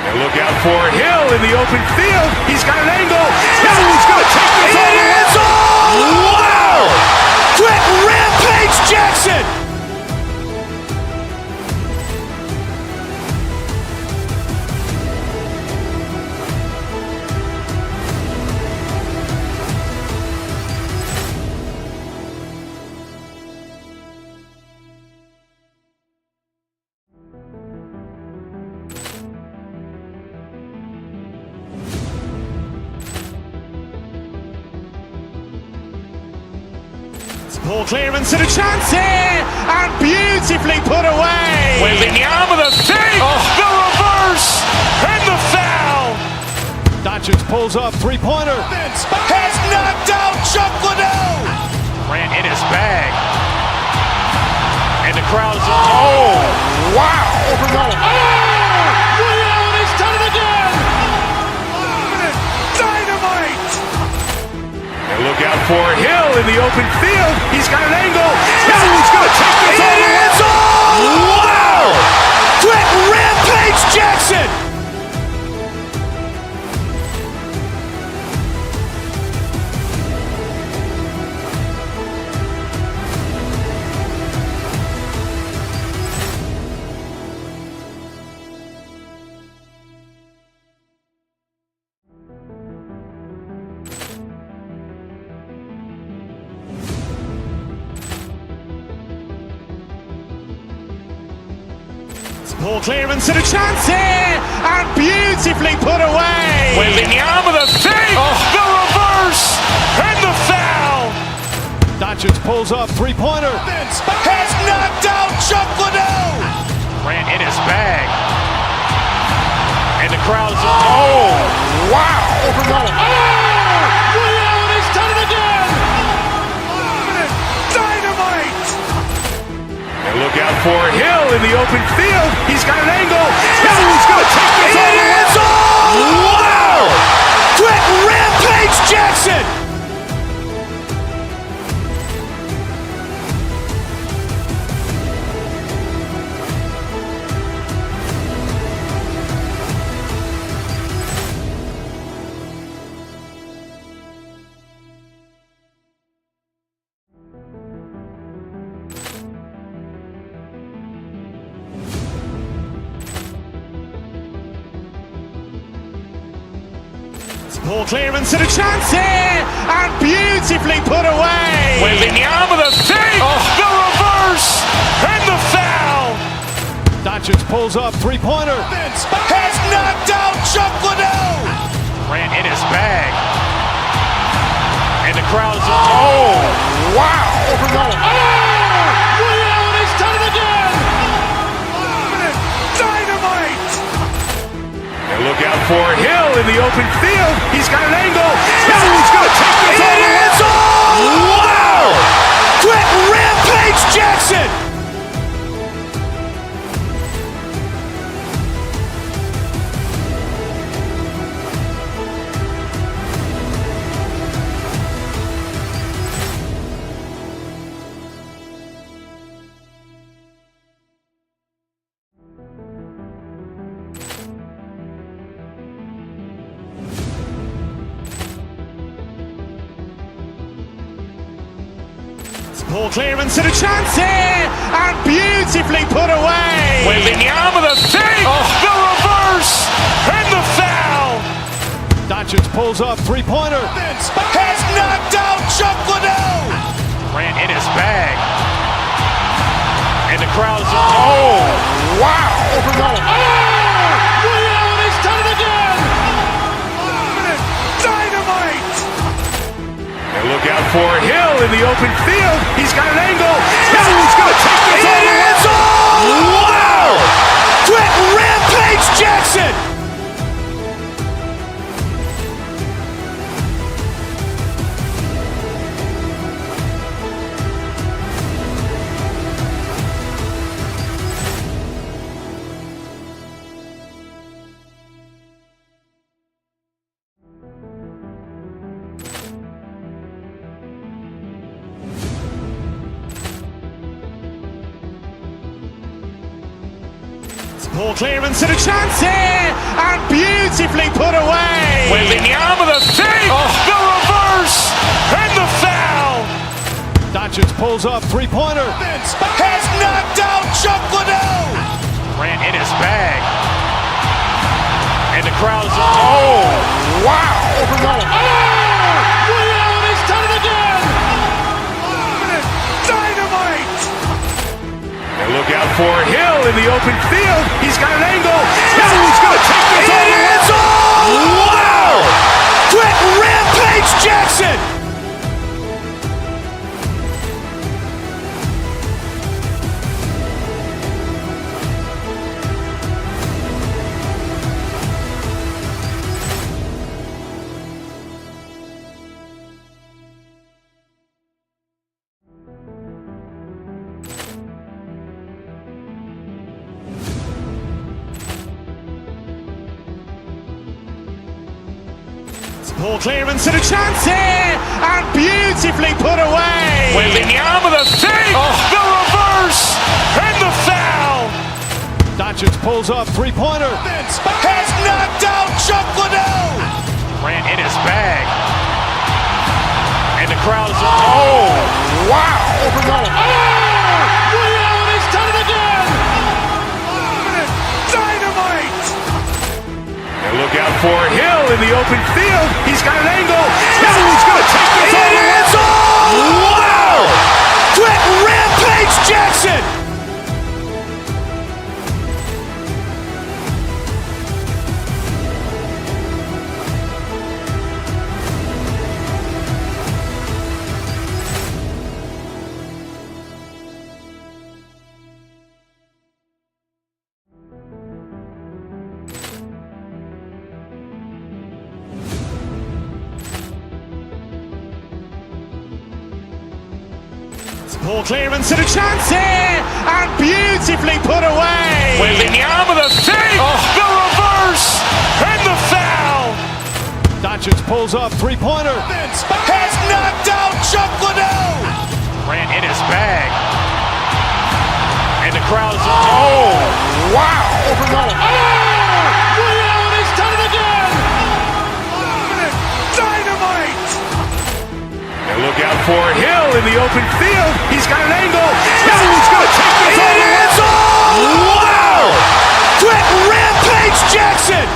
[SPEAKER 2] And look out for Hill in the open field. He's got an angle. He's going to take this all the way. Wow. Quick Rampage Jackson.
[SPEAKER 1] Poor clearance and a chance here, and beautifully put away.
[SPEAKER 2] Waving the arm with a fake, the reverse, and the foul.
[SPEAKER 11] Doncic pulls up, three-pointer.
[SPEAKER 2] Has knocked out Chuck Liddell. Ran in his bag. And the crowd is, oh, wow.
[SPEAKER 3] Ray Allen has done it again.
[SPEAKER 2] Dynamite. And look out for Hill in the open field. He's got an angle. He's going to take this all the way. Wow. Quick Rampage Jackson.
[SPEAKER 1] Poor clearance and a chance here, and beautifully put away.
[SPEAKER 2] Waving the arm with a fake, the reverse, and the foul.
[SPEAKER 11] Doncic pulls up, three-pointer.
[SPEAKER 2] Has knocked out Chuck Liddell. Ran in his bag. And the crowd is, oh, wow.
[SPEAKER 3] Ray Allen has done it again.
[SPEAKER 2] Dynamite. And look out for Hill in the open field. He's got an angle. He's going to take this all the way. Wow. Quick Rampage Jackson.
[SPEAKER 1] Poor clearance and a chance here, and beautifully put away.
[SPEAKER 2] Waving the arm with a fake, the reverse, and the foul.
[SPEAKER 11] Doncic pulls up, three-pointer.
[SPEAKER 2] Has knocked out Chuck Liddell. Ran in his bag. And the crowd is, oh, wow.
[SPEAKER 3] Ray Allen has done it again.
[SPEAKER 2] Dynamite. And look out for Hill in the open field. He's got an angle. He's going to take this all the way. Wow. Quick Rampage Jackson.
[SPEAKER 1] Ball clearance and a chance here, and beautifully put away.
[SPEAKER 2] Wembanyama the save, the reverse, and the foul.
[SPEAKER 11] Doncic pulls up, three-pointer.
[SPEAKER 2] Has knocked out Chuck Liddell. Grant in his bag. And the crowd's wow.
[SPEAKER 1] He's done it again.
[SPEAKER 2] Dynamite. And look out for Hill in the open field. He's got an angle. Hill's going to take this all the way. Wow. Quick Rampage Jackson.
[SPEAKER 1] Ball clearance and a chance here, and beautifully put away.
[SPEAKER 2] Wembanyama the save, the reverse, and the foul.
[SPEAKER 11] Doncic pulls up, three-pointer.
[SPEAKER 2] Has knocked out Chuck Liddell. Grant in his bag. And the crowd's wow.
[SPEAKER 1] He's done it again.
[SPEAKER 2] Dynamite. And look out for Hill in the open field. He's got an angle. Hill's going to take this all the way. Wow. Quick Rampage Jackson.
[SPEAKER 1] Ball clearance and a chance here, and beautifully put away.
[SPEAKER 2] Wembanyama the save, the reverse, and the foul.
[SPEAKER 11] Doncic pulls up, three-pointer.
[SPEAKER 2] Has knocked out Chuck Liddell. Grant in his bag. And the crowd's wow.
[SPEAKER 1] He's done it again.
[SPEAKER 2] Dynamite. And look out for Hill in the open field. He's got an angle. Hill's going to take this all the way. Wow. Quick Rampage Jackson.
[SPEAKER 1] Ball clearance and a chance here, and beautifully put away.
[SPEAKER 2] Wembanyama the save, the reverse, and the foul.
[SPEAKER 11] Doncic pulls up, three-pointer.
[SPEAKER 2] Has knocked out Chuck Liddell. Grant in his bag. And the crowd's wow.
[SPEAKER 1] He's done it again.
[SPEAKER 2] Dynamite. And look out for Hill in the open field. He's got an angle. Hill's going to take this all the way. Wow. Quick Rampage Jackson.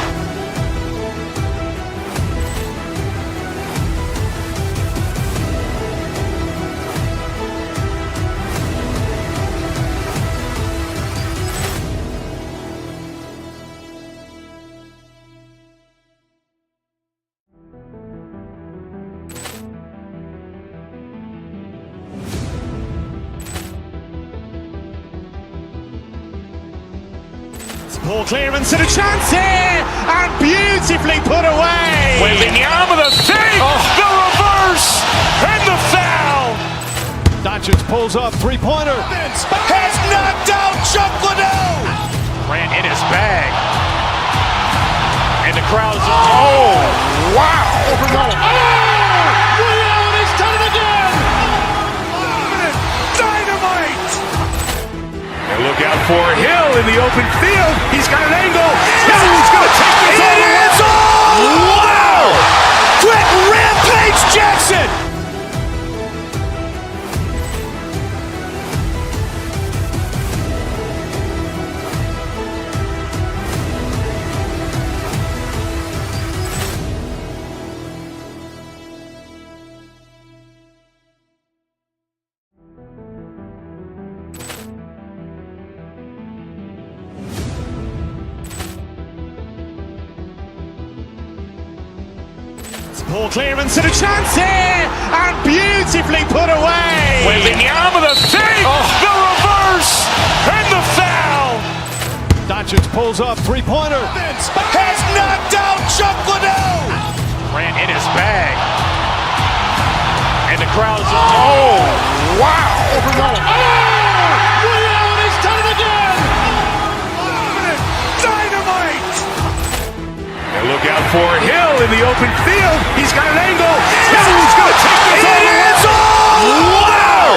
[SPEAKER 1] Ball clearance and a chance here, and beautifully put away.
[SPEAKER 2] Wembanyama the save, the reverse, and the foul.
[SPEAKER 11] Doncic pulls up, three-pointer.
[SPEAKER 2] Has knocked out Chuck Liddell. Grant in his bag. And the crowd's wow.
[SPEAKER 1] He's done it again.
[SPEAKER 2] Dynamite. And look out for Hill in the open field. He's got an angle. Hill's going to take this all the way. Wow. Quick Rampage Jackson.
[SPEAKER 1] Ball clearance and a chance here, and beautifully put away.
[SPEAKER 2] Wembanyama the save, the reverse, and the foul.
[SPEAKER 11] Doncic pulls up, three-pointer.
[SPEAKER 2] Has knocked out Chuck Liddell. Grant in his bag. And the crowd's wow.
[SPEAKER 1] He's done it again.
[SPEAKER 2] Dynamite. And look out for Hill in the open field. He's got an angle. He's going to take this all the way. Wow.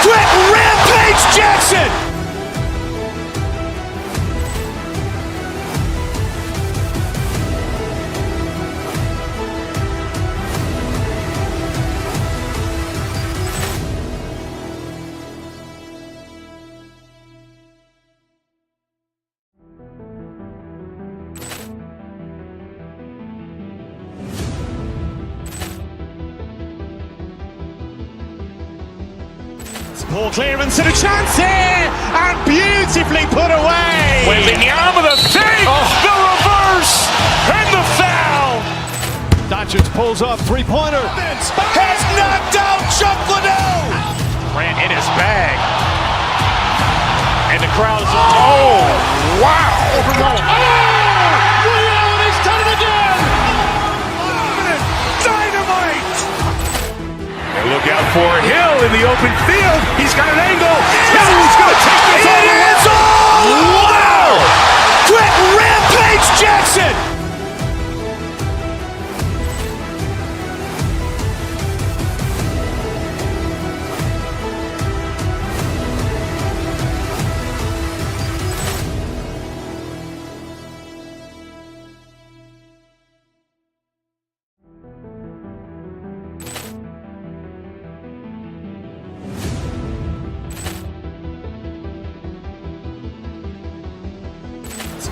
[SPEAKER 2] Quick Rampage Jackson.
[SPEAKER 1] Ball clearance and a chance here, and beautifully put away.
[SPEAKER 2] Wembanyama the save, the reverse, and the foul.
[SPEAKER 11] Doncic pulls up, three-pointer.
[SPEAKER 2] Has knocked out Chuck Liddell. Grant in his bag. And the crowd's wow.
[SPEAKER 1] He's done it again.
[SPEAKER 2] Dynamite. And look out for Hill in the open field. He's got an angle. He's going to take this all the way. Wow. Quick Rampage Jackson.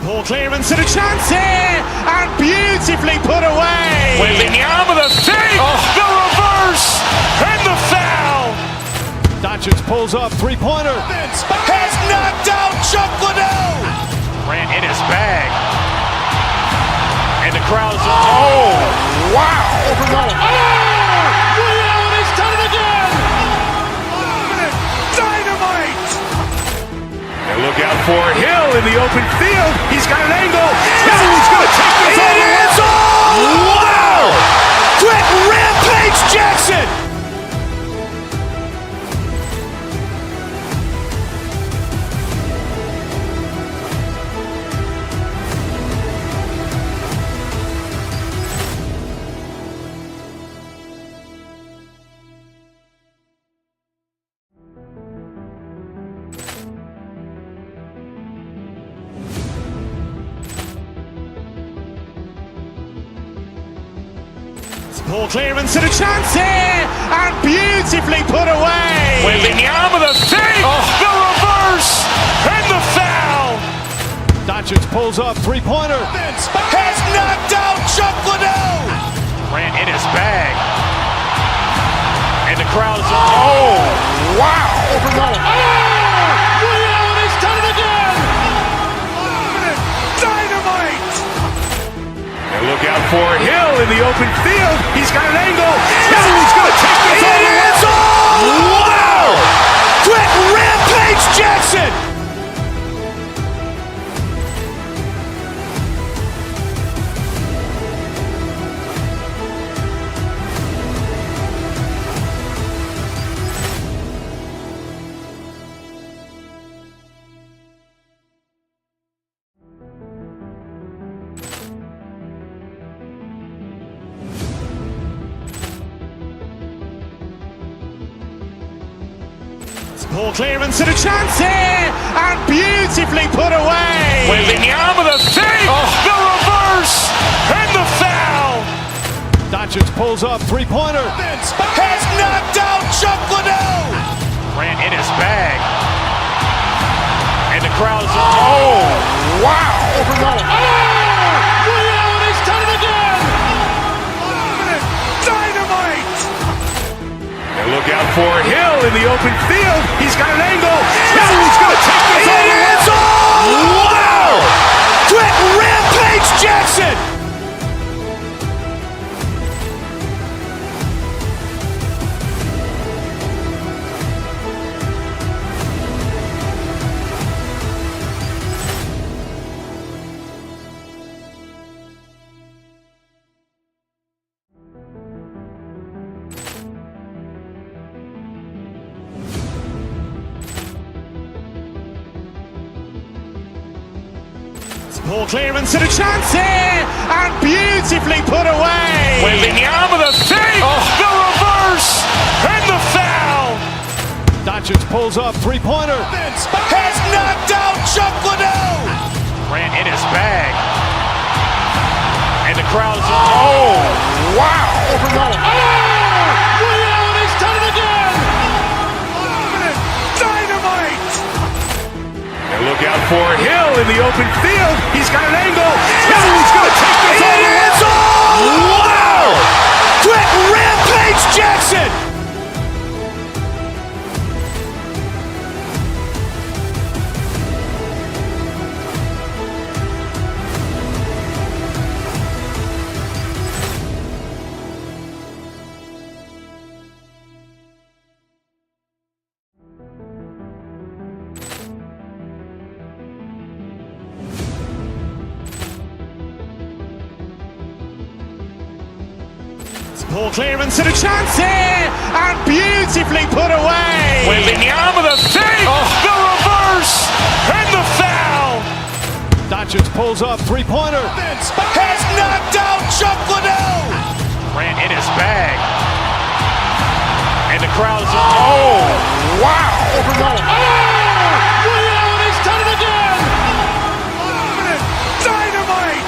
[SPEAKER 1] Ball clearance and a chance here, and beautifully put away.
[SPEAKER 2] Wembanyama the save, the reverse, and the foul.
[SPEAKER 11] Doncic pulls up, three-pointer.
[SPEAKER 2] Has knocked out Chuck Liddell. Grant in his bag. And the crowd's wow.
[SPEAKER 1] He's done it again.
[SPEAKER 2] Dynamite. And look out for Hill in the open field. He's got an angle. He's going to take this all the way. Wow. Quick Rampage Jackson.
[SPEAKER 1] Ball clearance and a chance here, and beautifully put away.
[SPEAKER 2] Wembanyama the save, the reverse, and the foul.
[SPEAKER 11] Doncic pulls up, three-pointer.
[SPEAKER 2] Has knocked out Chuck Liddell. Grant in his bag. And the crowd's wow.
[SPEAKER 1] He's done it again.
[SPEAKER 2] Dynamite. And look out for Hill in the open field. He's got an angle. He's going to take this all the way. Wow. Quick Rampage Jackson.
[SPEAKER 1] Ball clearance and a chance here, and beautifully put away.
[SPEAKER 2] Wembanyama the save, the reverse, and the foul.
[SPEAKER 11] Doncic pulls up, three-pointer.
[SPEAKER 2] Has knocked out Chuck Liddell. Grant in his bag. And the crowd's wow.
[SPEAKER 1] He's done it again.
[SPEAKER 2] Dynamite. And look out for Hill in the open field. He's got an angle. He's going to take this all the way. Wow. Quick Rampage Jackson.
[SPEAKER 1] Poor clearance and a chance here, and beautifully put away.
[SPEAKER 2] Wembanyama the save, the reverse, and the foul.
[SPEAKER 11] Doncic pulls up, three-pointer.
[SPEAKER 2] Has knocked out Chuck Liddell. Grant in his bag. And the crowd is, oh, wow.
[SPEAKER 1] Ray Allen has done it again.
[SPEAKER 2] Dynamite. And look out for Hill in the open field. He's got an angle. He's going to take this all the way. Wow. Quick Rampage Jackson.
[SPEAKER 1] Poor clearance and a chance here, and beautifully put away.
[SPEAKER 2] Wembanyama the save, the reverse, and the foul.
[SPEAKER 11] Doncic pulls up, three-pointer.
[SPEAKER 2] Has knocked out Chuck Liddell. Grant in his bag. And the crowd is, oh, wow.
[SPEAKER 1] Ray Allen has done it again.
[SPEAKER 2] Dynamite.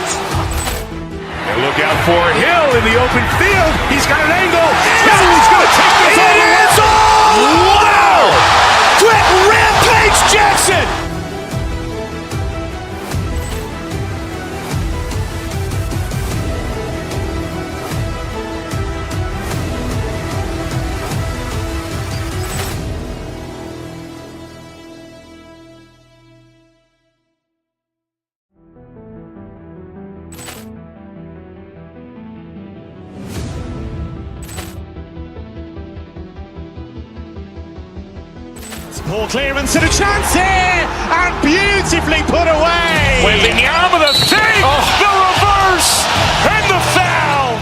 [SPEAKER 2] And look out for Hill in the open field. He's got an angle. He's going to take this all the way. Wow. Quick Rampage Jackson.
[SPEAKER 1] Poor clearance and a chance here, and beautifully put away.
[SPEAKER 2] Wembanyama the save, the reverse, and the foul.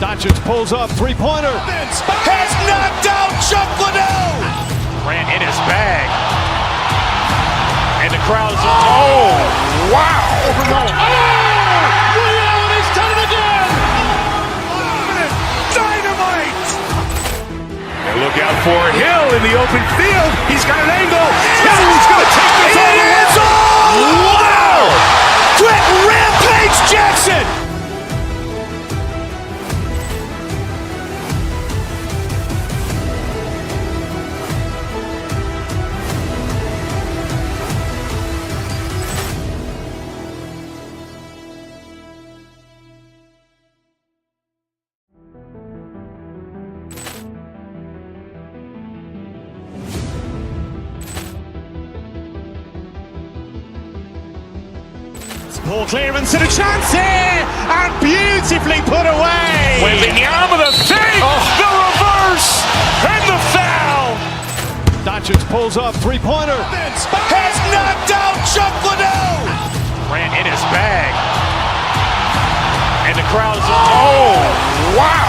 [SPEAKER 11] Doncic pulls up, three-pointer.
[SPEAKER 2] Has knocked out Chuck Liddell. Grant in his bag. And the crowd is, oh, wow.
[SPEAKER 1] Ray Allen has done it again.
[SPEAKER 2] Dynamite. And look out for Hill in the open field. He's got an angle. He's going to take this all the way. Wow. Quick Rampage Jackson.
[SPEAKER 1] Poor clearance and a chance here, and beautifully put away.
[SPEAKER 2] Wembanyama the save, the reverse, and the foul.
[SPEAKER 11] Doncic pulls up, three-pointer.
[SPEAKER 2] Has knocked out Chuck Liddell. Grant in his bag. And the crowd is, oh, wow.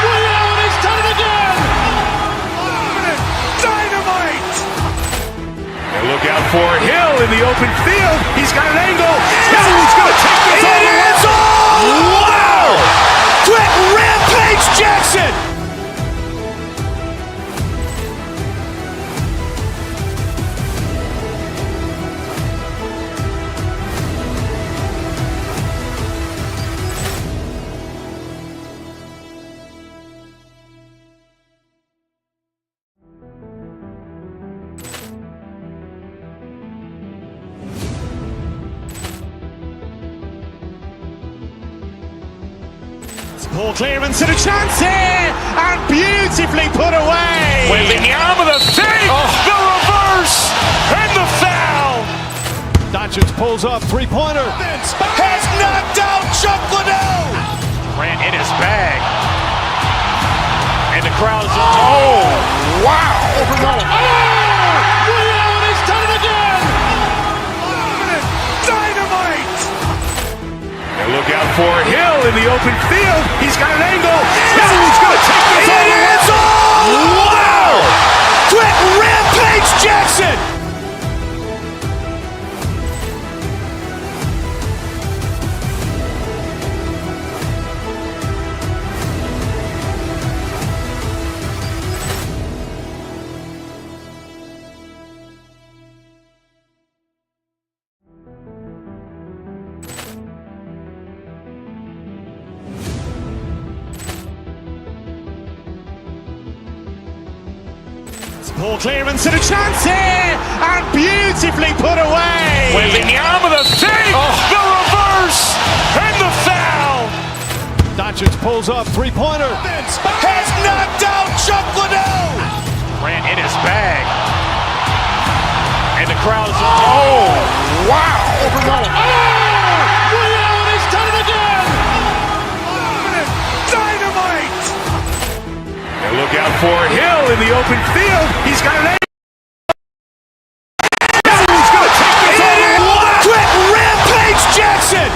[SPEAKER 1] Ray Allen has done it again.
[SPEAKER 2] Dynamite. And look out for Hill in the open field. He's got an angle. He's going to take this all the way. Wow. Quick Rampage Jackson.
[SPEAKER 1] Poor clearance and a chance here, and beautifully put away.
[SPEAKER 2] Wembanyama the save, the reverse, and the foul.
[SPEAKER 11] Doncic pulls up, three-pointer.
[SPEAKER 2] Has knocked out Chuck Liddell. Grant in his bag. And the crowd is, oh, wow.
[SPEAKER 1] Ray Allen has done it again.
[SPEAKER 2] Dynamite. And look out for Hill in the open field. He's got an angle. He's going to take this all the way. Wow. Quick Rampage Jackson.
[SPEAKER 1] Ball clearance and a chance here, and beautifully put away.
[SPEAKER 2] Wembanyama the save, the reverse, and the foul.
[SPEAKER 11] Doncic pulls up, three-pointer.
[SPEAKER 2] Has knocked out Chuck Liddell. Grant in his bag. And the crowd is, wow.
[SPEAKER 1] Liddell has done it again.
[SPEAKER 2] Dynamite. And look out for Hill in the open field. He's got an He's going to take this all. Quick Rampage Jackson.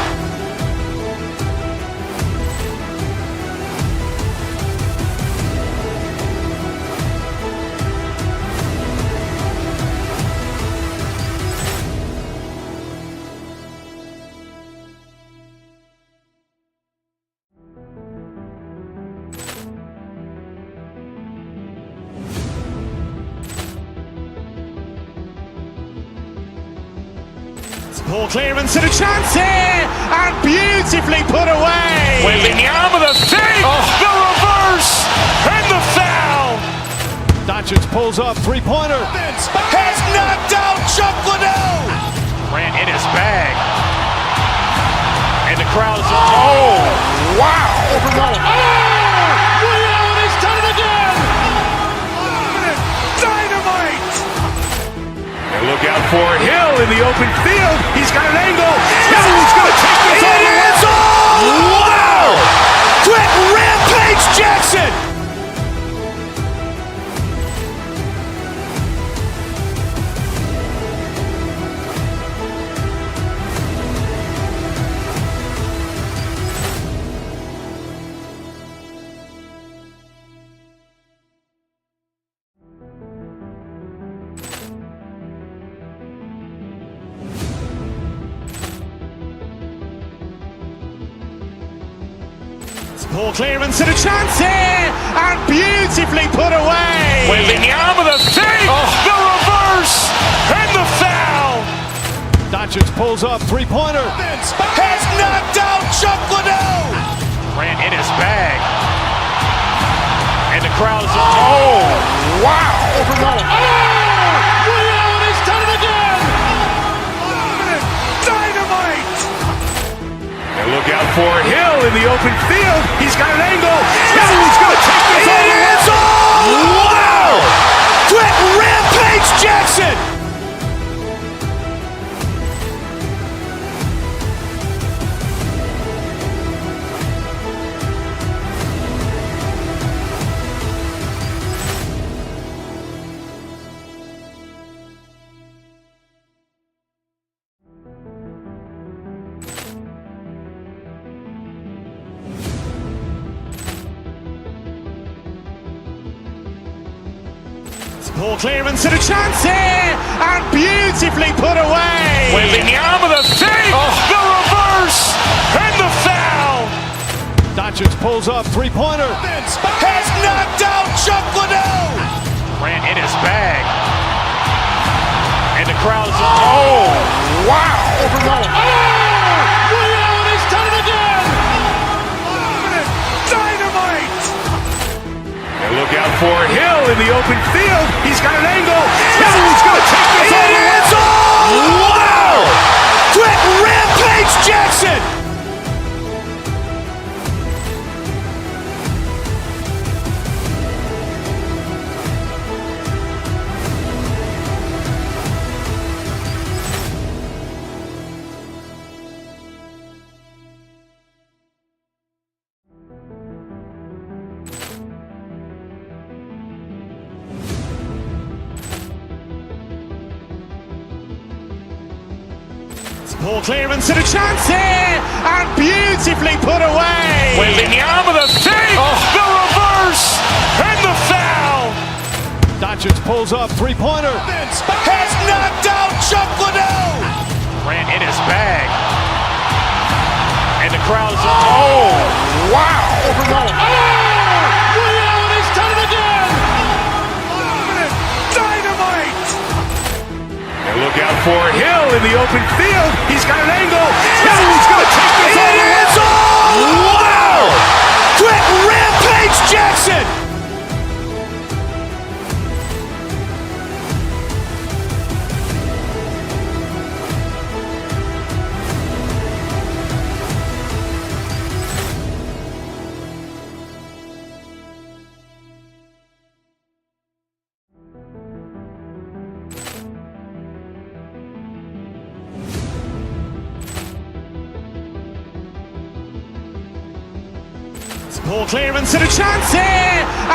[SPEAKER 1] Ball clearance and a chance here, and beautifully put away.
[SPEAKER 2] Wembanyama the save, the reverse, and the foul.
[SPEAKER 11] Doncic pulls up, three-pointer.
[SPEAKER 2] Has knocked out Chuck Liddell. Grant in his bag. And the crowd is, wow.
[SPEAKER 1] Liddell has done it again.
[SPEAKER 2] Dynamite. And look out for Hill in the open field. He's got an angle. He's going to take this all. Wow. Quick Rampage Jackson.
[SPEAKER 1] Ball clearance and a chance here, and beautifully put away.
[SPEAKER 2] Wembanyama the save, the reverse, and the foul.
[SPEAKER 11] Doncic pulls up, three-pointer.
[SPEAKER 2] Has knocked out Chuck Liddell. Grant in his bag. And the crowd is, wow.
[SPEAKER 1] Liddell has done it again.
[SPEAKER 2] Dynamite. And look out for Hill in the open field. He's got an angle. He's going to take this all. Wow. Quick Rampage Jackson.
[SPEAKER 1] Ball clearance and a chance here, and beautifully put away.
[SPEAKER 2] Wembanyama the save, the reverse, and the foul.
[SPEAKER 11] Doncic pulls up, three-pointer.
[SPEAKER 2] Has knocked out Chuck Liddell. Grant in his bag. And the crowd is, wow.
[SPEAKER 1] Liddell has done it again.
[SPEAKER 2] Dynamite. And look out for Hill in the open field. He's got an angle. He's going to take this all. Wow. Quick Rampage Jackson.
[SPEAKER 1] Ball clearance and a chance here, and beautifully put away.
[SPEAKER 2] Wembanyama the save, the reverse, and the foul.
[SPEAKER 11] Doncic pulls up, three-pointer.
[SPEAKER 2] Has knocked out Chuck Liddell. Grant in his bag. And the crowd is, wow.
[SPEAKER 1] Liddell has done it again.
[SPEAKER 2] Dynamite. And look out for Hill in the open field. He's got an angle. He's going to take this all. Wow. Quick Rampage Jackson.
[SPEAKER 1] Poor clearance and a chance here.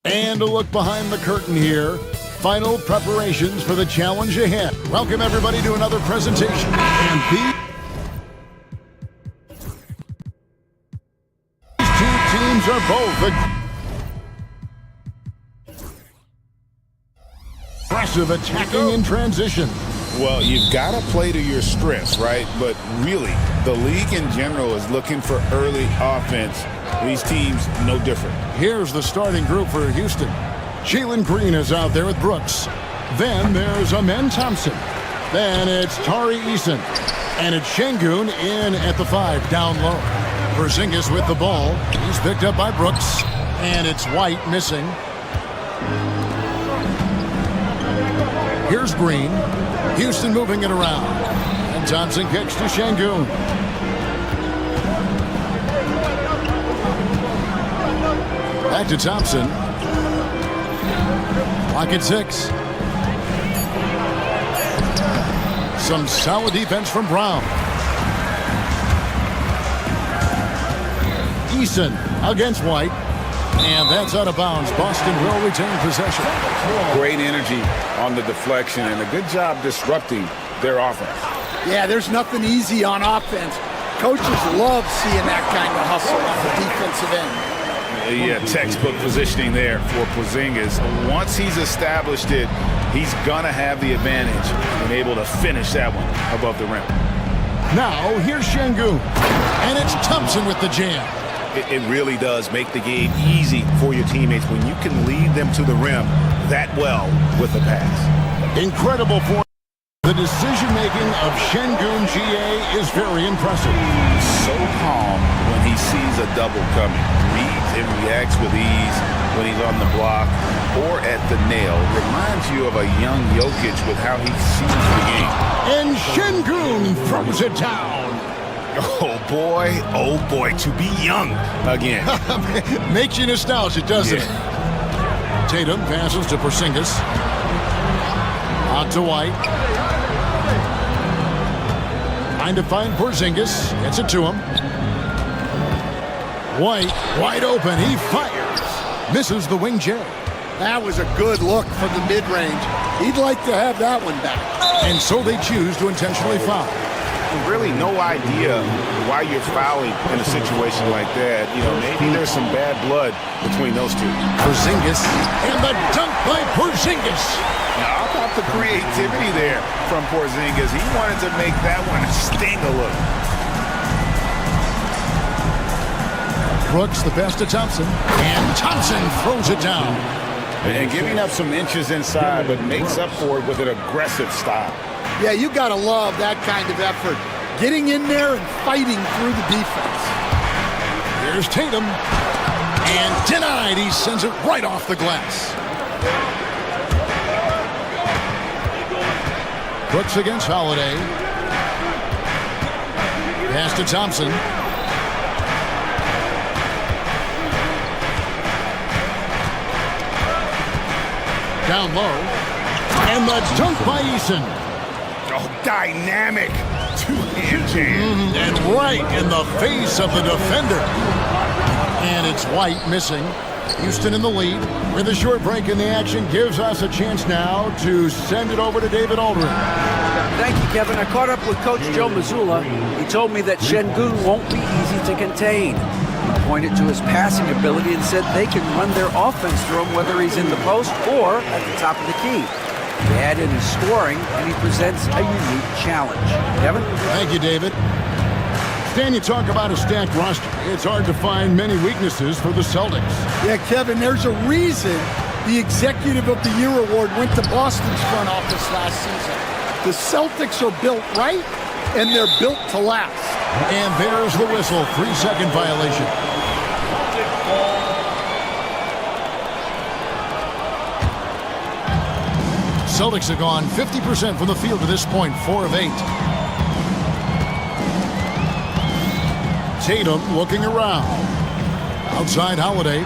[SPEAKER 4] And a look behind the curtain here. Final preparations for the challenge ahead. Welcome everybody to another presentation. And these two teams are both aggressive attacking in transition.
[SPEAKER 6] Well, you've got to play to your strengths, right? But really, the league in general is looking for early offense. These teams, no different.
[SPEAKER 4] Here's the starting group for Houston. Jalen Green is out there with Brooks. Then there's Amen Thompson. Then it's Tari Eason. And it's Şengün in at the 5, down low. Porzingis with the ball. He's picked up by Brooks. And it's White missing. Here's Green. Houston moving it around. And Thompson kicks to Şengün. Back to Thompson. Clock at 6. Some solid defense from Brown. Eason against White. And that's out of bounds. Boston will retain possession.
[SPEAKER 6] Great energy on the deflection and a good job disrupting their offense.
[SPEAKER 14] Yeah, there's nothing easy on offense. Coaches love seeing that kind of hustle on the defensive end.
[SPEAKER 6] Yeah, textbook positioning there for Porzingis. Once he's established it, he's going to have the advantage and able to finish that one above the rim.
[SPEAKER 4] Now, here's Şengün. And it's Thompson with the jam.
[SPEAKER 2] It really does make the game easy for your teammates when you can lead them to the rim that well with the pass.
[SPEAKER 4] Incredible for the decision-making of Şengün GA is very impressive.
[SPEAKER 6] So calm when he sees a double coming. Reads and reacts with ease when he's on the block or at the nail. Reminds you of a young Jokic with how he sees the game.
[SPEAKER 4] And Şengün throws it down.
[SPEAKER 2] Oh boy, to be young again.
[SPEAKER 4] Makes you nostalgic, doesn't it? Tatum passes to Porzingis. Out to White. Trying to find Porzingis. Gets it to him. White, wide open. He fires. Misses the wing J.
[SPEAKER 14] That was a good look from the mid-range. He'd like to have that one back.
[SPEAKER 4] And so they choose to intentionally foul.
[SPEAKER 6] Really no idea why you're fouling in a situation like that. You know, maybe there's some bad blood between those two.
[SPEAKER 4] Porzingis, and the dunk by Porzingis.
[SPEAKER 6] Now, how about the creativity there from Porzingis? He wanted to make that one sting a little.
[SPEAKER 4] Brooks the pass to Thompson, and Thompson throws it down.
[SPEAKER 6] And giving up some inches inside, but makes up for it with an aggressive style.
[SPEAKER 14] Yeah, you got to love that kind of effort. Getting in there and fighting through the defense.
[SPEAKER 4] Here's Tatum. And denied. He sends it right off the glass. Brooks against Holiday. Pass to Thompson. Down low. And the dunk by Eason.
[SPEAKER 2] Oh, dynamic two-hand jam.
[SPEAKER 4] And right in the face of the defender. And it's White missing. Houston in the lead. With a short break in the action gives us a chance now to send it over to David Aldridge.
[SPEAKER 7] Thank you, Kevin. I caught up with Coach Joe Mazzulla. He told me that Şengün won't be easy to contain. He pointed to his passing ability and said they can run their offense through him whether he's in the post or at the top of the key. He add in his scoring, and he presents a unique challenge. Kevin?
[SPEAKER 4] Thank you, David. Stan, you talk about a stacked roster. It's hard to find many weaknesses for the Celtics.
[SPEAKER 14] Yeah, Kevin, there's a reason the Executive of the Year award went to Boston's front office last season. The Celtics are built right, and they're built to last.
[SPEAKER 4] And there's the whistle. 3-second violation. Celtics have gone 50% from the field to this point, 4 of 8. Tatum looking around. Outside Holiday.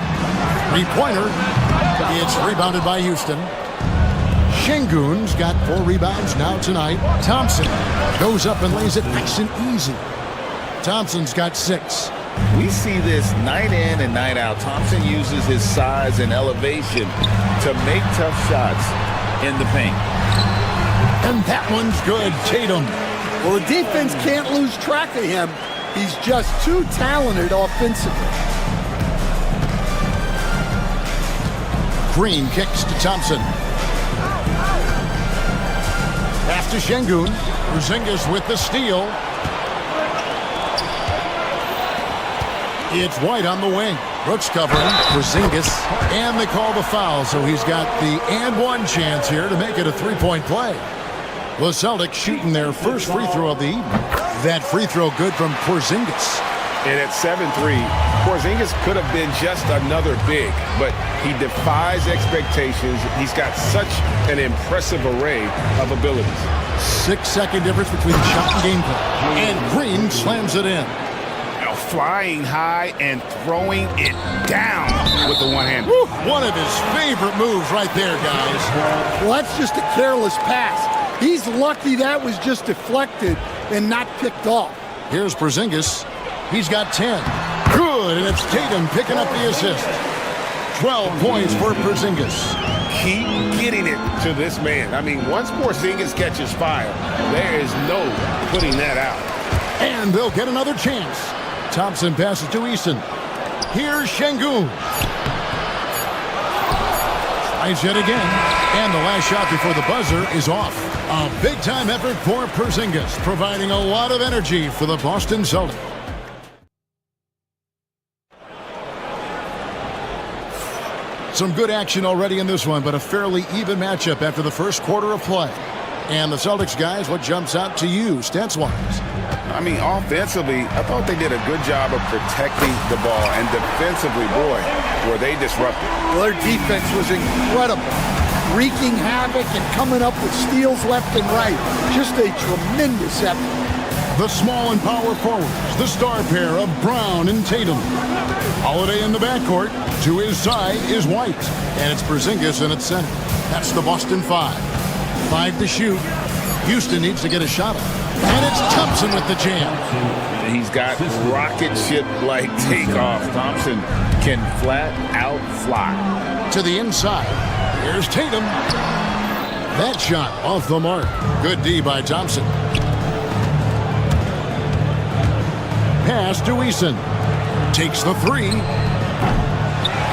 [SPEAKER 4] Three-pointer. It's rebounded by Houston. Şengün's got 4 rebounds now tonight. Thompson goes up and lays it nice and easy. Thompson's got 6.
[SPEAKER 6] We see this night in and night out. Thompson uses his size and elevation to make tough shots in the paint.
[SPEAKER 4] And that one's good. Tatum.
[SPEAKER 14] Well, the defense can't lose track of him. He's just too talented offensively.
[SPEAKER 4] Green kicks to Thompson. Pass to Şengün. Porzingis with the steal. It's White on the wing. Brooks covering. Porzingis. And they call the foul, so he's got the and one chance here to make it a 3-point play. The Celtics shooting their first free throw of the evening. That free throw good from Porzingis.
[SPEAKER 2] And at 7-3, Porzingis could have been just another big, but he defies expectations. He's got such an impressive array of abilities.
[SPEAKER 4] 6-second difference between shot and game play. And Green slams it in.
[SPEAKER 6] Flying high and throwing it down with the one hand.
[SPEAKER 4] Woo, one of his favorite moves right there, guys.
[SPEAKER 14] Well, that's just a careless pass. He's lucky that was just deflected and not picked off.
[SPEAKER 4] Here's Porzingis. He's got 10. Good, and it's Tatum picking up the assist. 12 points for Porzingis.
[SPEAKER 6] Keep getting it to this man. I mean, once Porzingis catches fire, there is no putting that out.
[SPEAKER 4] And they'll get another chance. Thompson passes to Eason. Here's Şengün. Tries yet again. And the last shot before the buzzer is off. A big-time effort for Porzingis, providing a lot of energy for the Boston Celtics. Some good action already in this one, but a fairly even matchup after the first quarter of play. And the Celtics guys, what jumps out to you, stats-wise?
[SPEAKER 6] I mean, offensively, I thought they did a good job of protecting the ball. And defensively, boy, were they disruptive.
[SPEAKER 14] Well, their defense was incredible. Wreaking havoc and coming up with steals left and right. Just a tremendous effort.
[SPEAKER 4] The small and power forwards, the star pair of Brown and Tatum. Holiday in the backcourt. To his side is White. And it's Porzingis in its center. That's the Boston 5. 5 to shoot. Houston needs to get a shot up. And it's Thompson with the jam.
[SPEAKER 6] He's got rocket ship-like takeoff. Thompson can flat out fly.
[SPEAKER 4] To the inside. Here's Tatum. That shot off the mark. Good D by Thompson. Pass to Eason. Takes the 3.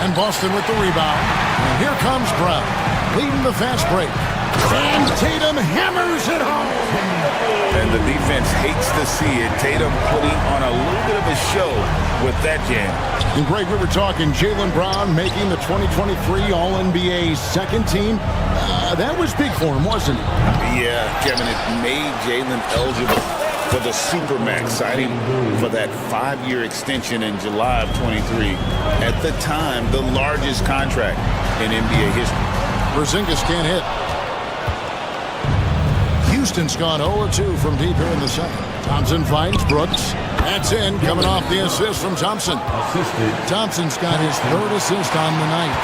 [SPEAKER 4] And Boston with the rebound. And here comes Brown, leading the fast break. And Tatum hammers it home.
[SPEAKER 6] And the defense hates to see it. Tatum putting on a little bit of a show with that jam.
[SPEAKER 4] And Greg, we were talking Jaylen Brown making the 2023 All-NBA second team. That was big for him, wasn't it?
[SPEAKER 6] Yeah, Kevin, it made Jaylen eligible for the Supermax, signing for that 5-year extension in July of 23. At the time, the largest contract in NBA history.
[SPEAKER 4] Porzingis can't hit. Houston's gone 0-2 from deep here in the second. Thompson finds Brooks. That's in, coming off the assist from Thompson. Thompson's got his 3rd assist on the night.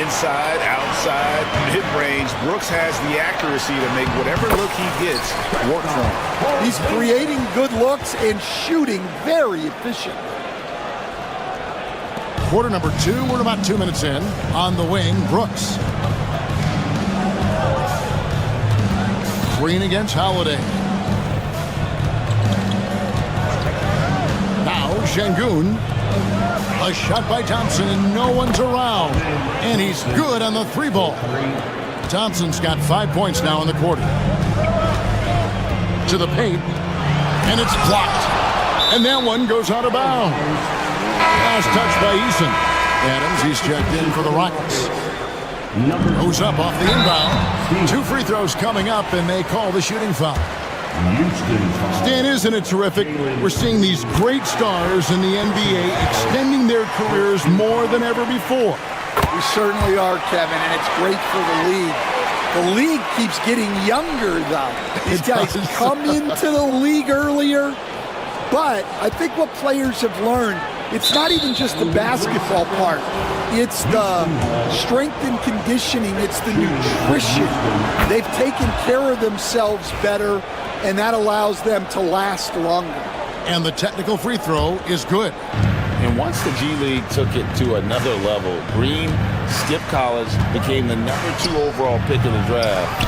[SPEAKER 6] Inside, outside, mid-range, Brooks has the accuracy to make whatever look he gets work for him.
[SPEAKER 14] He's creating good looks and shooting very efficient.
[SPEAKER 4] Quarter number 2, we're about 2 minutes in. On the wing, Brooks. Green against Holiday. Now Şengün. A shot by Thompson and no one's around. And he's good on the 3-ball. Thompson's got 5 points now in the quarter. To the paint. And it's blocked. And that one goes out of bounds. Last touch by Eason. Adams, he's checked in for the Rockets. Goes up off the inbound. 2 free throws coming up, and they call the shooting foul. Stan, isn't it terrific? We're seeing these great stars in the NBA extending their careers more than ever before.
[SPEAKER 14] We certainly are, Kevin, and it's great for the league. The league keeps getting younger, though. These guys come into the league earlier, but I think what players have learned, it's not even just the basketball part. It's the strength and conditioning. It's the nutrition. They've taken care of themselves better, and that allows them to last longer.
[SPEAKER 4] And the technical free throw is good.
[SPEAKER 6] And once the G League took it to another level, Green skipped college, became the #2 overall pick in the draft,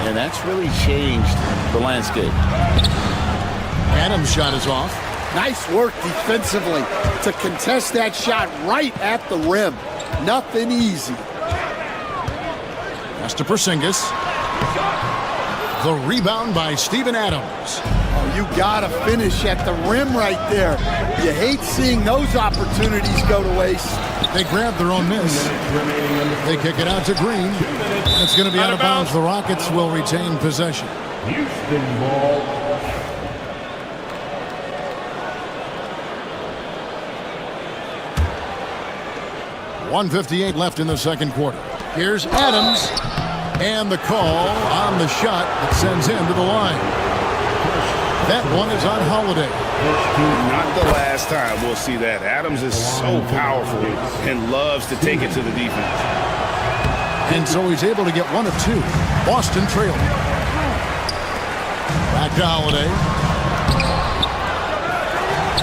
[SPEAKER 6] and that's really changed the landscape.
[SPEAKER 4] Adams' shot is off.
[SPEAKER 14] Nice work defensively to contest that shot right at the rim. Nothing easy.
[SPEAKER 4] That's to Porzingis. The rebound by Steven Adams.
[SPEAKER 14] Oh, you gotta finish at the rim right there. You hate seeing those opportunities go to waste.
[SPEAKER 4] They grab their own miss. They kick it out to Green. It's going to be out of bounds. The Rockets will retain possession.
[SPEAKER 3] Houston ball.
[SPEAKER 4] .158 left in the second quarter. Here's Adams. And the call on the shot that sends him to the line. That one is on Holiday.
[SPEAKER 6] Not the last time we'll see that. Adams is so powerful and loves to take it to the defense.
[SPEAKER 4] And so he's able to get 1 of 2. Boston trailing. Back to Holiday.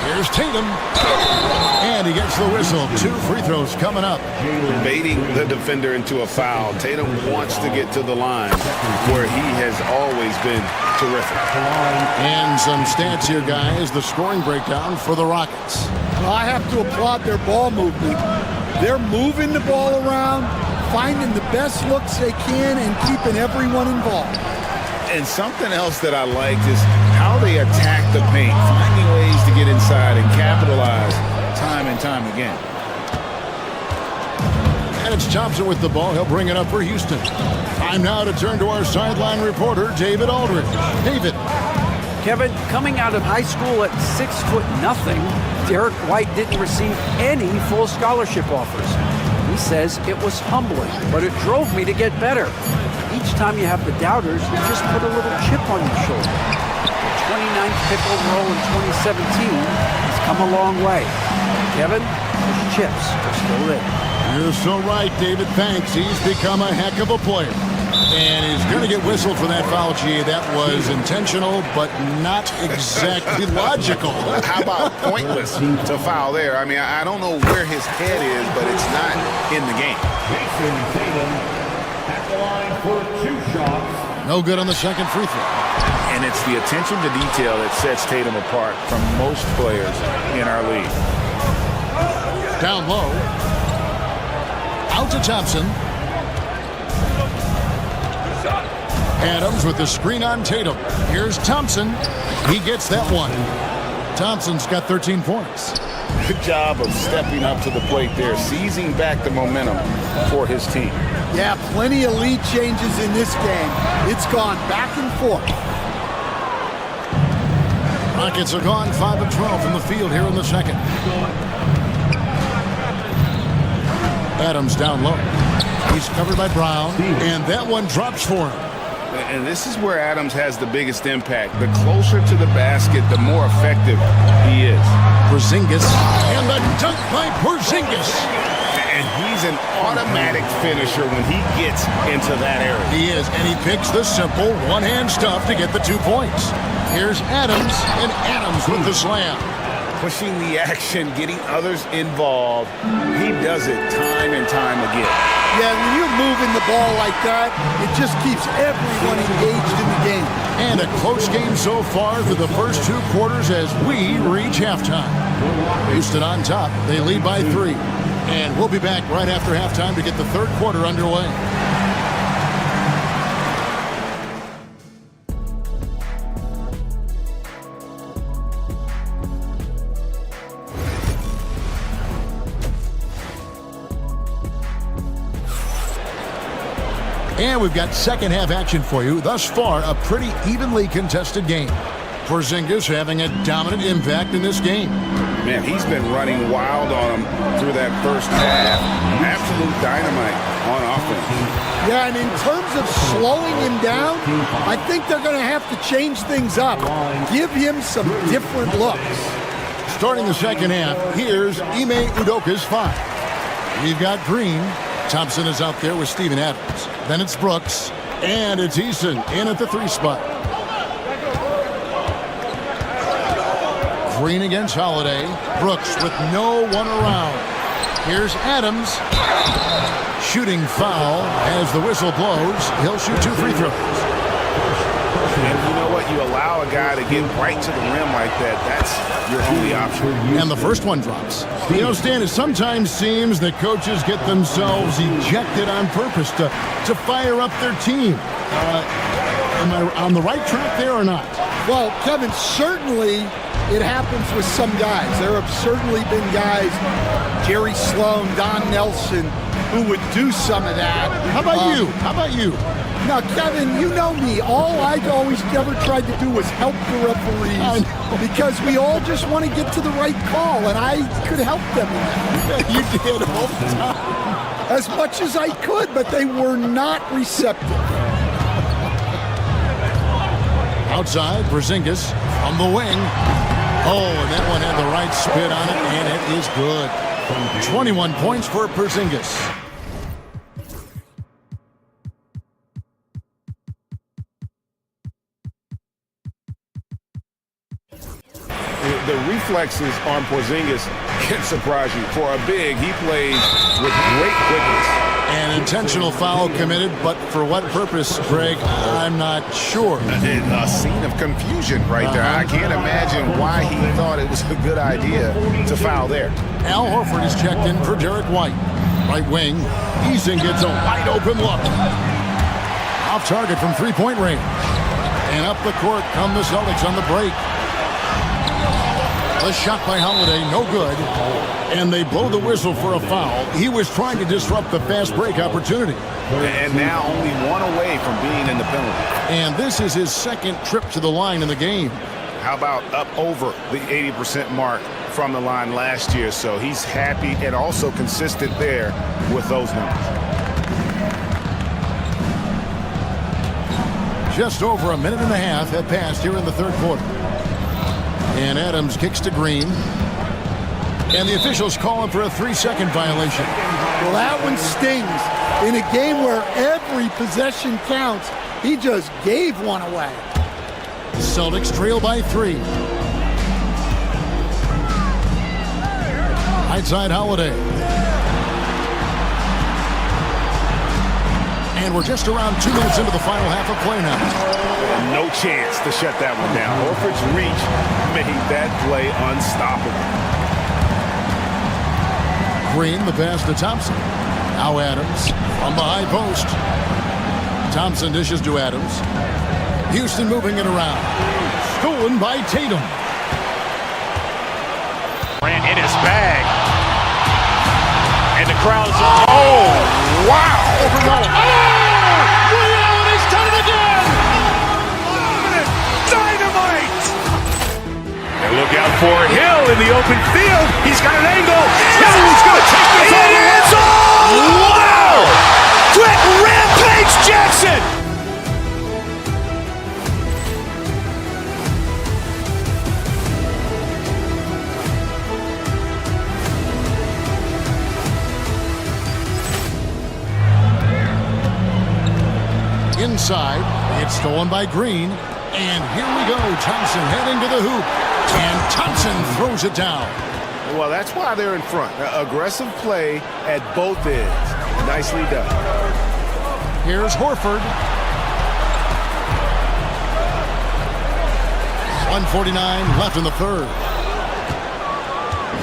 [SPEAKER 4] Here's Tatum. And he gets the whistle. 2 free throws coming up.
[SPEAKER 6] Baiting the defender into a foul. Tatum wants to get to the line where he has always been terrific.
[SPEAKER 4] And some stats here, guys. The scoring breakdown for the Rockets.
[SPEAKER 14] Well, I have to applaud their ball movement. They're moving the ball around, finding the best looks they can, and keeping everyone involved.
[SPEAKER 6] And something else that I liked is how they attack the paint, finding ways to get inside and capitalize time and time again.
[SPEAKER 4] And it's Thompson with the ball. He'll bring it up for Houston. Time now to turn to our sideline reporter, David Aldridge. David.
[SPEAKER 7] Kevin, coming out of high school at 6'0", Derek White didn't receive any full scholarship offers. He says it was humbling, but it drove me to get better. Each time you have the doubters, you just put a little chip on your shoulder. The 29th pick overall in 2017 has come a long way. Kevin, those chips are still there.
[SPEAKER 4] You're so right, David. Thanks. He's become a heck of a player. And he's going to get whistled for that foul, G. That was intentional, but not exactly logical.
[SPEAKER 6] How about pointless to foul there? I mean, I don't know where his head is, but it's not in the game.
[SPEAKER 3] Jason Tatum at the line for 2 shots.
[SPEAKER 4] No good on the second free throw.
[SPEAKER 6] And it's the attention to detail that sets Tatum apart from most players in our league.
[SPEAKER 4] Down low. Out to Thompson. Adams with the screen on Tatum. Here's Thompson. He gets that one. Thompson's got 13 points.
[SPEAKER 6] Good job of stepping up to the plate there, seizing back the momentum for his team.
[SPEAKER 14] Yeah, plenty of lead changes in this game. It's gone back and forth.
[SPEAKER 4] Rockets are gone 5 of 12 from the field here in the second. Adams down low. He's covered by Brown, and that one drops for him.
[SPEAKER 6] And this is where Adams has the biggest impact. The closer to the basket, the more effective he is.
[SPEAKER 4] Porzingis, and the dunk by Porzingis.
[SPEAKER 6] And he's an automatic finisher when he gets into that area.
[SPEAKER 4] He is, and he picks the simple one-hand stuff to get the 2 points. Here's Adams, and Adams with the slam.
[SPEAKER 6] Pushing the action, getting others involved. He does it time and time again.
[SPEAKER 14] Yeah, when you're moving the ball like that, it just keeps everyone engaged in the game.
[SPEAKER 4] And a close game so far through the first 2 quarters as we reach halftime. Houston on top. They lead by 3. And we'll be back right after halftime to get the third quarter underway. And we've got second half action for you. Thus far, a pretty evenly contested game. Porzingis having a dominant impact in this game.
[SPEAKER 6] Man, he's been running wild on him through that first half. Absolute dynamite on offense.
[SPEAKER 14] Yeah, and in terms of slowing him down, I think they're going to have to change things up. Give him some different looks.
[SPEAKER 4] Starting the second half, here's Ime Udoka's 5. We've got Green. Thompson is out there with Steven Adams. Then it's Brooks. And it's Eason in at the 3 spot. Green against Holiday. Brooks with no one around. Here's Adams. Shooting foul as the whistle blows. He'll shoot 2 free throws.
[SPEAKER 6] And you know what? You allow a guy to get right to the rim like that. That's your only option.
[SPEAKER 4] And the first one drops. You know, Stan, it sometimes seems that coaches get themselves ejected on purpose to fire up their team. Am I on the right track there or not?
[SPEAKER 14] Well, Kevin, certainly it happens with some guys. There have certainly been guys, Jerry Sloan, Don Nelson, who would do some of that.
[SPEAKER 4] How about you? How about you?
[SPEAKER 14] Now, Kevin, you know me. All I always ever tried to do was help the referees because we all just want to get to the right call, and I could help them in that.
[SPEAKER 4] You did all the time.
[SPEAKER 14] As much as I could, but they were not receptive.
[SPEAKER 4] Outside, Porzingis from the wing. Oh, and that one had the right spin on it, and it is good. 21 points for Porzingis.
[SPEAKER 6] The reflexes on Porzingis can surprise you. For a big, he plays with great quickness.
[SPEAKER 4] An intentional foul committed, but for what purpose, Greg, I'm not sure.
[SPEAKER 2] A scene of confusion right there. I can't imagine why he thought it was a good idea to foul there.
[SPEAKER 4] Al Horford is checked in for Derek White. Right wing, Eason gets a wide open look. Off target from three-point range. And up the court come the Celtics on the break. A shot by Holiday, no good. And they blow the whistle for a foul. He was trying to disrupt the fast break opportunity.
[SPEAKER 6] And now only one away from being in the penalty.
[SPEAKER 4] And this is his second trip to the line in the game.
[SPEAKER 6] How about up over the 80% mark from the line last year? So he's happy and also consistent there with those numbers.
[SPEAKER 4] Just over a minute and a half have passed here in the third quarter. And Adams kicks to Green. And the officials call him for a 3-second violation.
[SPEAKER 14] Well, that one stings. In a game where every possession counts, he just gave one away.
[SPEAKER 4] The Celtics trail by 3. Right side Holiday. And we're just around 2 minutes into the final half of play now.
[SPEAKER 6] No chance to shut that one down. Horford's reach made that play unstoppable.
[SPEAKER 4] Green, the pass to Thompson. Now Adams from the high post. Thompson dishes to Adams. Houston moving it around. Stolen by Tatum.
[SPEAKER 2] Ran in his bag. And the crowd's oh, wow!
[SPEAKER 1] He's done it again!
[SPEAKER 2] Dynamite! And look out for Hill in the open field. He's got an angle. Hill's going to take this all the way. Wow! Quick rampage Jackson!
[SPEAKER 4] Inside, it's stolen by Green. And here we go. Thompson heading to the hoop. And Thompson throws it down.
[SPEAKER 6] Well, that's why they're in front. Aggressive play at both ends. Nicely done.
[SPEAKER 4] Here's Horford. 1:49 left in the third.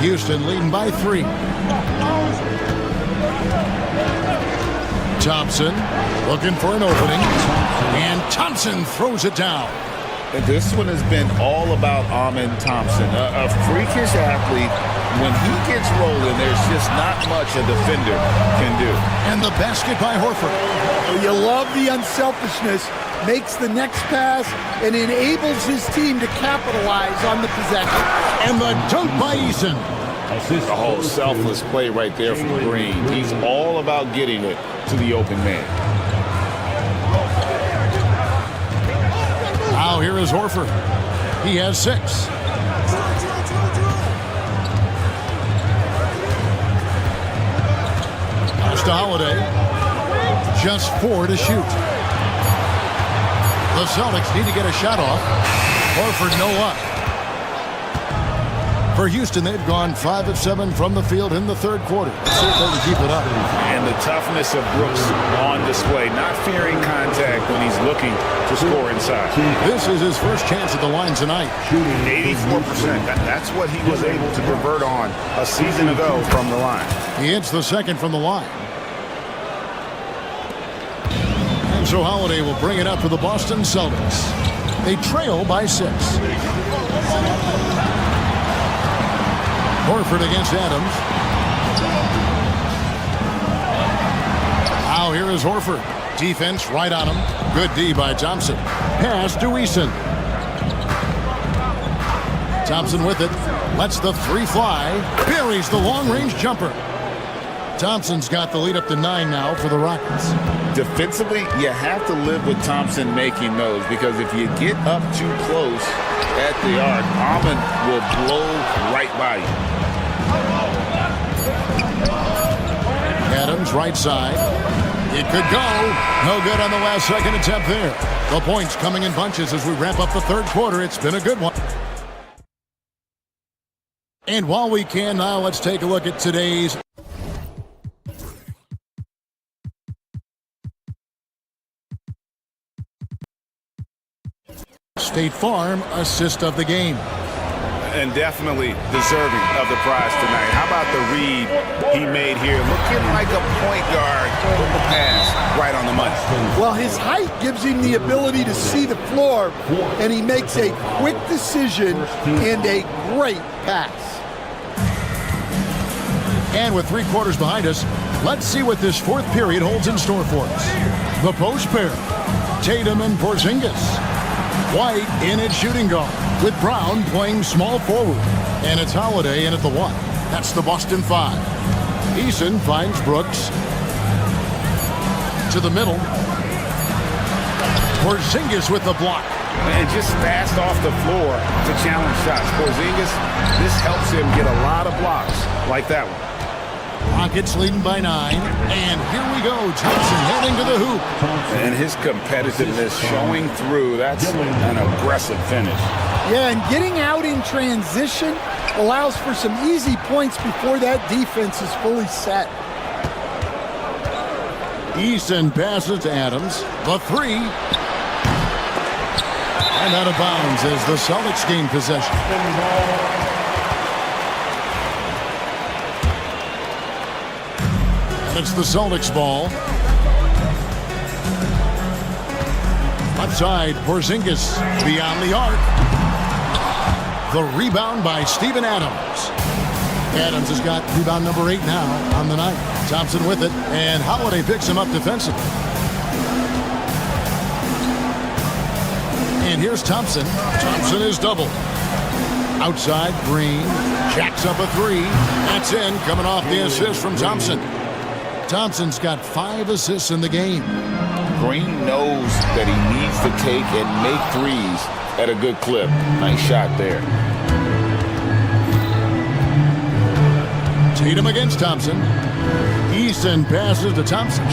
[SPEAKER 4] Houston leading by 3. Thompson looking for an opening. And Thompson throws it down.
[SPEAKER 6] And this one has been all about Amen Thompson, a freakish athlete When he gets rolling, there's just not much a defender can do.
[SPEAKER 4] And the basket by Horford.
[SPEAKER 14] Well, you love the unselfishness. Makes the next pass and enables his team to capitalize on the possession.
[SPEAKER 4] And the dunk by Eason.
[SPEAKER 6] The whole selfless play right there from Green. He's all about getting it to the open man.
[SPEAKER 4] Now here is Horford. He has 6. Pass to Holiday. Just 4 to shoot. The Celtics need to get a shot off. Horford no luck. For Houston, they've gone 5 of 7 from the field in the third quarter. See if they can keep it up.
[SPEAKER 6] And the toughness of Brooks on display, not fearing contact when he's looking to score inside.
[SPEAKER 4] This is his first chance at the line tonight.
[SPEAKER 6] 84%. That's what he was able to convert on a season ago from the line.
[SPEAKER 4] He hits the second from the line. And so Holiday will bring it up for the Boston Celtics. They trail by 6. Horford against Adams. Now here is Horford. Defense right on him. Good D by Thompson. Pass to Eason. Thompson with it. Lets the 3 fly. Buries the long-range jumper. Thompson's got the lead up to 9 now for the Rockets.
[SPEAKER 6] Defensively, you have to live with Thompson making those, because if you get up too close at the arc, Almond will blow right by you.
[SPEAKER 4] Adams right side. It could go. No good on the last second attempt there. The points coming in bunches as we wrap up the third quarter. It's been a good one. And while we can now, let's take a look at today's State Farm assist of the game.
[SPEAKER 6] And definitely deserving of the prize tonight. How about the read he made here? Looking like a point guard with the pass right on the money.
[SPEAKER 14] Well, his height gives him the ability to see the floor, and he makes a quick decision and a great pass.
[SPEAKER 4] And with 3 quarters behind us, let's see what this fourth period holds in store for us. The post pair, Tatum and Porzingis. White in at shooting guard, with Brown playing small forward. And it's Holiday in at the 1. That's the Boston 5. Eason finds Brooks. To the middle. Porzingis with the block.
[SPEAKER 6] And just fast off the floor to challenge shots. Porzingis, this helps him get a lot of blocks like that one.
[SPEAKER 4] Rockets leading by 9. And here we go. Thompson heading to the hoop.
[SPEAKER 6] And his competitiveness showing through. That's an aggressive finish.
[SPEAKER 14] Yeah, and getting out in transition allows for some easy points before that defense is fully set.
[SPEAKER 4] Eason passes to Adams. The 3. And out of bounds as the Celtics gain possession. It's the Celtics ball. Left side, Porzingis beyond the arc. The rebound by Steven Adams. Adams has got rebound number 8 now on the night. Thompson with it, and Holiday picks him up defensively. And here's Thompson. Thompson is doubled. Outside, Green jacks up a 3. That's in, coming off the assist from Thompson. Thompson's got 5 assists in the game.
[SPEAKER 6] Green knows that he needs to take and make threes at a good clip. Nice shot there.
[SPEAKER 4] Tatum against Thompson. Eason passes to Thompson.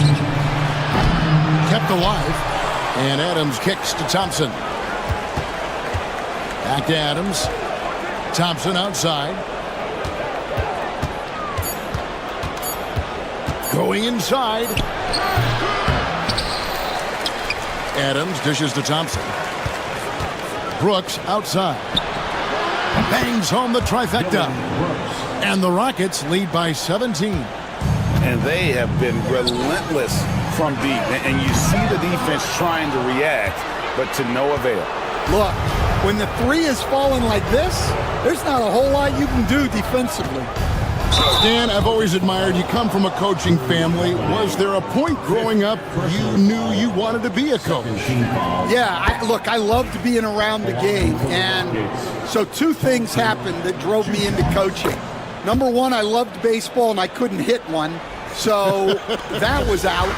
[SPEAKER 4] Kept alive. And Adams kicks to Thompson. Back to Adams. Thompson outside. Going inside. Adams dishes to Thompson. Brooks outside. Bangs home the trifecta. And the Rockets lead by 17.
[SPEAKER 6] And they have been relentless from deep. And you see the defense trying to react, but to no avail.
[SPEAKER 14] Look, when the three is falling like this, there's not a whole lot you can do defensively.
[SPEAKER 4] Dan, I've always admired you. Come from a coaching family. Was there a point growing up you knew you wanted to be a coach?
[SPEAKER 14] Yeah, look, I loved being around the game. And so two things happened that drove me into coaching. Number one, I loved baseball and I couldn't hit one. So that was out.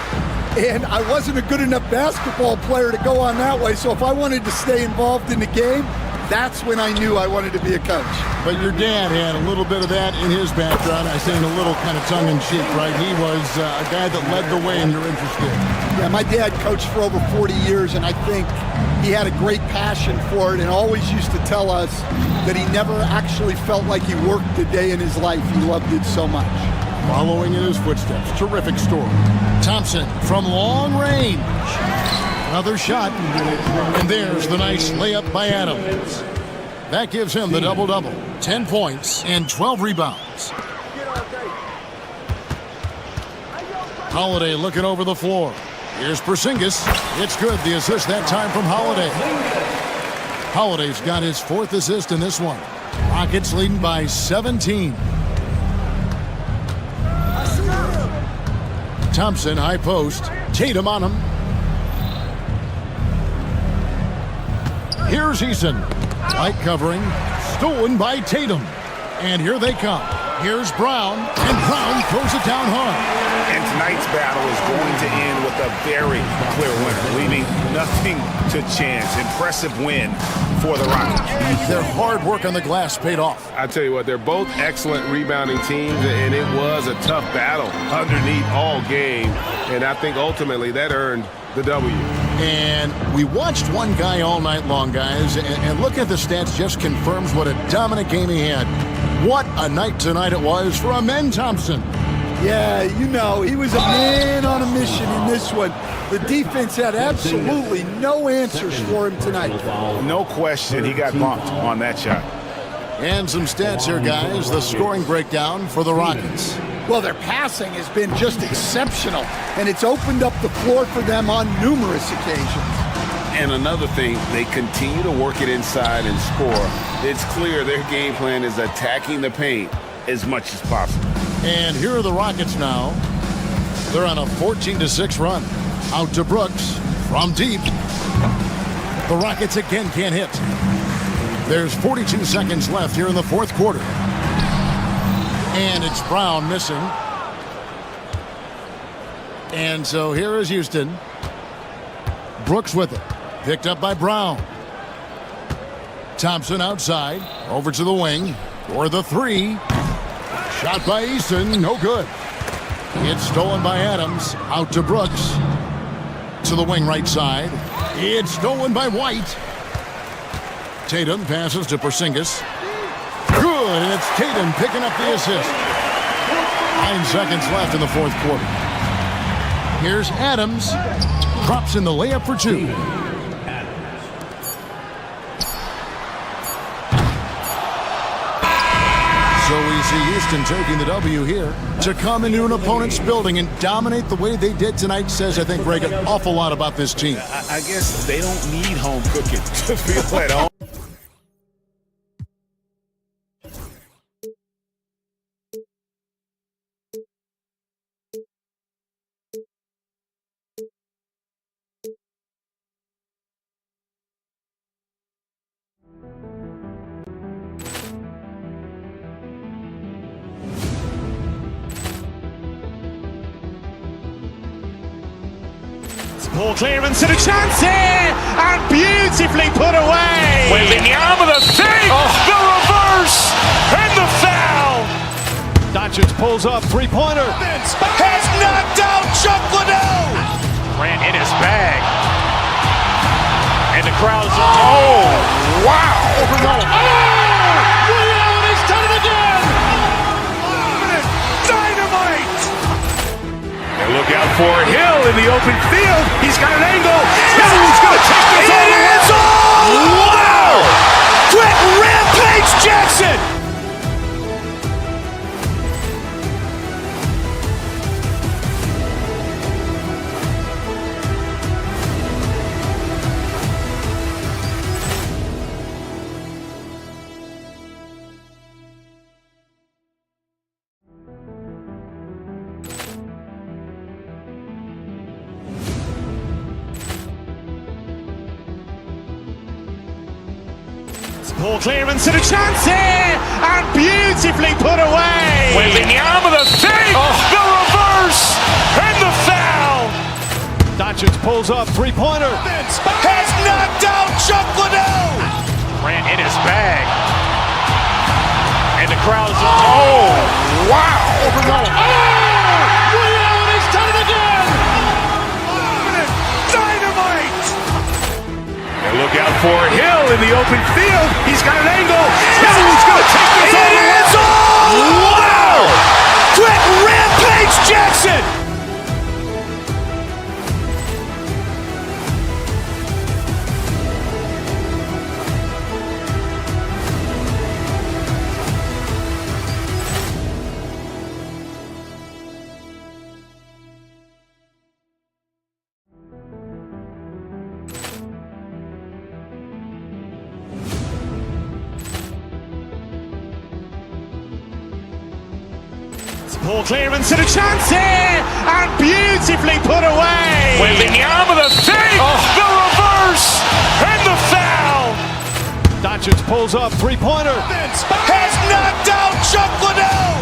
[SPEAKER 14] And I wasn't a good enough basketball player to go on that way. So if I wanted to stay involved in the game, that's when I knew I wanted to be a coach.
[SPEAKER 4] But your dad had a little bit of that in his background. I say in a little kind of tongue-in-cheek, right? He was a guy that led the way and you're interested.
[SPEAKER 14] Yeah, my dad coached for over 40 years, and I think he had a great passion for it and always used to tell us that he never actually felt like he worked a day in his life. He loved it so much.
[SPEAKER 4] Following in his footsteps. Terrific story. Thompson from long range. Another shot, and there's the nice layup by Adams. That gives him the double-double. 10 points and 12 rebounds. Holiday looking over the floor. Here's Porzingis. It's good. The assist that time from Holiday. Holiday's got his fourth assist in this one. Rockets leading by 17. Thompson, high post. Tatum on him. Here's Eason. Light covering. Stolen by Tatum. And here they come. Here's Brown. And Brown throws it down hard.
[SPEAKER 6] And tonight's battle is going to end with a very clear winner, leaving nothing to chance. Impressive win for the Rockets.
[SPEAKER 4] Their hard work on the glass paid off.
[SPEAKER 11] I tell you what, they're both excellent rebounding teams, and it was a tough battle underneath all game. And I think ultimately that earned the W.
[SPEAKER 4] And we watched one guy all night long, guys, and look at the stats just confirms what a dominant game he had. What a night tonight it was for Amen Thompson.
[SPEAKER 14] Yeah, you know, he was a man on a mission in this one. The defense had absolutely no answers for him tonight.
[SPEAKER 6] No question, he got bumped on that shot.
[SPEAKER 4] And some stats here, guys. The scoring breakdown for the Rockets.
[SPEAKER 14] Well, their passing has been just exceptional, and it's opened up the floor for them on numerous occasions.
[SPEAKER 6] And another thing, they continue to work it inside and score. It's clear their game plan is attacking the paint as much as possible.
[SPEAKER 4] And here are the Rockets now. They're on a 14-6 run. Out to Brooks from deep. The Rockets again can't hit. There's 42 seconds left here in the fourth quarter. And it's Brown missing. And so here is Houston. Brooks with it. Picked up by Brown. Thompson outside. Over to the wing. For the three. Shot by Eason. No good. It's stolen by Adams. Out to Brooks. To the wing right side. It's stolen by White. Tatum passes to Porzingis. Good, and it's Tatum picking up the assist. 9 seconds left in the fourth quarter. Here's Adams. Drops in the layup for two. So we see Houston taking the W here. To come into an opponent's building and dominate the way they did tonight says, I think, Greg, an awful lot about this team.
[SPEAKER 6] I guess they don't need home cooking to feel at home.
[SPEAKER 1] Ball clearance and a chance here, and beautifully put away.
[SPEAKER 2] Wembanyama the save, the reverse, and the foul.
[SPEAKER 1] Doncic pulls up, three-pointer. Has knocked out Chuck Liddell.
[SPEAKER 2] Grant in his bag. And the crowd's oh, wow.
[SPEAKER 1] He's done it again.
[SPEAKER 2] Dynamite. And look out for Hill in the open field. He's got an angle. Hill's going to take this all the way. Wow! Quick rampage Jackson.
[SPEAKER 1] Poor clearance and a chance here, and beautifully put away.
[SPEAKER 2] Wembanyama the fake, the reverse, and the foul.
[SPEAKER 11] Doncic pulls up, three-pointer.
[SPEAKER 2] Has knocked out Chuck Liddell. Ran in his bag. And the crowd is, oh, wow.
[SPEAKER 1] He's done it again.
[SPEAKER 2] Dynamite. And look out for Hill in the open field. He's got an angle. Hill's going to take this all the way. Wow. Quick rampage Jackson.
[SPEAKER 1] Poor clearance and a chance here, and beautifully put away.
[SPEAKER 2] Wembanyama the fake, the reverse, and the foul.
[SPEAKER 11] Doncic pulls up, three-pointer.
[SPEAKER 2] Has knocked out Chuck Liddell.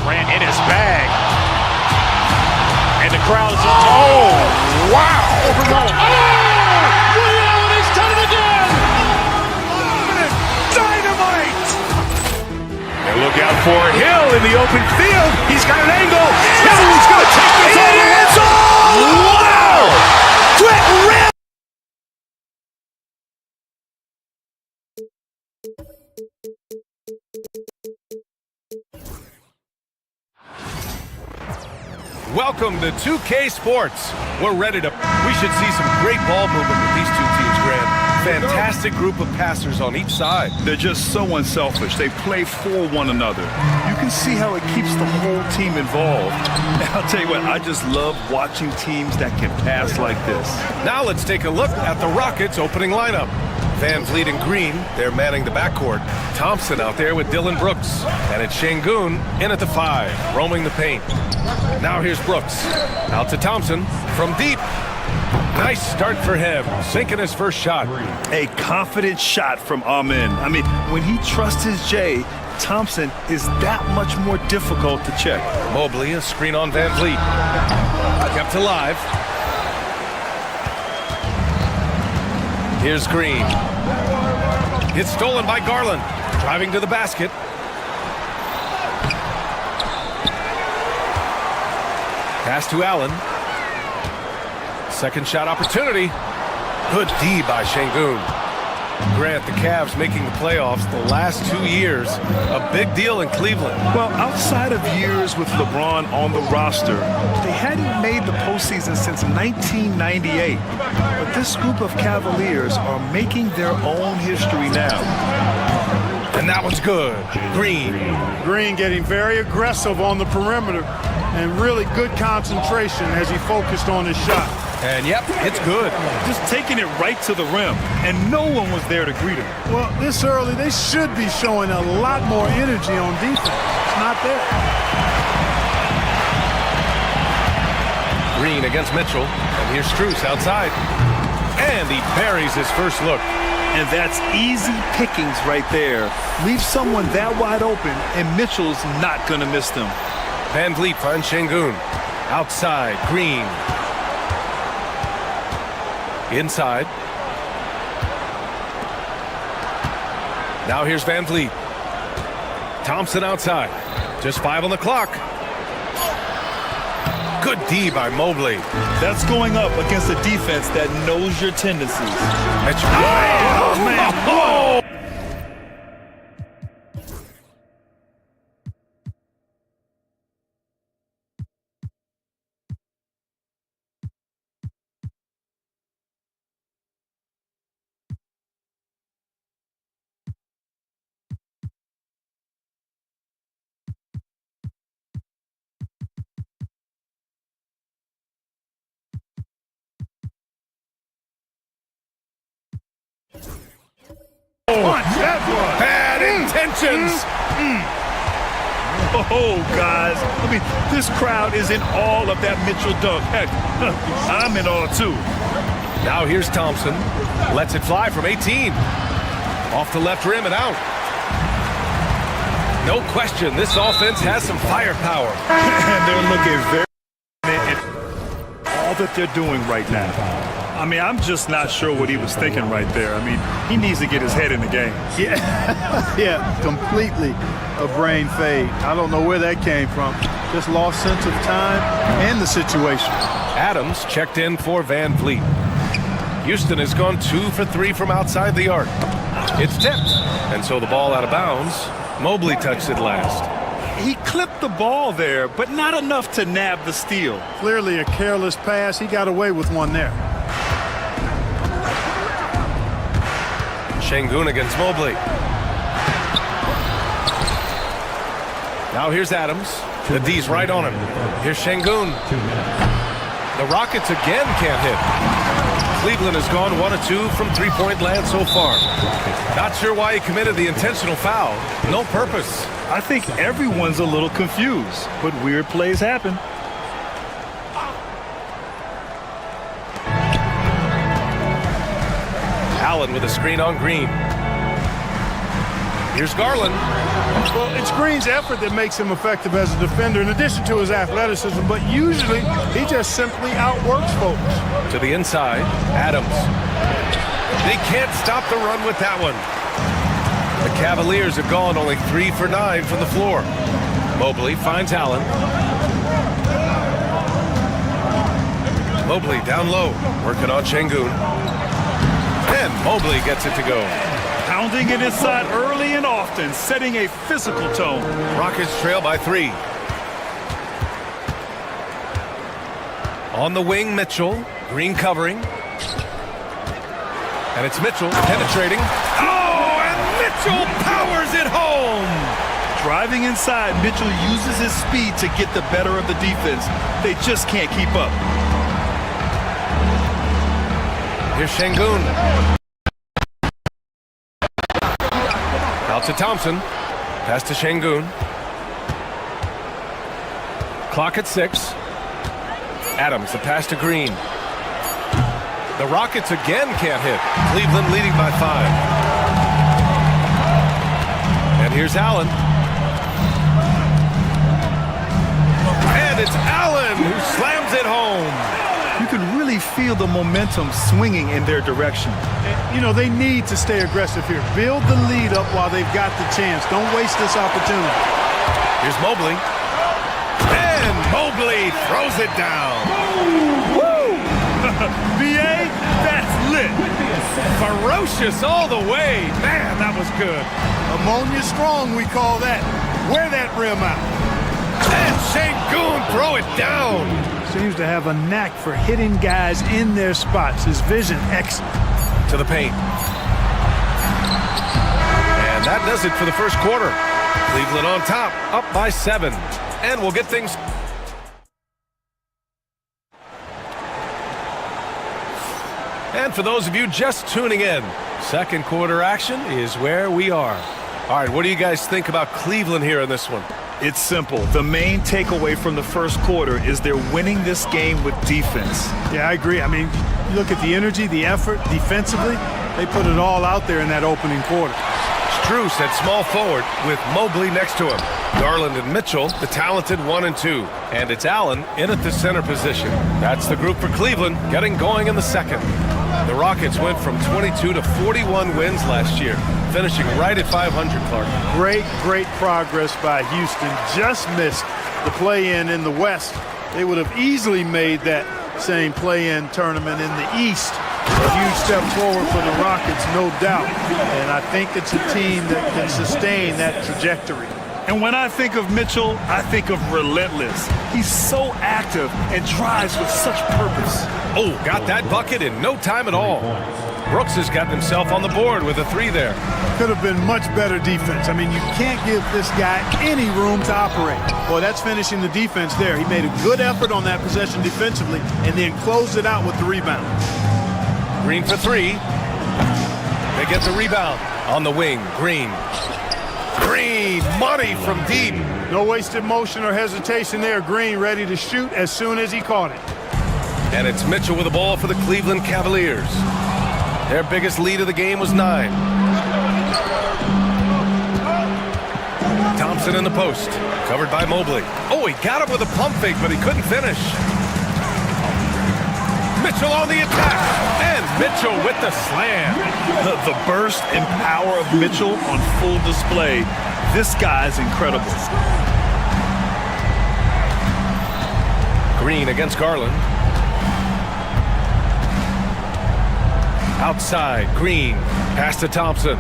[SPEAKER 2] Ran in his bag. And the crowd is, oh, wow.
[SPEAKER 1] He's done it again.
[SPEAKER 2] Dynamite. And look out for Hill in the open field. He's got an angle. Hill's going to take this all the way. Wow. Quick rip.
[SPEAKER 11] Welcome to 2K Sports. We're ready to... We should see some great ball movement with these two teams, Graham. Fantastic group of passers on each side.
[SPEAKER 8] They're just so unselfish. They play for one another. You can see how it keeps the whole team involved. And I'll tell you what, I just love watching teams that can pass like this.
[SPEAKER 11] Now let's take a look at the Rockets' opening lineup. Van Vliet and Green, they're manning the backcourt. Thompson out there with Dylan Brooks. And it's Şengün in at the 5, roaming the paint. Now here's Brooks. Out to Thompson from deep. Nice start for him, sinking his first shot.
[SPEAKER 8] A confident shot from Amin. I mean, when he trusts his J, Thompson is that much more difficult to check.
[SPEAKER 11] Mobley, a screen on Van Vliet. Kept alive. Here's Green. It's stolen by Garland. Driving to the basket. Pass to Allen. Second shot opportunity. Good D by Şengün. Grant, the Cavs making the playoffs the last 2 years. A big deal in Cleveland.
[SPEAKER 8] Well, outside of years with LeBron on the roster, they hadn't made the postseason since 1998. But this group of Cavaliers are making their own history now.
[SPEAKER 11] And that one's good. Green.
[SPEAKER 5] Green getting very aggressive on the perimeter and really good concentration as he focused on his shot.
[SPEAKER 11] And yep, it's good.
[SPEAKER 8] Just taking it right to the rim, and no one was there to greet him.
[SPEAKER 5] Well, this early, they should be showing a lot more energy on defense. It's not there.
[SPEAKER 11] Green against Mitchell. And here's Strus outside. And he buries his first look.
[SPEAKER 8] And that's easy pickings right there. Leave someone that wide open, and Mitchell's not going to miss them.
[SPEAKER 11] Van Vliet finds Şengün. Outside, Green. Inside. Now here's Van Vliet. Thompson outside. Just 5 on the clock. Good D by Mobley.
[SPEAKER 8] That's going up against a defense that knows your tendencies.
[SPEAKER 11] Oh, man. Oh. Bad intentions.
[SPEAKER 8] Oh, guys. I mean, this crowd is in all of that Mitchell dunk. Heck, I'm in all too.
[SPEAKER 11] Now here's Thompson. Lets it fly from 18. Off the left rim and out. No question, this offense has some firepower.
[SPEAKER 8] And they're looking very at all that they're doing right now. I mean, I'm just not sure what he was thinking right there. I mean, he needs to get his head in the game.
[SPEAKER 5] Yeah, yeah, completely a brain fade. I don't know where that came from. Just lost sense of time and the situation.
[SPEAKER 11] Adams checked in for Van Vliet. Houston has gone 2 for 3 from outside the arc. It's tipped, and so the ball out of bounds. Mobley touched it last.
[SPEAKER 8] He clipped the ball there, but not enough to nab the steal.
[SPEAKER 5] Clearly a careless pass. He got away with one there.
[SPEAKER 11] Şengün against Mobley. Now here's Adams. The D's right on him. Here's Şengün. The Rockets again can't hit. Cleveland has gone 1 of 2 from three-point land so far. Not sure why he committed the intentional foul. No purpose.
[SPEAKER 8] I think everyone's a little confused, but weird plays happen.
[SPEAKER 11] Allen with a screen on Green. Here's Garland.
[SPEAKER 5] Well, it's Green's effort that makes him effective as a defender in addition to his athleticism, but usually he just simply outworks folks.
[SPEAKER 11] To the inside, Adams. They can't stop the run with that one. The Cavaliers have gone only 3 for 9 from the floor. Mobley finds Allen. Mobley down low, working on Şengün. And Mobley gets it to go.
[SPEAKER 8] Pounding it inside early and often, setting a physical tone.
[SPEAKER 11] Rockets trail by 3. On the wing, Mitchell. Green covering. And it's Mitchell penetrating. Oh, and Mitchell powers it home!
[SPEAKER 8] Driving inside, Mitchell uses his speed to get the better of the defense. They just can't keep up.
[SPEAKER 11] Here's Şengün. Out to Thompson. Pass to Şengün. Clock at 6. Adams, the pass to Green. The Rockets again can't hit. Cleveland leading by 5. And here's Allen. And it's Allen who slams it home.
[SPEAKER 8] You can really feel the momentum swinging in their direction.
[SPEAKER 5] You know, they need to stay aggressive here. Build the lead up while they've got the chance. Don't waste this opportunity.
[SPEAKER 11] Here's Mobley. And Mobley throws it down.
[SPEAKER 8] Woo! BA, that's lit.
[SPEAKER 11] Ferocious all the way. Man, that was good.
[SPEAKER 5] Ammonia strong, we call that. Wear that rim out.
[SPEAKER 11] And Şengün throw it down.
[SPEAKER 5] Seems to have a knack for hitting guys in their spots. His vision excellent.
[SPEAKER 11] To the paint. And that does it for the first quarter. Cleveland on top, up by 7. And we'll get things... And for those of you just tuning in, second quarter action is where we are. All right, what do you guys think about Cleveland here in this one?
[SPEAKER 8] It's simple. The main takeaway from the first quarter is they're winning this game with defense.
[SPEAKER 5] Yeah, I agree. I mean, you look at the energy, the effort, defensively, they put it all out there in that opening quarter.
[SPEAKER 11] Strus at small forward with Mobley next to him. Garland and Mitchell, the talented 1 and 2. And it's Allen in at the center position. That's the group for Cleveland, getting going in the second. The Rockets went from 22 to 41 wins last year, finishing right at 500, Clark.
[SPEAKER 5] Great progress by Houston. Just missed the play-in in the West. They would have easily made that same play-in tournament in the East. A huge step forward for the Rockets, no doubt. And I think it's a team that can sustain that trajectory.
[SPEAKER 8] And when I think of Mitchell, I think of relentless. He's so active and drives with such purpose.
[SPEAKER 11] Oh, got that bucket in no time at all. Brooks has gotten himself on the board with a 3 there.
[SPEAKER 5] Could have been much better defense. I mean, you can't give this guy any room to operate. Well, that's finishing the defense there. He made a good effort on that possession defensively and then closed it out with the rebound.
[SPEAKER 11] Green for 3. They get the rebound. On the wing, Green. Green, money from deep.
[SPEAKER 5] No wasted motion or hesitation there. Green ready to shoot as soon as he caught it.
[SPEAKER 11] And it's Mitchell with the ball for the Cleveland Cavaliers. Their biggest lead of the game was 9. Thompson in the post. Covered by Mobley. Oh, he got him with a pump fake, but he couldn't finish. Mitchell on the attack. And Mitchell with the slam.
[SPEAKER 8] The burst and power of Mitchell on full display. This guy's incredible.
[SPEAKER 11] Green against Garland. Outside, Green. Pass to Thompson.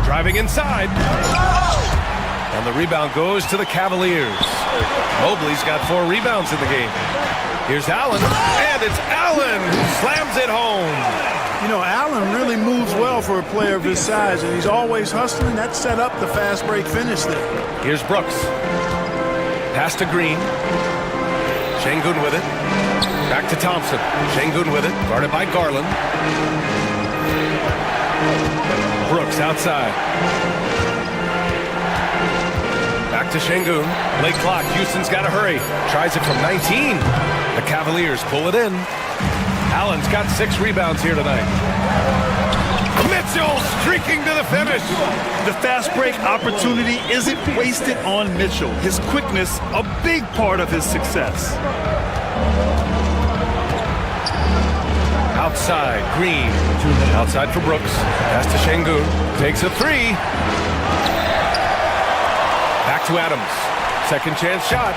[SPEAKER 11] Driving inside. And the rebound goes to the Cavaliers. Mobley's got 4 rebounds in the game. Here's Allen, and it's Allen who slams it home.
[SPEAKER 5] You know, Allen really moves well for a player of his size, and he's always hustling. That set up the fast break finish there.
[SPEAKER 11] Here's Brooks. Pass to Green. Şengün with it. Back to Thompson. Şengün with it. Guarded by Garland. Brooks outside. Back to Şengün. Late clock. Houston's got to hurry. Tries it from 19. The Cavaliers pull it in. Allen's got 6 rebounds here tonight. Mitchell streaking to the finish.
[SPEAKER 8] The fast break opportunity isn't wasted on Mitchell. His quickness, a big part of his success.
[SPEAKER 11] Outside, Green. Outside for Brooks. Pass to Şengün. Takes a 3. Back to Adams. Second chance shot.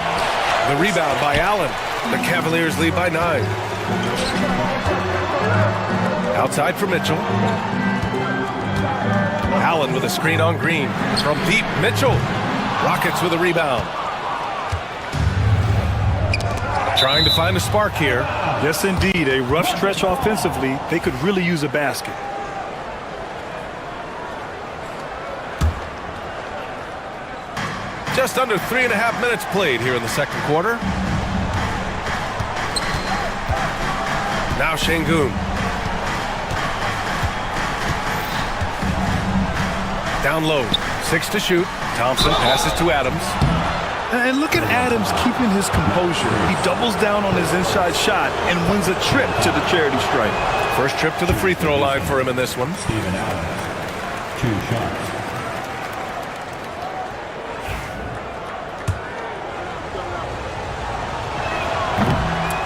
[SPEAKER 11] The rebound by Allen. The Cavaliers lead by 9. Outside for Mitchell. Allen with a screen on Green. From deep, Mitchell. Rockets with a rebound. Trying to find a spark here.
[SPEAKER 8] Yes, indeed. A rough stretch offensively. They could really use a basket.
[SPEAKER 11] Just under 3.5 minutes played here in the second quarter. Now Şengün. Down low. 6 to shoot. Thompson passes to Adams.
[SPEAKER 8] And look at Adams keeping his composure. He doubles down on his inside shot and wins a trip to the charity stripe.
[SPEAKER 11] First trip to the free throw line for him in this one.
[SPEAKER 3] Steven Adams, 2 shots.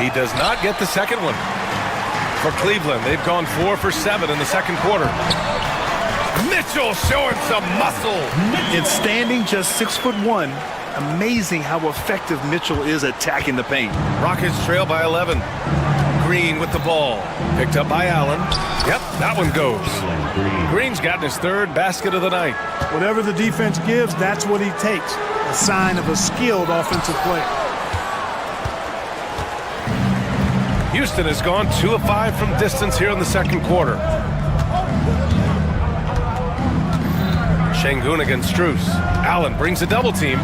[SPEAKER 11] He does not get the second one. For Cleveland, they've gone 4 for 7 in the second quarter. Mitchell showing some muscle.
[SPEAKER 8] And standing just 6'1", amazing how effective Mitchell is attacking the paint.
[SPEAKER 11] Rockets trail by 11. Green with the ball. Picked up by Allen. Yep, that one goes. Green's gotten his 3rd basket of the night.
[SPEAKER 5] Whatever the defense gives, that's what he takes. A sign of a skilled offensive player.
[SPEAKER 11] Houston has gone 2 of 5 from distance here in the second quarter. Şengün against Strus. Allen brings a double team.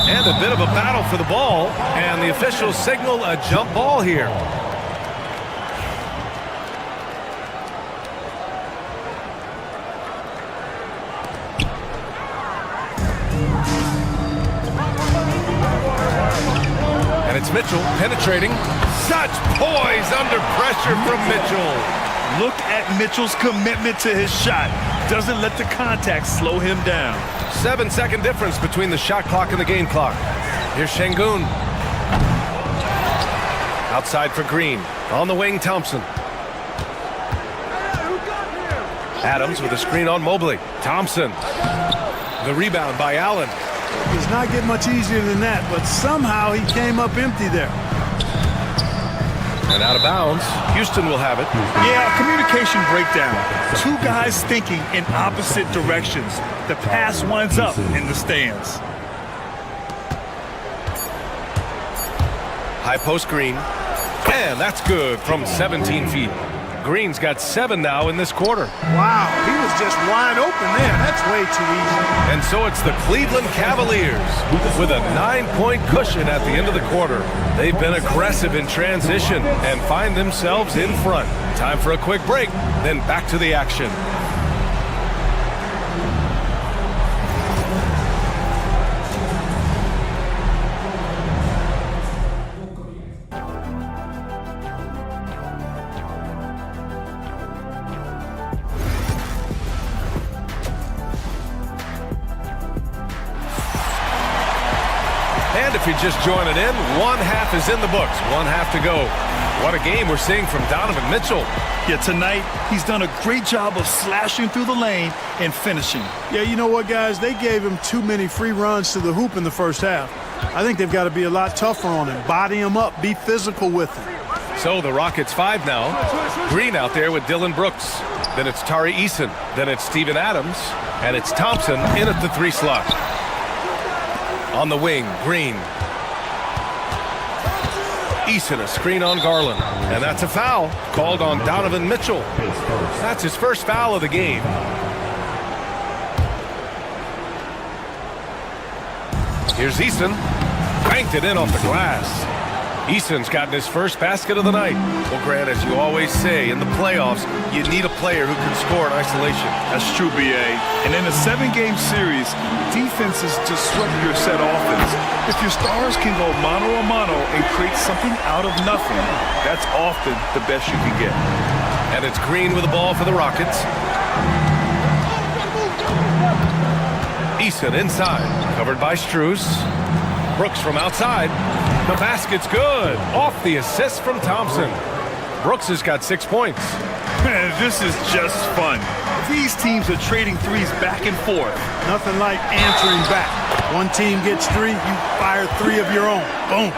[SPEAKER 11] And a bit of a battle for the ball. And the officials signal a jump ball here. And it's Mitchell penetrating. Such poise under pressure from Mitchell.
[SPEAKER 8] Look at Mitchell's commitment to his shot. Doesn't let the contact slow him down.
[SPEAKER 11] 7-second difference between the shot clock and the game clock. Here's Şengün. Outside for Green. On the wing, Thompson. Adams with a screen on Mobley. Thompson. The rebound by Allen.
[SPEAKER 5] It's not getting much easier than that, but somehow he came up empty there.
[SPEAKER 11] And out of bounds. Houston will have it.
[SPEAKER 8] Yeah, communication breakdown. 2 guys thinking in opposite directions. The pass winds up in the stands.
[SPEAKER 11] High post Green. And that's good from 17 feet. Green's got 7 now in this quarter.
[SPEAKER 5] Wow, he was just wide open there. That's way too easy.
[SPEAKER 11] And so it's the Cleveland Cavaliers with a 9-point cushion at the end of the quarter. They've been aggressive in transition and find themselves in front. Time for a quick break, then back to the action. And if you're just joining in, one half is in the books. One half to go. What a game we're seeing from Donovan Mitchell.
[SPEAKER 8] Yeah, tonight he's done a great job of slashing through the lane and finishing.
[SPEAKER 5] Yeah, you know what, guys? They gave him too many free runs to the hoop in the first half. I think they've got to be a lot tougher on him. Body him up. Be physical with him.
[SPEAKER 11] So the Rockets 5 now. Green out there with Dylan Brooks. Then it's Tari Eason. Then it's Steven Adams. And it's Thompson in at the 3 slot. On the wing, Green. Eason, a screen on Garland. And that's a foul called on Donovan Mitchell. That's his first foul of the game. Here's Eason. Banked it in off the glass. Eason's gotten his first basket of the night. Well, Grant, as you always say, in the playoffs, you need a player who can score in isolation.
[SPEAKER 8] That's true, B.A. And in a 7-game series, defenses disrupt your set offense. If your stars can go mano-a-mano and create something out of nothing, that's often the best you can get.
[SPEAKER 11] And it's Green with the ball for the Rockets. Eason inside, covered by Strus. Brooks from outside. The basket's good. Off the assist from Thompson. Brooks has got 6 points.
[SPEAKER 8] Man, this is just fun. These teams are trading threes back and forth.
[SPEAKER 5] Nothing like answering back. One team gets 3, you fire 3 of your own. Boom.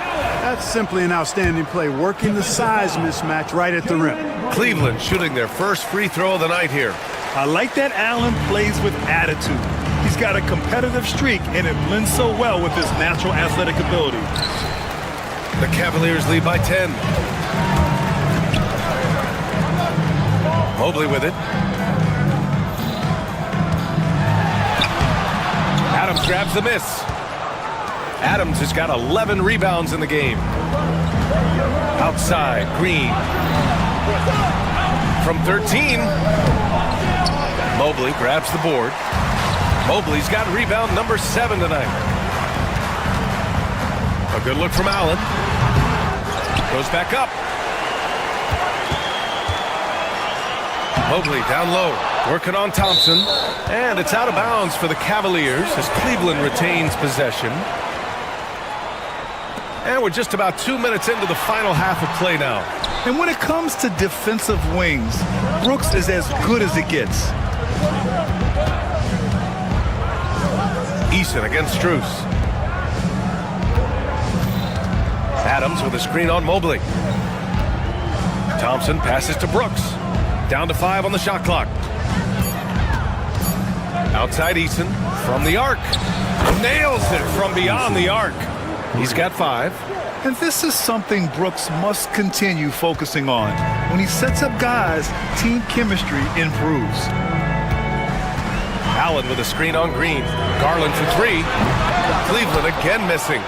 [SPEAKER 5] That's simply an outstanding play, working the size mismatch right at the rim.
[SPEAKER 11] Cleveland shooting their first free throw of the night here.
[SPEAKER 8] I like that Allen plays with attitude. He's got a competitive streak, and it blends so well with his natural athletic ability.
[SPEAKER 11] The Cavaliers lead by 10. Mobley with it. Adams grabs the miss. Adams has got 11 rebounds in the game. Outside, Green. From 13. Mobley grabs the board. Mobley's got rebound number 7 tonight. A good look from Allen. Goes back up. Mobley down low, working on Thompson. And it's out of bounds for the Cavaliers as Cleveland retains possession. And we're just about 2 minutes into the final half of play now.
[SPEAKER 8] And when it comes to defensive wings, Brooks is as good as it gets.
[SPEAKER 11] Eason against Strus. Adams with a screen on Mobley. Thompson passes to Brooks. Down to 5 on the shot clock. Outside Eason from the arc. Nails it from beyond the arc. He's got 5.
[SPEAKER 8] And this is something Brooks must continue focusing on. When he sets up guys, team chemistry improves.
[SPEAKER 11] Allen with a screen on Green. Garland for 3. Cleveland again missing.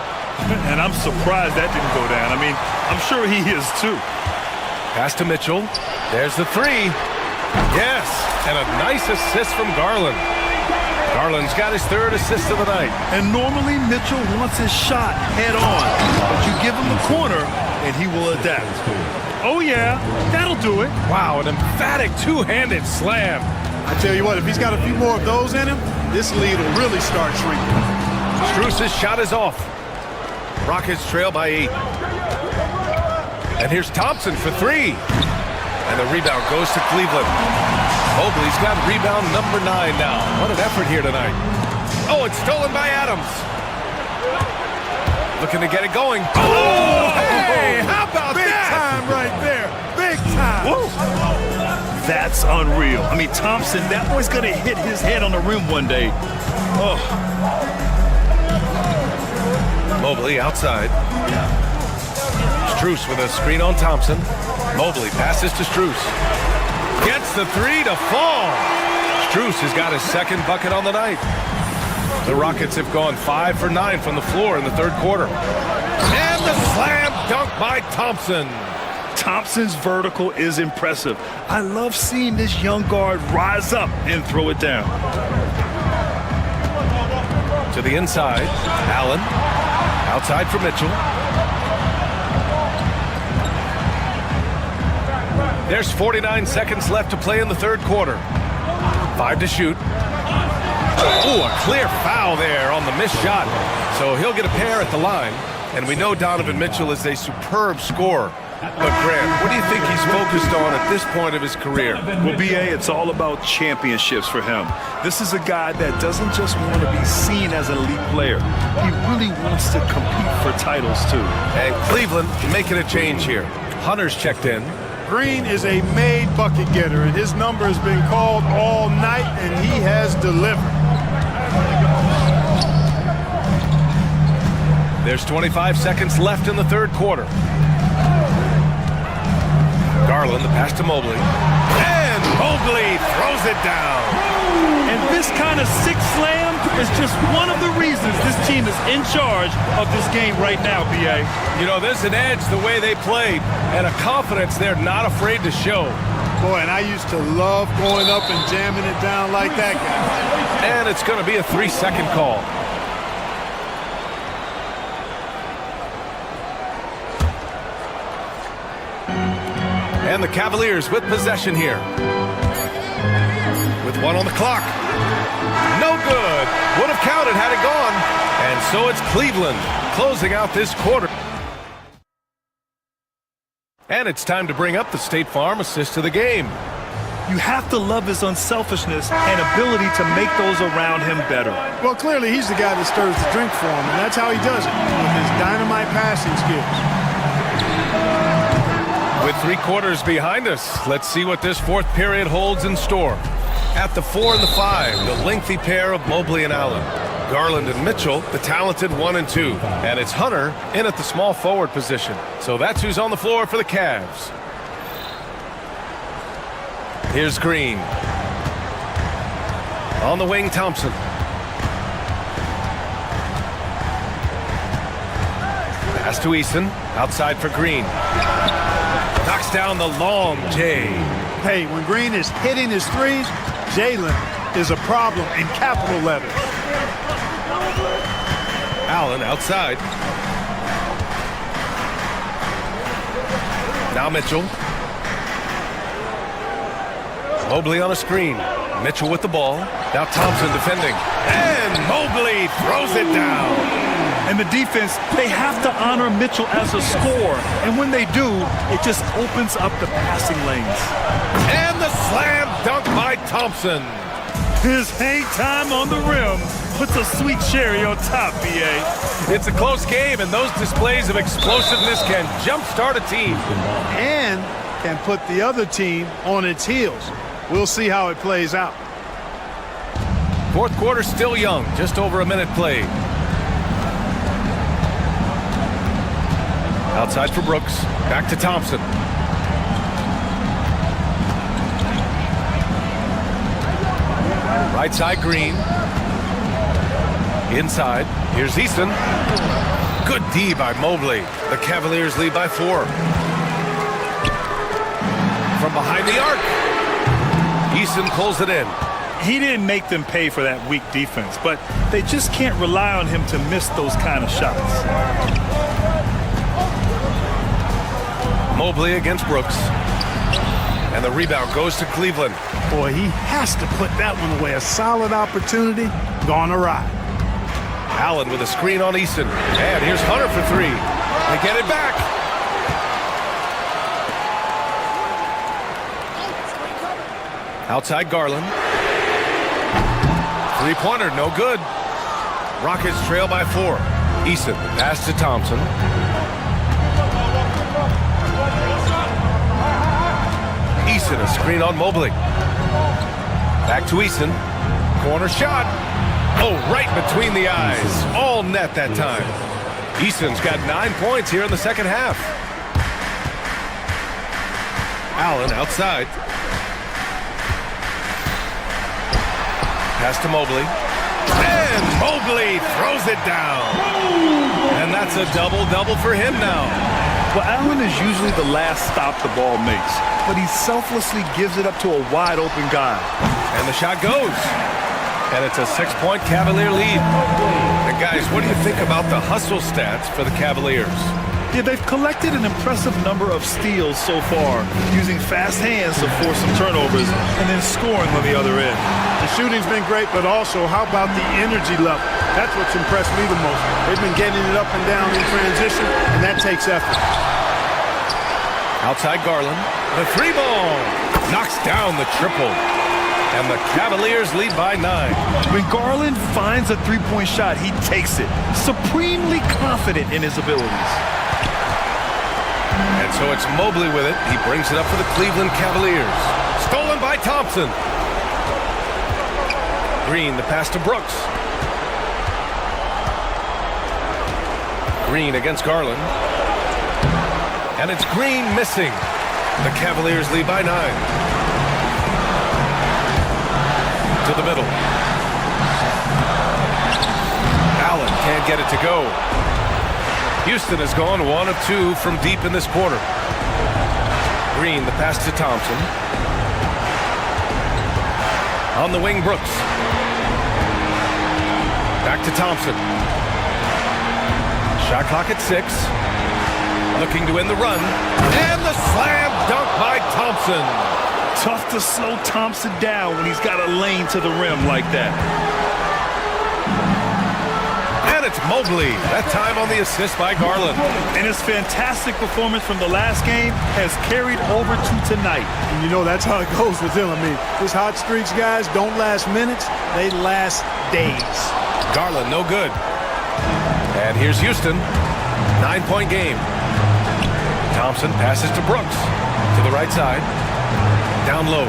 [SPEAKER 8] And I'm surprised that didn't go down. I mean, I'm sure he is too.
[SPEAKER 11] Pass to Mitchell. There's the 3. Yes, and a nice assist from Garland. Garland's got his 3rd assist of the night.
[SPEAKER 8] And normally Mitchell wants his shot head on. But you give him the corner, and he will adapt. Oh, yeah, that'll do it.
[SPEAKER 11] Wow, an emphatic two-handed slam.
[SPEAKER 5] I tell you what, if he's got a few more of those in him, this lead will really start shrinking.
[SPEAKER 11] Strus's shot is off. Rockets trail by 8. And here's Thompson for 3. And the rebound goes to Cleveland. Mobley's got rebound number 9 now. What an effort here tonight. Oh, it's stolen by Adams. Looking to get it going. Oh, hey, how about
[SPEAKER 5] Big
[SPEAKER 11] that?
[SPEAKER 5] time right there. Big time.
[SPEAKER 8] Whoa. That's unreal. I mean, Thompson, that boy's going to hit his head on the rim one day. Oh.
[SPEAKER 11] Mobley outside. Strus with a screen on Thompson. Mobley passes to Strus. Gets the 3 to fall. Strus has got his 2nd bucket on the night. The Rockets have gone 5 for 9 from the floor in the 3rd quarter. And the slam dunk by Thompson.
[SPEAKER 8] Thompson's vertical is impressive. I love seeing this young guard rise up and throw it down.
[SPEAKER 11] To the inside, Allen. Outside for Mitchell. There's 49 seconds left to play in the 3rd quarter. 5 to shoot. Oh, a clear foul there on the a missed shot. So he'll get a pair at the line. And we know Donovan Mitchell is a superb scorer. But Grant, what do you think he's focused on at this point of his career?
[SPEAKER 8] Well, B.A., it's all about championships for him. This is a guy that doesn't just want to be seen as an elite player. He really wants to compete for titles, too.
[SPEAKER 11] And Cleveland making a change here. Hunter's checked in.
[SPEAKER 5] Green is a made bucket getter, and his number has been called all night, and he has delivered.
[SPEAKER 11] There's 25 seconds left in the third quarter. Garland, the pass to Mobley. And Mobley throws it down.
[SPEAKER 2] And this kind of six slam is just one of the reasons this team is in charge of this game right now, B.A.
[SPEAKER 11] You know, there's an edge the way they played and a confidence they're not afraid to show.
[SPEAKER 5] Boy, and I used to love going up and jamming it down like that guy.
[SPEAKER 11] And it's going to be a 3-second call. And the Cavaliers with possession here. With 1 on the clock. No good. Would have counted had it gone. And so it's Cleveland closing out this quarter. And it's time to bring up the State Farm assist to the game.
[SPEAKER 8] You have to love his unselfishness and ability to make those around him better.
[SPEAKER 5] Well, clearly he's the guy that stirs the drink for him, and that's how he does it, with his dynamite passing skills.
[SPEAKER 11] With 3 quarters behind us, let's see what this fourth period holds in store. At the 4 and the 5, the lengthy pair of Mobley and Allen. Garland and Mitchell, the talented 1 and 2. And it's Hunter in at the small forward position. So that's who's on the floor for the Cavs. Here's Green. On the wing, Thompson. Pass to Eason, outside for Green. Knocks down the long J.
[SPEAKER 5] Hey, when Green is hitting his threes, Jalen is a problem in capital letters.
[SPEAKER 11] Allen outside. Now Mitchell. Mobley on a screen. Mitchell with the ball. Now Thompson defending. And Mobley throws it down.
[SPEAKER 8] And the defense, they have to honor Mitchell as a scorer. And when they do, it just opens up the passing lanes.
[SPEAKER 11] And the slam dunk by Thompson.
[SPEAKER 2] His hang time on the rim puts a sweet cherry on top, B.A.
[SPEAKER 11] It's a close game, and those displays of explosiveness can jumpstart a team.
[SPEAKER 5] And can put the other team on its heels. We'll see how it plays out.
[SPEAKER 11] Fourth quarter still young, just over a minute played. Outside for Brooks. Back to Thompson. Right side, Green. Inside. Here's Eason. Good D by Mobley. The Cavaliers lead by 4. From behind the arc. Eason pulls it in.
[SPEAKER 8] He didn't make them pay for that weak defense, but they just can't rely on him to miss those kind of shots.
[SPEAKER 11] Mobley against Brooks. And the rebound goes to Cleveland.
[SPEAKER 5] Boy, he has to put that one away. A solid opportunity gone awry.
[SPEAKER 11] Allen with a screen on Easton. And here's Hunter for 3. They get it back. Outside Garland. 3-pointer, no good. Rockets trail by 4. Easton, pass to Thompson. Eason, a screen on Mobley. Back to Eason. Corner shot. Oh, right between the eyes. All net that time. Eason's got 9 points here in the second half. Allen outside. Pass to Mobley. And Mobley throws it down. And that's a double-double for him now.
[SPEAKER 8] Well, Allen is usually the last stop the ball makes, but he selflessly gives it up to a wide-open guy.
[SPEAKER 11] And the shot goes. And it's a 6-point Cavalier lead. And guys, what do you think about the hustle stats for the Cavaliers?
[SPEAKER 8] Yeah, they've collected an impressive number of steals so far, using fast hands to force some turnovers and then scoring on the other end.
[SPEAKER 5] The shooting's been great, but also how about the energy level? That's what's impressed me the most. They've been getting it up and down in transition, and that takes effort.
[SPEAKER 11] Outside Garland, the three ball knocks down the triple. And the Cavaliers lead by 9.
[SPEAKER 8] When Garland finds a three-point shot, he takes it, supremely confident in his abilities.
[SPEAKER 11] And so it's Mobley with it. He brings it up for the Cleveland Cavaliers. Stolen by Thompson. Green, the pass to Brooks. Green against Garland. And it's Green missing. The Cavaliers lead by 9. To the middle. Allen can't get it to go. Houston has gone 1 of 2 from deep in this quarter. Green, the pass to Thompson. On the wing, Brooks. Back to Thompson. Shot clock at 6. Looking to end the run. And the slam dunk by Thompson.
[SPEAKER 8] Tough to slow Thompson down when he's got a lane to the rim like that.
[SPEAKER 11] And it's Mobley, that time on the assist by Garland.
[SPEAKER 8] And his fantastic performance from the last game has carried over to tonight.
[SPEAKER 5] And you know, that's how it goes with him. I mean, his hot streaks, guys, don't last minutes. They last days.
[SPEAKER 11] Garland, no good. And here's Houston. 9-point game. Thompson passes to Brooks. To the right side. Down low.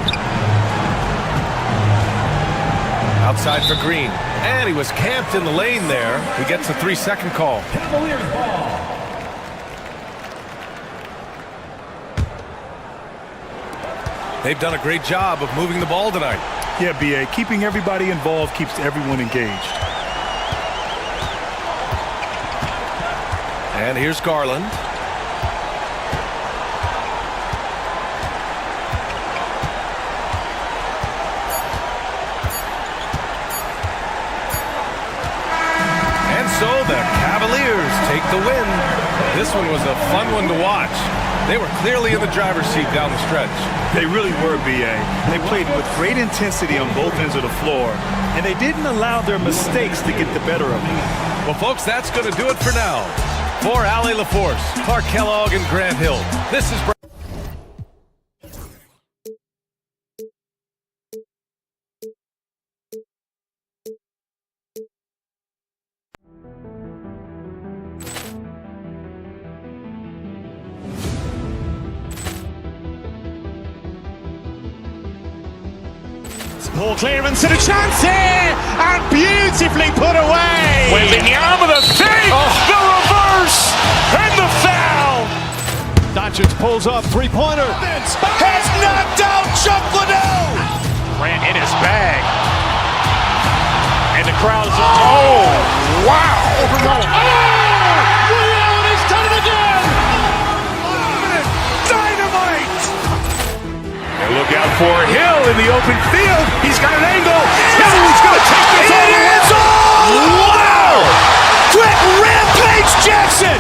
[SPEAKER 11] Outside for Green. And he was camped in the lane there. He gets a 3-second call.
[SPEAKER 3] Cavaliers ball.
[SPEAKER 11] They've done a great job of moving the ball tonight.
[SPEAKER 8] Yeah, B.A., keeping everybody involved keeps everyone engaged.
[SPEAKER 11] And here's Garland. So the Cavaliers take the win. This one was a fun one to watch. They were clearly in the driver's seat down the stretch.
[SPEAKER 8] They really were, B.A. They played with great intensity on both ends of the floor, and they didn't allow their mistakes to get the better of them.
[SPEAKER 11] Well, folks, that's going to do it for now. For Allie LaForce, Clark Kellogg, and Grant Hill, this is
[SPEAKER 1] Ball clearance and a chance here, and beautifully put away.
[SPEAKER 2] Wembanyama the fake, the reverse, and the foul.
[SPEAKER 1] Doncic pulls up, three-pointer.
[SPEAKER 2] Has knocked out Chuck Liddell. Ran in his bag. And the crowd is, oh, wow.
[SPEAKER 1] Reality's done it again.
[SPEAKER 2] Dynamite. And look out for Hill in the open field. He's got an angle. Hill is going to take this all the way. Wow! Quick Rampage Jackson.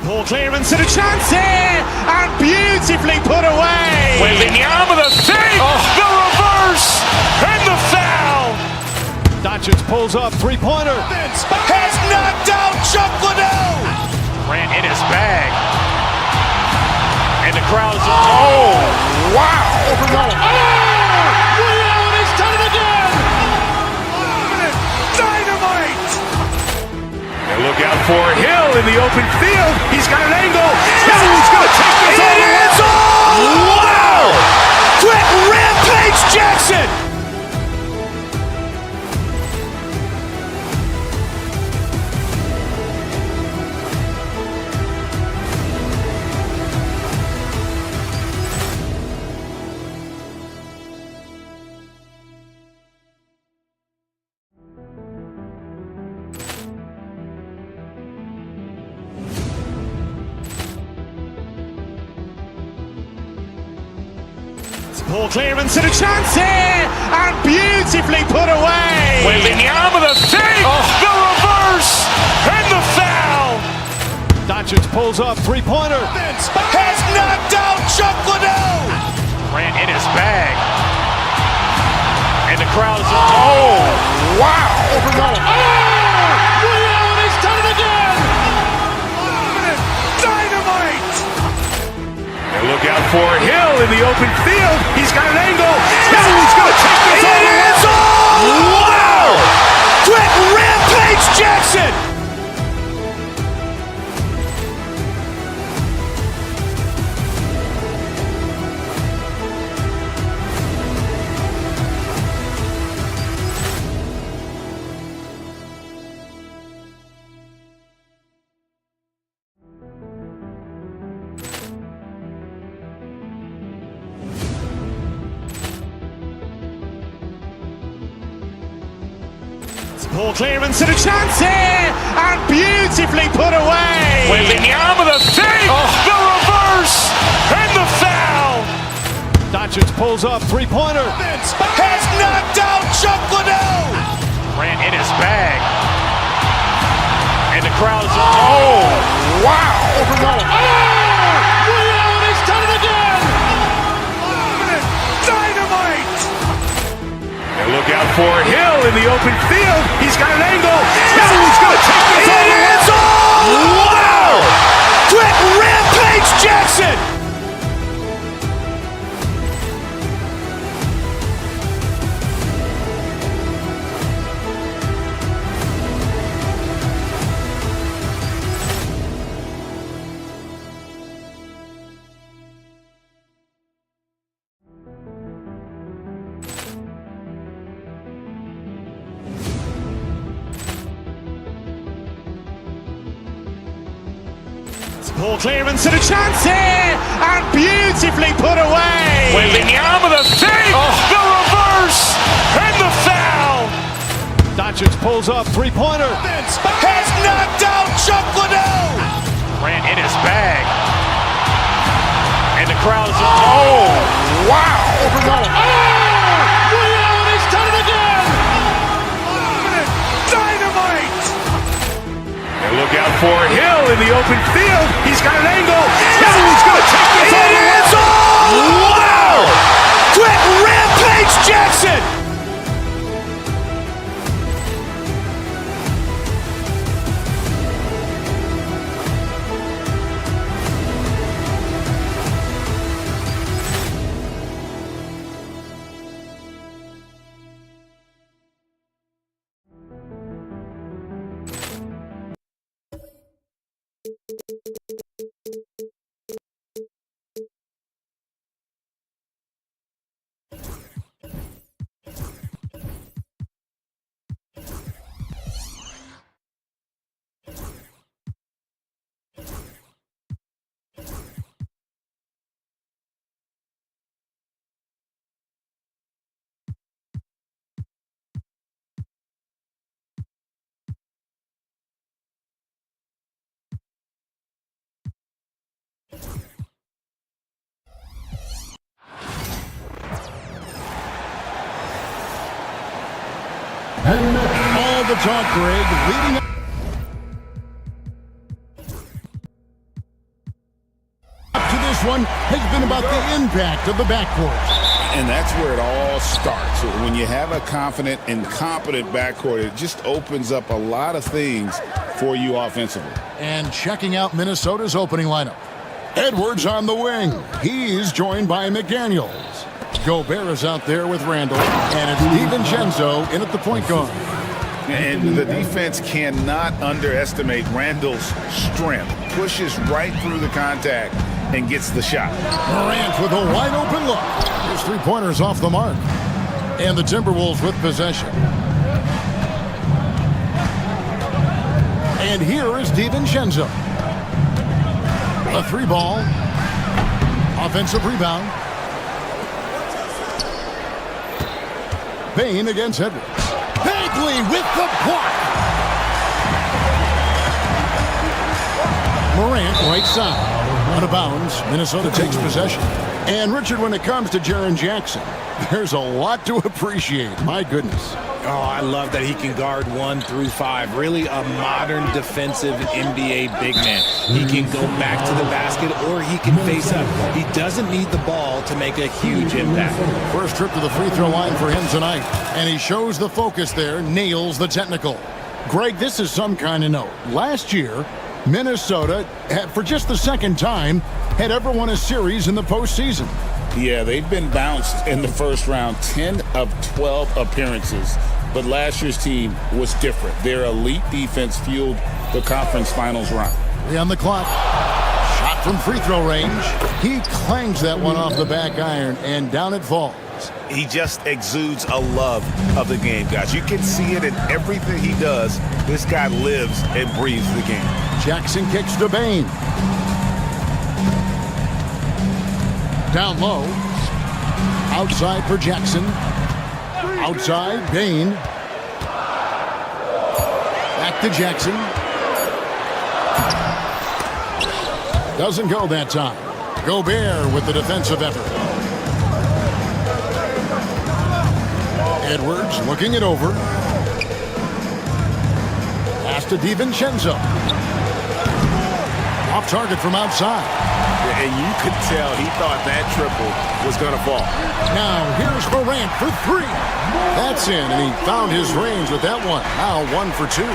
[SPEAKER 1] Ball clearance and a chance here, and beautifully put away.
[SPEAKER 2] Wembanyama the fake, the reverse, and the foul.
[SPEAKER 1] Doncic pulls up, three-pointer.
[SPEAKER 2] Has knocked out Chuck Liddell. Ran in his bag. And the crowd is, oh, wow.
[SPEAKER 1] Reality's done it again.
[SPEAKER 2] Dynamite. And look out for Hill in the open field. He's got an angle. Hill is going to take this all the way. Wow! Quick Rampage Jackson.
[SPEAKER 1] Ball clearance and a chance here, and beautifully put away.
[SPEAKER 2] Wembanyama the fake, the reverse, and the foul.
[SPEAKER 11] Doncic pulls up, three-pointer.
[SPEAKER 2] Has knocked out Chuck Liddell. Ran in his bag. And the crowd is, oh, wow.
[SPEAKER 3] He's done it again!
[SPEAKER 2] Dynamite. And look out for Hill in the open field. He's got an angle. He's going to take this all the way. Wow! Quick Rampage Jackson.
[SPEAKER 1] Ball clearance and a chance here, and beautifully put away.
[SPEAKER 2] Wembanyama the fake, the reverse, and the foul.
[SPEAKER 11] Doncic pulls up, three-pointer.
[SPEAKER 2] Has knocked out Chuck Liddell. Ran in his bag. And the crowd is, oh, wow.
[SPEAKER 3] He's done it again!
[SPEAKER 2] Dynamite. And look out for Hill in the open field. He's got an angle. He's going to take this all the way. Wow! Quick Rampage Jackson.
[SPEAKER 1] Ball clearance and a chance here, and beautifully put away.
[SPEAKER 2] Wembanyama the fake, the reverse, and the foul.
[SPEAKER 11] Doncic pulls up, three-pointer.
[SPEAKER 2] Has knocked out Chuck Liddell. Ran in his bag. And the crowd is, oh, wow.
[SPEAKER 3] He's done it again!
[SPEAKER 2] Dynamite. And look out for Hill in the open field. He's got an angle. He's going to take this all the way. Wow! Quick Rampage Jackson.
[SPEAKER 4] And all the talk, Greg, leading up to this one has been about the impact of the backcourt.
[SPEAKER 6] And that's where it all starts. When you have a confident and competent backcourt, it just opens up a lot of things for you offensively.
[SPEAKER 4] And checking out Minnesota's opening lineup. Edwards on the wing. He's joined by McDaniels. Gobert is out there with Randall. And it's DiVincenzo in at the point guard.
[SPEAKER 6] And the defense cannot underestimate Randall's strength. Pushes right through the contact and gets the shot.
[SPEAKER 4] Morant with a wide open look. His three-pointer's off the mark. And the Timberwolves with possession. And here is DiVincenzo. A three ball. Offensive rebound. Payne against Edwards. Bagley with the block. Morant right side. Out of bounds, Minnesota takes possession. And Richard, when it comes to Jaren Jackson, there's a lot to appreciate. My goodness.
[SPEAKER 9] Oh, I love that he can guard 1 through 5. Really a modern defensive NBA big man. He can go back to the basket or he can face up. He doesn't need the ball to make a huge impact.
[SPEAKER 4] First trip to the free throw line for him tonight. And he shows the focus there, nails the technical. Greg, this is some kind of note. Last year, Minnesota, for just the second time, had ever won a series in the postseason.
[SPEAKER 6] Yeah, they've been bounced in the first round, 10 of 12 appearances. But last year's team was different. Their elite defense fueled the conference finals run.
[SPEAKER 4] 3 on the clock. Shot from free throw range. He clangs that one off the back iron, and down it falls.
[SPEAKER 2] He just exudes a love of the game, guys. You can see it in everything he does. This guy lives and breathes the game.
[SPEAKER 4] Jackson kicks to Bain. Down low. Outside for Jackson. Outside, Bain. Back to Jackson. Doesn't go that time. Gobert with the defensive effort. Edwards looking it over. Pass to DiVincenzo. Off target from outside.
[SPEAKER 2] And you could tell he thought that triple was going to fall.
[SPEAKER 4] Now here's Morant for 3. That's in, and he found his range with that one. Now 1 for 2.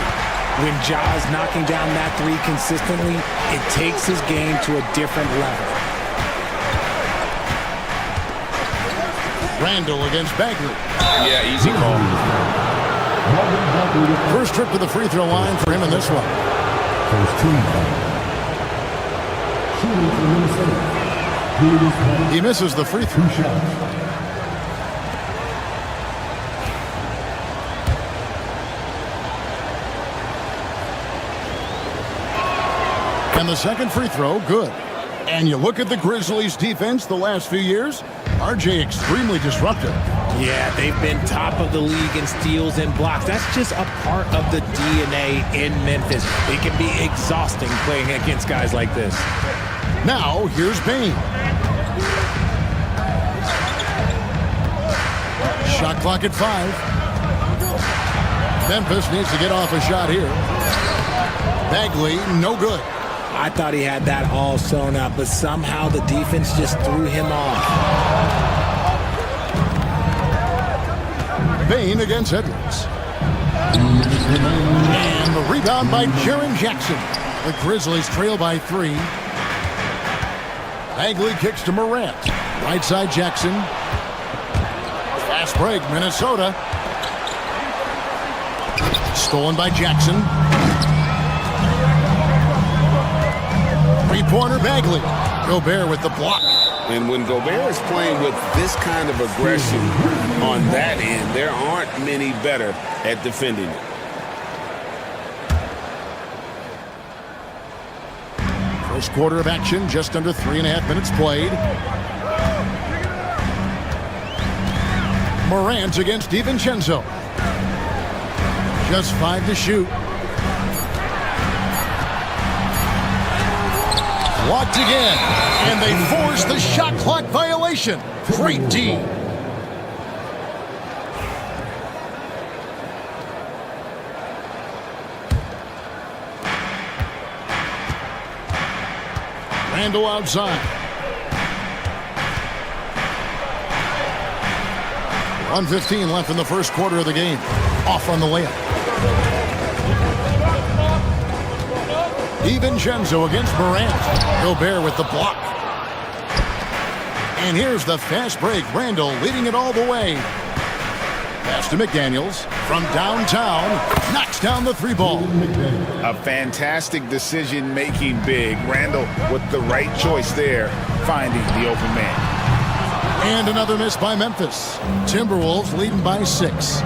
[SPEAKER 9] When Ja's knocking down that 3 consistently, it takes his game to a different level.
[SPEAKER 4] Randall against Bagley.
[SPEAKER 6] Yeah, easy call.
[SPEAKER 4] First trip to the free throw line for him in this one. He misses the free throw. And the second free throw, good. And you look at the Grizzlies' defense the last few years, RJ extremely disruptive.
[SPEAKER 9] Yeah, they've been top of the league in steals and blocks. That's just a part of the DNA in Memphis. It can be exhausting playing against guys like this.
[SPEAKER 4] Now, here's Bain. Shot clock at 5. Memphis needs to get off a shot here. Bagley, no good.
[SPEAKER 9] I thought he had that all sewn up, but somehow the defense just threw him off.
[SPEAKER 4] Bain against Edwards. And the rebound by Jaren Jackson. The Grizzlies trail by 3. Bagley kicks to Morant. Right side Jackson. Fast break, Minnesota. Stolen by Jackson. Three-pointer Bagley. Gobert with the block.
[SPEAKER 6] And when Gobert is playing with this kind of aggression on that end, there aren't many better at defending it.
[SPEAKER 4] First quarter of action, just under 3.5 minutes played. Morant against DiVincenzo. Just 5 to shoot. Blocked again, and they force the shot clock violation. Great D. Randall outside. 1:15 left in the first quarter of the game. Off on the layup. DiVincenzo against Morant. Gobert with the block. And here's the fast break. Randall leading it all the way. Pass to McDaniels from downtown. Knocks down the 3 ball.
[SPEAKER 6] A fantastic decision-making big. Randall with the right choice there, finding the open man.
[SPEAKER 4] And another miss by Memphis. Timberwolves leading by 6.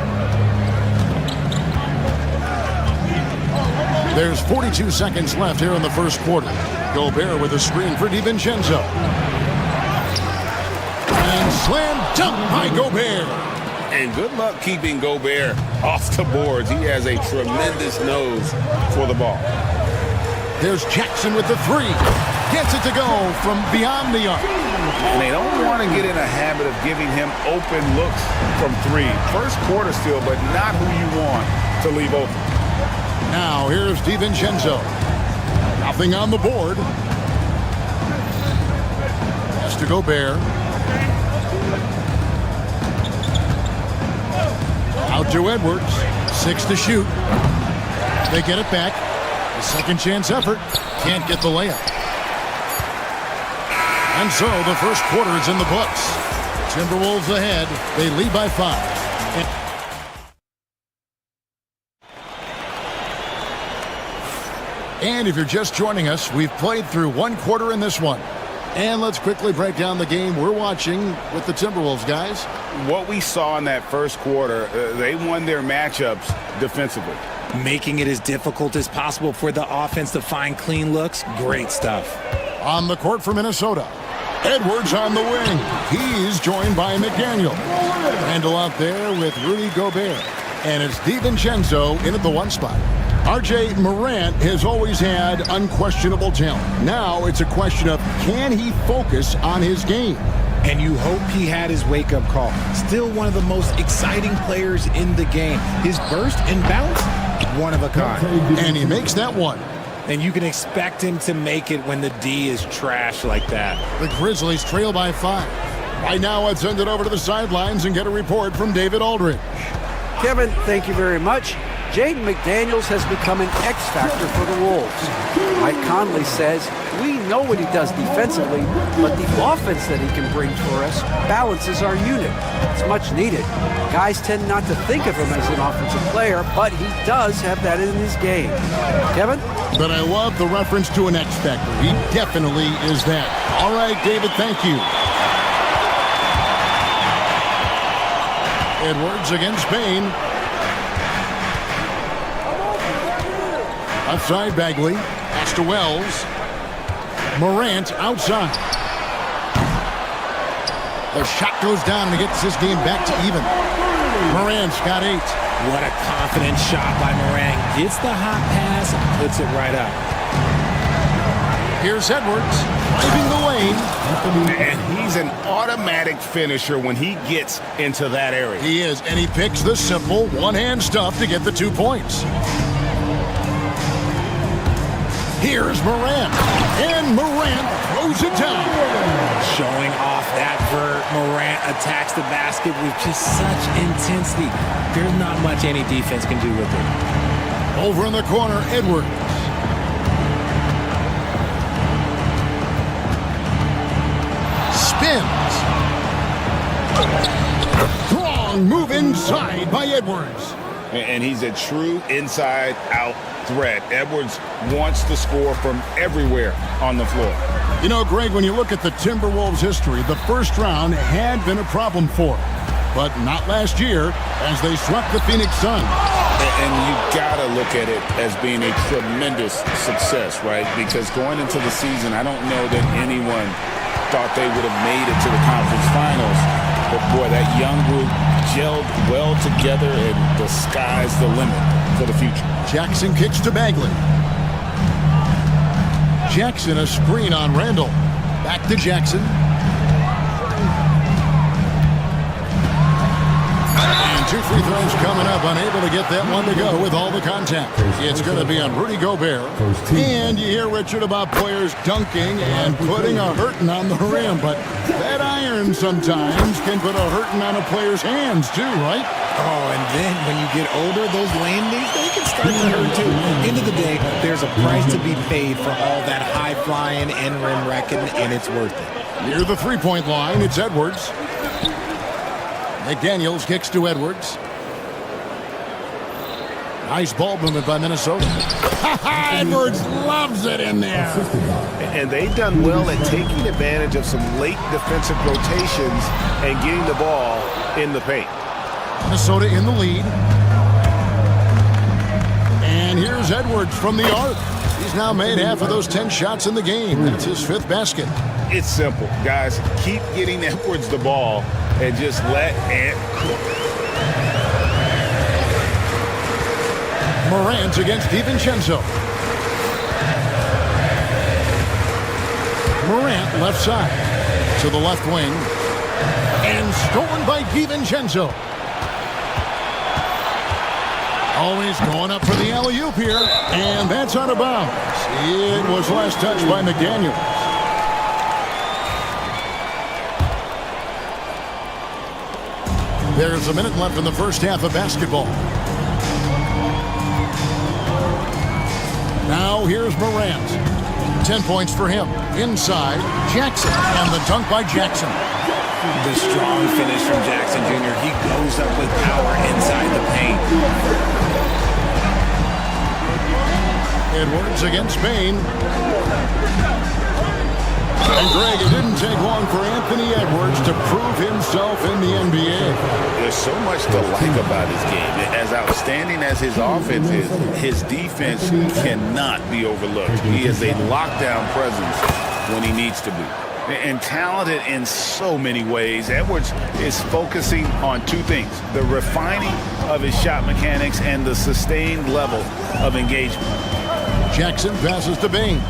[SPEAKER 4] There's 42 seconds left here in the first quarter. Gobert with a screen for DiVincenzo. And slam dunk by Gobert.
[SPEAKER 6] And good luck keeping Gobert off the boards. He has a tremendous nose for the ball.
[SPEAKER 4] There's Jackson with the three. Gets it to go from beyond the arc.
[SPEAKER 6] And they don't want to get in a habit of giving him open looks from three. First quarter still, but not who you want to leave open.
[SPEAKER 4] Now here's DiVincenzo. Nothing on the board. Has to go Gobert. Out to Edwards. 6 to shoot. They get it back. A second chance effort. Can't get the layup. And so the first quarter is in the books. Timberwolves ahead. They lead by 5. And if you're just joining us, we've played through one quarter in this one. And let's quickly break down the game we're watching with the Timberwolves, guys.
[SPEAKER 6] What we saw in that first quarter, they won their matchups defensively.
[SPEAKER 9] Making it as difficult as possible for the offense to find clean looks. Great stuff.
[SPEAKER 4] On the court for Minnesota, Edwards on the wing. He's joined by McDaniel. Handle out there with Rudy Gobert. And it's DiVincenzo in at the 1 spot. R.J. Morant has always had unquestionable talent. Now it's a question of, can he focus on his game?
[SPEAKER 9] And you hope he had his wake-up call. Still one of the most exciting players in the game. His burst and bounce, one of a kind.
[SPEAKER 4] And he makes that one.
[SPEAKER 9] And you can expect him to make it when the D is trash like that.
[SPEAKER 4] The Grizzlies trail by 5. Right now, let's send it over to the sidelines and get a report from David Aldridge.
[SPEAKER 7] Kevin, thank you very much. Jaden McDaniels has become an X factor for the Wolves. Mike Conley says, we know what he does defensively, but the offense that he can bring for us balances our unit. It's much needed. Guys tend not to think of him as an offensive player, but he does have that in his game. Kevin?
[SPEAKER 4] But I love the reference to an X factor. He definitely is that. All right, David, thank you. Edwards against Bain. Outside Bagley. Pass to Wells. Morant outside. The shot goes down and he gets this game back to even. Morant's got 8.
[SPEAKER 9] What a confident shot by Morant. Gets the hot pass and puts it right up.
[SPEAKER 4] Here's Edwards. Driving the lane.
[SPEAKER 6] And he's an automatic finisher when he gets into that area.
[SPEAKER 4] He is, and he picks the simple one-hand stuff to get the 2 points. Here's Morant. And Morant throws it down.
[SPEAKER 9] Showing off that vert. Morant attacks the basket with just such intensity. There's not much any defense can do with it.
[SPEAKER 4] Over in the corner, Edwards. Spins. Strong move inside by Edwards.
[SPEAKER 6] And he's a true inside-out threat. Edwards wants to score from everywhere on the floor.
[SPEAKER 4] You know, Greg, when you look at the Timberwolves' history, the first round had been a problem for them. But not last year, as they swept the Phoenix Suns.
[SPEAKER 6] And you gotta look at it as being a tremendous success, right? Because going into the season, I don't know that anyone thought they would have made it to the conference finals. But boy, that young group gelled well together, and the sky's the limit for the future.
[SPEAKER 4] Jackson kicks to Bagley. Jackson a screen on Randall. Back to Jackson. And 2 free throws coming up. Unable to get that one to go with all the contact. It's going to be on Rudy Gobert. And you hear, Richard, about players dunking and putting a hurting on the rim. But that iron sometimes can put a hurting on a player's hands too, right?
[SPEAKER 9] Oh, and then when you get older, those landings, they can start to hurt too. End of the day, there's a price to be paid for all that high-flying and rim wrecking, and it's worth it.
[SPEAKER 4] Near the three-point line, it's Edwards. McDaniels kicks to Edwards. Nice ball movement by Minnesota. Edwards loves it in there.
[SPEAKER 2] And they've done well at taking advantage of some late defensive rotations and getting the ball in the paint.
[SPEAKER 4] Minnesota in the lead. And here's Edwards from the arc. He's now made half of those 10 shots in the game. That's his 5th basket.
[SPEAKER 6] It's simple, guys. Keep getting Edwards the ball and just let it cook.
[SPEAKER 4] Morant against DiVincenzo. Morant left side to the left wing. And stolen by DiVincenzo. Always going up for the alley-oop here. And that's out of bounds. It was last touched by McDaniels. There's a minute left in the first half of basketball. Now here's Morant. 10 points for him. Inside, Jackson. And the dunk by Jackson.
[SPEAKER 9] The strong finish from Jackson Jr. He goes up with power inside the paint.
[SPEAKER 4] Edwards against Bain. And Greg, it didn't take long for Anthony Edwards to prove himself in the NBA.
[SPEAKER 6] There's so much to like about his game. As outstanding as his offense is, his defense cannot be overlooked. He is a lockdown presence when he needs to be. And talented in so many ways. Edwards is focusing on two things: the refining of his shot mechanics and the sustained level of engagement.
[SPEAKER 4] Jackson passes to Bain.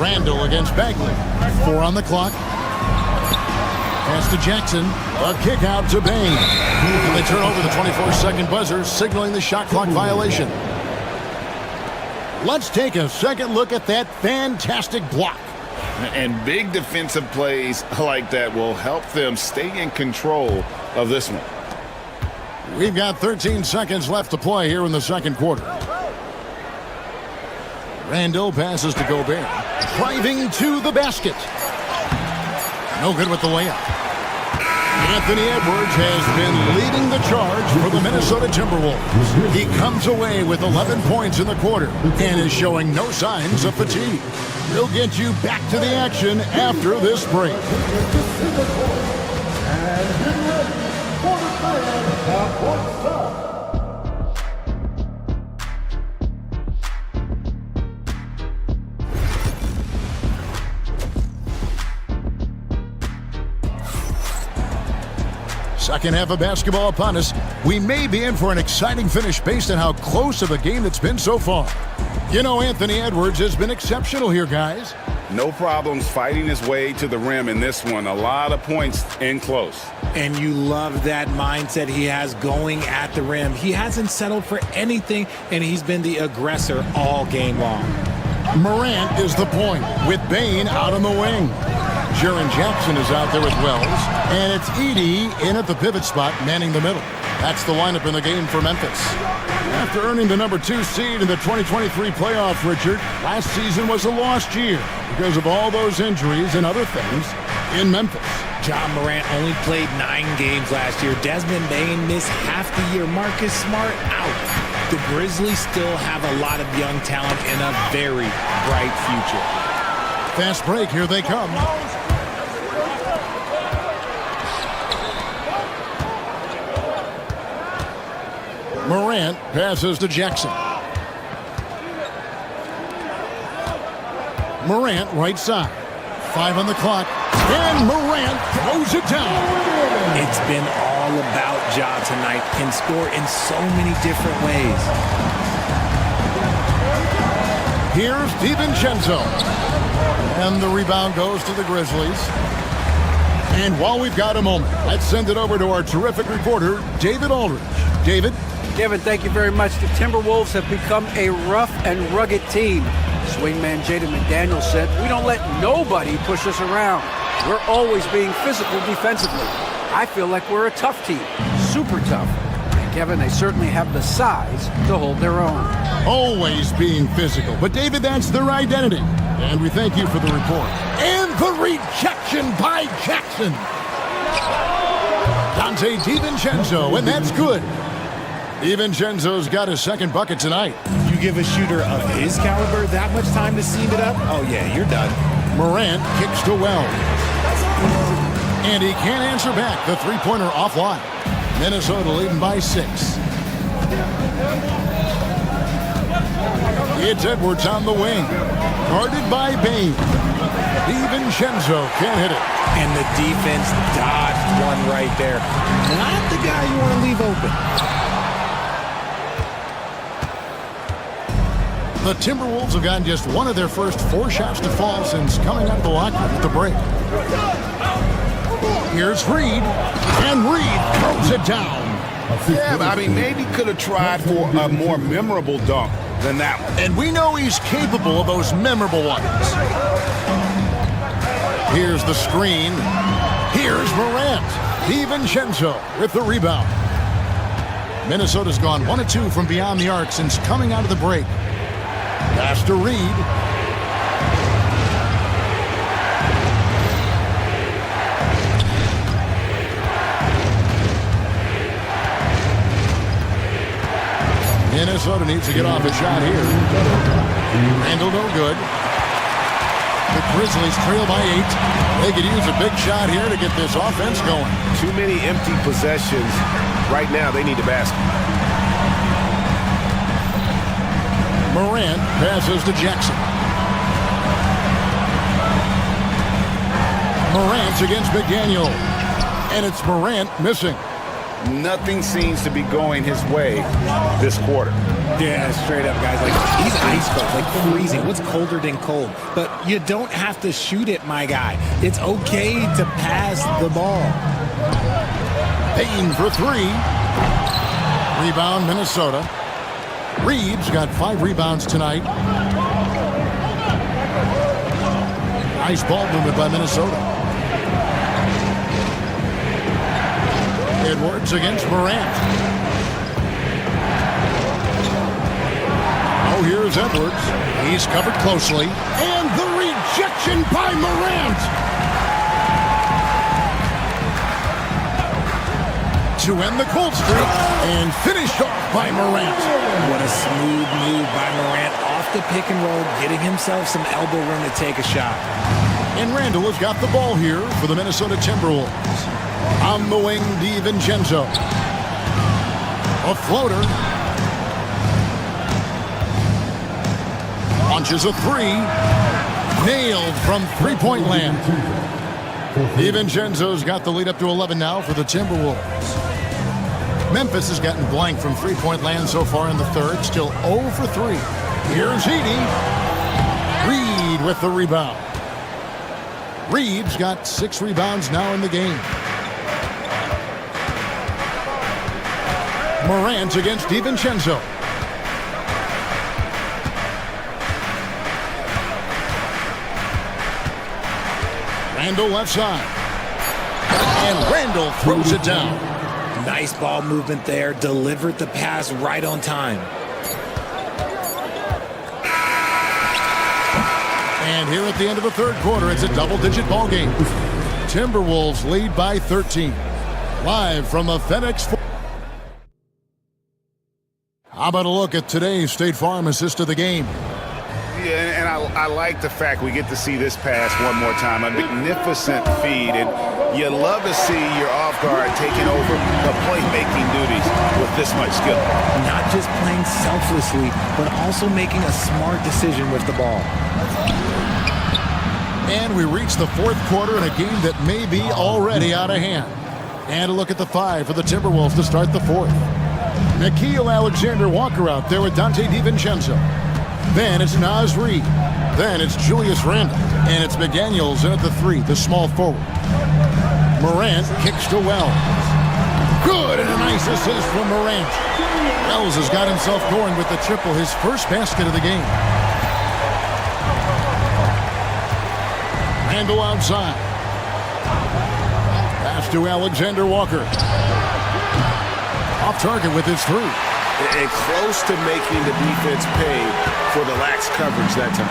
[SPEAKER 4] Randall against Bagley. 4 on the clock. Pass to Jackson. A kick out to Bain. And they turn over the 24-second buzzer, signaling the shot clock violation. Let's take a second look at that fantastic block.
[SPEAKER 6] And big defensive plays like that will help them stay in control of this one.
[SPEAKER 4] We've got 13 seconds left to play here in the second quarter. Randall passes to Gobert. Driving to the basket. No good with the layup. Anthony Edwards has been leading the charge for the Minnesota Timberwolves. He comes away with 11 points in the quarter and is showing no signs of fatigue. We'll get you back to the action after this break. Second half of basketball upon us. We may be in for an exciting finish based on how close of a game it's been so far. You know, Anthony Edwards has been exceptional here, guys.
[SPEAKER 6] No problems fighting his way to the rim in this one. A lot of points in close.
[SPEAKER 9] And you love that mindset he has going at the rim. He hasn't settled for anything, and he's been the aggressor all game long.
[SPEAKER 4] Morant is the point with Bain out on the wing. Jaren Jackson is out there with Wells. And it's Edey in at the pivot spot, manning the middle. That's the lineup in the game for Memphis. After earning the number 2 seed in the 2023 playoffs, Richard, last season was a lost year because of all those injuries and other things in Memphis.
[SPEAKER 9] John Morant only played 9 games last year. Desmond Bain missed half the year. Marcus Smart out. The Grizzlies still have a lot of young talent and a very bright future.
[SPEAKER 4] Fast break, here they come. Morant passes to Jackson. Morant right side. 5 on the clock. And Morant throws it down.
[SPEAKER 9] It's been all about Ja tonight. Can score in so many different ways.
[SPEAKER 4] Here's DiVincenzo. And the rebound goes to the Grizzlies. And while we've got a moment, let's send it over to our terrific reporter, David Aldridge. David?
[SPEAKER 7] Kevin, thank you very much. The Timberwolves have become a rough and rugged team. Swingman Jaden McDaniels said, "We don't let nobody push us around. We're always being physical defensively. I feel like we're a tough team, super tough." And Kevin, they certainly have the size to hold their own.
[SPEAKER 4] Always being physical. But David, that's their identity. And we thank you for the report. And the rejection by Jackson. Dante DiVincenzo, and that's good. DiVincenzo's got his second bucket tonight.
[SPEAKER 9] You give a shooter of his caliber that much time to seam it up? Oh, yeah, you're done.
[SPEAKER 4] Morant kicks to Wells. And he can't answer back. The three-pointer offline. Minnesota leading by 6. It's Edwards on the wing. Guarded by Bain. DiVincenzo can't hit it.
[SPEAKER 9] And the defense dodged one right there. Not the guy you want to leave open.
[SPEAKER 4] The Timberwolves have gotten just one of their first 4 shots to fall since coming out of the locker room at the break. Here's Reed, and Reed throws it down.
[SPEAKER 6] Yeah, I mean, maybe could have tried for a more memorable dunk than that one.
[SPEAKER 4] And we know he's capable of those memorable ones. Here's the screen. Here's Morant. DiVincenzo with the rebound. Minnesota's gone 1 of 2 from beyond the arc since coming out of the break. Pass to Reed. Minnesota needs to get off a shot here. Randall no good. The Grizzlies trail by 8. They could use a big shot here to get this offense going.
[SPEAKER 11] Too many empty possessions. Right now, they need the basket.
[SPEAKER 4] Morant passes to Jackson. Morant against McDaniel. And it's Morant missing.
[SPEAKER 6] Nothing seems to be going his way this quarter.
[SPEAKER 9] Yeah, straight up, guys. Like, he's ice cold, like freezing. What's colder than cold? But you don't have to shoot it, my guy. It's okay to pass the ball.
[SPEAKER 4] Payton for 3. Rebound, Minnesota. Reeves got 5 rebounds tonight. Nice ball movement by Minnesota. Edwards against Morant. Oh, here's Edwards. He's covered closely. And the rejection by Morant. To end the cold streak and finished off by Morant.
[SPEAKER 9] What a smooth move by Morant off the pick and roll, getting himself some elbow room to take a shot.
[SPEAKER 4] And Randall has got the ball here for the Minnesota Timberwolves. On the wing, DiVincenzo. A floater. Launches a 3. Nailed from three-point land. DiVincenzo's got the lead up to 11 now for the Timberwolves. Memphis has gotten blank from three-point land so far in the third. Still 0 for 3. Here's Edey. Reed with the rebound. Reed's got 6 rebounds now in the game. Morant against DiVincenzo. Randall left side. And Randall throws it down.
[SPEAKER 9] Nice ball movement there. Delivered the pass right on time.
[SPEAKER 4] And here at the end of the third quarter, it's a double-digit ball game. Timberwolves lead by 13. Live from the FedEx. How about a look at today's State Farm assist of the game?
[SPEAKER 6] Yeah, and I like the fact we get to see this pass one more time. A magnificent feed, and you love to see your off guard taking over the playmaking duties with this much skill.
[SPEAKER 9] Not just playing selflessly, but also making a smart decision with the ball.
[SPEAKER 4] And we reach the fourth quarter in a game that may be already out of hand. And a look at the 5 for the Timberwolves to start the fourth. Nickeil Alexander-Walker out there with Dante DiVincenzo. Then it's Naz Reid. Then it's Julius Randle. And it's McDaniels in at the 3, the small forward. Morant kicks to Wells. Good, and a nice assist from Morant. Wells has got himself going with the triple, his first basket of the game. Randle outside. Pass to Alexander-Walker. Off target with his 3.
[SPEAKER 6] And close to making the defense pay for the lax coverage that time.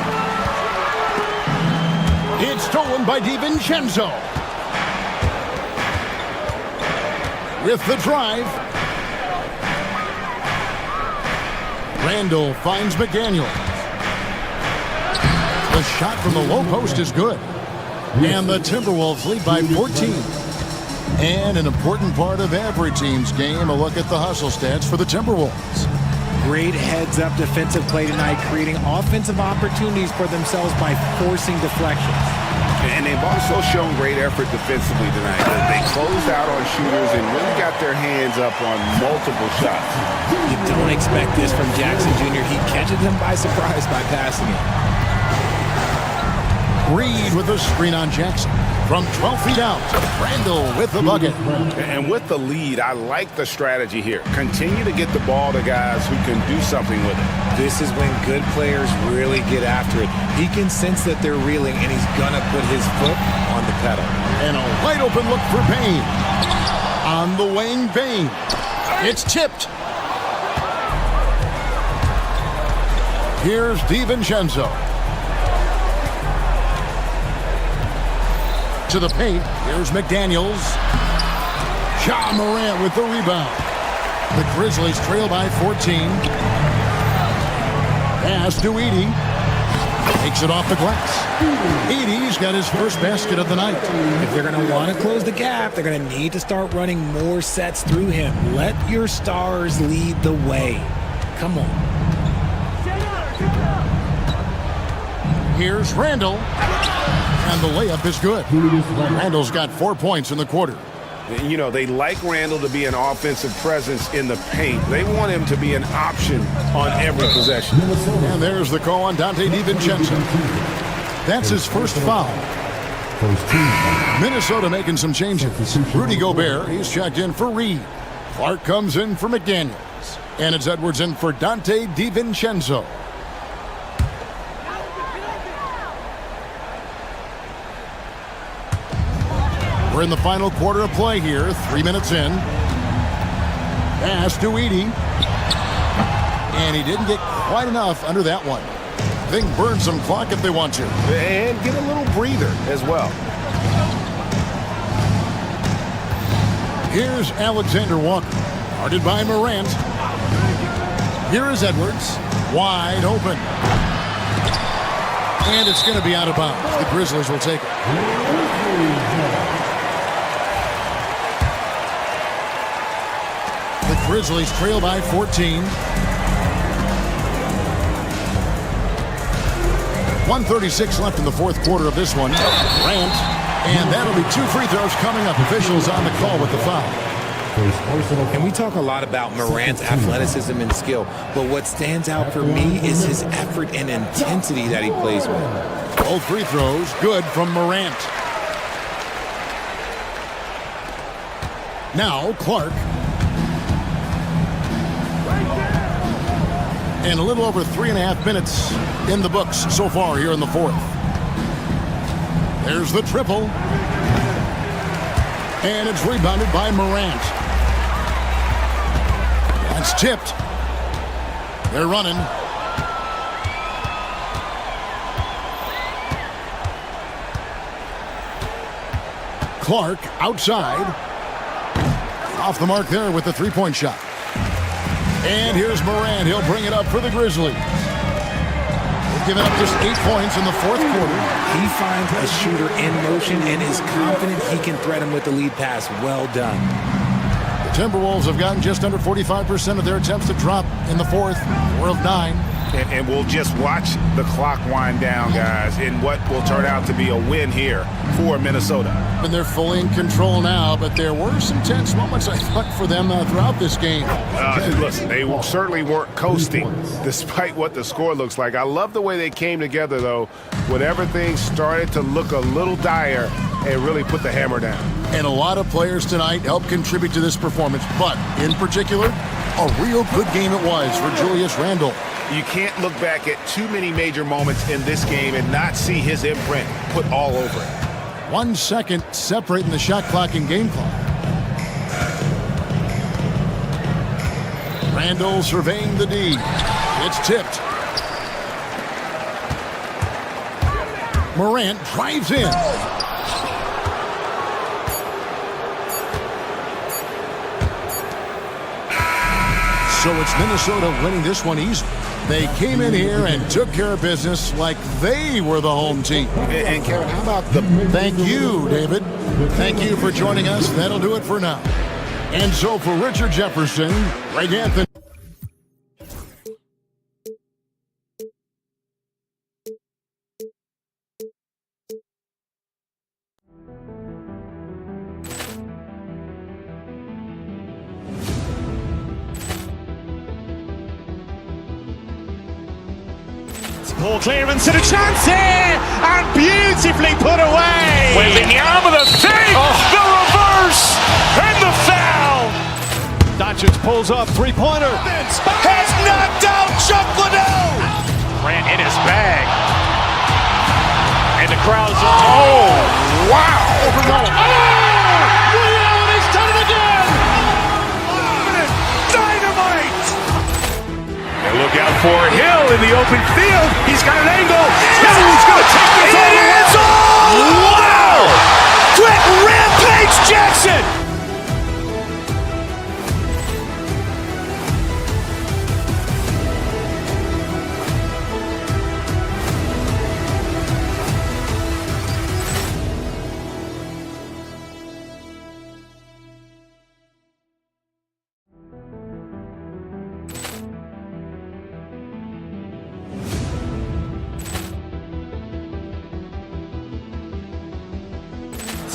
[SPEAKER 4] It's stolen by DiVincenzo. With the drive. Randall finds McDaniel. The shot from the low post is good. And the Timberwolves lead by 14. And an important part of every team's game, a look at the hustle stats for the Timberwolves.
[SPEAKER 9] Great heads-up defensive play tonight, creating offensive opportunities for themselves by forcing deflections.
[SPEAKER 2] And they've also shown great effort defensively tonight. They closed out on shooters and really got their hands up on multiple shots.
[SPEAKER 9] You don't expect this from Jackson Jr. He catches them by surprise by passing it.
[SPEAKER 4] Reed with the screen on Jackson. From 12 feet out, Randall with the bucket.
[SPEAKER 2] And with the lead, I like the strategy here. Continue to get the ball to guys who can do something with it.
[SPEAKER 9] This is when good players really get after it. He can sense that they're reeling, and he's going to put his foot on the pedal.
[SPEAKER 4] And a wide open look for Payne. On the wing, Payne. It's tipped. Here's DiVincenzo. To the paint. Here's McDaniels. Ja Morant with the rebound. The Grizzlies trail by 14. Pass to Edey. Takes it off the glass. Edey's got his first basket of the night.
[SPEAKER 9] If they're going to want to close the gap, they're going to need to start running more sets through him. Let your stars lead the way. Come on.
[SPEAKER 4] Here's Randall. And the layup is good. Randall's got 4 points in the quarter.
[SPEAKER 2] You know, they like Randall to be an offensive presence in the paint. They want him to be an option on every possession.
[SPEAKER 4] And there's the call on Dante DiVincenzo. That's his first foul. Minnesota making some changes. Rudy Gobert, he's checked in for Reed. Clark comes in for McDaniels. And it's Edwards in for Dante DiVincenzo. We're in the final quarter of play here. 3 minutes in. Pass to Edey. And he didn't get quite enough under that one. They can burn some clock if they want to.
[SPEAKER 2] And get a little breather as well.
[SPEAKER 4] Here's Alexander Walker. Guarded by Morant. Here is Edwards. Wide open. And it's going to be out of bounds. The Grizzlies will take it. The Grizzlies trail by 14. 1:36 left in the fourth quarter of this one. Grant, and that'll be 2 free throws coming up. Officials on the call with the foul.
[SPEAKER 9] And we talk a lot about Morant's athleticism and skill, but what stands out for me is his effort and intensity that he plays with.
[SPEAKER 4] Both free throws good from Morant. Now Clark. And a little over 3.5 minutes in the books so far here in the fourth. There's the triple. And it's rebounded by Morant. That's tipped. They're running. Clark outside. Off the mark there with the three-point shot. And here's Morant. He'll bring it up for the Grizzlies. They've given up just 8 points in the fourth quarter.
[SPEAKER 9] He finds a shooter in motion and is confident he can threat him with the lead pass. Well done.
[SPEAKER 4] The Timberwolves have gotten just under 45% of their attempts to drop in the fourth. 4 of 9.
[SPEAKER 2] And we'll just watch the clock wind down, guys, in what will turn out to be a win here for Minnesota.
[SPEAKER 4] And they're fully in control now, but there were some tense moments, I thought, for them throughout this game.
[SPEAKER 2] Listen, they certainly weren't coasting despite what the score looks like. I love the way they came together, though, when everything started to look a little dire and really put the hammer down.
[SPEAKER 4] And a lot of players tonight helped contribute to this performance, but in particular, a real good game it was for Julius Randle.
[SPEAKER 2] You can't look back at too many major moments in this game and not see his imprint put all over it.
[SPEAKER 4] 1 second separating the shot clock and game clock. Randle surveying the D. It's tipped. Morant drives in. So it's Minnesota winning this one easily. They came in here and took care of business like they were the home team.
[SPEAKER 2] And Kevin, how about the...
[SPEAKER 4] Thank you, David. Thank you for joining us. That'll do it for now. And so for Richard Jefferson, Greg Anthony.
[SPEAKER 1] Ball clearance and a chance here, and beautifully put away.
[SPEAKER 2] Wembanyama with a save, the reverse, and the foul.
[SPEAKER 11] Doncic pulls up, three-pointer.
[SPEAKER 2] Has knocked out Chuck Liddell. Grant in his bag. And the crowd's, wow.
[SPEAKER 3] He's done it again.
[SPEAKER 2] Dynamite. And look out for Hill in the open field. He's got an angle. He's going to take this all the way. Wow. Quick Rampage Jackson.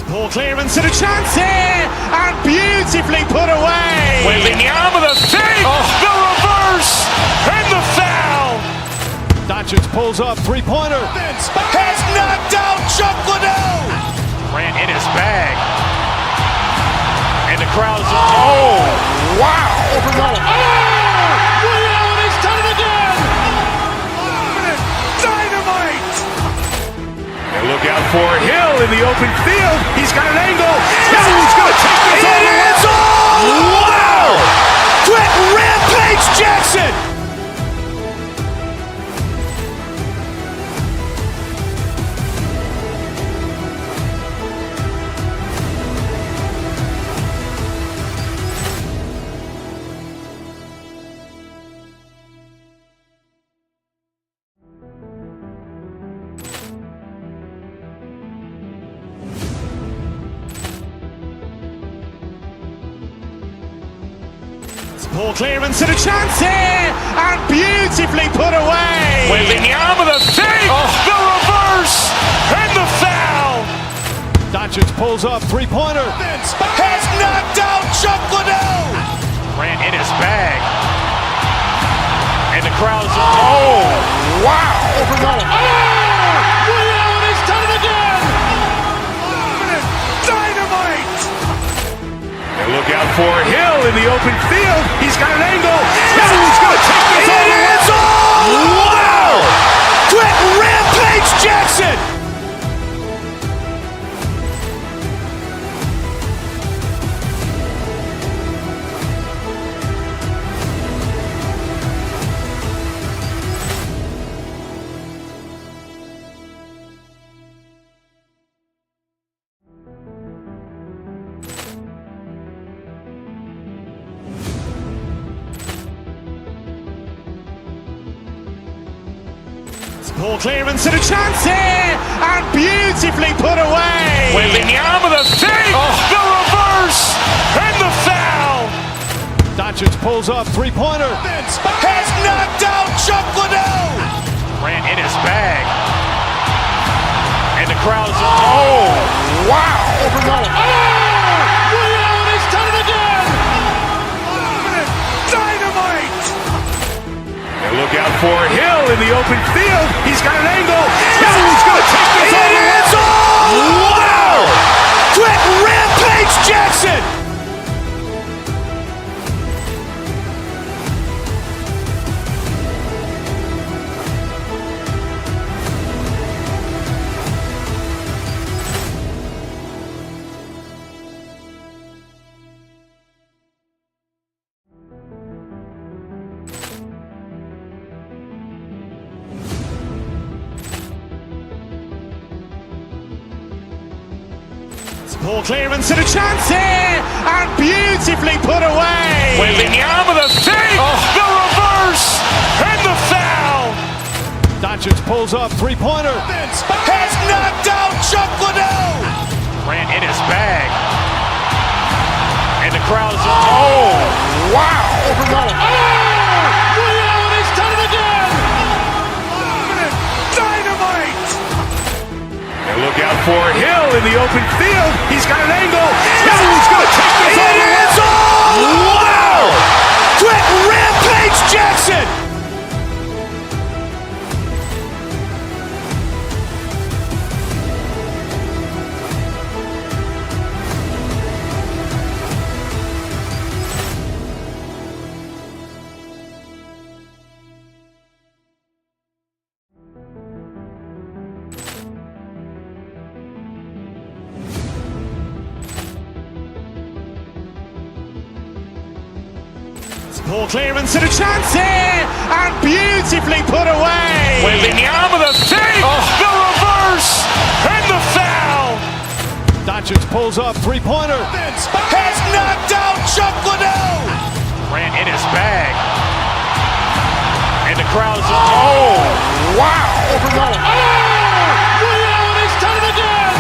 [SPEAKER 1] Ball clearance and a chance here, and beautifully put away.
[SPEAKER 2] Wembanyama with a save, the reverse, and the foul.
[SPEAKER 11] Doncic pulls up, three-pointer.
[SPEAKER 2] Has knocked out Chuck Liddell. Grant in his bag. And the crowd's, wow.
[SPEAKER 3] He's done it again.
[SPEAKER 2] Dynamite. And look out for Hill in the open field. He's got an angle. He's going to take this all the way. Wow. Quick Rampage Jackson.
[SPEAKER 1] Ball clearance and a chance here, and beautifully put away.
[SPEAKER 2] Wembanyama with a save, the reverse, and the foul.
[SPEAKER 11] Doncic pulls up, three-pointer.
[SPEAKER 2] Has knocked out Chuck Liddell. Grant in his bag. And the crowd's, wow.
[SPEAKER 3] He's done it again.
[SPEAKER 2] Dynamite. And look out for Hill in the open field. He's got an angle. He's going to take this all the way. Wow. Quick Rampage Jackson.
[SPEAKER 1] Ball clearance and a chance here, and beautifully put away.
[SPEAKER 2] Wembanyama with a save, the reverse, and the foul.
[SPEAKER 11] Doncic pulls up, three-pointer.
[SPEAKER 2] Has knocked out Chuck Liddell. Grant in his bag. And the crowd's, wow.
[SPEAKER 3] He's done it again.
[SPEAKER 2] Dynamite. And look out for Hill in the open field. He's got an angle. He's going to take this all the way. Wow. Quick Rampage Jackson.
[SPEAKER 1] Ball clearance and a chance here, and beautifully put away.
[SPEAKER 2] Wembanyama with a save, the reverse, and the foul.
[SPEAKER 11] Doncic pulls up, three-pointer.
[SPEAKER 2] Has knocked out Chuck Liddell. Grant in his bag. And the crowd's, wow.
[SPEAKER 3] He's done it again.
[SPEAKER 2] Dynamite. And look out for Hill in the open field. He's got an angle. He's going to take this all the way. Wow. Quick Rampage Jackson.
[SPEAKER 1] Poor clearance and a chance here, and beautifully put away.
[SPEAKER 2] Wembanyama the fake, the reverse, and the foul.
[SPEAKER 3] Doncic pulls up, three-pointer.
[SPEAKER 2] Has knocked out Chuck Liddell. Ran in his bag. And the crowd's wow.
[SPEAKER 3] He's done it again.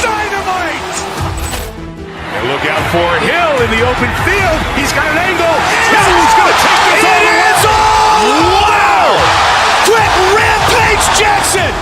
[SPEAKER 2] Dynamite. And look out for Hill in the open field. He's got an angle. He's going to take this all the way. Wow. Quick rampage Jackson.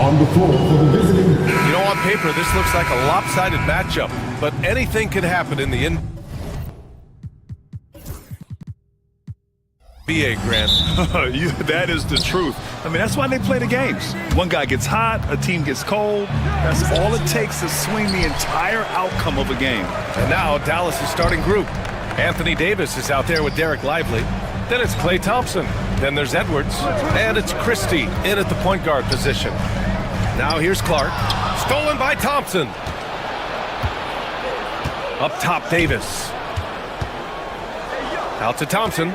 [SPEAKER 3] On the floor for the visiting.
[SPEAKER 11] You know, on paper, this looks like a lopsided matchup, but anything can happen in the NBA, Grant.
[SPEAKER 8] That is the truth. I mean, that's why they play the games. One guy gets hot, a team gets cold. That's all it takes to swing the entire outcome of a game.
[SPEAKER 11] And now Dallas' starting group. Anthony Davis is out there with Derek Lively. Then it's Klay Thompson. Then there's Edwards. And it's Christie in at the point guard position. Now here's Clark. Stolen by Thompson. Up top, Davis. Out to Thompson.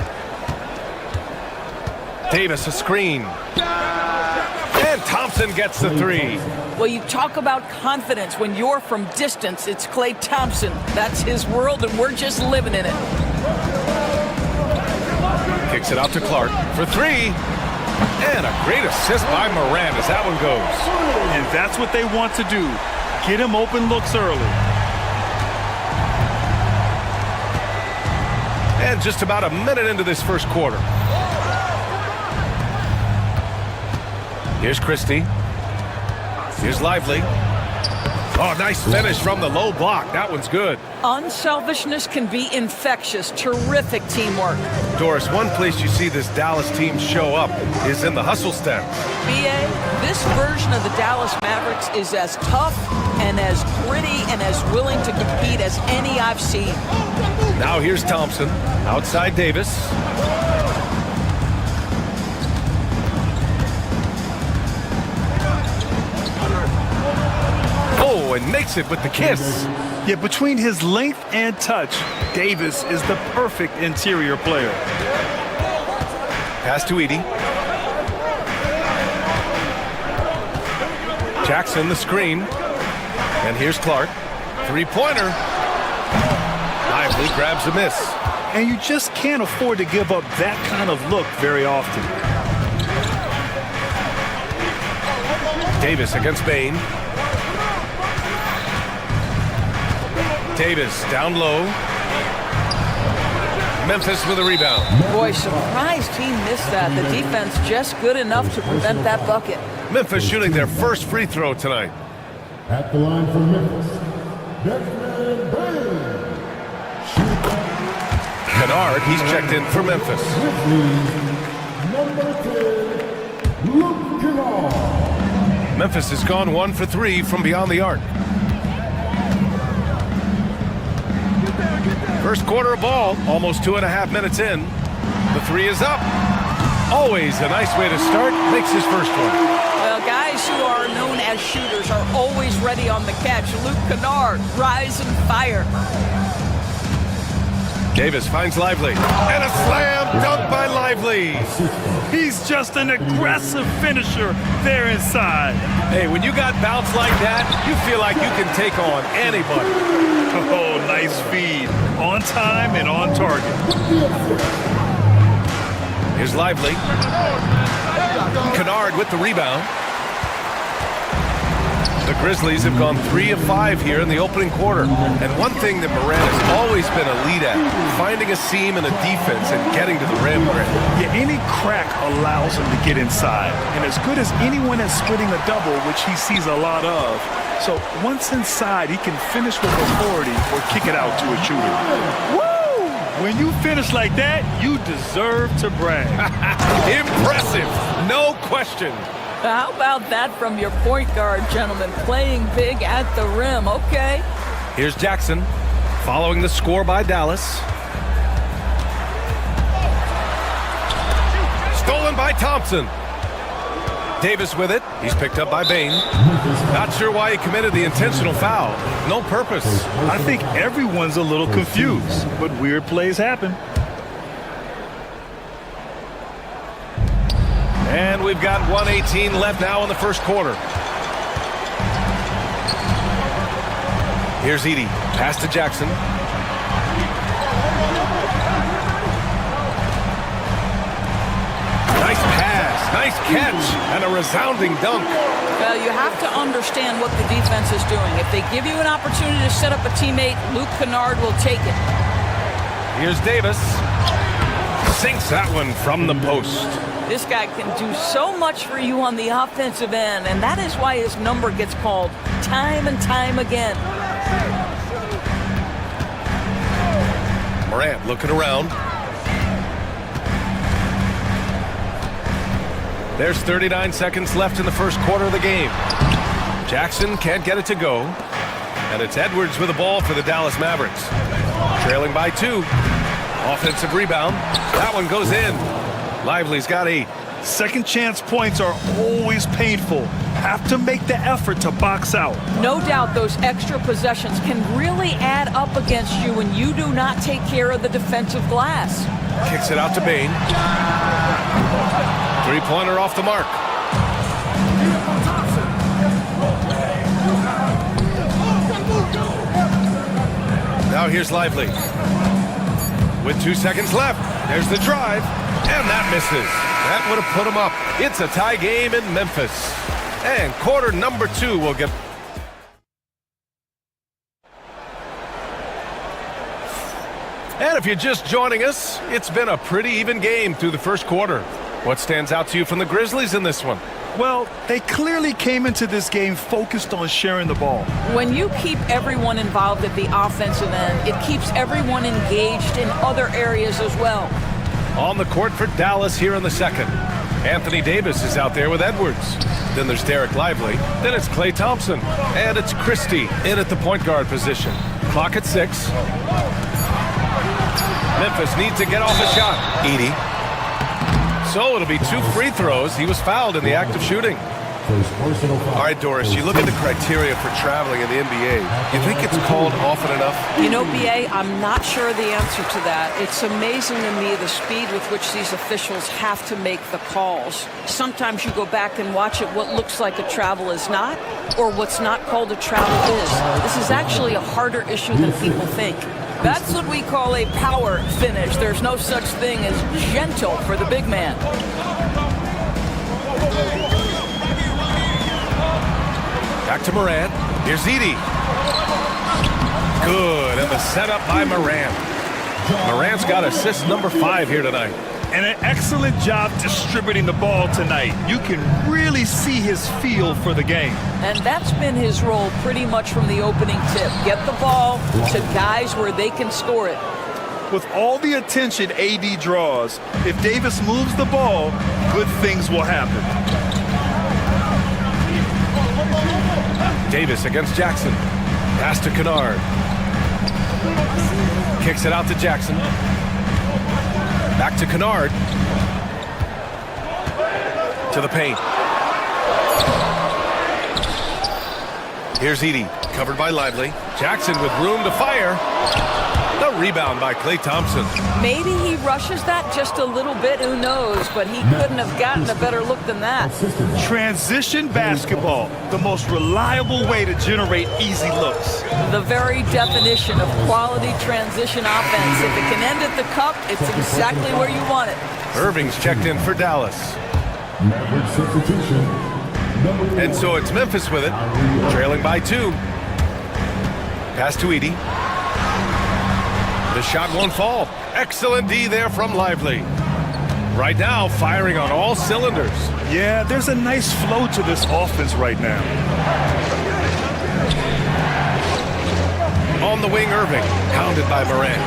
[SPEAKER 11] Davis a screen. And Thompson gets the three.
[SPEAKER 12] Well, you talk about confidence. When you're from distance, it's Klay Thompson. That's his world, and we're just living in it.
[SPEAKER 11] Kicks it out to Clark for three. And a great assist by Moran as that one goes.
[SPEAKER 8] And that's what they want to do. Get him open looks early.
[SPEAKER 11] And just about a minute into this first quarter. Here's Christie. Here's Lively. Oh, nice finish from the low block. That one's good.
[SPEAKER 12] Unselfishness can be infectious. Terrific teamwork.
[SPEAKER 11] Doris, one place you see this Dallas team show up is in the hustle step.
[SPEAKER 12] B.A., this version of the Dallas Mavericks is as tough and as gritty and as willing to compete as any I've seen.
[SPEAKER 11] Now here's Thompson. Outside Davis. Oh, and makes it with the kiss.
[SPEAKER 8] Yeah, between his length and touch, Davis is the perfect interior player.
[SPEAKER 11] Pass to Edie. Jackson the screen. And here's Clark. Three-pointer. Lively grabs a miss.
[SPEAKER 8] And you just can't afford to give up that kind of look very often.
[SPEAKER 11] Davis against Bain. Davis down low. Memphis with a rebound.
[SPEAKER 12] Boy, surprised he missed that. The defense just good enough to prevent that bucket.
[SPEAKER 11] Memphis shooting their first free throw tonight.
[SPEAKER 3] At the line for Memphis, NextGen
[SPEAKER 11] Kennard, he's checked in for Memphis.
[SPEAKER 3] Number 10, Luke Kennard.
[SPEAKER 11] Memphis has gone 1 for 3 from beyond the arc. First quarter of ball, almost 2.5 minutes in. The three is up. Always a nice way to start. Makes his first one.
[SPEAKER 12] Well, guys who are known as shooters are always ready on the catch. Luke Kennard, rise and fire.
[SPEAKER 11] Davis finds Lively. And a slam dunk by Lively.
[SPEAKER 8] He's just an aggressive finisher there inside.
[SPEAKER 11] Hey, when you got bounce like that, you feel like you can take on anybody.
[SPEAKER 8] Oh, nice feed. On time and on target.
[SPEAKER 11] Here's Lively. Kennard with the rebound. The Grizzlies have gone 3 of 5 here in the opening quarter. And one thing that Morant has always been a lead at, finding a seam in a defense and getting to the rim.
[SPEAKER 8] Yeah, any crack allows him to get inside. And as good as anyone at splitting a double, which he sees a lot of, so once inside, he can finish with authority or kick it out to a shooter.
[SPEAKER 5] Woo! When you finish like that, you deserve to brag.
[SPEAKER 11] Impressive, no question.
[SPEAKER 12] How about that from your point guard, gentlemen? Playing big at the rim. Okay.
[SPEAKER 11] Here's Jackson following the score by Dallas. Stolen by Thompson. Davis with it. He's picked up by Bain. Not sure why he committed the intentional foul. No purpose.
[SPEAKER 8] I think everyone's a little confused, but weird plays happen.
[SPEAKER 11] And we've got 1:18 left now in the first quarter. Here's Edey. Pass to Jackson. Nice pass. Nice catch. And a resounding dunk.
[SPEAKER 12] Well, you have to understand what the defense is doing. If they give you an opportunity to set up a teammate, Luke Kennard will take it.
[SPEAKER 11] Here's Davis. Sinks that one from the post.
[SPEAKER 12] This guy can do so much for you on the offensive end, and that is why his number gets called time and time again.
[SPEAKER 11] Morant looking around. There's 39 seconds left in the first quarter of the game. Jackson can't get it to go. And it's Edwards with the ball for the Dallas Mavericks. Trailing by 2. Offensive rebound. That one goes in. Lively's got 8.
[SPEAKER 8] Second chance points are always painful. Have to make the effort to box out.
[SPEAKER 12] No doubt those extra possessions can really add up against you when you do not take care of the defensive glass.
[SPEAKER 11] Kicks it out to Bain. Three-pointer off the mark. Now here's Lively. With 2 seconds left, there's the drive, and that misses. That would have put him up. It's a tie game in Memphis. And quarter number 2 will get... And if you're just joining us, it's been a pretty even game through the first quarter. What stands out to you from the Grizzlies in this one?
[SPEAKER 8] Well, they clearly came into this game focused on sharing the ball.
[SPEAKER 12] When you keep everyone involved at the offensive end, it keeps everyone engaged in other areas as well.
[SPEAKER 11] On the court for Dallas here in the second. Anthony Davis is out there with Edwards. Then there's Derek Lively. Then it's Klay Thompson. And it's Christie in at the point guard position. Clock at 6. Memphis needs to get off a shot. Edey. So it'll be 2 free throws. He was fouled in the act of shooting. All right, Doris, you look at the criteria for traveling in the NBA. You think it's called often enough?
[SPEAKER 12] You know, BA, I'm not sure the answer to that. It's amazing to me the speed with which these officials have to make the calls. Sometimes you go back and watch it, what looks like a travel is not, or what's not called a travel is. This is actually a harder issue than people think. That's what we call a power finish. There's no such thing as gentle for the big man.
[SPEAKER 11] Back to Morant. Here's Edey. Good, and the setup by Morant. Morant's got assist number 5 here tonight.
[SPEAKER 8] And an excellent job distributing the ball tonight. You can really see his feel for the game.
[SPEAKER 12] And that's been his role pretty much from the opening tip. Get the ball to guys where they can score it.
[SPEAKER 8] With all the attention AD draws, if Davis moves the ball, good things will happen.
[SPEAKER 11] Davis against Jackson. Pass to Kennard. Kicks it out to Jackson. Back to Kennard. To the paint. Here's Edey, covered by Lively. Jackson with room to fire. The rebound by Klay Thompson.
[SPEAKER 12] Maybe he rushes that just a little bit, who knows, but he couldn't have gotten a better look than that.
[SPEAKER 8] Transition basketball, the most reliable way to generate easy looks.
[SPEAKER 12] The very definition of quality transition offense. If it can end at the cup, it's exactly where you want it.
[SPEAKER 11] Irving's checked in for Dallas.
[SPEAKER 3] Maverick substitution.
[SPEAKER 11] And so it's Memphis with it, trailing by 2. Pass to Edey. The shot won't fall. Excellent D there from Lively. Right now, firing on all cylinders.
[SPEAKER 8] Yeah, there's a nice flow to this offense right now.
[SPEAKER 11] On the wing, Irving, pounded by Morant.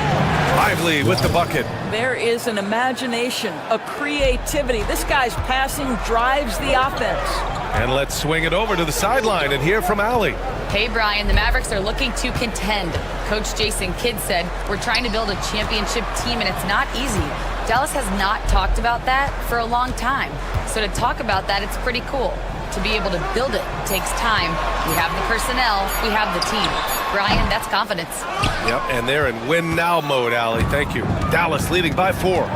[SPEAKER 11] Lively with the bucket.
[SPEAKER 12] There is an imagination, a creativity. This guy's passing drives the offense.
[SPEAKER 11] And let's swing it over to the sideline and hear from Allie.
[SPEAKER 10] Hey, Brian, the Mavericks are looking to contend. Coach Jason Kidd said, we're trying to build a championship team, and it's not easy. Dallas has not talked about that for a long time. So to talk about that, it's pretty cool. To be able to build it takes time. We have the personnel, we have the team. Brian, that's confidence.
[SPEAKER 11] Yep, and they're in win now mode, Allie. Thank you. Dallas leading by 4.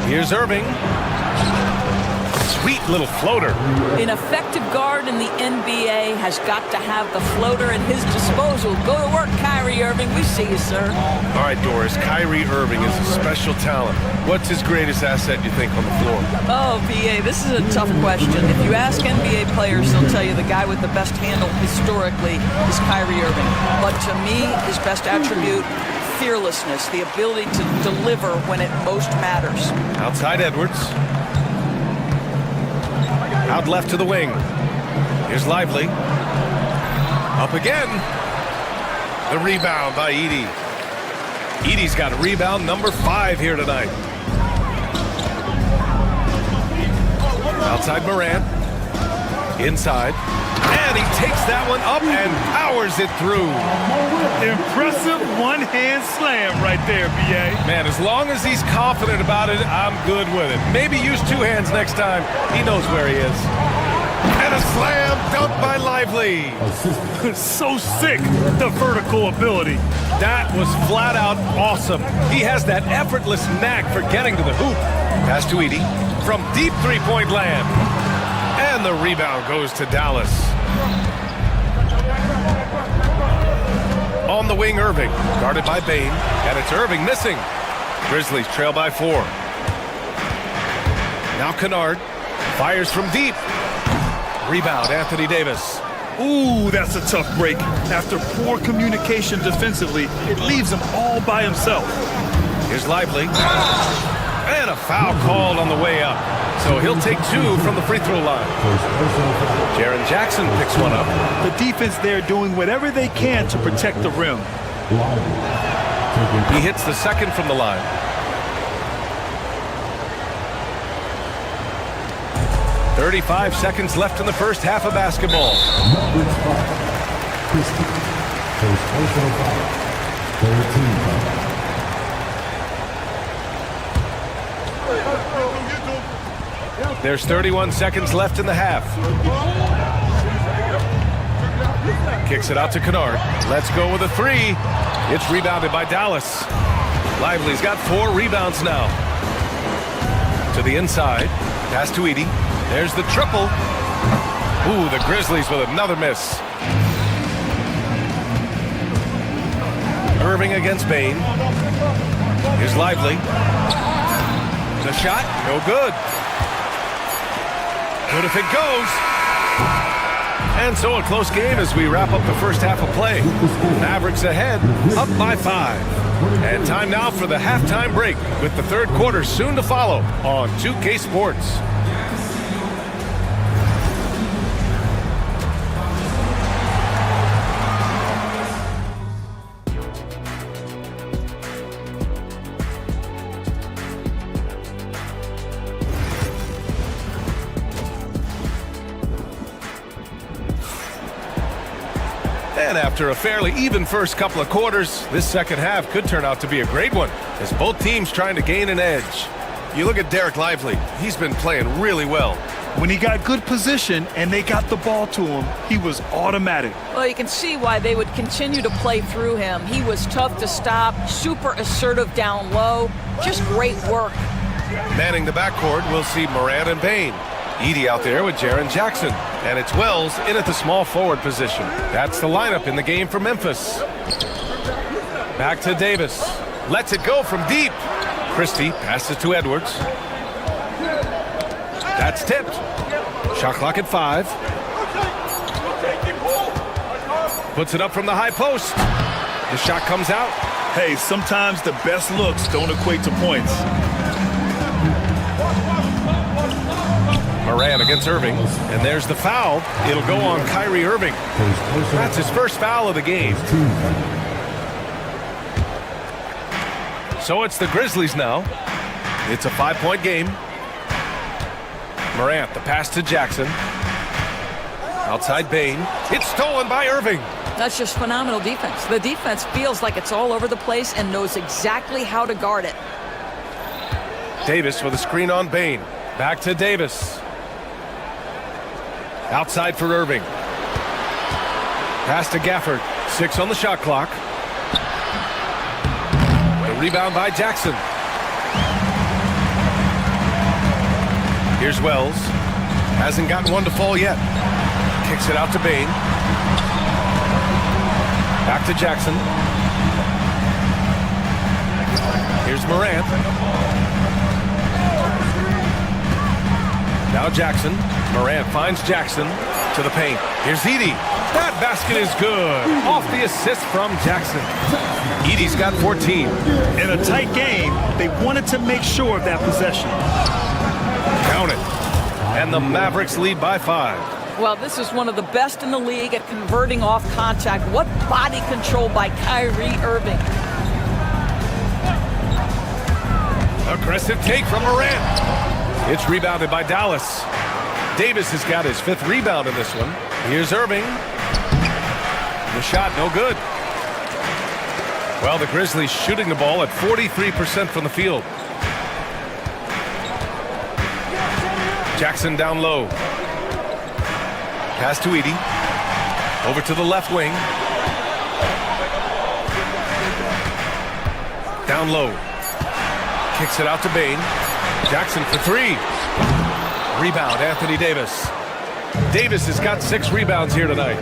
[SPEAKER 11] Here's Irving. Sweet little floater.
[SPEAKER 12] An effective guard in the NBA has got to have the floater at his disposal. Go to work, Kyrie Irving. We see you, sir.
[SPEAKER 11] All right, Doris, Kyrie Irving is a special talent. What's his greatest asset, you think, on the floor?
[SPEAKER 12] Oh, BA, this is a tough question. If you ask NBA players, they'll tell you the guy with the best handle historically is Kyrie Irving. But to me, his best attribute, fearlessness, the ability to deliver when it most matters.
[SPEAKER 11] Outside Edwards. Out left to the wing. Here's Lively. Up again. The rebound by Edey. Edey's got rebound number 5 here tonight. Outside Morant. Inside. And he takes that one up and powers it through.
[SPEAKER 8] Impressive one-hand slam right there, B.A.
[SPEAKER 11] Man, as long as he's confident about it, I'm good with it. Maybe use 2 hands next time. He knows where he is. And a slam dunk by Lively.
[SPEAKER 8] So sick, the vertical ability.
[SPEAKER 11] That was flat out awesome. He has that effortless knack for getting to the hoop. Pass to Edey from deep 3-point land. And the rebound goes to Dallas. On the wing, Irving, guarded by Bane, and it's Irving missing. Grizzlies trail by 4. Now Kennard fires from deep. Rebound, Anthony Davis.
[SPEAKER 8] Ooh, that's a tough break. After poor communication defensively, it leaves him all by himself.
[SPEAKER 11] Here's Lively. And a foul called on the way up. So he'll take 2 from the free throw line. Jaren Jackson picks one up.
[SPEAKER 8] The defense there doing whatever they can to protect the rim.
[SPEAKER 11] He hits the second from the line. "35 seconds left in the first half of basketball. There's 31 seconds left in the half. Kicks it out to Kennard. Let's go with a 3. It's rebounded by Dallas. Lively's got 4 rebounds now. To the inside. Pass to Edey. There's the triple. Ooh, the Grizzlies with another miss. Irving against Bane. Here's Lively. The shot, no good. Good if it goes. And so a close game as we wrap up the first half of play. Mavericks ahead, up by 5. And time now for the halftime break with the third quarter soon to follow on 2K Sports. And after a fairly even first couple of quarters, this second half could turn out to be a great one as both teams trying to gain an edge. You look at Derek Lively, he's been playing really well.
[SPEAKER 8] When he got good position and they got the ball to him, he was automatic.
[SPEAKER 12] Well, you can see why they would continue to play through him. He was tough to stop, super assertive down low, just great work.
[SPEAKER 11] Manning the backcourt, we'll see Morant and Bane. Edey out there with Jaren Jackson. And it's Wells in at the small forward position. That's the lineup in the game for Memphis. Back to Davis. Lets it go from deep. Christie passes to Edwards. That's tipped. Shot clock at 5. Puts it up from the high post. The shot comes out.
[SPEAKER 8] Hey, sometimes the best looks don't equate to points.
[SPEAKER 11] Moran against Irving, and there's the foul. It'll go on Kyrie Irving. That's his first foul of the game. So it's the Grizzlies now. It's a 5-point game. Morant, the pass to Jackson. Outside Bane. It's stolen by Irving.
[SPEAKER 12] That's just phenomenal defense. The defense feels like it's all over the place and knows exactly how to guard it.
[SPEAKER 11] Davis with a screen on Bane. Back to Davis. Outside for Irving. Pass to Gafford. 6 on the shot clock. The rebound by Jackson. Here's Wells. Hasn't gotten one to fall yet. Kicks it out to Bane. Back to Jackson. Here's Morant. Now Jackson. Morant finds Jackson to the paint. Here's Edey. That basket is good. Off the assist from Jackson. Edey's got 14.
[SPEAKER 8] In a tight game, they wanted to make sure of that possession.
[SPEAKER 11] Count it. And the Mavericks lead by 5.
[SPEAKER 12] Well, this is one of the best in the league at converting off contact. What body control by Kyrie Irving.
[SPEAKER 11] Aggressive take from Morant. It's rebounded by Dallas. Davis has got his 5th rebound in this one. Here's Irving. The shot no good. Well, the Grizzlies shooting the ball at 43% from the field. Jackson down low. Pass to Edey. Over to the left wing. Down low. Kicks it out to Bane. Jackson for 3. Rebound, Anthony Davis. Davis has got 6 rebounds here tonight.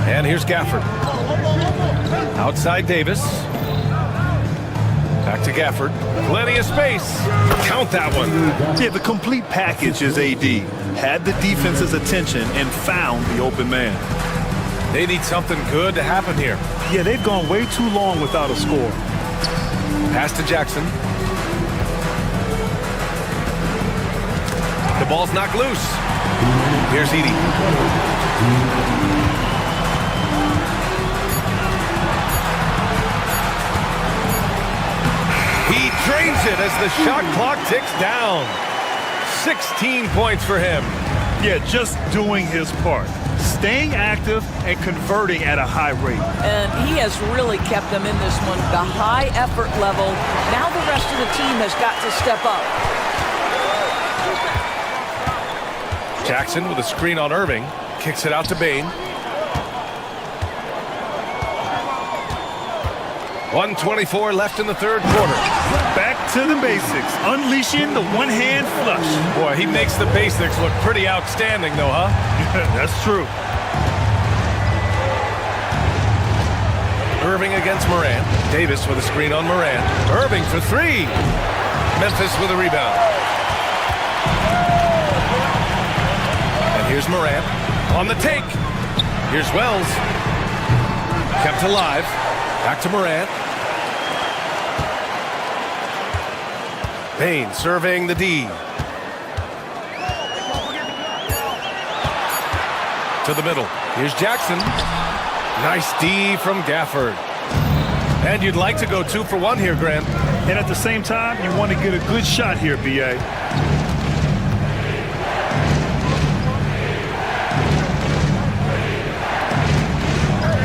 [SPEAKER 11] And here's Gafford. Outside Davis. Back to Gafford. Plenty of space. Count that one.
[SPEAKER 8] Yeah, the complete package is AD. Had the defense's attention and found the open man.
[SPEAKER 11] They need something good to happen here.
[SPEAKER 8] Yeah, they've gone way too long without a score.
[SPEAKER 11] Pass to Jackson. The ball's knocked loose. Here's Edey. He drains it as the shot clock ticks down. 16 points for him.
[SPEAKER 8] Yeah, just doing his part. Staying active and converting at a high rate.
[SPEAKER 12] And he has really kept them in this one. The high effort level. Now the rest of the team has got to step up.
[SPEAKER 11] Jackson with a screen on Irving. Kicks it out to Bane. 1:24 left in the 3rd quarter.
[SPEAKER 8] Back to the basics. Unleashing the one-hand flush.
[SPEAKER 11] Boy, he makes the basics look pretty outstanding, though, huh?
[SPEAKER 8] That's true.
[SPEAKER 11] Irving against Morant. Davis with a screen on Morant. Irving for 3. Memphis with a rebound. And here's Morant on the take. Here's Wells. Kept alive. Back to Morant. Bane surveying the D. To the middle. Here's Jackson. Nice D from Gafford. And you'd like to go 2 for 1 here, Grant.
[SPEAKER 8] And at the same time, you want to get a good shot here, B.A.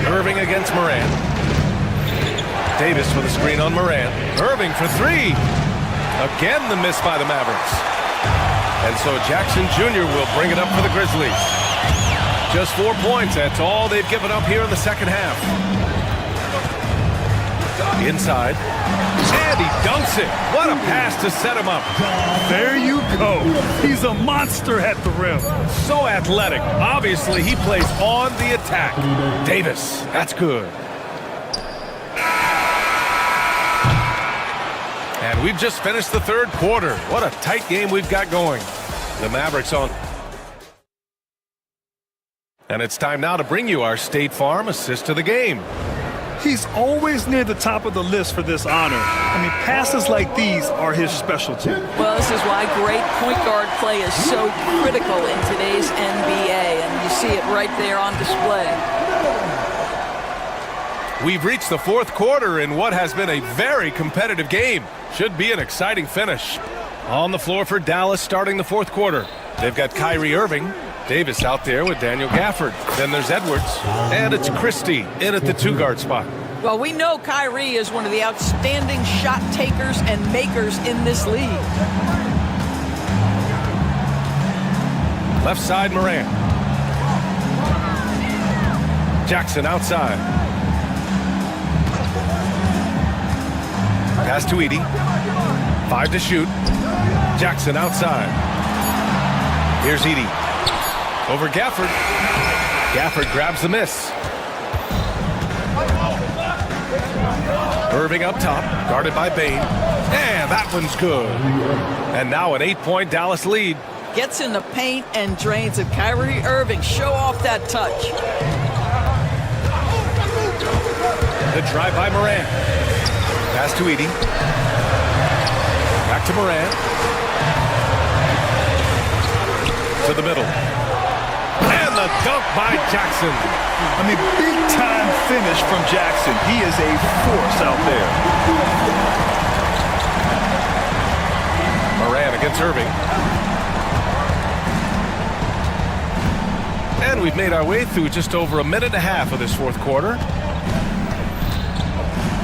[SPEAKER 11] Irving against Morant. Davis with a screen on Morant. Irving for 3. Again, the miss by the Mavericks. And so Jackson Jr. will bring it up for the Grizzlies. Just 4 points. That's all they've given up here in the second half. Inside. And he dunks it. What a pass to set him up.
[SPEAKER 8] There you go. He's a monster at the rim.
[SPEAKER 11] So athletic. Obviously, he plays on the attack. Davis. That's good. And And we've just finished the third quarter. What a tight game we've got going. The Mavericks on. And it's time now to bring you our State Farm assist of the game.
[SPEAKER 8] He's always near the top of the list for this honor. I mean, passes like these are his specialty.
[SPEAKER 12] Well, this is why great point guard play is so critical in today's NBA, and you see it right there on display.
[SPEAKER 11] We've reached the fourth quarter in what has been a very competitive game. Should be an exciting finish. On the floor for Dallas starting the fourth quarter. They've got Kyrie Irving. Davis out there with Daniel Gafford. Then there's Edwards. And it's Christie in at the two-guard spot.
[SPEAKER 12] Well, we know Kyrie is one of the outstanding shot takers and makers in this league.
[SPEAKER 11] Left side, Moran. Jackson outside. Pass to Edey. 5 to shoot. Jackson outside. Here's Edey. Over Gafford. Gafford grabs the miss. Irving up top, guarded by Bain. And that one's good. And now an 8-point Dallas lead.
[SPEAKER 12] Gets in the paint and drains it. Kyrie Irving, show off that touch.
[SPEAKER 11] The drive by Moran. Pass to Edey. Back to Moran. To the middle. And the dunk by Jackson.
[SPEAKER 8] I mean, big-time finish from Jackson. He is a force out there.
[SPEAKER 11] Moran against Irving. And we've made our way through just over a minute and a half of this fourth quarter.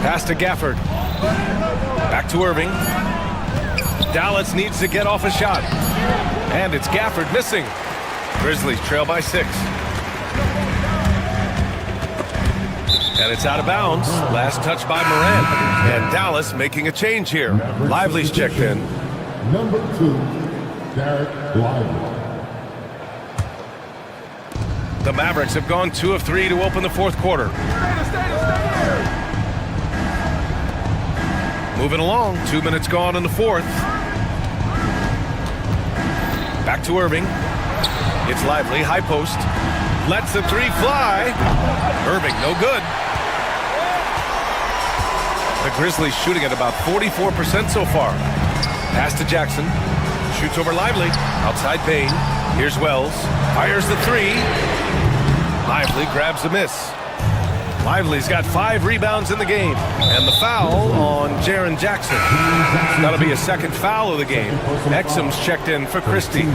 [SPEAKER 11] Pass to Gafford. Back to Irving. Dallas needs to get off a shot. And it's Gafford missing. Grizzlies trail by 6. And it's out of bounds. Last touch by Moran. And Dallas making a change here. Lively's checked in.
[SPEAKER 3] Number 2, Derek Lively.
[SPEAKER 11] The Mavericks have gone 2 of 3 to open the fourth quarter. Moving along, 2 minutes gone in the fourth. Back to Irving. It's Lively, high post. Lets the 3 fly. Irving, no good. The Grizzlies shooting at about 44% so far. Pass to Jackson. Shoots over Lively. Outside Bain. Here's Wells. Fires the 3. Lively grabs the miss. Lively's got 5 rebounds in the game. And the foul on Jaren Jackson. That'll be a second foul of the game. Exum's checked in for Christie.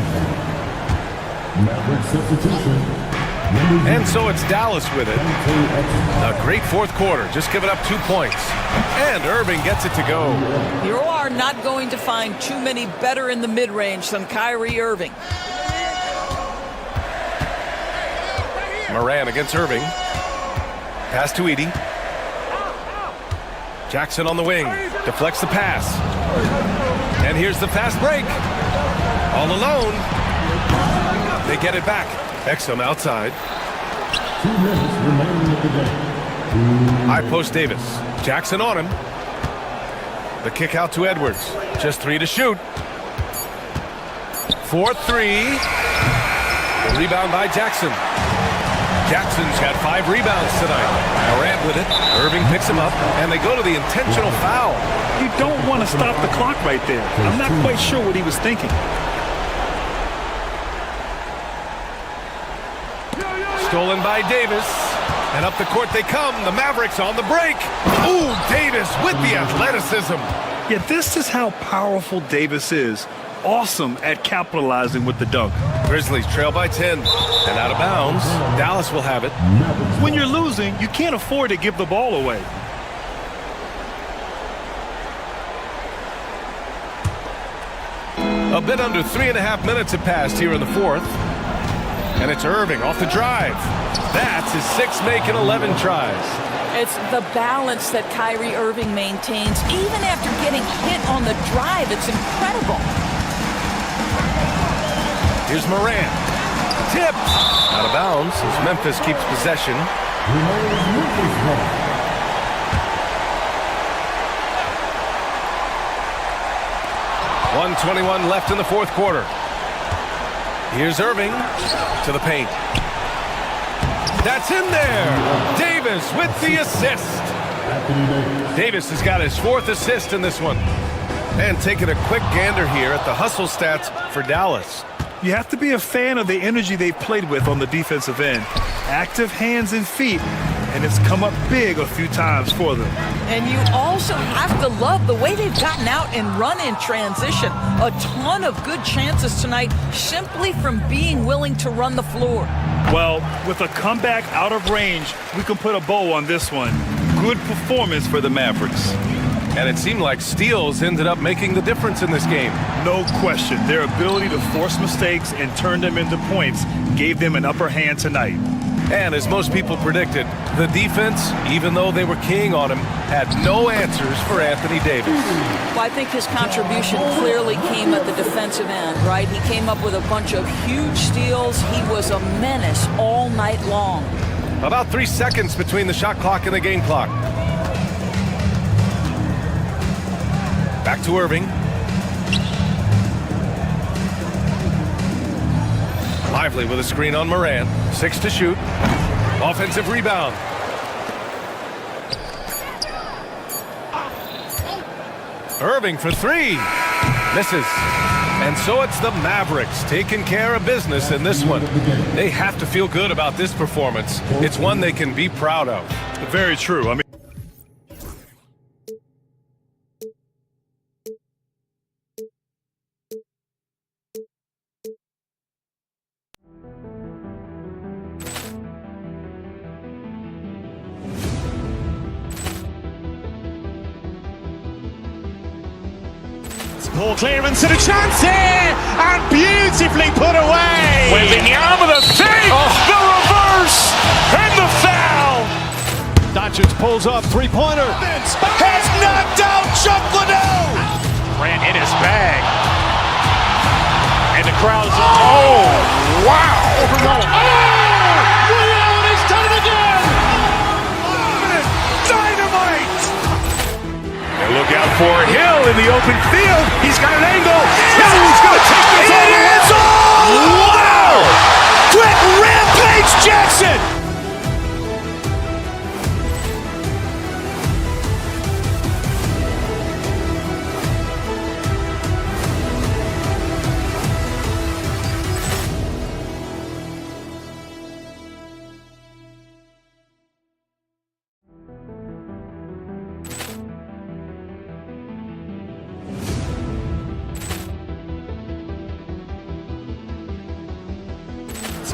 [SPEAKER 11] And so it's Dallas with it. A great fourth quarter, just giving up 2 points. And Irving gets it to go.
[SPEAKER 12] You are not going to find too many better in the mid-range than Kyrie Irving.
[SPEAKER 11] Moran against Irving. Pass to Edey. Jackson on the wing. Deflects the pass. And here's the fast break. All alone. They get it back. Exum outside.
[SPEAKER 3] 2 minutes remaining of the game.
[SPEAKER 11] High post Davis. Jackson on him. The kick out to Edwards. Just 3 to shoot. 4-3. The rebound by Jackson. Jackson's got 5 rebounds tonight. Morant with it. Irving picks him up, and they go to the intentional foul.
[SPEAKER 8] You don't want to stop the clock right there. I'm not quite sure what he was thinking.
[SPEAKER 11] Stolen by Davis. And up the court they come. The Mavericks on the break. Ooh, Davis with the athleticism.
[SPEAKER 8] Yeah, this is how powerful Davis is. Awesome at capitalizing with the dunk.
[SPEAKER 11] Grizzlies trail by 10. And out of bounds. Dallas will have it.
[SPEAKER 8] When you're losing, you can't afford to give the ball away.
[SPEAKER 11] A bit under 3.5 minutes have passed here in the fourth. And it's Irving off the drive. That's his 6th make in 11 tries.
[SPEAKER 12] It's the balance that Kyrie Irving maintains. Even after getting hit on the drive, it's incredible.
[SPEAKER 11] Here's Moran. Tipped. Out of bounds as Memphis keeps possession. 1:21 left in the fourth quarter. Here's Irving to the paint. That's in there. Davis with the assist. Davis has got his fourth assist in this one. And taking a quick gander here at the hustle stats for Dallas.
[SPEAKER 8] You have to be a fan of the energy they've played with on the defensive end. Active hands and feet, and it's come up big a few times for them.
[SPEAKER 12] And you also have to love the way they've gotten out and run in transition. A ton of good chances tonight simply from being willing to run the floor.
[SPEAKER 8] Well, with a comeback out of range, we can put a bow on this one. Good performance for the Mavericks.
[SPEAKER 11] And it seemed like steals ended up making the difference in this game.
[SPEAKER 8] No question. Their ability to force mistakes and turn them into points gave them an upper hand tonight.
[SPEAKER 11] And as most people predicted, the defense, even though they were keying on him, had no answers for Anthony Davis.
[SPEAKER 12] Well, I think his contribution clearly came at the defensive end, right? He came up with a bunch of huge steals. He was a menace all night long.
[SPEAKER 11] About 3 seconds between the shot clock and the game clock. Back to Irving. Lively with a screen on Moran. 6 to shoot. Offensive rebound. Irving for 3. Misses. And so it's the Mavericks taking care of business in this one. They have to feel good about this performance. It's one they can be proud of.
[SPEAKER 8] Very true. I mean,
[SPEAKER 1] Ball clearance and a chance here, and beautifully put away.
[SPEAKER 2] Wembanyama the save, the reverse, and the foul.
[SPEAKER 1] Doncic pulls up, three-pointer.
[SPEAKER 2] Has knocked out Chuck Liddell. Ran in his bag. And the crowd's oh, wow. He's done it again. Dynamite. And look out for Hill in the open field. He's got an angle. Hill's going to take this all the way. Wow! Quick Rampage Jackson.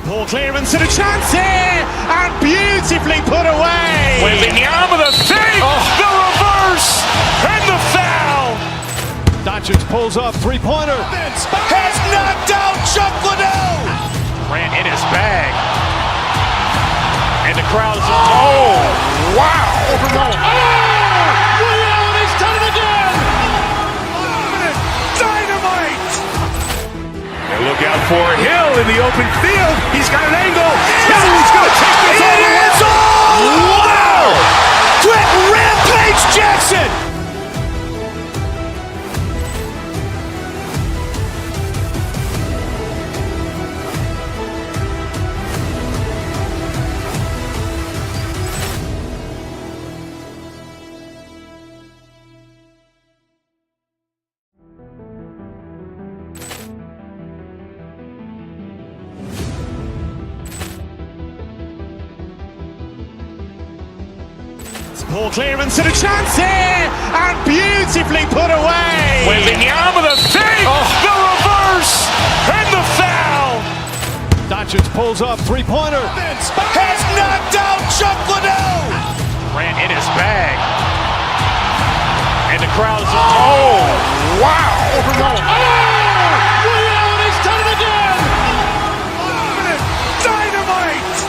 [SPEAKER 1] Ball clearance and a chance here, and beautifully put away.
[SPEAKER 2] Wembanyama the save, the reverse, and the foul.
[SPEAKER 1] Doncic pulls up, three-pointer.
[SPEAKER 2] Has knocked out Chuck Liddell. Ran in his bag. And the crowd's oh, wow. He's done it again. Dynamite. And look out for Hill in the open field. He's got an angle. Hill's going to take this all the way. Wow! Quick Rampage Jackson.
[SPEAKER 1] Ball clearance and a chance here, and beautifully put away.
[SPEAKER 2] Wembanyama the save, the reverse, and the foul.
[SPEAKER 1] Doncic pulls up, three-pointer.
[SPEAKER 2] Has knocked out Chuck Liddell. Ran in his bag. And the crowd's oh, wow. He's done it again. Dynamite.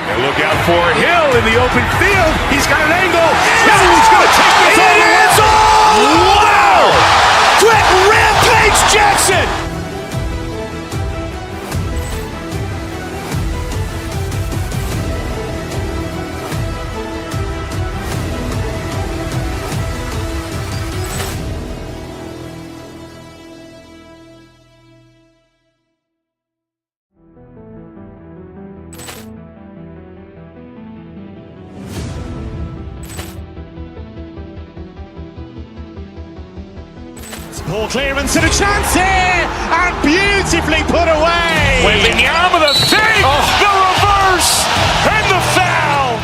[SPEAKER 2] And look out for Hill in the open field. He's got an angle. Hill's going to take this all the way. Wow! Quick Rampage Jackson.
[SPEAKER 1] Ball clearance and a chance here, and beautifully put away.
[SPEAKER 2] Wembanyama the fake, the reverse, and the foul.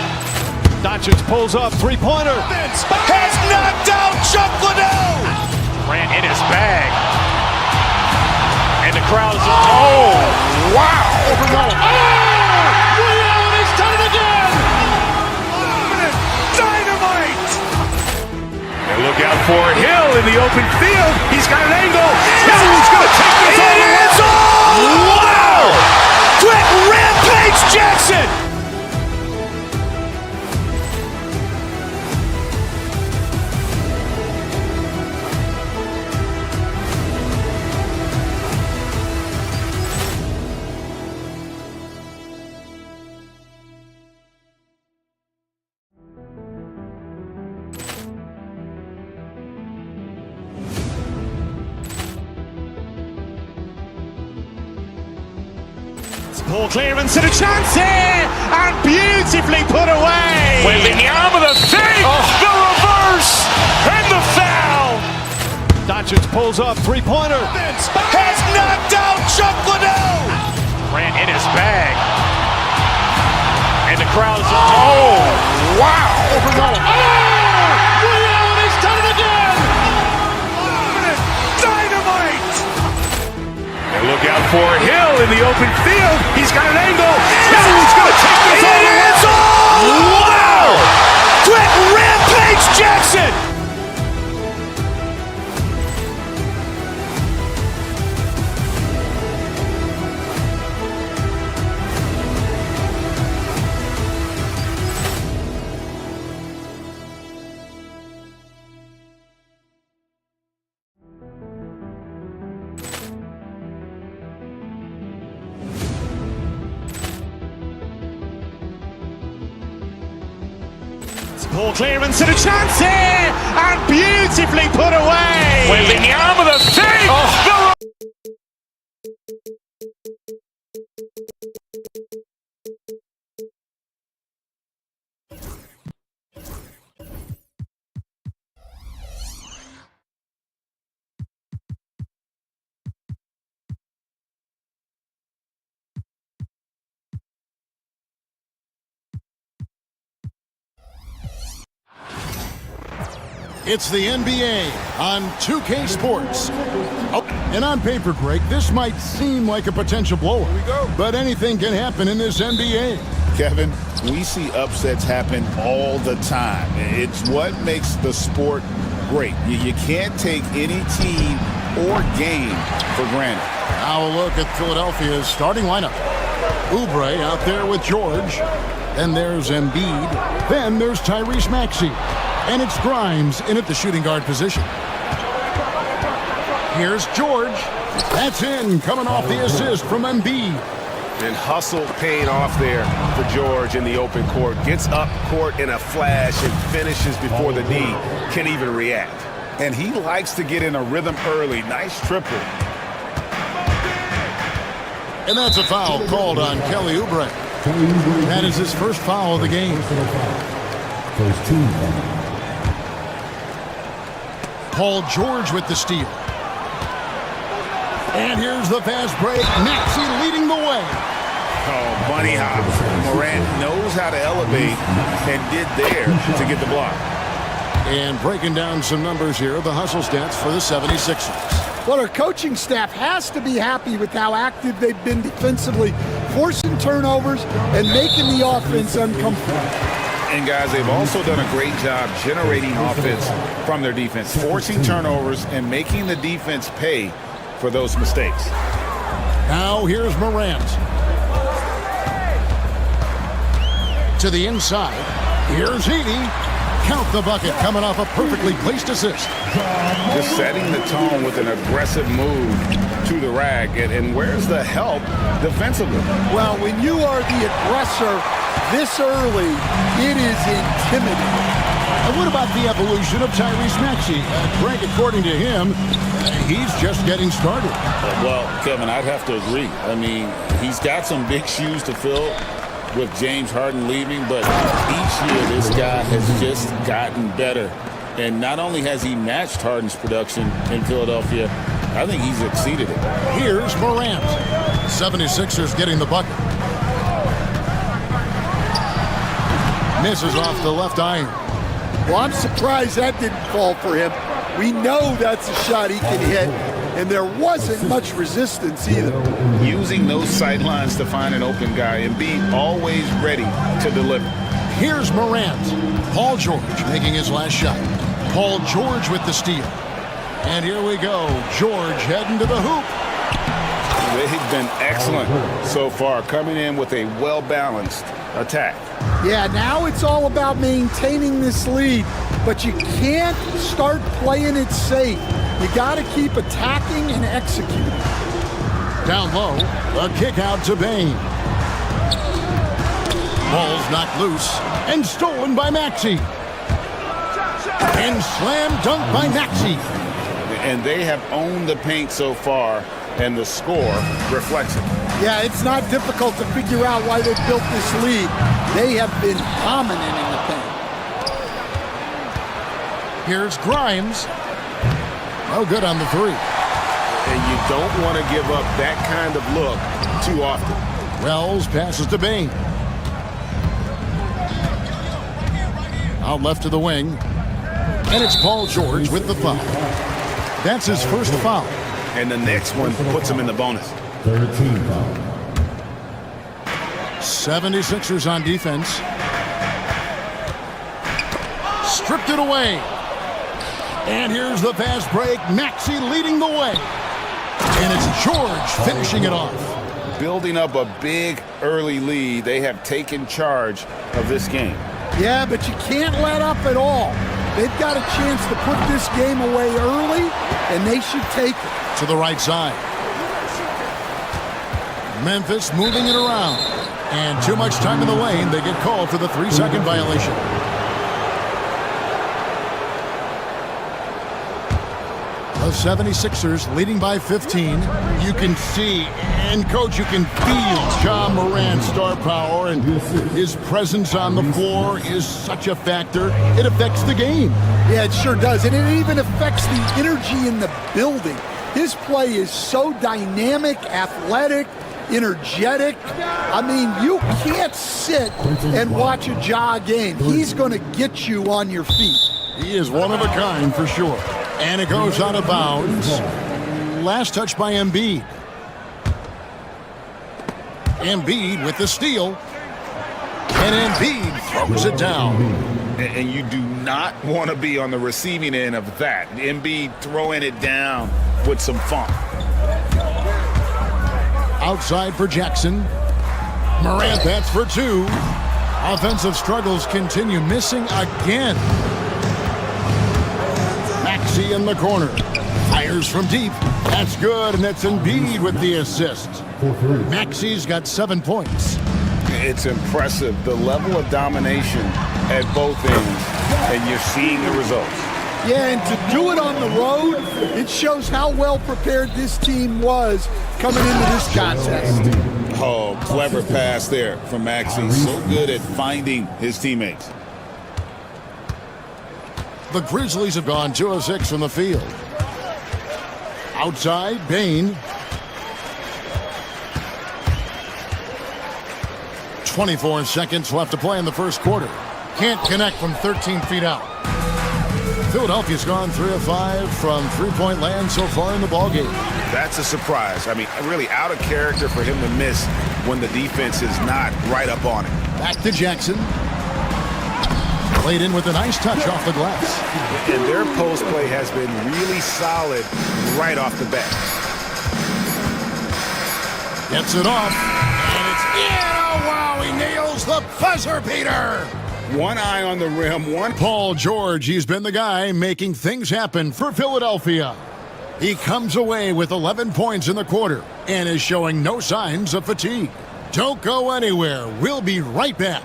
[SPEAKER 11] Doncic pulls up, three-pointer.
[SPEAKER 2] Has knocked out Chuck Liddell. Ran in his bag. And the crowd is, oh, wow.
[SPEAKER 3] He's done it again!
[SPEAKER 2] Dynamite. And look out for Hill in the open field. He's got an angle. Hill's going to take this all the way. Wow! Quick Rampage Jackson.
[SPEAKER 1] Ball clearance and a chance here, and beautifully put away.
[SPEAKER 2] Wembanyama the fake, the reverse, and the foul.
[SPEAKER 11] Doncic pulls up, three-pointer.
[SPEAKER 2] Has knocked out Chuck Liddell. Ran in his bag. And the crowd is, oh, wow.
[SPEAKER 3] He's done it again!
[SPEAKER 2] Dynamite. And look out for Hill in the open field. He's got an angle. Hill's going to take this all the way. Wow! Quick Rampage Jackson.
[SPEAKER 1] Ball clearance and a chance here, and beautifully put away.
[SPEAKER 2] Wembanyama the fake,
[SPEAKER 4] It's the NBA on 2K Sports. Oh, and on paper, Greg, this might seem like a potential blowout. Here we go. But anything can happen in this NBA.
[SPEAKER 6] Kevin, we see upsets happen all the time. It's what makes the sport great. You can't take any team or game for granted.
[SPEAKER 4] Now a look at Philadelphia's starting lineup. Oubre out there with George. Then there's Embiid. Then there's Tyrese Maxey. And it's Grimes in at the shooting guard position. Here's George. That's in, coming off the assist from Embiid.
[SPEAKER 11] And hustle paying off there for George in the open court. Gets up court in a flash and finishes before the D can even react.
[SPEAKER 6] And he likes to get in a rhythm early. Nice triple.
[SPEAKER 4] And that's a foul called on Kelly Oubre. That is his first foul of the game. Paul George with the steal. And here's the fast break. Maxey leading the way.
[SPEAKER 6] Oh, bunny hop. Morant knows how to elevate and did there to get the block.
[SPEAKER 4] And breaking down some numbers here, the hustle stats for the 76ers.
[SPEAKER 14] Well, our coaching staff has to be happy with how active they've been defensively, forcing turnovers and making the offense uncomfortable.
[SPEAKER 6] And guys, they've also done a great job generating offense from their defense, forcing turnovers and making the defense pay for those mistakes.
[SPEAKER 4] Now here's Morant. To the inside. Here's Heaney. Count the bucket coming off a perfectly placed assist.
[SPEAKER 6] Just setting the tone with an aggressive move to the rack. And where's the help defensively?
[SPEAKER 14] Well, when you are the aggressor this early, it is intimidating.
[SPEAKER 4] And what about the evolution of Tyrese Maxey? Greg, according to him, he's just getting started.
[SPEAKER 6] Well, Kevin, I'd have to agree. I mean, he's got some big shoes to fill with James Harden leaving, but each year this guy has just gotten better And not only has he matched Harden's production in Philadelphia, I think he's exceeded it.
[SPEAKER 4] Here's Morant. 76ers getting the bucket. Misses off the left iron.
[SPEAKER 14] Well, I'm surprised that didn't fall for him. We know that's a shot he can hit, and there wasn't much resistance either.
[SPEAKER 6] Using those sidelines to find an open guy and being always ready to deliver.
[SPEAKER 4] Here's Morant. Paul George making his last shot. Paul George with the steal. And here we go. George heading to the hoop.
[SPEAKER 6] They've been excellent so far, coming in with a well-balanced attack.
[SPEAKER 14] Yeah, now it's all about maintaining this lead, but you can't start playing it safe. You got to keep attacking and executing.
[SPEAKER 4] Down low, a kick out to Bane. Ball's knocked loose and stolen by Maxey. And slam dunk by Maxey.
[SPEAKER 6] And they have owned the paint so far, and the score reflects it.
[SPEAKER 14] Yeah, it's not difficult to figure out why they built this lead. They have been dominant in the paint.
[SPEAKER 4] Here's Grimes. No good on the three.
[SPEAKER 6] And you don't want to give up that kind of look too often.
[SPEAKER 4] Wells passes to Bane. Out left to the wing. And it's Paul George with the foul. That's his first foul.
[SPEAKER 6] And the next one puts him in the bonus.
[SPEAKER 3] 13 foul.
[SPEAKER 4] 76ers on defense. Stripped it away. And here's the fast break. Maxey leading the way. And it's George finishing it off.
[SPEAKER 6] Building up a big early lead. They have taken charge of this game.
[SPEAKER 14] Yeah, but you can't let up at all. They've got a chance to put this game away early, and they should take it.
[SPEAKER 4] To the right side. Memphis moving it around. And too much time in the lane. They get called for the 3-second violation. The 76ers leading by 15. You can see, and coach, you can feel John Morant's star power, and his presence on the floor is such a factor. It affects the game.
[SPEAKER 14] Yeah, it sure does. And it even affects the energy in the building. His play is so dynamic, athletic, energetic. I mean, you can't sit and watch a Ja game. He's going to get you on your feet.
[SPEAKER 4] He is one of a kind for sure. And it goes out of bounds. Last touch by Embiid. Embiid with the steal. And Embiid throws it down.
[SPEAKER 6] And you do not want to be on the receiving end of that. Embiid throwing it down with some funk.
[SPEAKER 4] Outside for Jackson. Morant, that's for two. Offensive struggles continue. Missing again. Maxey in the corner. Fires from deep. That's good, and that's Embiid with the assist. Maxey's got 7 points.
[SPEAKER 6] It's impressive, the level of domination at both ends, and you're seeing the results.
[SPEAKER 14] Yeah, and to do it on the road, it shows how well prepared this team was coming into this contest.
[SPEAKER 6] Oh, clever pass there from Maxey. So good at finding his teammates.
[SPEAKER 4] The Grizzlies have gone 2 of 6 from the field. Outside, Bane. 24 seconds left to play in the first quarter. Can't connect from 13 feet out. Philadelphia's gone 3 of 5 from three-point land so far in the ballgame.
[SPEAKER 6] That's a surprise. I mean, really out of character for him to miss when the defense is not right up on it.
[SPEAKER 4] Back to Jackson. Played in with a nice touch off the glass.
[SPEAKER 6] And their post play has been really solid right off the bat.
[SPEAKER 4] Gets it off. And it's in. Oh, wow, he nails the buzzer beater.
[SPEAKER 6] One eye on the rim, one.
[SPEAKER 4] Paul George, he's been the guy making things happen for Philadelphia. He comes away with 11 points in the quarter and is showing no signs of fatigue. Don't go anywhere. We'll be right back.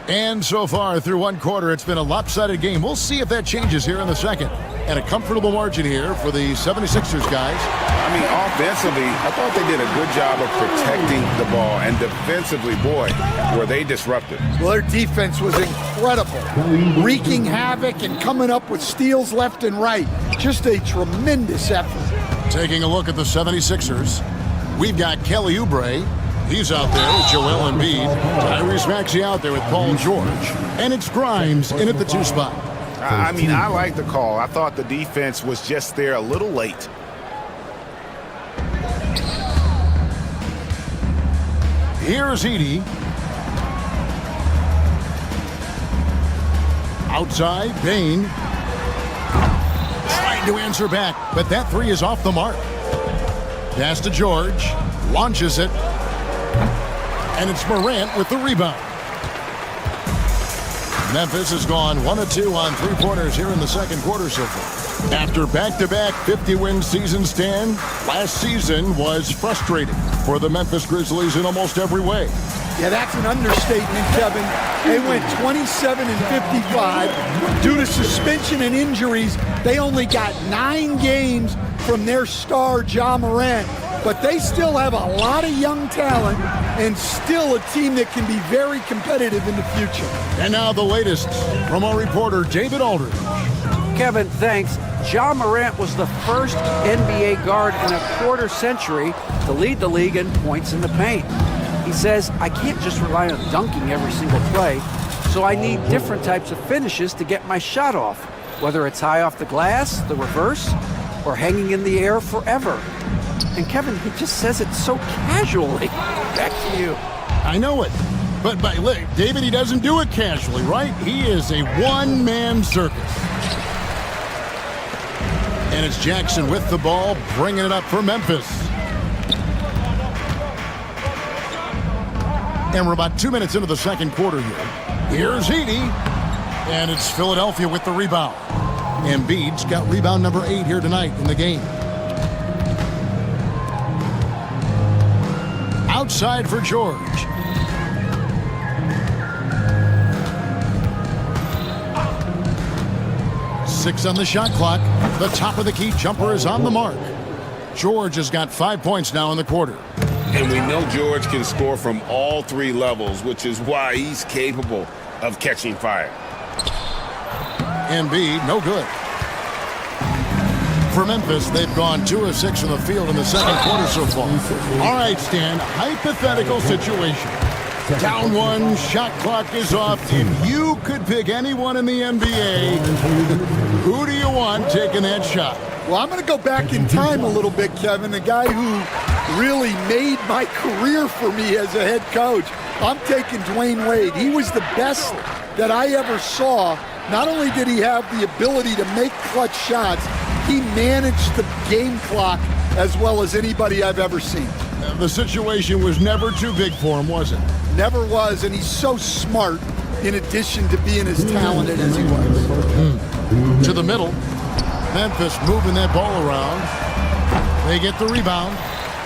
[SPEAKER 4] And so far through one quarter, it's been a lopsided game. We'll see if that changes here in the second. And a comfortable margin here for the 76ers guys.
[SPEAKER 6] I mean, offensively, I thought they did a good job of protecting the ball. And defensively, boy, were they disruptive.
[SPEAKER 14] Well, their defense was incredible. Wreaking havoc and coming up with steals left and right. Just a tremendous effort.
[SPEAKER 4] Taking a look at the 76ers, we've got Kelly Oubre. He's out there with Joel Embiid. Tyrese Maxey out there with Paul George. And it's Grimes in at the 2 spot.
[SPEAKER 6] I mean, I like the call. I thought the defense was just there a little late.
[SPEAKER 4] Here's Edey. Outside, Bain. Trying to answer back, but that 3 is off the mark. Pass to George. Launches it. And it's Morant with the rebound. Memphis has gone 1 of 2 on 3-pointers here in the second quarter so far. After back-to-back 50-win seasons, Stan, last season was frustrating for the Memphis Grizzlies in almost every way.
[SPEAKER 14] Yeah, that's an understatement, Kevin. They went 27 and 55. Due to suspension and injuries, they only got 9 games from their star, Ja Morant. But they still have a lot of young talent and still a team that can be very competitive in the future.
[SPEAKER 4] And now the latest from our reporter, David Aldridge.
[SPEAKER 7] Kevin, thanks. Ja Morant was the first NBA guard in a quarter century to lead the league in points in the paint. He says, I can't just rely on dunking every single play, so I need different types of finishes to get my shot off, whether it's high off the glass, the reverse, or hanging in the air forever. And Kevin, he just says it so casually. Back to you.
[SPEAKER 4] I know it. But look, David, he doesn't do it casually, right? He is a one-man circus. And it's Jackson with the ball, bringing it up for Memphis. And we're about 2 minutes into the second quarter here. Here's Edey. And it's Philadelphia with the rebound. Embiid's got rebound number 8 here tonight in the game. Outside for George. Six on the shot clock. The top of the key jumper is on the mark. George has got 5 points now in the quarter.
[SPEAKER 6] And we know George can score from all 3 levels, which is why he's capable of catching fire.
[SPEAKER 4] Embiid, no good. For Memphis, they've gone 2 of 6 from the field in the second quarter so far. All right, Stan, hypothetical situation. Down 1, shot clock is off. If you could pick anyone in the NBA, who do you want taking that shot?
[SPEAKER 14] Well, I'm going to go back in time a little bit, Kevin. The guy who really made my career for me as a head coach. I'm taking Dwayne Wade. He was the best that I ever saw. Not only did he have the ability to make clutch shots, he managed the game clock as well as anybody I've ever seen.
[SPEAKER 4] The situation was never too big for him, was it?
[SPEAKER 14] Never was, and he's so smart in addition to being as talented as he was.
[SPEAKER 4] To the middle. Memphis moving that ball around. They get the rebound.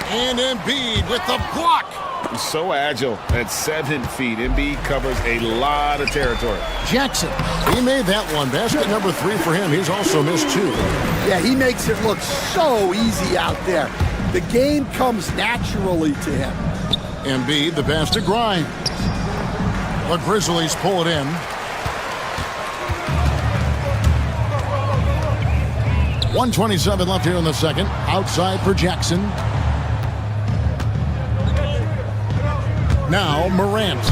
[SPEAKER 4] And Embiid with the block.
[SPEAKER 6] He's so agile at 7 feet. Embiid covers a lot of territory.
[SPEAKER 4] Jackson, he made that one. Basket number 3 for him. He's also missed 2.
[SPEAKER 14] Yeah, he makes it look so easy out there. The game comes naturally to him.
[SPEAKER 4] Embiid, the pass to Grimes. The Grizzlies pull it in. 1:27 left here in the second. Outside for Jackson. Now Morant,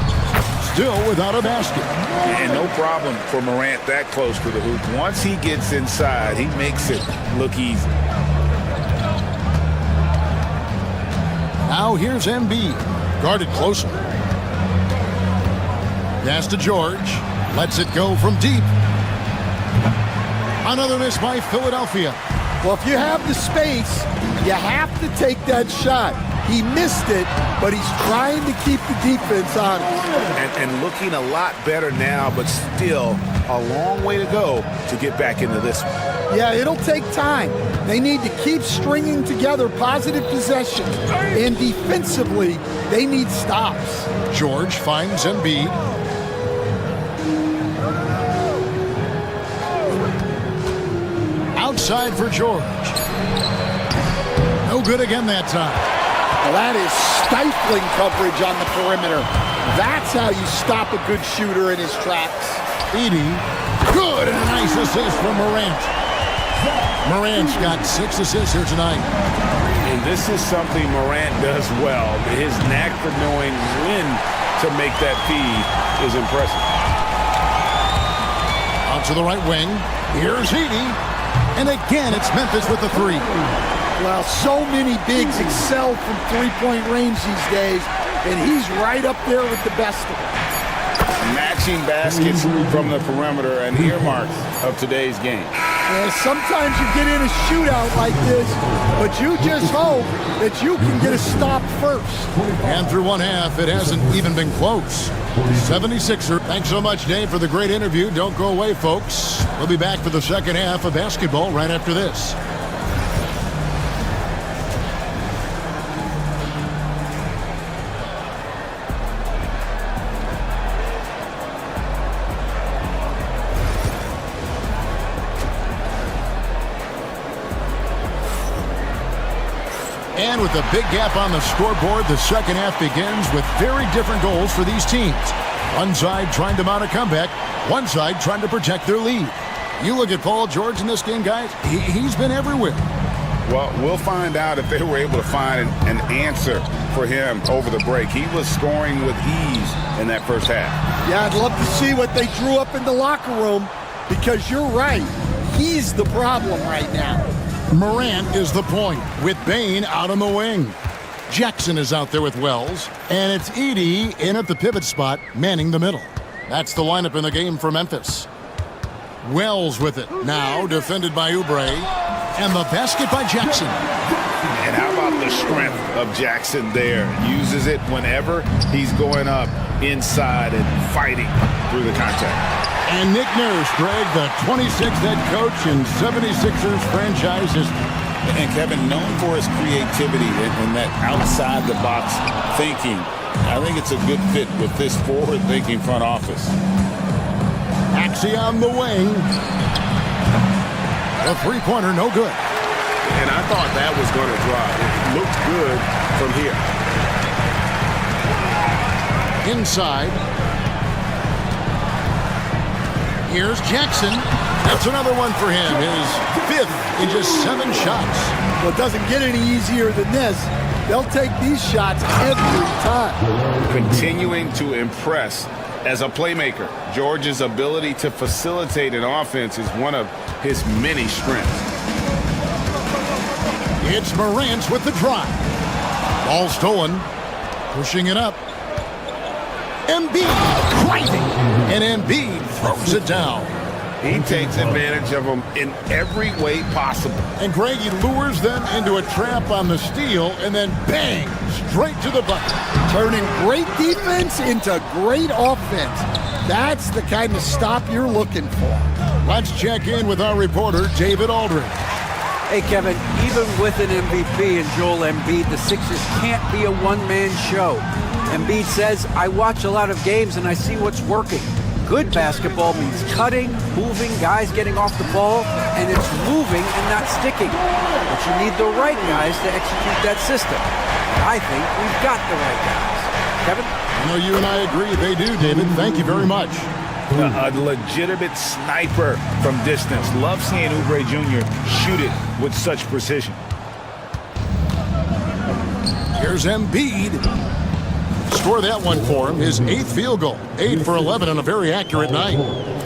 [SPEAKER 4] still without a basket.
[SPEAKER 6] And no problem for Morant that close to the hoop. Once he gets inside, he makes it look easy.
[SPEAKER 4] Now here's Embiid, guarded closely. Pass to George, lets it go from deep. Another miss by Philadelphia.
[SPEAKER 14] Well, if you have the space, you have to take that shot. He missed it, but he's trying to keep the defense honest.
[SPEAKER 6] And looking a lot better now, but still a long way to go to get back into this one.
[SPEAKER 14] Yeah, it'll take time. They need to keep stringing together positive possession. And defensively, they need stops.
[SPEAKER 4] George finds Embiid. side for George. No good again that time.
[SPEAKER 14] Well, that is stifling coverage on the perimeter. That's how you stop a good shooter in his tracks.
[SPEAKER 4] Edey, good, and a nice assist from Morant. Morant's got 6 assists here tonight.
[SPEAKER 6] And this is something Morant does well. His knack for knowing when to make that feed is impressive.
[SPEAKER 4] Out to the right wing. Here's Edey. And again, it's Memphis with the 3.
[SPEAKER 14] Well, so many bigs excel from three-point range these days, and he's right up there with the best of them.
[SPEAKER 6] Matching baskets from the perimeter, an earmark of today's game.
[SPEAKER 14] And sometimes you get in a shootout like this, but you just hope that you can get a stop first.
[SPEAKER 4] And through one half, it hasn't even been close. 76er. Thanks so much, Dave, for the great interview. Don't go away, folks. We'll be back for the second half of basketball right after this. And with a big gap on the scoreboard, the second half begins with very different goals for these teams. One side trying to mount a comeback, one side trying to protect their lead. You look at Paul George in this game, guys, he's been everywhere.
[SPEAKER 6] Well, we'll find out if they were able to find an answer for him over the break. He was scoring with ease in that first half.
[SPEAKER 14] Yeah, I'd love to see what they drew up in the locker room, because you're right. He's the problem right now.
[SPEAKER 4] Morant is the point, with Bane out on the wing. Jackson is out there with Wells, and it's Edey in at the pivot spot, manning the middle. That's the lineup in the game for Memphis. Wells with it, now defended by Oubre, and the basket by Jackson.
[SPEAKER 6] And how about the strength of Jackson there? Uses it whenever he's going up inside and fighting through the contact.
[SPEAKER 4] And Nick Nurse, Greg, the 26th head coach in 76ers franchise.
[SPEAKER 6] And Kevin, known for his creativity and that outside-the-box thinking, I think it's a good fit with this forward-thinking front office.
[SPEAKER 4] Axie on the wing. A three-pointer, no good.
[SPEAKER 2] And I thought that was going to drop. It looked good from here.
[SPEAKER 4] Inside. Here's Jackson. That's another one for him. His 5th in just 7 shots.
[SPEAKER 14] Well, it doesn't get any easier than this. They'll take these shots every time.
[SPEAKER 6] Continuing to impress as a playmaker. George's ability to facilitate an offense is one of his many strengths.
[SPEAKER 4] It's Morant with the drive. Ball stolen. Pushing it up. Embiid driving, and Embiid throws it down.
[SPEAKER 6] He takes advantage of them in every way possible.
[SPEAKER 4] And Greg, he lures them into a trap on the steal, and then bang, straight to the bucket.
[SPEAKER 14] Turning great defense into great offense. That's the kind of stop you're looking for.
[SPEAKER 4] Let's check in with our reporter, David Aldridge.
[SPEAKER 7] Hey, Kevin, even with an MVP and Joel Embiid, the Sixers can't be a one-man show. Embiid says, I watch a lot of games and I see what's working. Good basketball means cutting, moving, guys getting off the ball, and it's moving and not sticking. But you need the right guys to execute that system. I think we've got the right guys. Kevin?
[SPEAKER 4] I know you and I agree they do, David. Thank you very much.
[SPEAKER 6] A legitimate sniper from distance. Love seeing Oubre Jr. shoot it with such precision.
[SPEAKER 4] Here's Embiid. Score that one for him. His 8th field goal. 8 for 11 on a very accurate night.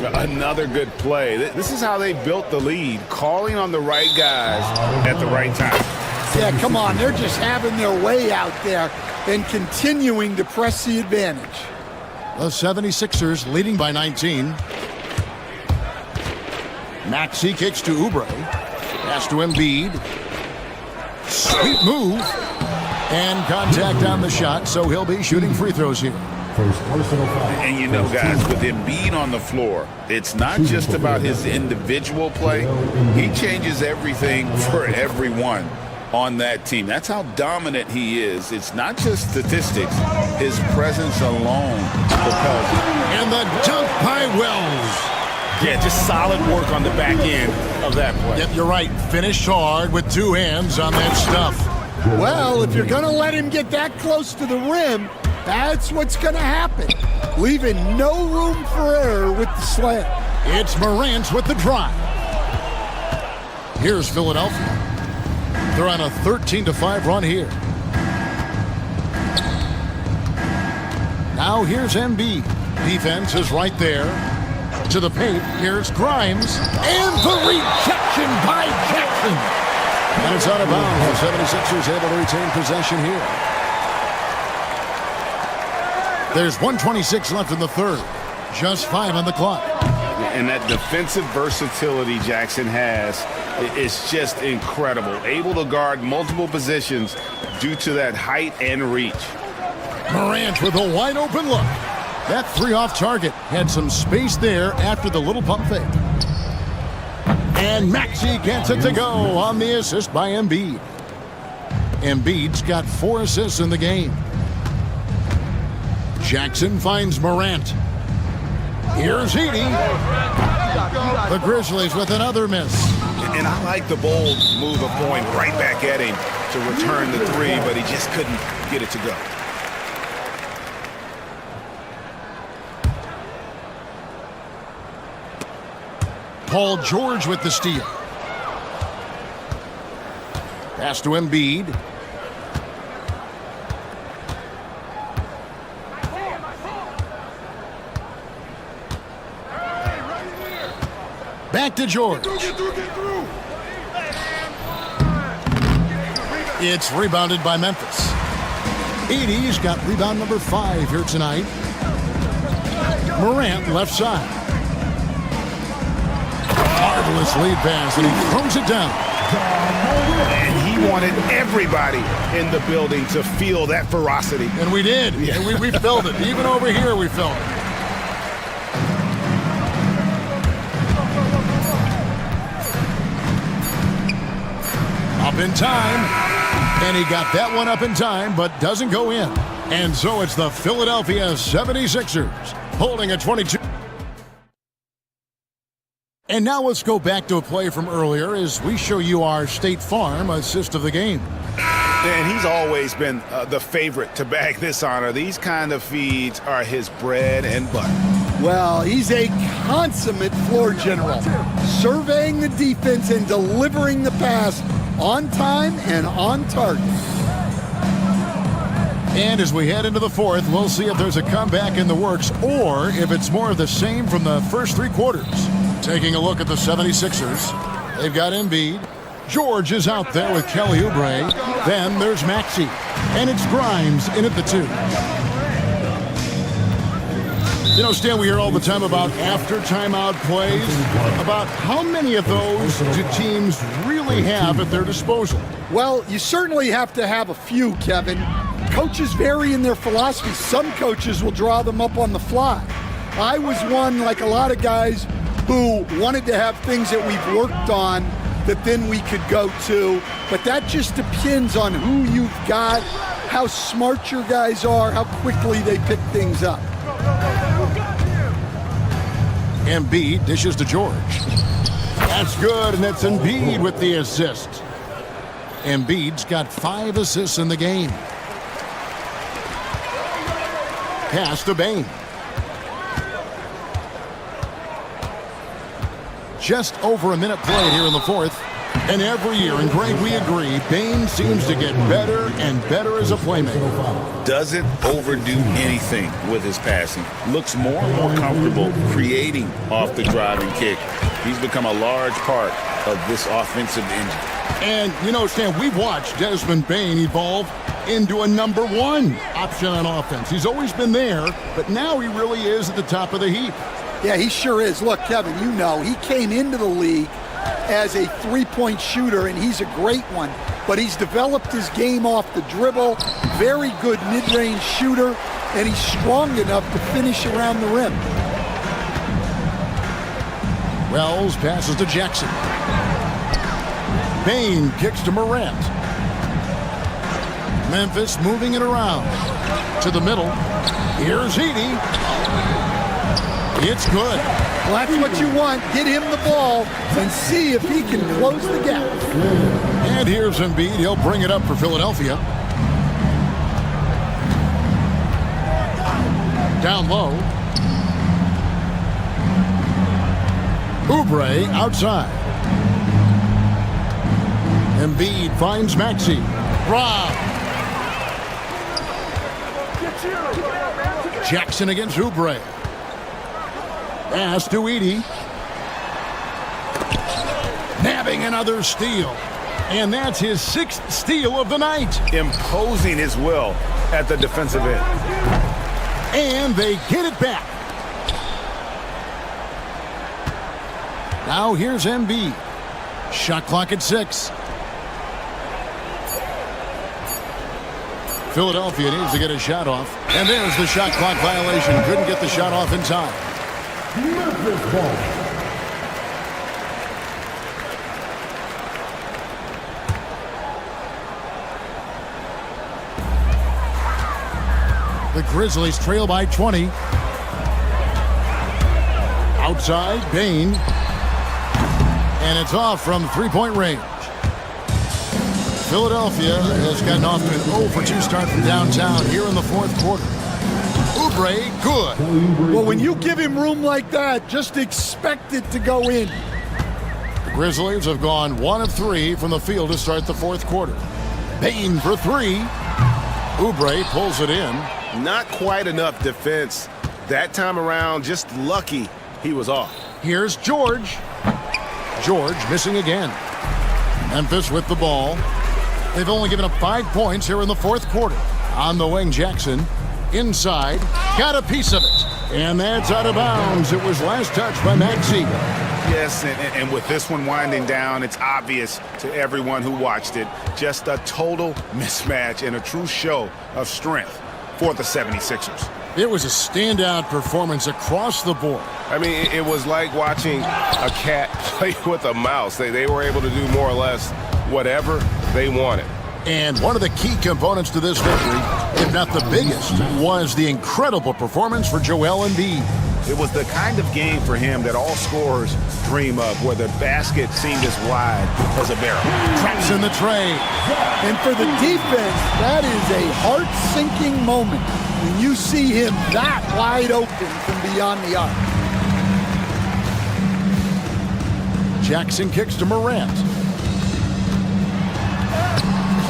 [SPEAKER 6] Another good play. This is how they built the lead, calling on the right guys at the right time.
[SPEAKER 14] Yeah, come on. They're just having their way out there and continuing to press the advantage.
[SPEAKER 4] The 76ers leading by 19. Maxey kicks to Oubre. Pass to Embiid. Sweet move. And contact on the shot, so he'll be shooting free throws here.
[SPEAKER 6] And you know, guys, with Embiid on the floor, it's not just about his individual play. He changes everything for everyone on that team. That's how dominant he is. It's not just statistics. His presence alone propels him.
[SPEAKER 4] And the dunk by Wells.
[SPEAKER 2] Yeah, just solid work on the back end of that play.
[SPEAKER 4] Yep, you're right. Finish hard with two hands on that stuff.
[SPEAKER 14] Well, if you're going to let him get that close to the rim, that's what's going to happen. Leaving no room for error with the slam.
[SPEAKER 4] It's Morant with the drive. Here's Philadelphia. They're on a 13-5 run here. Now here's Embiid. Defense is right there. To the paint, here's Grimes. And the rejection by Jackson. And it's out of bounds. The 76ers able to retain possession here. There's 1:26 left in the third. Just 5 on the clock.
[SPEAKER 6] And that defensive versatility Jackson has is just incredible. Able to guard multiple positions due to that height and reach.
[SPEAKER 4] Morant with a wide open look. That three off target had some space there after the little pump fake. And Maxey gets it to go on the assist by Embiid. Embiid's got 4 assists in the game. Jackson finds Morant. Here's Edey. The Grizzlies with another miss.
[SPEAKER 2] And I like the bold move of going right back at him to return the three, but he just couldn't get it to go.
[SPEAKER 4] Paul George with the steal. Pass to Embiid. Back to George. It's rebounded by Memphis. Edey's got rebound number 5 here tonight. Morant left side. Marvelous lead pass, and he throws it down.
[SPEAKER 2] And he wanted everybody in the building to feel that ferocity.
[SPEAKER 4] And we did. Yeah. And we felt it. Even over here, we felt it. Up in time. And he got that one up in time, but doesn't go in. And so it's the Philadelphia 76ers holding a 22. And now let's go back to a play from earlier as we show you our State Farm assist of the game.
[SPEAKER 2] And he's always been the favorite to bag this honor. These kind of feeds are his bread and butter.
[SPEAKER 14] Well, he's a consummate floor general, surveying the defense and delivering the pass on time and on target.
[SPEAKER 4] And as we head into the fourth, we'll see if there's a comeback in the works or if it's more of the same from the first 3 quarters. Taking a look at the 76ers, they've got Embiid. George is out there with Kelly Oubre. Then there's Maxey. And it's Grimes in at the 2. You know, Stan, we hear all the time about after timeout plays. About how many of those do teams really have at their disposal?
[SPEAKER 14] Well, you certainly have to have a few, Kevin. Coaches vary in their philosophy. Some coaches will draw them up on the fly. I was one, like a lot of guys, who wanted to have things that we've worked on that then we could go to. But that just depends on who you've got, how smart your guys are, how quickly they pick things up.
[SPEAKER 4] Embiid dishes to George. That's good, and that's Embiid with the assist. Embiid's got 5 assists in the game. Pass to Bane. Just over a minute played here in the fourth. And every year, and Greg, we agree, Bane seems to get better and better as a playmaker.
[SPEAKER 6] Doesn't overdo anything with his passing. Looks more and more comfortable creating off the driving kick. He's become a large part of this offensive engine.
[SPEAKER 4] And, you know, Stan, we've watched Desmond Bane evolve into a number 1 option on offense. He's always been there, but now he really is at the top of the heap.
[SPEAKER 14] Yeah, he sure is. Look, Kevin, you know, he came into the league as a 3-point shooter, and he's a great one. But he's developed his game off the dribble, very good mid-range shooter, and he's strong enough to finish around the rim.
[SPEAKER 4] Wells passes to Jackson. Bane kicks to Morant. Memphis moving it around. To the middle. Here's Edey. It's good.
[SPEAKER 14] Well, that's what you want. Get him the ball and see if he can close the gap.
[SPEAKER 4] And here's Embiid. He'll bring it up for Philadelphia. Down low. Oubre outside. Embiid finds Maxey. Rob. Jackson against Oubre. Pass to Edey. Nabbing another steal. And that's his 6th steal of the night.
[SPEAKER 2] Imposing his will at the defensive end.
[SPEAKER 4] And they get it back. Now here's Embiid. Shot clock at 6. Philadelphia needs to get a shot off. And there's the shot clock violation. Couldn't get the shot off in time.
[SPEAKER 3] Memphis ball.
[SPEAKER 4] The Grizzlies trail by 20. Outside, Bane. And it's off from three-point range. Philadelphia has gotten off to an 0 for 2 start from downtown here in the 4th quarter. Oubre, good.
[SPEAKER 14] Well, when you give him room like that, just expect it to go in.
[SPEAKER 4] The Grizzlies have gone 1 of 3 from the field to start the 4th quarter. Bane for 3. Oubre pulls it in.
[SPEAKER 2] Not quite enough defense that time around. Just lucky he was off.
[SPEAKER 4] Here's George. George missing again. Memphis with the ball. They've only given up 5 points here in the 4th quarter. On the wing, Jackson. Inside. Got a piece of it. And that's out of bounds. It was last touched by Maxey.
[SPEAKER 2] Yes, and with this one winding down, it's obvious to everyone who watched it. Just a total mismatch and a true show of strength for the 76ers.
[SPEAKER 4] It was a standout performance across the board.
[SPEAKER 11] I mean, it was like watching a cat play with a mouse. They were able to do more or less whatever they wanted.
[SPEAKER 4] And one of the key components to this victory, if not the biggest, was the incredible performance for Joel Embiid.
[SPEAKER 2] It was the kind of game for him that all scorers dream of, where the basket seemed as wide as a barrel.
[SPEAKER 4] Traps in the tray.
[SPEAKER 14] And for the defense, that is a heart-sinking moment when you see him that wide open from beyond the arc.
[SPEAKER 4] Jackson kicks to Morant.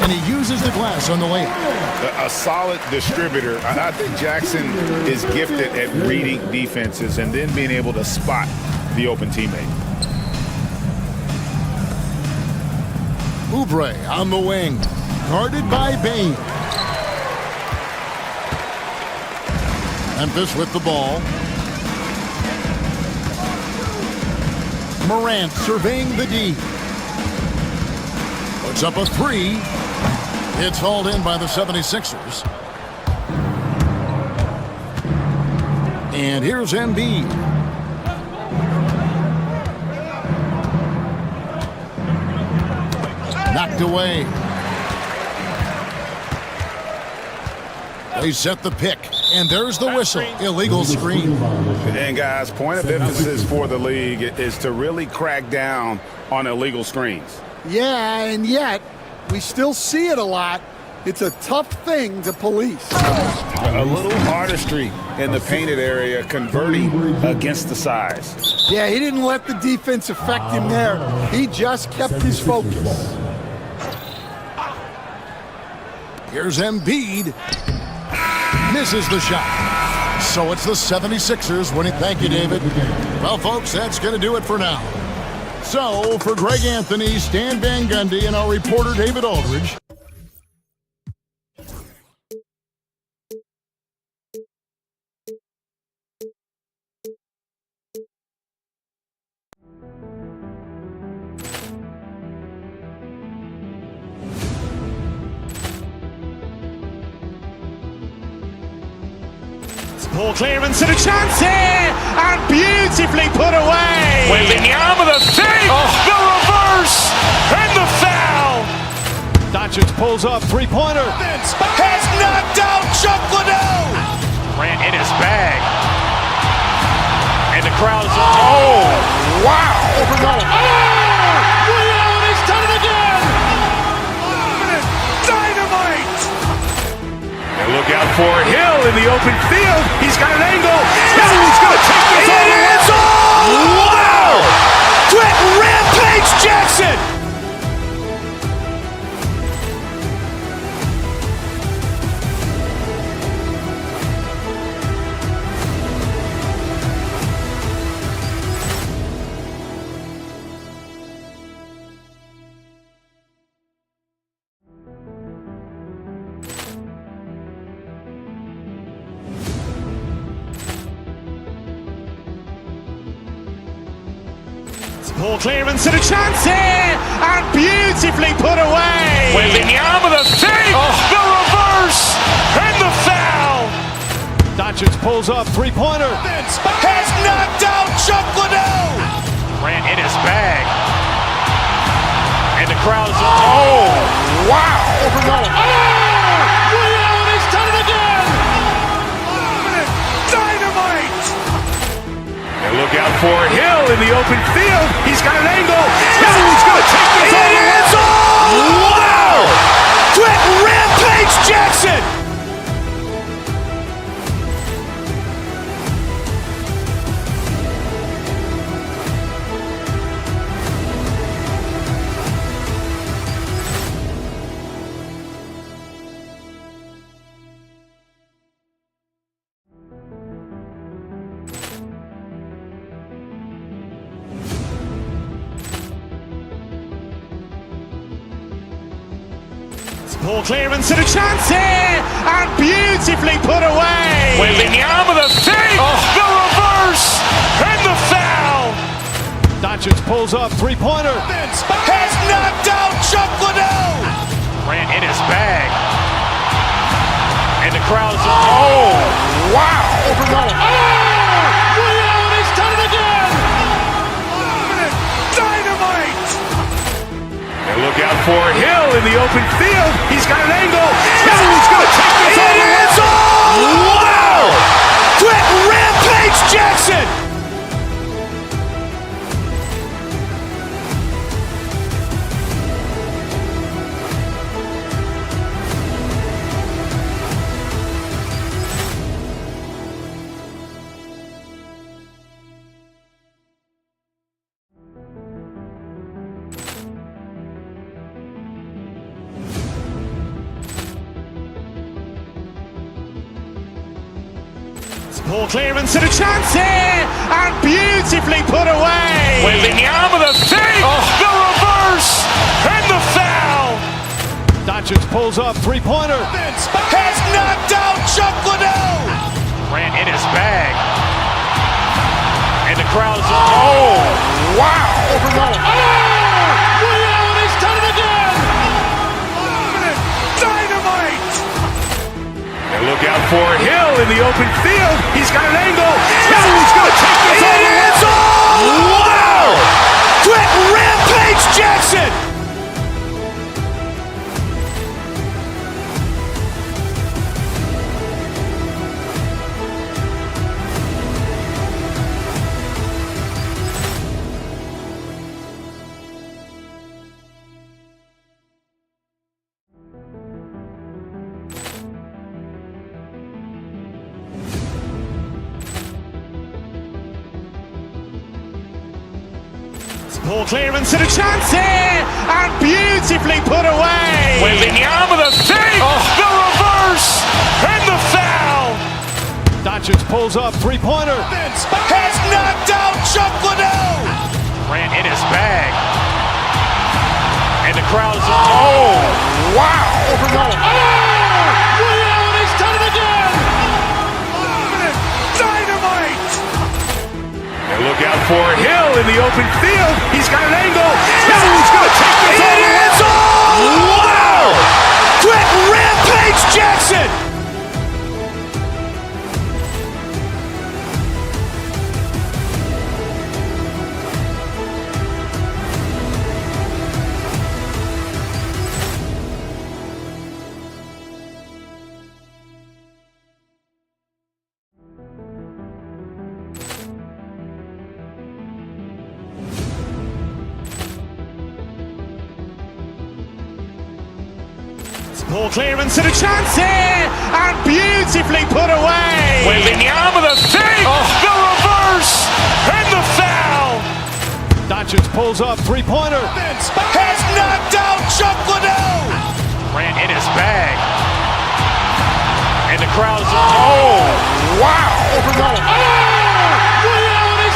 [SPEAKER 4] And he uses the glass on the layup.
[SPEAKER 2] A solid distributor. I think Jackson is gifted at reading defenses and then being able to spot the open teammate.
[SPEAKER 4] Oubre on the wing. Guarded by Bane. Memphis with the ball. Morant surveying the D. Puts up a 3. It's hauled in by the 76ers. And here's Embiid. Knocked away. They set the pick, and there's the whistle. Illegal screen.
[SPEAKER 2] And guys, point of emphasis for the league is to really crack down on illegal screens.
[SPEAKER 14] Yeah, and yet we still see it a lot. It's a tough thing to police.
[SPEAKER 2] A little artistry in the painted area, converting against the size.
[SPEAKER 14] Yeah, he didn't let the defense affect him there. He just kept his focus.
[SPEAKER 4] Here's Embiid. Misses the shot. So it's the 76ers winning. Thank you, David. Well, folks, that's going to do it for now. So, for Greg Anthony, Stan Van Gundy, and our reporter, David Aldridge.
[SPEAKER 1] Ball clearance and a chance here, and beautifully put away.
[SPEAKER 8] Wembanyama the fake, the reverse, and the foul.
[SPEAKER 1] Doncic pulls up, three-pointer.
[SPEAKER 2] Has knocked out Chuck Liddell.
[SPEAKER 8] Grant in his bag.
[SPEAKER 2] And the crowd's, oh, wow.
[SPEAKER 4] Overrun.
[SPEAKER 2] He's done it again. Dynamite. And look out for Hill in the open field. He's got an angle. He's going to take this all the way. Wow. Quick Rampage Jackson.
[SPEAKER 1] Ball clearance and a chance here, and beautifully put away.
[SPEAKER 2] Wembanyama the fake, the reverse, and the foul.
[SPEAKER 11] Doncic pulls up, three-pointer.
[SPEAKER 2] Has knocked out Chuck Liddell. Ran in his bag. And the crowd's, oh, wow.
[SPEAKER 4] Overrun.
[SPEAKER 2] He's done it again. Dynamite. And look out for Hill in the open field. He's got an angle. He's going to take this all the way. Wow. Quick Rampage Jackson.
[SPEAKER 1] Ball clearance and a chance here, and beautifully put away.
[SPEAKER 2] Wembanyama the fake, the reverse, and the foul.
[SPEAKER 11] Doncic pulls up, three-pointer.
[SPEAKER 2] Has knocked out Chuck Liddell. Ran in his bag. And the crowd's, oh, wow.
[SPEAKER 4] Overrun.
[SPEAKER 2] He's done it again. Dynamite. And look out for Hill in the open field. He's got an angle. He's going to take this all the way. Wow. Quick Rampage Jackson.
[SPEAKER 1] Ball clearance and a chance here, and beautifully put away.
[SPEAKER 2] Wembanyama the fake, the reverse, and the foul.
[SPEAKER 11] Doncic pulls up, three-pointer.
[SPEAKER 2] Has knocked out Chuck Liddell. Ran in his bag. And the crowd's, oh, wow.
[SPEAKER 4] Overrun.
[SPEAKER 2] He's done it again. Dynamite. And look out for Hill in the open field. He's got an angle. He's going to take this all the way. Wow. Quick Rampage Jackson.
[SPEAKER 1] Ball clearance and a chance here, and beautifully put away.
[SPEAKER 2] Wembanyama the fake, the reverse, and the foul.
[SPEAKER 11] Doncic pulls up, three-pointer.
[SPEAKER 2] Has knocked out Chuck Liddell. Ran in his bag. And the crowd's, oh, wow.
[SPEAKER 4] Overrun.
[SPEAKER 2] He's done it again. Dynamite. And look out for Hill in the open field. He's got an angle. He's going to take this all the way. Wow. Quick Rampage Jackson.
[SPEAKER 1] Ball clearance and a chance here, and beautifully put away.
[SPEAKER 2] Wembanyama the fake, the reverse, and the foul.
[SPEAKER 11] Doncic pulls up, three-pointer.
[SPEAKER 2] Has knocked out Chuck Liddell. Ran in his bag. And the crowd's, oh, wow.
[SPEAKER 3] He's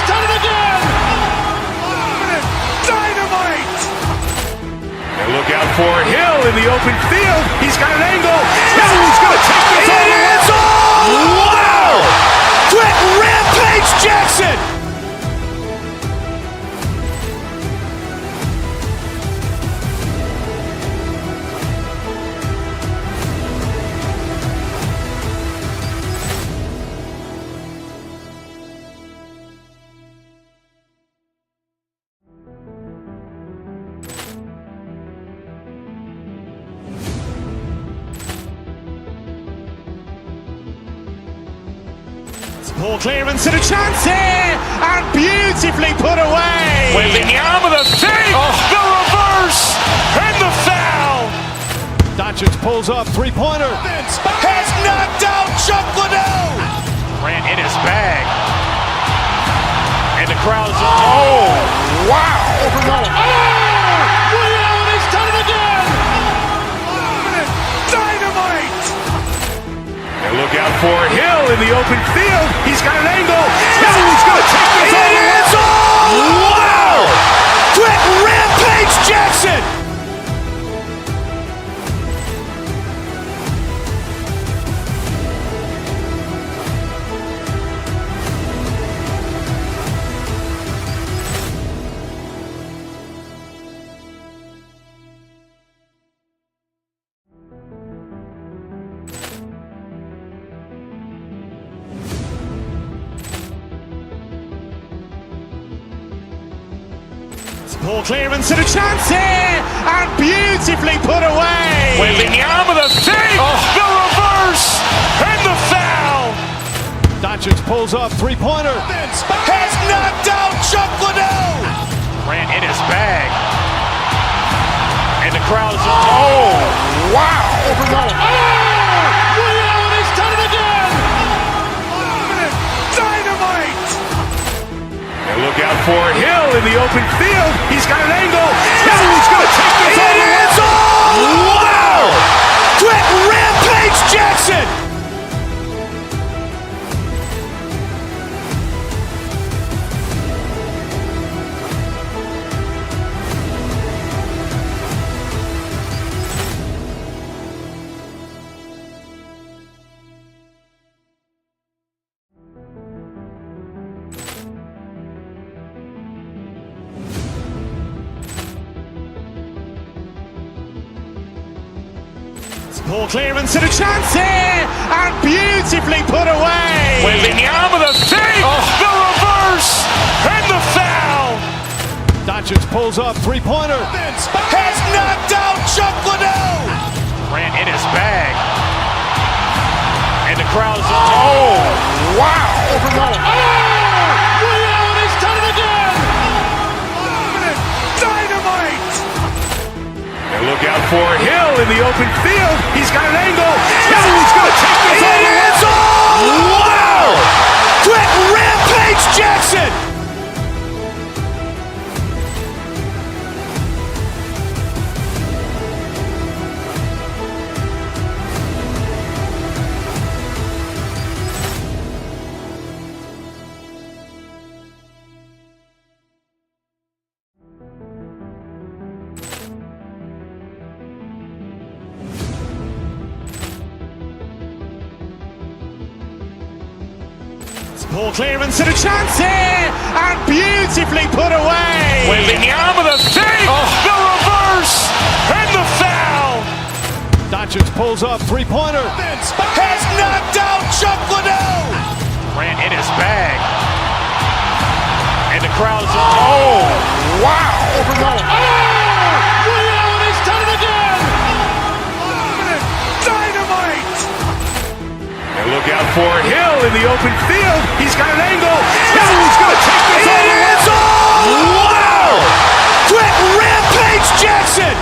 [SPEAKER 3] done it again.
[SPEAKER 2] Dynamite. And look out for Hill in the open field. He's got an angle. He's going to take this all the way. Wow. Quick Rampage Jackson.
[SPEAKER 1] Ball clearance and a chance here, and beautifully put away.
[SPEAKER 2] Wembanyama the fake, the reverse, and the foul.
[SPEAKER 11] Doncic pulls up, three-pointer.
[SPEAKER 2] Has knocked out Chuck Liddell. Ran in his bag. And the crowd's, oh, wow.
[SPEAKER 3] He's done it again.
[SPEAKER 2] Dynamite. And look out for Hill in the open field. He's got an angle. He's going to take this all the way. Wow. Quick Rampage Jackson.
[SPEAKER 1] Ball clearance and a chance here, and beautifully put away.
[SPEAKER 2] Wembanyama the fake, the reverse, and the foul.
[SPEAKER 11] Doncic pulls up, three-pointer.
[SPEAKER 2] Has knocked out Chuck Liddell. Ran in his bag. And the crowd's, oh, wow.
[SPEAKER 3] He's done it again.
[SPEAKER 2] Dynamite. And look out for Hill in the open field. He's got an angle. He's going to take this all the way. Wow. Quick Rampage Jackson.
[SPEAKER 1] Ball clearance and a chance here, and beautifully put away.
[SPEAKER 2] Wembanyama the fake, the reverse, and the foul.
[SPEAKER 11] Doncic pulls up, three-pointer.
[SPEAKER 2] Has knocked out Chuck Liddell. Ran in his bag. And the crowd's, oh, wow.
[SPEAKER 3] He's done it again.
[SPEAKER 2] Dynamite. And look out for Hill in the open field. He's got an angle. He's going to take this all the way. Wow. Quick Rampage Jackson.
[SPEAKER 1] Ball clearance and a chance here, and beautifully put away.
[SPEAKER 2] Wembanyama the fake, the reverse, and the foul.
[SPEAKER 11] Doncic pulls up, three-pointer.
[SPEAKER 2] Has knocked out Chuck Liddell. Ran in his bag. And the crowd's, oh, wow.
[SPEAKER 3] He's done it again.
[SPEAKER 2] Dynamite. And look out for Hill in the open field. He's got an angle. He's going to take this all the way. Wow. Quick Rampage Jackson.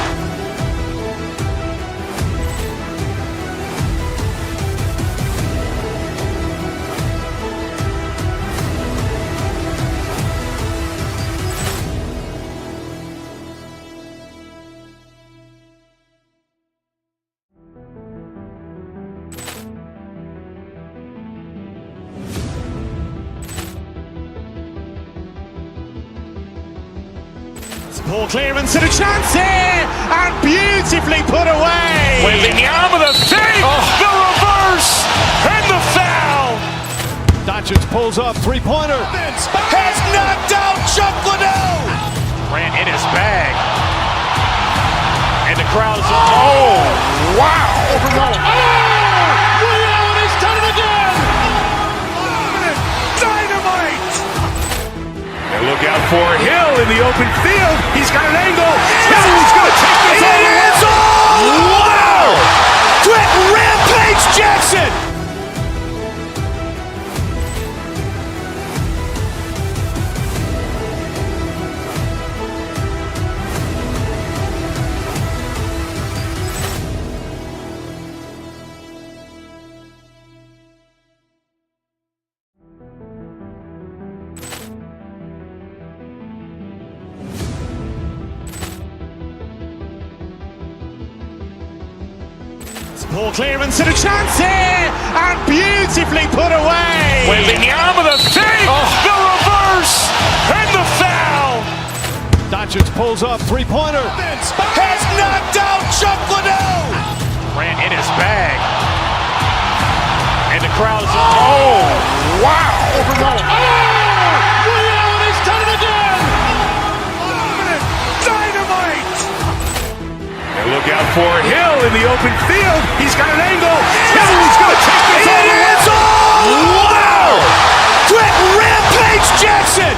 [SPEAKER 1] Ball clearance and a chance here, and beautifully put away.
[SPEAKER 2] Wembanyama the save, the reverse, and the foul.
[SPEAKER 11] Doncic pulls up, three-pointer.
[SPEAKER 2] Has knocked out Chuck Liddell. Grant in his bag. And the crowd's oh, wow.
[SPEAKER 3] Leon has done it again.
[SPEAKER 2] Dynamite. And look out for Hill in the open field. He's got an angle. Hill's going to take this all the way. Wow. Quick Rampage Jackson.
[SPEAKER 1] Ball clearance and a chance here, and beautifully put away.
[SPEAKER 2] Wembanyama the save, the reverse, and the foul.
[SPEAKER 11] Doncic pulls up, three-pointer.
[SPEAKER 2] Has knocked out Chuck Liddell. Grant in his bag. And the crowd's oh, wow.
[SPEAKER 3] Leon has done it again.
[SPEAKER 2] Dynamite. And look out for Hill in the open field. He's got an angle. Hill's going to take this all the way. Wow. Quick Rampage Jackson.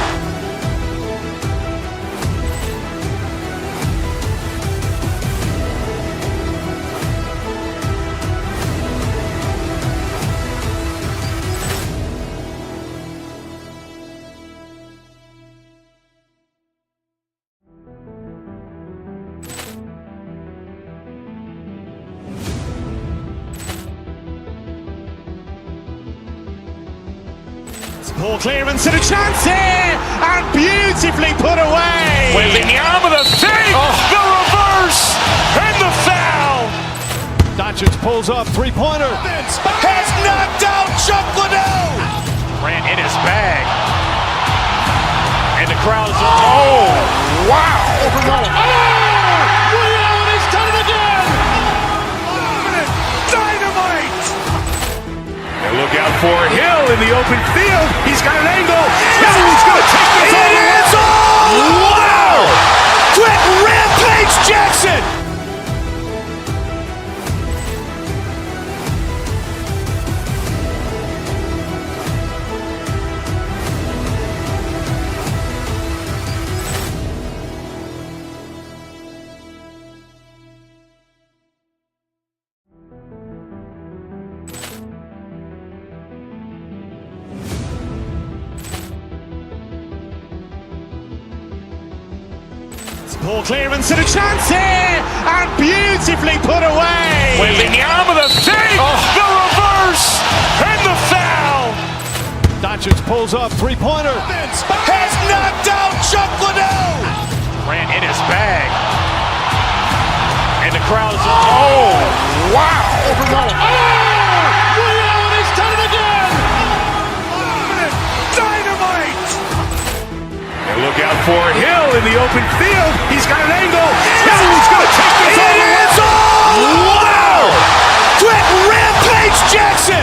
[SPEAKER 1] Ball clearance and a chance here, and beautifully put away.
[SPEAKER 2] Wembanyama the save, the reverse, and the foul.
[SPEAKER 11] Doncic pulls up, three-pointer.
[SPEAKER 2] Has knocked out Chuck Liddell. Grant in his bag. And the crowd's oh, wow.
[SPEAKER 3] Leon has done it again.
[SPEAKER 2] Dynamite. And look out for Hill in the open field. He's got an angle. Hill's going to take this all the way. Wow. Quick Rampage Jackson.
[SPEAKER 1] Ball clearance and a chance here, and beautifully put away.
[SPEAKER 2] Wembanyama the save, the reverse, and the foul.
[SPEAKER 11] Doncic pulls up, three-pointer.
[SPEAKER 2] Has knocked out Chuck Liddell. Grant in his bag. And the crowd's oh, wow.
[SPEAKER 3] Leon has done it again.
[SPEAKER 2] Dynamite. And look out for Hill in the open field. He's got an angle. Hill's going to take this all the way. Wow. Quick Rampage Jackson.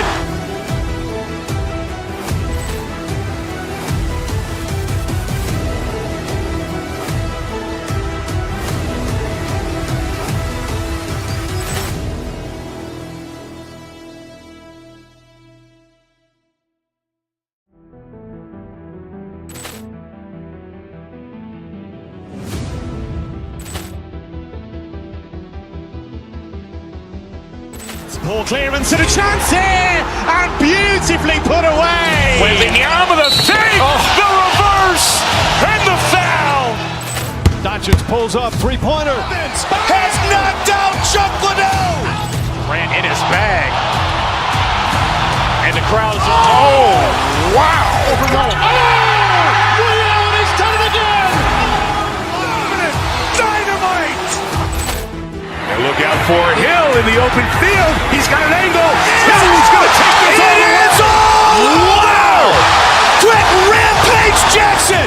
[SPEAKER 1] Ball clearance and a chance here, and beautifully put away.
[SPEAKER 2] Wembanyama the save, the reverse, and the foul.
[SPEAKER 11] Doncic pulls up, three-pointer.
[SPEAKER 2] Has knocked out Chuck Liddell. Grant in his bag. And the crowd's oh, wow.
[SPEAKER 3] Leon has done it again.
[SPEAKER 2] Dynamite. And look out for Hill in the open field. He's got an angle. Hill's going to take this all the way. Wow. Quick Rampage Jackson.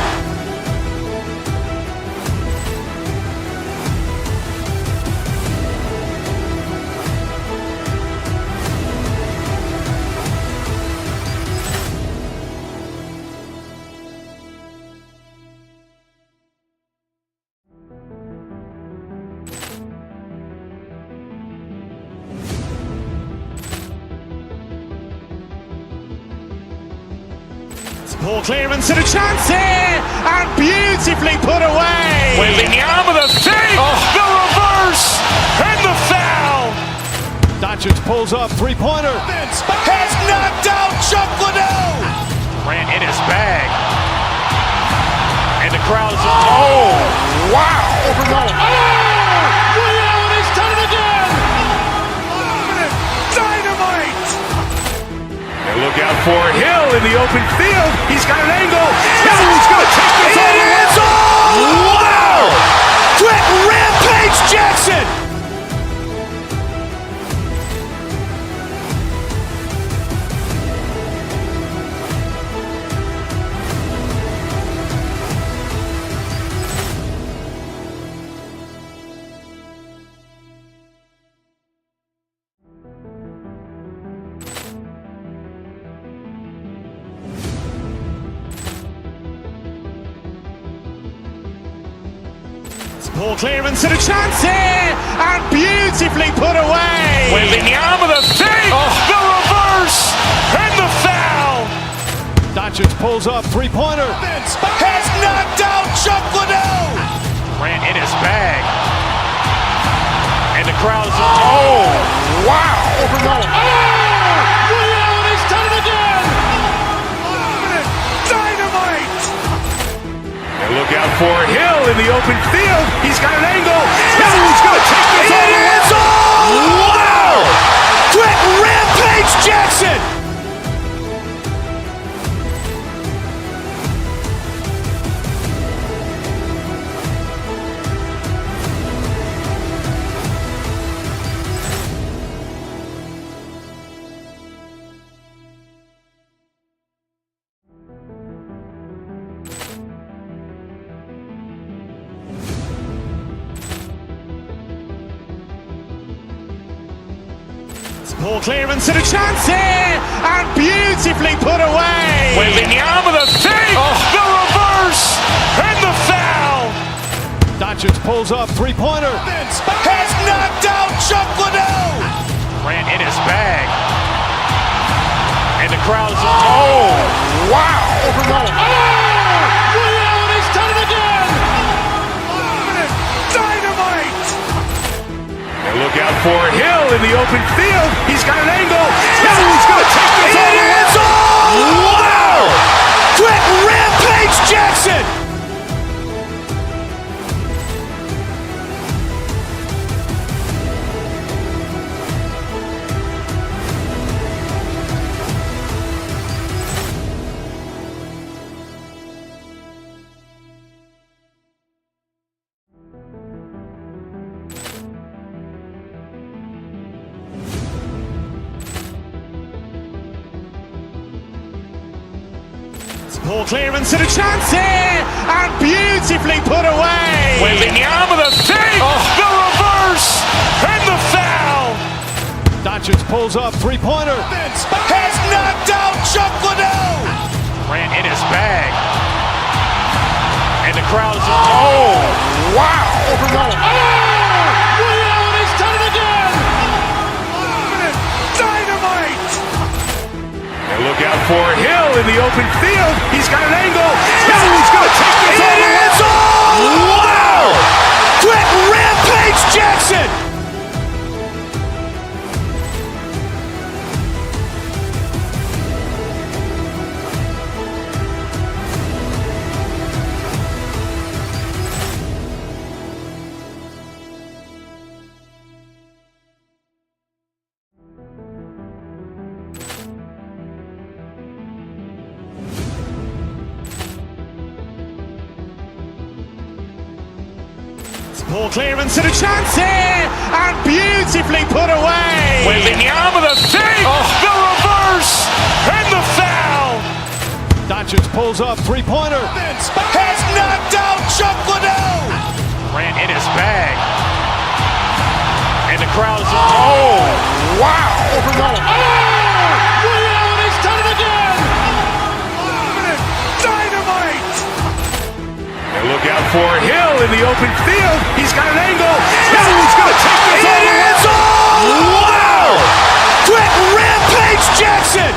[SPEAKER 1] Poor clearance and a chance here, and beautifully put away.
[SPEAKER 2] Wembanyama with a fake, the reverse, and the foul.
[SPEAKER 11] Doncic pulls up, three-pointer.
[SPEAKER 2] Has knocked out Chuck Liddell. Grant in his bag. And the crowd is, oh, wow.
[SPEAKER 3] Liddell, he's done it again.
[SPEAKER 2] Dynamite. And look out for Hill in the open field. He's got an angle. He's going to take this all the way. Wow. Quick Rampage Jackson.
[SPEAKER 1] Poor clearance and a chance here, and beautifully put away.
[SPEAKER 2] Wembanyama with a fake, the reverse, and the foul.
[SPEAKER 11] Doncic pulls up, three-pointer.
[SPEAKER 2] Has knocked out Chuck Liddell. Grant in his bag. And the crowd is, oh, wow.
[SPEAKER 3] Liddell, he's done it again.
[SPEAKER 2] Dynamite. And look out for Hill in the open field. He's got an angle. He's going to take this all the way. Wow. Quick Rampage Jackson.
[SPEAKER 1] Poor clearance and a chance here, and beautifully put away.
[SPEAKER 2] Wembanyama with a fake, the reverse, and the foul.
[SPEAKER 11] Doncic pulls up, three-pointer.
[SPEAKER 2] Has knocked out Chuck Liddell. Grant in his bag. And the crowd is, oh, wow.
[SPEAKER 3] Liddell, he's done it again.
[SPEAKER 2] Dynamite. And look out for Hill in the open field. He's got an angle. He's going to take this all the way. Wow. Quick Rampage Jackson.
[SPEAKER 1] Poor clearance and a chance here, and beautifully put away.
[SPEAKER 2] Wembanyama with a fake, the reverse, and the foul.
[SPEAKER 11] Doncic pulls up, three-pointer.
[SPEAKER 2] Has knocked out Chuck Liddell. Grant in his bag. And the crowd is, oh, wow.
[SPEAKER 3] Liddell, he's done it again.
[SPEAKER 2] Dynamite. And look out for Hill in the open field. He's got an angle. He's going to take this all the way. Wow. Quick Rampage Jackson.
[SPEAKER 1] Poor clearance and a chance here, and beautifully put away.
[SPEAKER 2] Wembanyama with a fake, the reverse, and the foul.
[SPEAKER 11] Doncic pulls up, three-pointer.
[SPEAKER 2] Has knocked out Chuck Liddell. Grant in his bag. And the crowd is, oh, wow.
[SPEAKER 3] Liddell, he's done it again.
[SPEAKER 2] Dynamite. And look out for Hill in the open field. He's got an angle. He's going to take this all the way. Wow. Quick Rampage Jackson.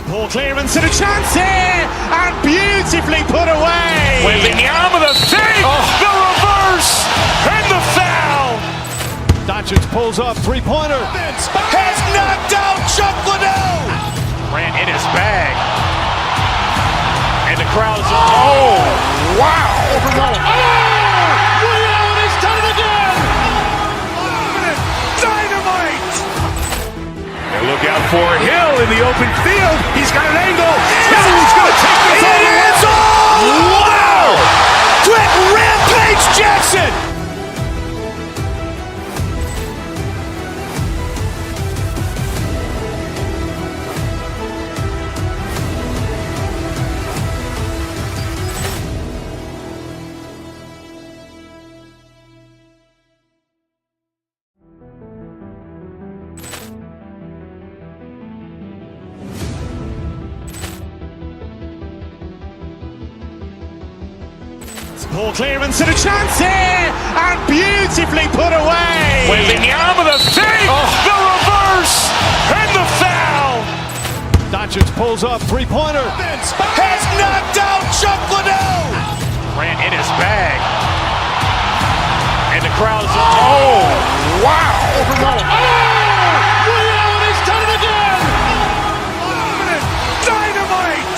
[SPEAKER 1] Ball clearance and a chance here, and beautifully put away.
[SPEAKER 2] Wembanyama the fake, the reverse, and the foul.
[SPEAKER 11] Doncic pulls up, three-pointer.
[SPEAKER 2] Has knocked out Chuck Liddell. Ran in his bag. And the crowd is, oh, wow.
[SPEAKER 3] Ray Allen has done it again.
[SPEAKER 2] Dynamite. And look out for Hill in the open field. He's got an angle. He's going to take this all the way. Wow. Quick Rampage Jackson.
[SPEAKER 1] Ball clearance and a chance here, and beautifully put away.
[SPEAKER 2] Wembanyama the fake, the reverse, and the foul.
[SPEAKER 11] Doncic pulls up, three-pointer.
[SPEAKER 2] Has knocked out Chuck Liddell. Ran in his bag. And the crowd is, oh, wow.
[SPEAKER 3] Ray Allen has done it again.
[SPEAKER 2] Dynamite.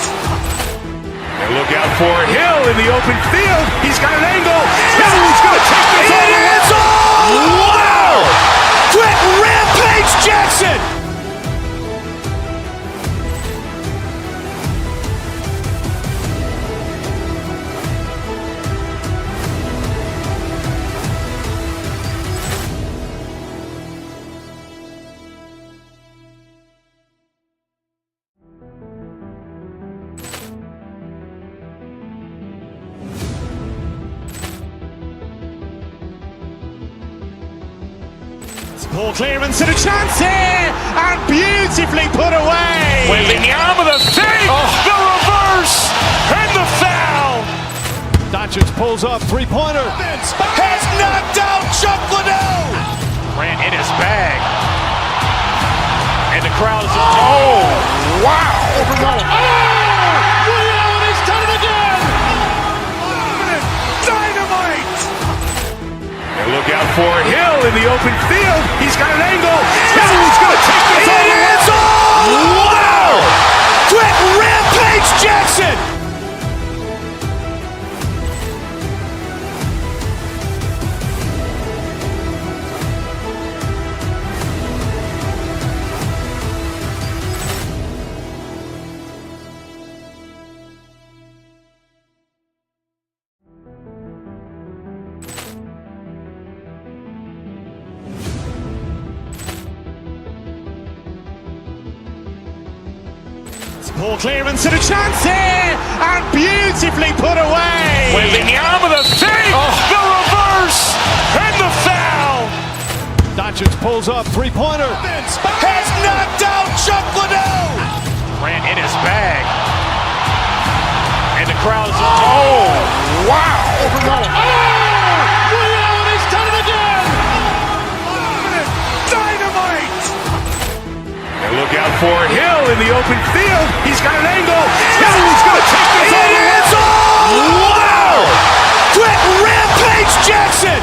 [SPEAKER 2] And look out for Hill in the open field. He's got an angle. He's going to take this all the way. Wow. Quick Rampage Jackson.
[SPEAKER 1] Ball clearance and a chance here, and beautifully put away.
[SPEAKER 2] Wembanyama the fake, the reverse, and the foul.
[SPEAKER 11] Doncic pulls up, three-pointer.
[SPEAKER 2] Has knocked out Chuck Liddell. Ran in his bag. And the crowd is, oh, wow.
[SPEAKER 3] Ray Allen has done it again.
[SPEAKER 2] Dynamite. And look out for Hill in the open field. He's got an angle. He's going to take this all the way. Wow. Quick Rampage Jackson.
[SPEAKER 1] Ball clearance and a chance here, and beautifully put away.
[SPEAKER 2] Wembanyama the fake, the reverse, and the foul.
[SPEAKER 11] Doncic pulls up, three-pointer.
[SPEAKER 2] Has knocked out Chuck Liddell. Ran in his bag. And the crowd is, oh, wow.
[SPEAKER 3] Ray Allen has done it again.
[SPEAKER 2] Dynamite. And look out for Hill in the open field. He's got an angle. He's going to take this all the way. Wow. Quick Rampage Jackson.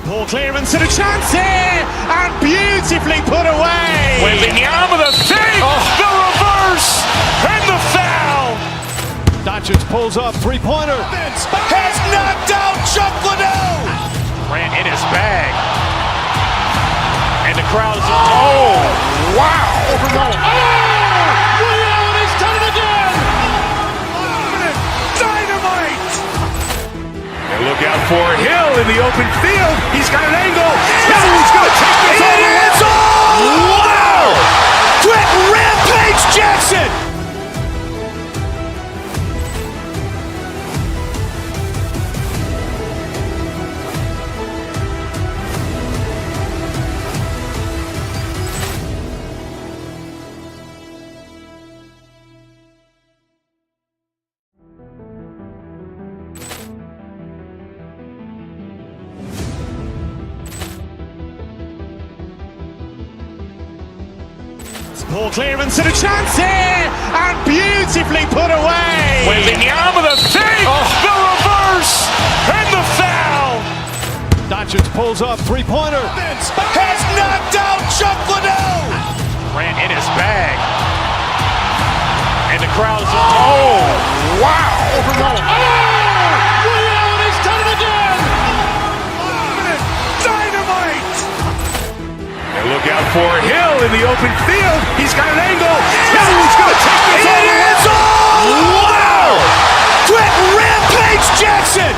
[SPEAKER 1] Ball clearance and a chance here, and beautifully put away.
[SPEAKER 2] Wembanyama the fake, the reverse, and the foul.
[SPEAKER 11] Doncic pulls up, three-pointer.
[SPEAKER 2] Has knocked out Chuck Liddell. Ran in his bag. And the crowd is, oh, wow.
[SPEAKER 3] Ray Allen has done it again.
[SPEAKER 2] Dynamite. And look out for Hill in the open field. He's got an angle. He's going to take this all the way. Wow. Quick Rampage Jackson.
[SPEAKER 1] Poor clearance and a chance here, and beautifully put away.
[SPEAKER 2] Wembanyama the save, the reverse, and the foul.
[SPEAKER 11] Doncic pulls up, three-pointer.
[SPEAKER 2] Has knocked out Chuck Liddell. Grant in his bag. And the crowd's wow.
[SPEAKER 3] He's done it again.
[SPEAKER 2] Dynamite. And look out for Hill in the open field. He's got an angle. He's going to take this all the way. Wow. Quick Rampage Jackson.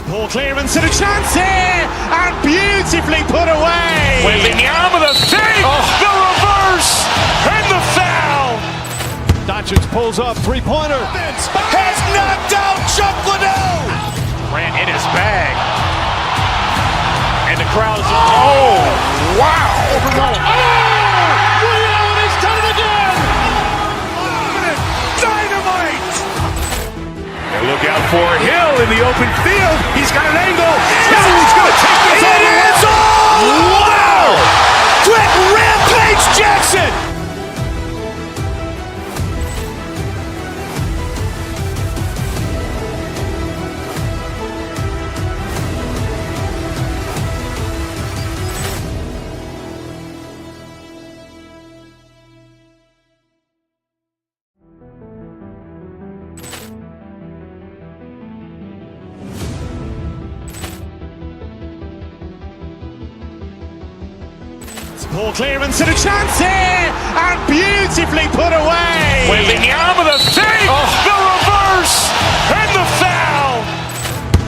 [SPEAKER 1] Poor clearance and a chance here, and beautifully put away.
[SPEAKER 2] Wembanyama the save, the reverse, and the foul.
[SPEAKER 11] Doncic pulls up, three-pointer.
[SPEAKER 2] Has knocked out Chuck Liddell. Grant in his bag. And the crowd's wow.
[SPEAKER 3] He's done it again.
[SPEAKER 2] Dynamite. And look out for Hill in the open field. He's got an angle. He's going to take this all the way. Wow. Quick Rampage Jackson.
[SPEAKER 1] Poor clearance and a chance here, and beautifully put away.
[SPEAKER 2] Wembanyama the save, the reverse, and the foul.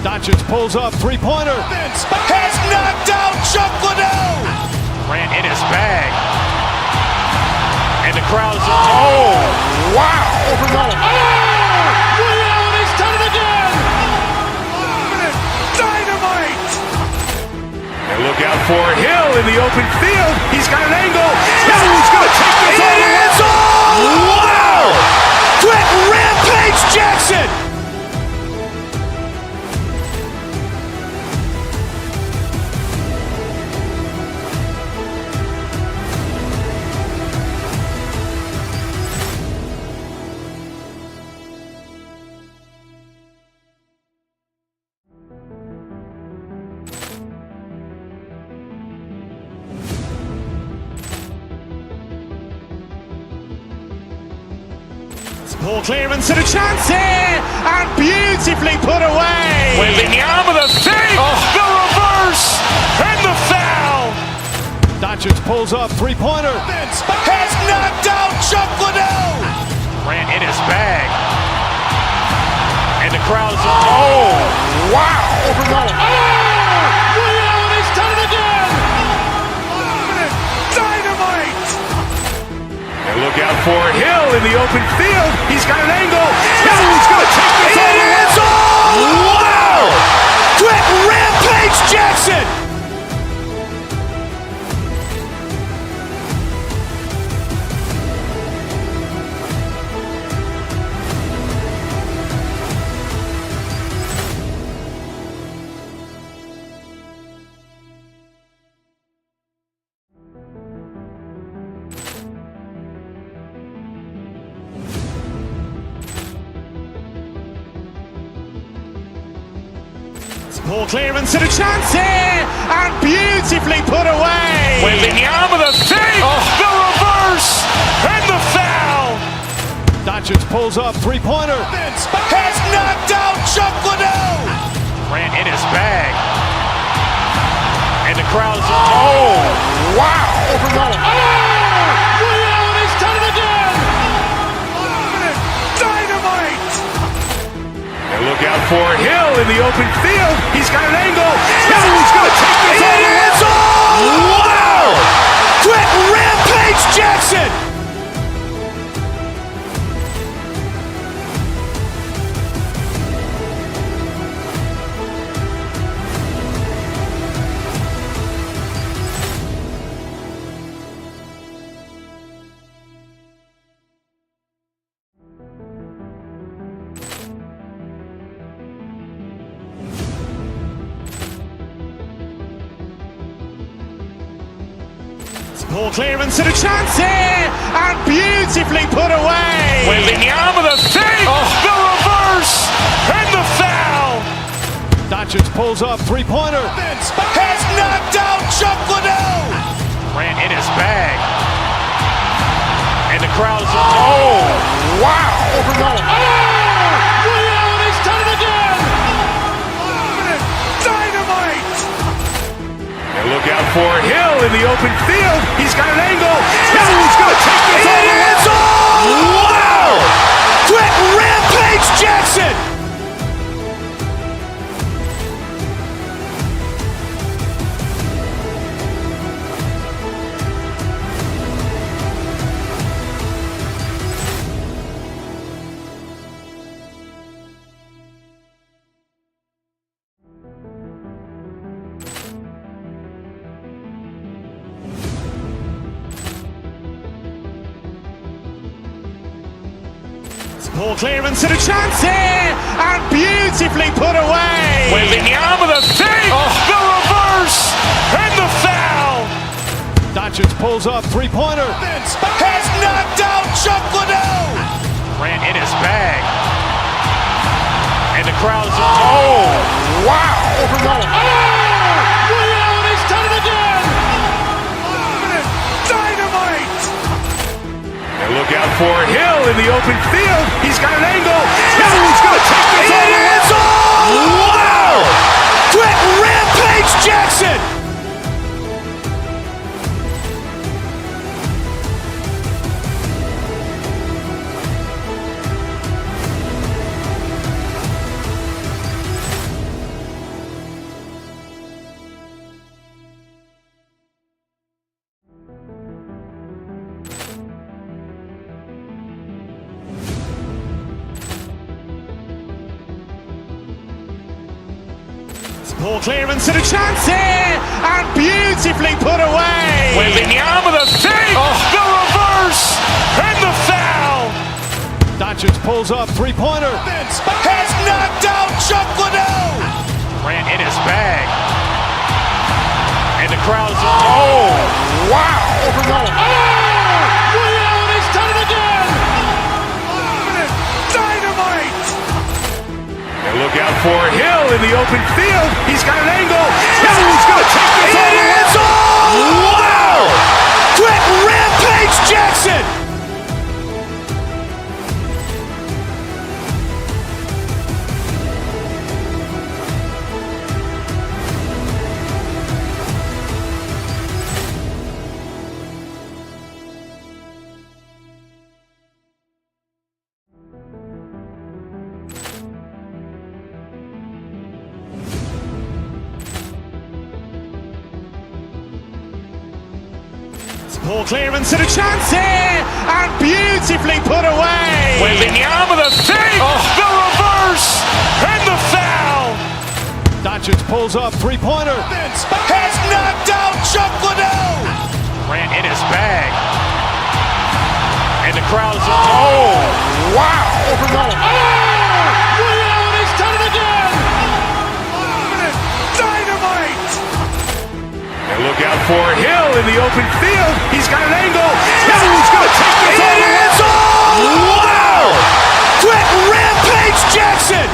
[SPEAKER 11] Doncic pulls up, three-pointer.
[SPEAKER 2] Has knocked out Chuck Liddell. Grant in his bag. And the crowd's wow.
[SPEAKER 3] He's done it again.
[SPEAKER 2] Dynamite. And look out for Hill in the open field. He's got an angle. He's going to take this all the way. Wow. Quick Rampage Jackson.
[SPEAKER 1] Poor clearance and a chance here, and beautifully put away.
[SPEAKER 2] Wembanyama the save, the reverse, and the foul.
[SPEAKER 11] Doncic pulls up, three-pointer.
[SPEAKER 2] Has knocked out Chuck Liddell. Grant in his bag. And the crowd's wow.
[SPEAKER 3] He's done it again.
[SPEAKER 2] Dynamite. And look out for Hill in the open field. He's got an angle. He's going to take this all the way. Wow. Quick Rampage Jackson.
[SPEAKER 1] Poor clearance and a chance here, and beautifully put away.
[SPEAKER 2] Wembanyama the save, the reverse, and the foul.
[SPEAKER 11] Doncic pulls up, three-pointer.
[SPEAKER 2] Has knocked out Chuck Liddell. Grant in his bag. And the crowd's wow.
[SPEAKER 3] He's done it again.
[SPEAKER 2] Dynamite. And look out for Hill in the open field. He's got an angle. He's going to take this all the way. Wow. Quick Rampage Jackson.
[SPEAKER 1] Ball clearance and a chance here, and beautifully put away.
[SPEAKER 2] Wembanyama the fake, the reverse, and the foul.
[SPEAKER 11] Doncic pulls up, three-pointer.
[SPEAKER 2] Has knocked out Chuck Liddell. Ran in his bag. And the crowd is, oh, wow.
[SPEAKER 3] He's done it again.
[SPEAKER 2] Dynamite. And look out for Hill in the open field. He's got an angle. He's going to take this all the way. Wow. Quick Rampage Jackson.
[SPEAKER 1] Ball clearance and a chance here, and beautifully put away.
[SPEAKER 2] Wembanyama the fake, the reverse, and the foul.
[SPEAKER 11] Doncic pulls up, three-pointer.
[SPEAKER 2] Has knocked out Chuck Liddell. Ran in his bag. And the crowd is, oh, wow.
[SPEAKER 3] He's done it again.
[SPEAKER 2] Dynamite. And look out for Hill in the open field. He's got an angle. He's going to take this all the way. Wow. Quick Rampage Jackson.
[SPEAKER 1] Ball clearance and a chance here, and beautifully put away.
[SPEAKER 2] Wembanyama the fake, the reverse, and the foul.
[SPEAKER 11] Doncic pulls up, three-pointer.
[SPEAKER 2] Has knocked out Chuck Liddell. Ran in his bag. And the crowd is, oh, wow.
[SPEAKER 3] He's done it again.
[SPEAKER 2] Dynamite. And look out for Hill in the open field. He's got an angle. He's going to take this all the way. Wow. Quick Rampage Jackson.
[SPEAKER 1] Ball clearance and a chance here, and beautifully put away.
[SPEAKER 2] Wembanyama the fake, the reverse, and the foul.
[SPEAKER 11] Doncic pulls up, three-pointer.
[SPEAKER 2] Has knocked out Chuck Liddell. Ran in his bag. And the crowd is, oh, wow.
[SPEAKER 3] He's done it again.
[SPEAKER 2] Dynamite. And look out for Hill in the open field. He's got an angle. He's going to take this all the way. Wow. Quick Rampage Jackson.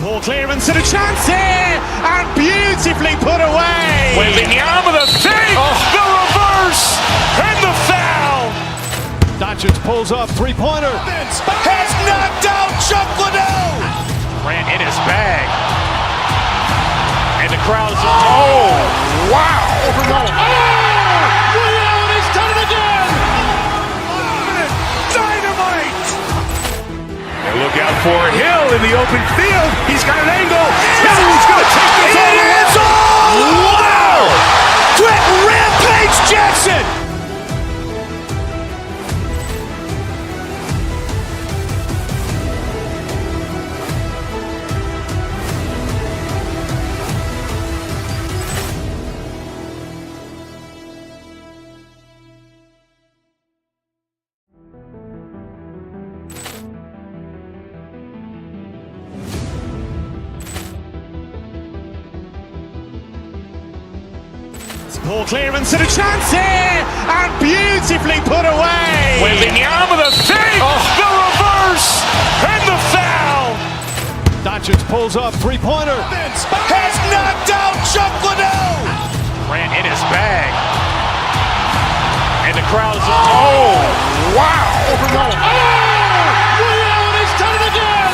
[SPEAKER 1] Ball clearance and a chance here, and beautifully put away.
[SPEAKER 2] Wembanyama the fake, the reverse, and the foul.
[SPEAKER 11] Doncic pulls up, three-pointer.
[SPEAKER 2] Has knocked out Chuck Liddell. Ran in his bag. And the crowd is, oh, wow.
[SPEAKER 3] He's done it again.
[SPEAKER 2] Dynamite. And look out for Hill in the open field. He's got an angle. He's going to take this all the way. Wow. Quick Rampage Jackson.
[SPEAKER 1] Poor clearance and a chance here, and beautifully put away.
[SPEAKER 2] Wembanyama with a save, the reverse, and the foul.
[SPEAKER 11] Doncic pulls up, three-pointer.
[SPEAKER 2] Has knocked out Chuck Liddell. Grant in his bag. And the crowd is, oh, wow. Ray Allen has done it again.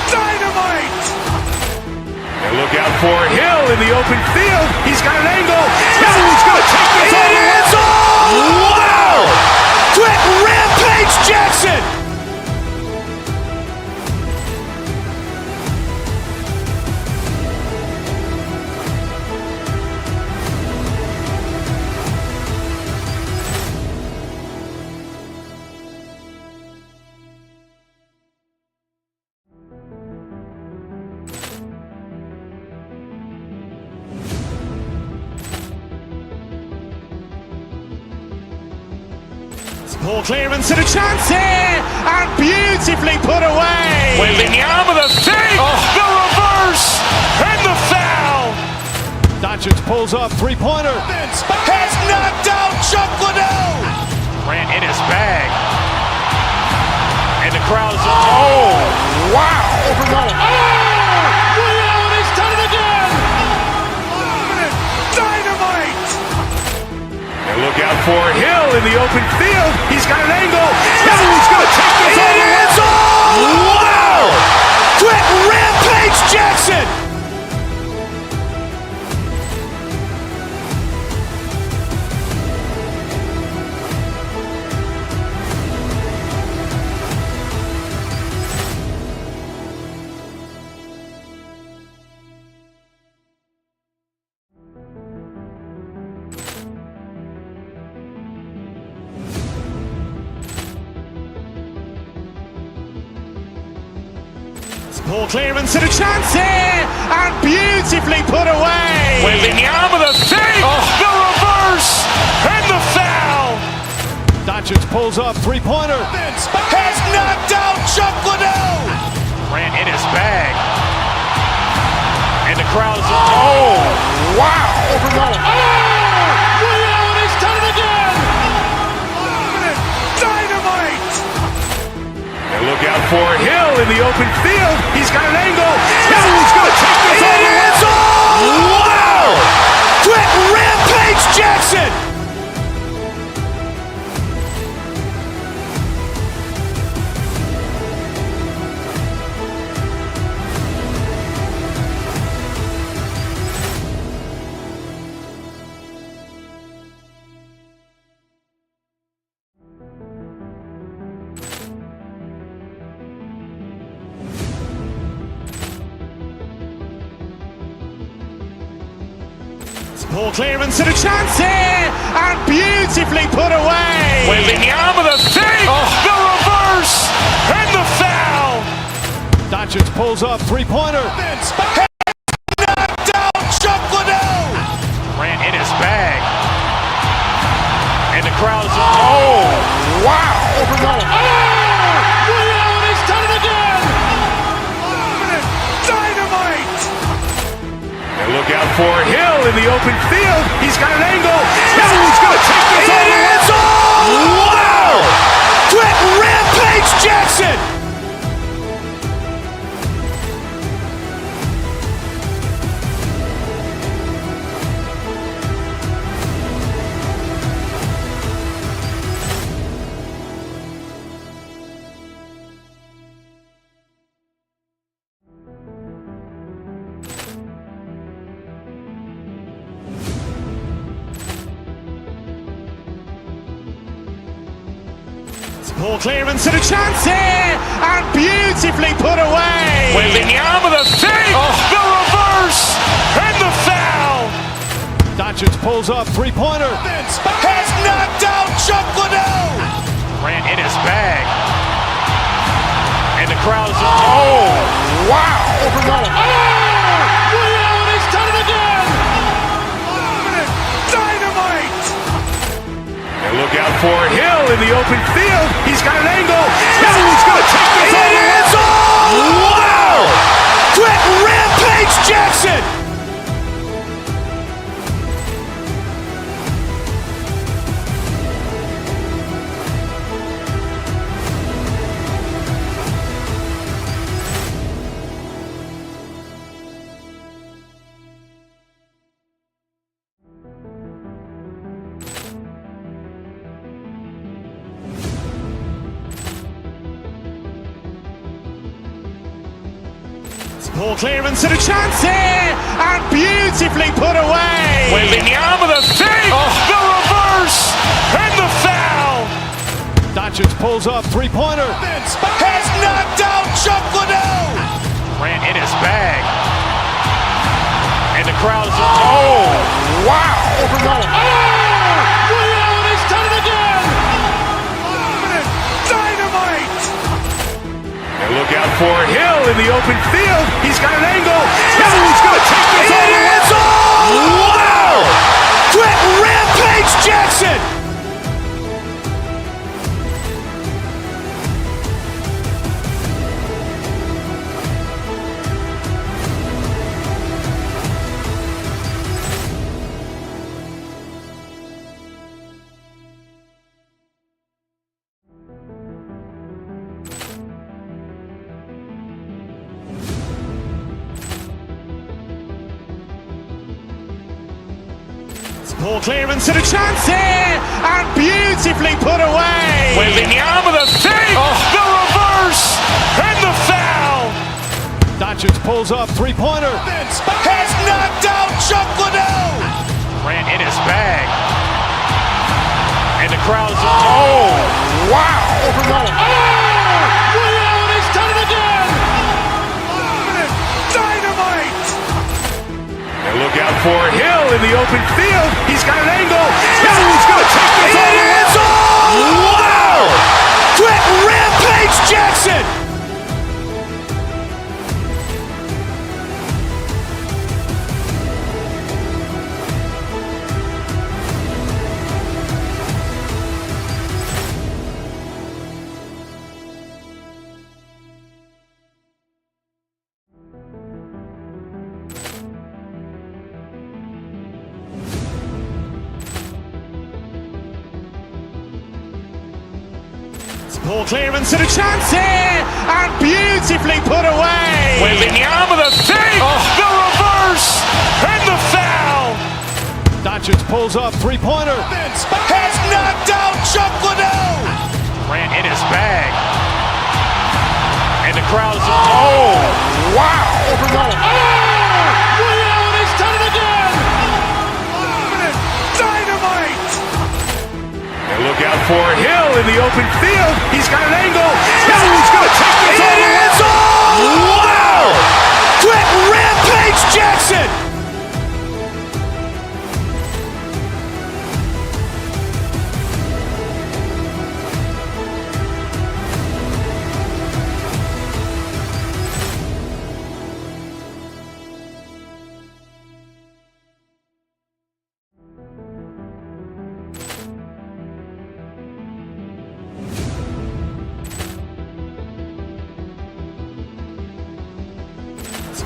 [SPEAKER 2] Dynamite. And look out for Hill in the open field. He's got an angle. He's going to take this all the way. Wow. Quick Rampage Jackson.
[SPEAKER 1] Poor clearance and a chance here, and beautifully put away.
[SPEAKER 2] Wembanyama with a save, the reverse, and the foul.
[SPEAKER 11] Doncic pulls up, three-pointer.
[SPEAKER 2] Has knocked out Chuck Liddell. Grant in his bag. And the crowd is, oh, wow. Ray Allen has done it again. Dynamite. And look out for Hill in the open field. He's got an angle. He's going to take this all the way. Wow. Quick Rampage Jackson.
[SPEAKER 1] Poor clearance and a chance here, and beautifully put away.
[SPEAKER 2] Wembanyama with a save, the reverse, and the foul.
[SPEAKER 11] Doncic pulls up, three-pointer.
[SPEAKER 2] Has knocked out Chuck Liddell. Grant in his bag. And the crowd is, oh, wow. Ray Allen has done it again. Dynamite. And look out for Hill in the open field. He's got an angle. He's going to take this all the way. Wow. Quick Rampage Jackson.
[SPEAKER 1] Poor clearance and a chance here, and beautifully put away.
[SPEAKER 2] Wembanyama with a save, the reverse, and the foul.
[SPEAKER 11] Doncic pulls up, three-pointer.
[SPEAKER 2] Has knocked out Chuck Liddell. Grant in his bag. And the crowd is, oh, wow. Ray Allen has done it again. Dynamite. And look out for Hill in the open field. He's got an angle. He's going to take this all the way. Wow. Quick Rampage Jackson.
[SPEAKER 1] Poor clearance and a chance here, and beautifully put away.
[SPEAKER 2] Wembanyama with a save, the reverse, and the foul.
[SPEAKER 11] Doncic pulls up, three-pointer.
[SPEAKER 2] Has knocked out Chuck Liddell. Grant in his bag. And the crowd is, oh, wow. Ray Allen has done it again. Dynamite. And look out for Hill in the open field. He's got an angle. He's going to take this all the way. Wow. Quick Rampage Jackson.
[SPEAKER 1] Ball clearance and a chance here, and beautifully put away.
[SPEAKER 2] Wembanyama the fake, the reverse, and the foul.
[SPEAKER 11] Doncic pulls up, three-pointer.
[SPEAKER 2] Has knocked out Chuck Liddell. Ran in his bag. And the crowd is, oh, wow.
[SPEAKER 3] Allen has done it again.
[SPEAKER 2] Dynamite. And look out for Hill in the open field. He's got an angle. He's going to take this all the way. Wow. Quick Rampage Jackson.
[SPEAKER 1] Ball clearance and a chance here, and beautifully put away.
[SPEAKER 2] Wembanyama the fake, the reverse, and the foul.
[SPEAKER 11] Doncic pulls up, three-pointer.
[SPEAKER 2] Has knocked out Chuck Liddell. Ran in his bag. And the crowd is, oh, wow.
[SPEAKER 3] Allen has done it again.
[SPEAKER 2] Dynamite. And look out for Hill in the open field. He's got an angle. He's going to take this all the way. Wow. Quick Rampage Jackson.
[SPEAKER 1] Ball clearance and a chance here, and beautifully put away.
[SPEAKER 2] Wembanyama the fake, the reverse, and the foul.
[SPEAKER 11] Doncic pulls up, three-pointer.
[SPEAKER 2] Has knocked out Chuck Liddell. Ran in his bag. And the crowd is, oh, wow.
[SPEAKER 3] Allen has done it again.
[SPEAKER 2] Dynamite. And look out for Hill in the open field. He's got an angle. He's going to take this all the way. Wow. Quick Rampage Jackson.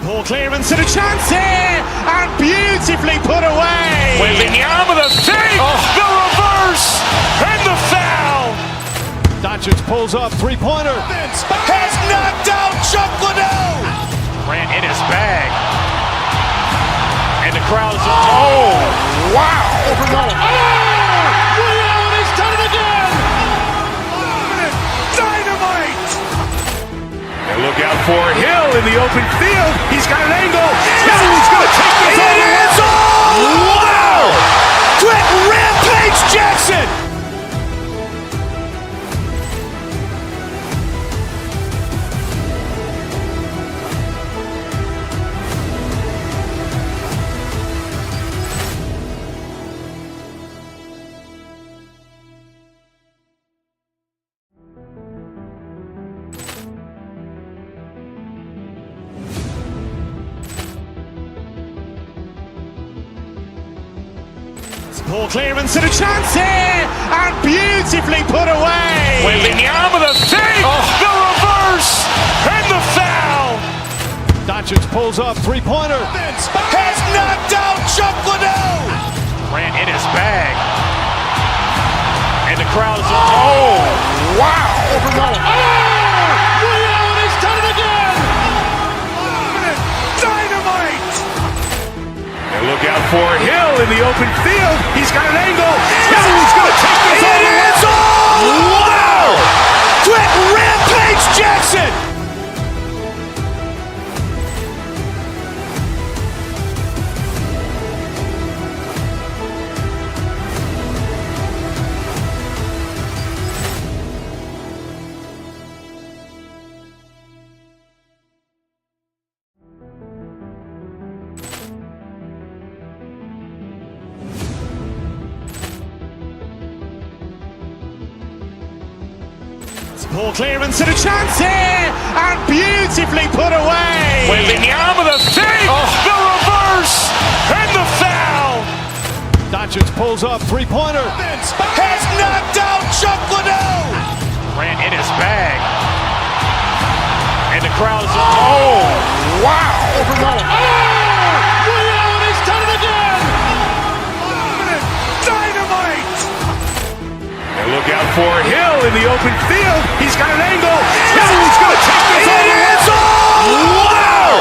[SPEAKER 1] Ball clearance and a chance here, and beautifully put away.
[SPEAKER 2] Wembanyama the fake, the reverse, and the foul.
[SPEAKER 11] Doncic pulls up, three-pointer.
[SPEAKER 2] Has knocked out Chuck Liddell. Ran in his bag. And the crowd is, oh, wow.
[SPEAKER 3] Allen has done it again.
[SPEAKER 2] Dynamite. And look out for Hill in the open field. He's got an angle. He's going to take this all the way. Wow. Quick Rampage Jackson.
[SPEAKER 1] Ball clearance and a chance here, and beautifully put away.
[SPEAKER 2] Wembanyama the fake, the reverse, and the foul.
[SPEAKER 11] Doncic pulls up, three-pointer.
[SPEAKER 2] Has knocked out Chuck Liddell. Ran in his bag. And the crowd is, oh, wow.
[SPEAKER 3] Allen has done it again.
[SPEAKER 2] Dynamite. And look out for Hill in the open field. He's got an angle. He's going to take this all the way. Wow. Quick Rampage Jackson.
[SPEAKER 1] Poor clearance and a chance here, and beautifully put away.
[SPEAKER 2] Wembanyama the fake, the reverse, and the foul.
[SPEAKER 3] Doncic pulls up, three-pointer.
[SPEAKER 2] Has knocked out Chuck Liddell. Ran in his bag. And the crowd is, oh, wow.
[SPEAKER 3] He's done it again.
[SPEAKER 2] Dynamite. And look out for Hill in the open field. He's got an angle. He's going to take this all the way. Wow.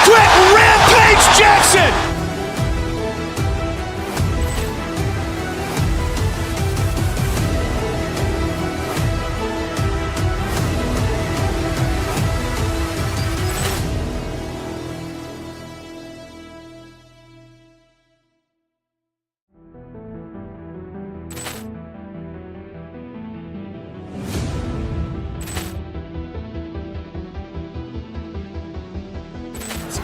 [SPEAKER 2] Quick Rampage Jackson.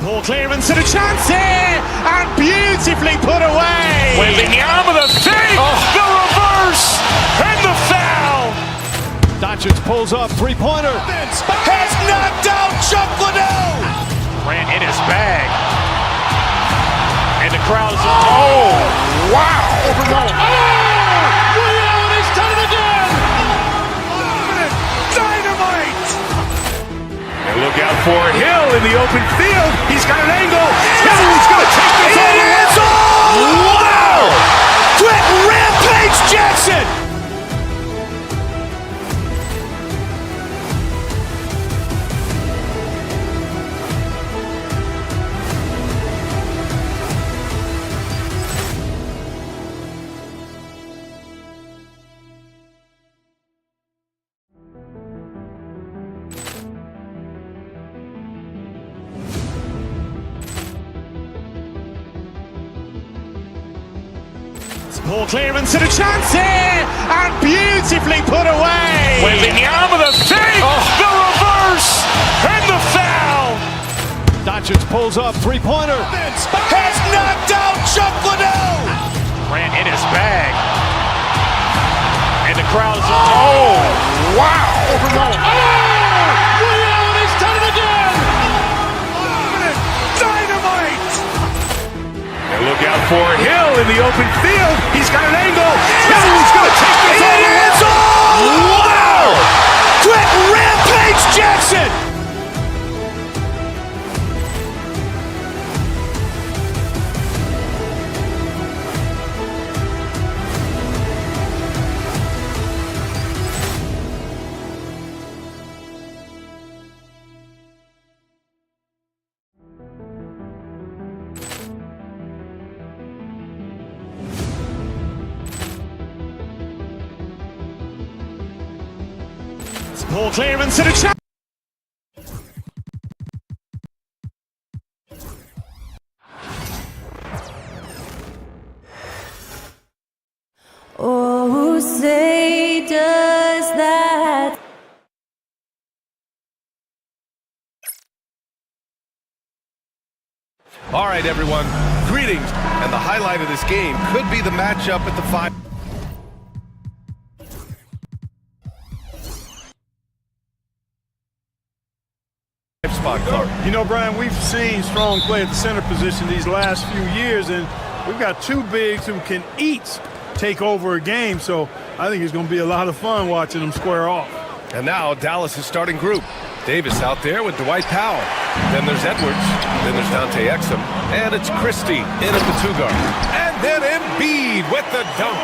[SPEAKER 1] Poor clearance and a chance here, and beautifully put away.
[SPEAKER 2] Wembanyama the fake, the reverse, and the foul.
[SPEAKER 3] Doncic pulls up, three-pointer.
[SPEAKER 2] Has knocked out Chuck Liddell. Ran in his bag. And the crowd is, oh, wow.
[SPEAKER 3] He's done it again.
[SPEAKER 2] Dynamite. And look out for Hill in the open field. He's got an angle. He's going to take this all the way. Wow. Quick Rampage Jackson.
[SPEAKER 1] Poor clearance and a chance here, and beautifully put away.
[SPEAKER 2] Wembanyama the fake, the reverse, and the foul.
[SPEAKER 3] Doncic pulls up, three-pointer.
[SPEAKER 2] Has knocked out Chuck Liddell. Ran in his bag. And the crowd is, oh, wow.
[SPEAKER 3] He's done it again.
[SPEAKER 2] Dynamite. And look out for Hill in the open field. He's got an angle. He's going to take this all the way. Wow. Quick Rampage Jackson.
[SPEAKER 1] Poor clearance and a chance.
[SPEAKER 15] Oh, say does that.
[SPEAKER 11] All right, everyone. Greetings. And the highlight of this game could be the matchup at the 5 spot card.
[SPEAKER 5] You know, Brian, we've seen strong play at the center position these last few years, and we've got two bigs who can each take over a game, so I think it's going to be a lot of fun watching them square off.
[SPEAKER 11] And now Dallas' starting group. Davis out there with Dwight Powell. Then there's Edwards. Then there's Dante Exum. And it's Christie in at the 2-guard. And then Embiid with the dunk.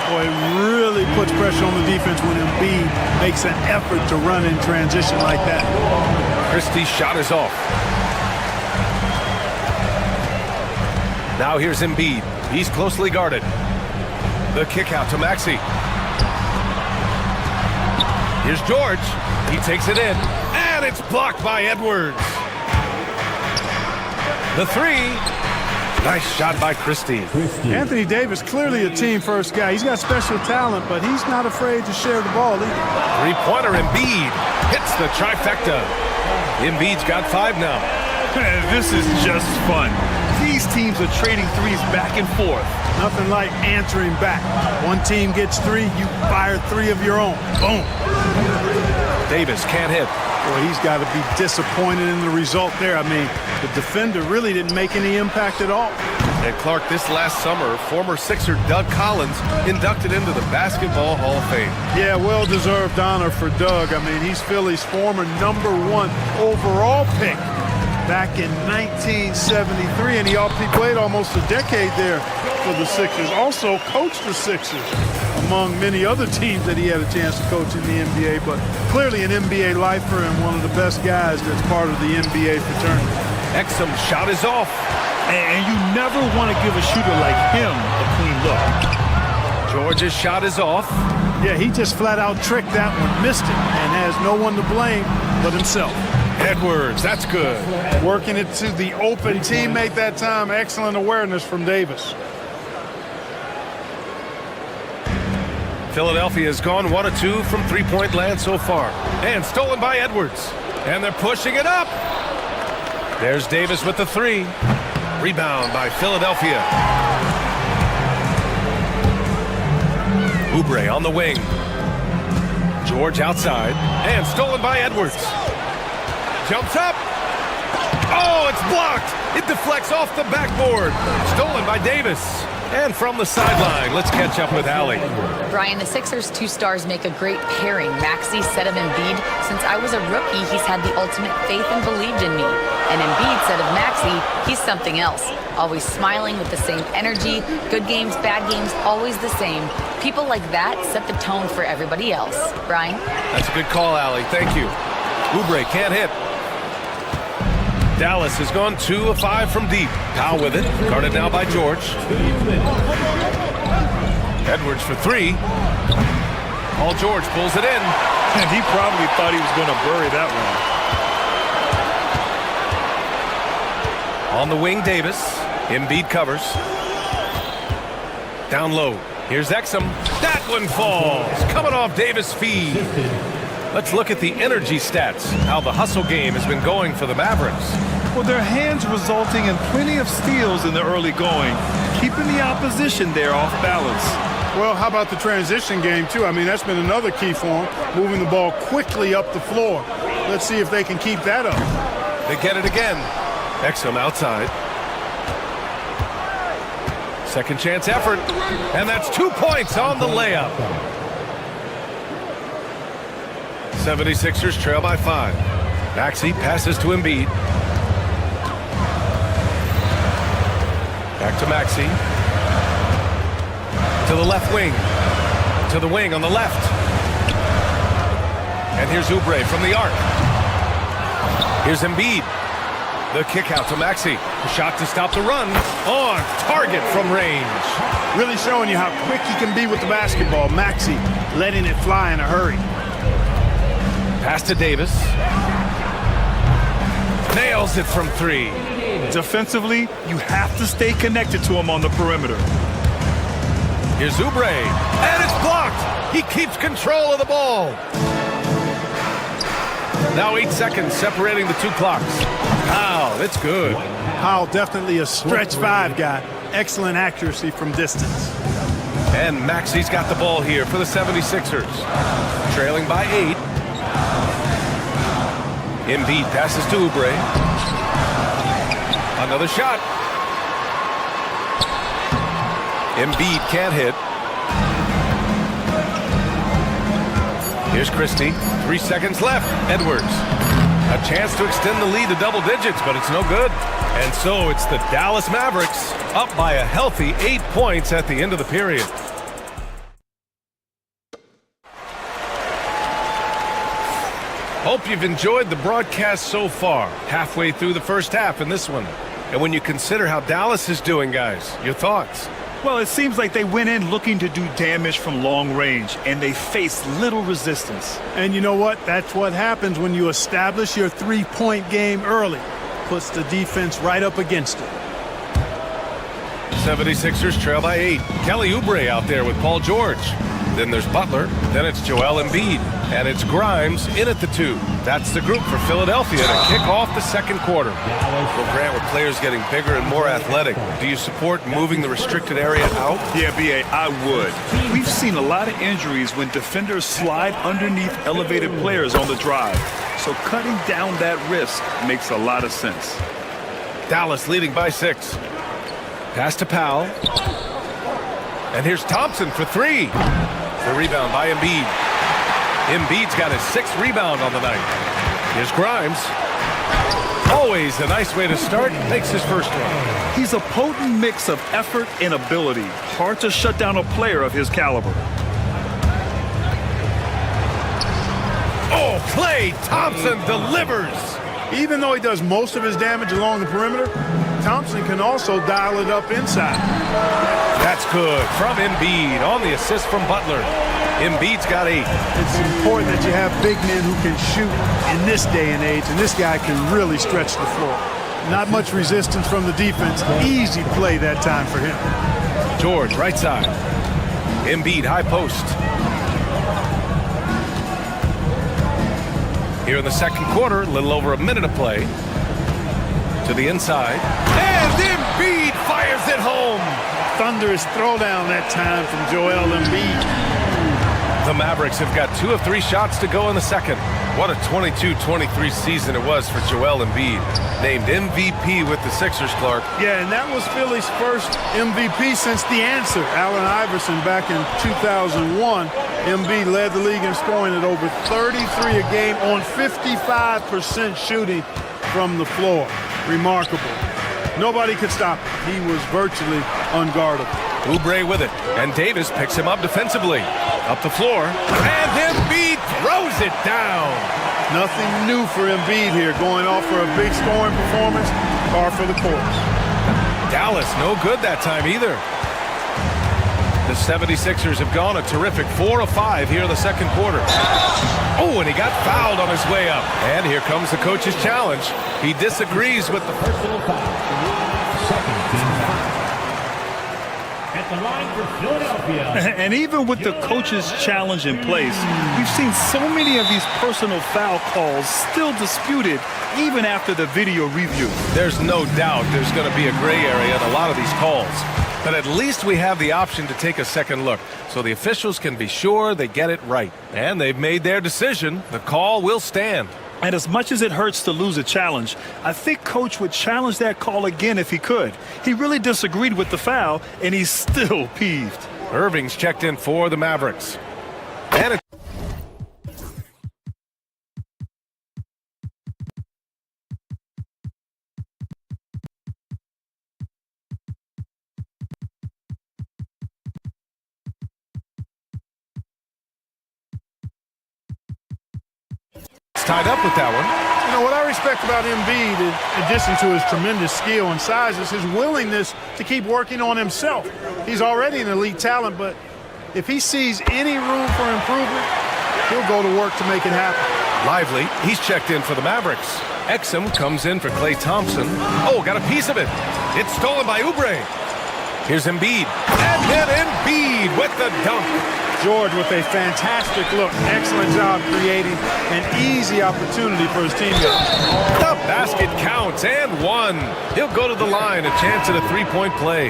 [SPEAKER 5] Boy, it really puts pressure on the defense when Embiid makes an effort to run in transition like that.
[SPEAKER 11] Christie's shot is off. Now here's Embiid. He's closely guarded. The kick out to Maxey. Here's George. He takes it in. And it's blocked by Edwards. The 3. Nice shot by Christie.
[SPEAKER 5] Anthony Davis, clearly a team-first guy. He's got special talent, but he's not afraid to share the ball either.
[SPEAKER 11] 3-pointer Embiid hits the trifecta. Embiid's got 5 now.
[SPEAKER 8] This is just fun. These teams are trading threes back and forth.
[SPEAKER 5] Nothing like answering back. One team gets 3, you fire 3 of your own. Boom.
[SPEAKER 11] Davis can't hit.
[SPEAKER 5] Boy, he's got to be disappointed in the result there. I mean, the defender really didn't make any impact at all.
[SPEAKER 11] And Clark, this last summer, former Sixer Doug Collins inducted into the Basketball Hall of Fame.
[SPEAKER 5] Yeah, well-deserved honor for Doug. I mean, he's Philly's former #1 overall pick back in 1973, and he played almost a decade there for the Sixers. Also coached the Sixers, among many other teams that he had a chance to coach in the NBA, but clearly an NBA lifer and one of the best guys that's part of the NBA fraternity.
[SPEAKER 11] Exum's shot is off.
[SPEAKER 2] And you never want to give a shooter like him a clean look.
[SPEAKER 11] George's shot is off.
[SPEAKER 5] Yeah, he just flat out tricked that one, missed it, and has no one to blame but himself.
[SPEAKER 11] Edwards, that's good.
[SPEAKER 5] Working it to the open teammate that time. Excellent awareness from Davis.
[SPEAKER 11] Philadelphia has gone 1 of 2 from three-point land so far. And stolen by Edwards. And they're pushing it up. There's Davis with the 3. Rebound by Philadelphia. Oubre on the wing. George outside. And stolen by Edwards. Jumps up. Oh, it's blocked. It deflects off the backboard. Stolen by Davis. And from the sideline, let's catch up with Allie.
[SPEAKER 10] Brian, the Sixers' 2 stars make a great pairing. Maxey said of Embiid, since I was a rookie, he's had the ultimate faith and believed in me. And Embiid said of Maxey, he's something else. Always smiling with the same energy. Good games, bad games, always the same. People like that set the tone for everybody else. Brian?
[SPEAKER 11] That's a good call, Allie. Thank you. Oubre can't hit. Dallas has gone 2 of 5 from deep. Powell with it. Guarded now by George. Edwards for 3. Paul George pulls it in.
[SPEAKER 2] And he probably thought he was going to bury that one.
[SPEAKER 11] On the wing, Davis. Embiid covers. Down low. Here's Exum. That one falls. Coming off Davis' feed. Let's look at the energy stats. How the hustle game has been going for the Mavericks.
[SPEAKER 8] Well, their hands resulting in plenty of steals in the early going, keeping the opposition there off balance.
[SPEAKER 5] Well, how about the transition game, too? I mean, that's been another key for them, moving the ball quickly up the floor. Let's see if they can keep that up.
[SPEAKER 11] They get it again. Exum outside. Second chance effort. And that's 2 points on the layup. 76ers trail by 5. Maxey passes to Embiid. Back to Maxey. To the left wing. To the wing on the left. And here's Oubre from the arc. Here's Embiid. The kick out to Maxey. The shot to stop the run. On target from range.
[SPEAKER 5] Really showing you how quick he can be with the basketball. Maxey letting it fly in a hurry.
[SPEAKER 11] Pass to Davis. Nails it from 3.
[SPEAKER 8] Defensively, you have to stay connected to him on the perimeter.
[SPEAKER 11] Here's Oubre. And it's blocked. He keeps control of the ball. Now 8 seconds separating the 2 clocks. Powell, it's good.
[SPEAKER 5] Powell definitely a stretch 5 guy. Excellent accuracy from distance.
[SPEAKER 11] And Maxey's got the ball here for the 76ers. Trailing by 8. Embiid passes to Oubre. Another shot. Embiid can't hit. Here's Christie. 3 seconds left. Edwards. A chance to extend the lead to double digits, but it's no good. And so it's the Dallas Mavericks up by a healthy 8 points at the end of the period. Hope you've enjoyed the broadcast so far. Halfway through the first half in this one. And when you consider how Dallas is doing, guys, your thoughts?
[SPEAKER 8] Well, it seems like they went in looking to do damage from long range, and they faced little resistance.
[SPEAKER 5] And you know what? That's what happens when you establish your three-point game early. Puts the defense right up against it.
[SPEAKER 11] 76ers trail by 8. Kelly Oubre out there with Paul George. Then there's Butler. Then it's Joel Embiid. And it's Grimes in at the 2. That's the group for Philadelphia to kick off the second quarter. Well, Grant, with players getting bigger and more athletic, do you support moving the restricted area out?
[SPEAKER 8] Yeah, B.A., I would. We've seen a lot of injuries when defenders slide underneath elevated players on the drive. So cutting down that risk makes a lot of sense.
[SPEAKER 11] Dallas leading by 6. Pass to Powell. And here's Thompson for 3. The rebound by Embiid. Embiid's got his 6th rebound on the night. Here's Grimes. Always a nice way to start. Makes his first one.
[SPEAKER 8] He's a potent mix of effort and ability. Hard to shut down a player of his caliber.
[SPEAKER 11] Oh, Klay Thompson delivers.
[SPEAKER 5] Even though he does most of his damage along the perimeter, Thompson can also dial it up inside.
[SPEAKER 11] That's good from Embiid on the assist from Butler. Embiid's got 8.
[SPEAKER 5] It's important that you have big men who can shoot in this day and age, and this guy can really stretch the floor. Not much resistance from the defense. Easy play that time for him.
[SPEAKER 11] George, right side. Embiid, high post. Here in the second quarter, a little over a minute of play. To the inside. And Embiid fires it home.
[SPEAKER 5] Thunderous throwdown that time from Joel Embiid.
[SPEAKER 11] The Mavericks have got 2 of 3 shots to go in the second. What a 22-23 season it was for Joel Embiid. Named MVP with the Sixers, Clark.
[SPEAKER 5] Yeah, and that was Philly's first MVP since the answer. Allen Iverson back in 2001. Embiid led the league in scoring at over 33 a game on 55% shooting from the floor. Remarkable. Nobody could stop him. He was virtually unguardable.
[SPEAKER 11] Oubre with it, and Davis picks him up defensively. Up the floor, and Embiid throws it down.
[SPEAKER 5] Nothing new for Embiid here, going off for a big scoring performance, par for the course.
[SPEAKER 11] Dallas no good that time either. The 76ers have gone a terrific 4 of 5 here in the second quarter. Oh, and he got fouled on his way up. And here comes the coach's challenge. He disagrees with the personal foul.
[SPEAKER 3] At the line for Philadelphia.
[SPEAKER 8] And even with the coach's challenge in place, we've seen so many of these personal foul calls still disputed even after the video review.
[SPEAKER 11] There's no doubt there's going to be a gray area in a lot of these calls. But at least we have the option to take a second look, so the officials can be sure they get it right. And they've made their decision. The call will stand.
[SPEAKER 8] And as much as it hurts to lose a challenge, I think Coach would challenge that call again if he could. He really disagreed with the foul, and he's still peeved.
[SPEAKER 11] Irving's checked in for the Mavericks. And tied up with that one.
[SPEAKER 5] You know, what I respect about Embiid, in addition to his tremendous skill and size, is his willingness to keep working on himself. He's already an elite talent, but if he sees any room for improvement, he'll go to work to make it happen.
[SPEAKER 11] Lively, he's checked in for the Mavericks. Exum comes in for Klay Thompson. Oh, got a piece of it. It's stolen by Oubre. Here's Embiid. And then Embiid with the dunk.
[SPEAKER 5] George with a fantastic look. Excellent job creating an easy opportunity for his teammates.
[SPEAKER 11] The basket counts and one. He'll go to the line, a chance at a three-point play.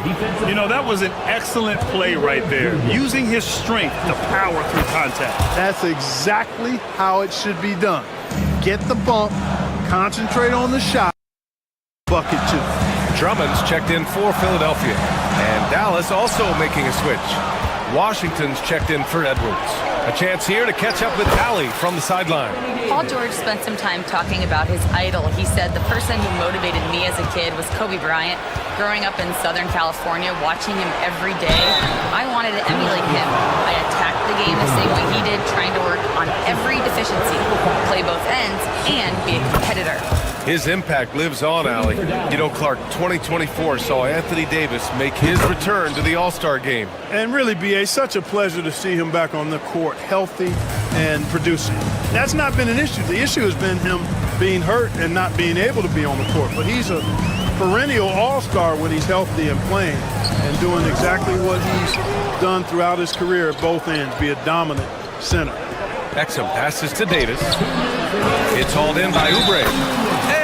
[SPEAKER 8] You know, that was an excellent play right there, using his strength to power through contact.
[SPEAKER 5] That's exactly how it should be done. Get the bump, concentrate on the shot, bucket two.
[SPEAKER 11] Drummond's checked in for Philadelphia. And Dallas also making a switch. Washington's checked in for Edwards. A chance here to catch up with Allie from the sideline.
[SPEAKER 10] Paul George spent some time talking about his idol. He said, the person who motivated me as a kid was Kobe Bryant. Growing up in Southern California, watching him every day, I wanted to emulate him. I attacked the game the same way he did, trying to work on every deficiency, play both ends, and be a competitor.
[SPEAKER 11] His impact lives on, Allie. You know, Clark, 2024 saw Anthony Davis make his return to the All-Star game.
[SPEAKER 5] And really, B.A., such a pleasure to see him back on the court, healthy and producing. That's not been an issue. The issue has been him being hurt and not being able to be on the court. But he's a perennial all-star when he's healthy and playing and doing exactly what he's done throughout his career at both ends, be a dominant center.
[SPEAKER 11] Exum passes to Davis. It's hauled in by Oubre.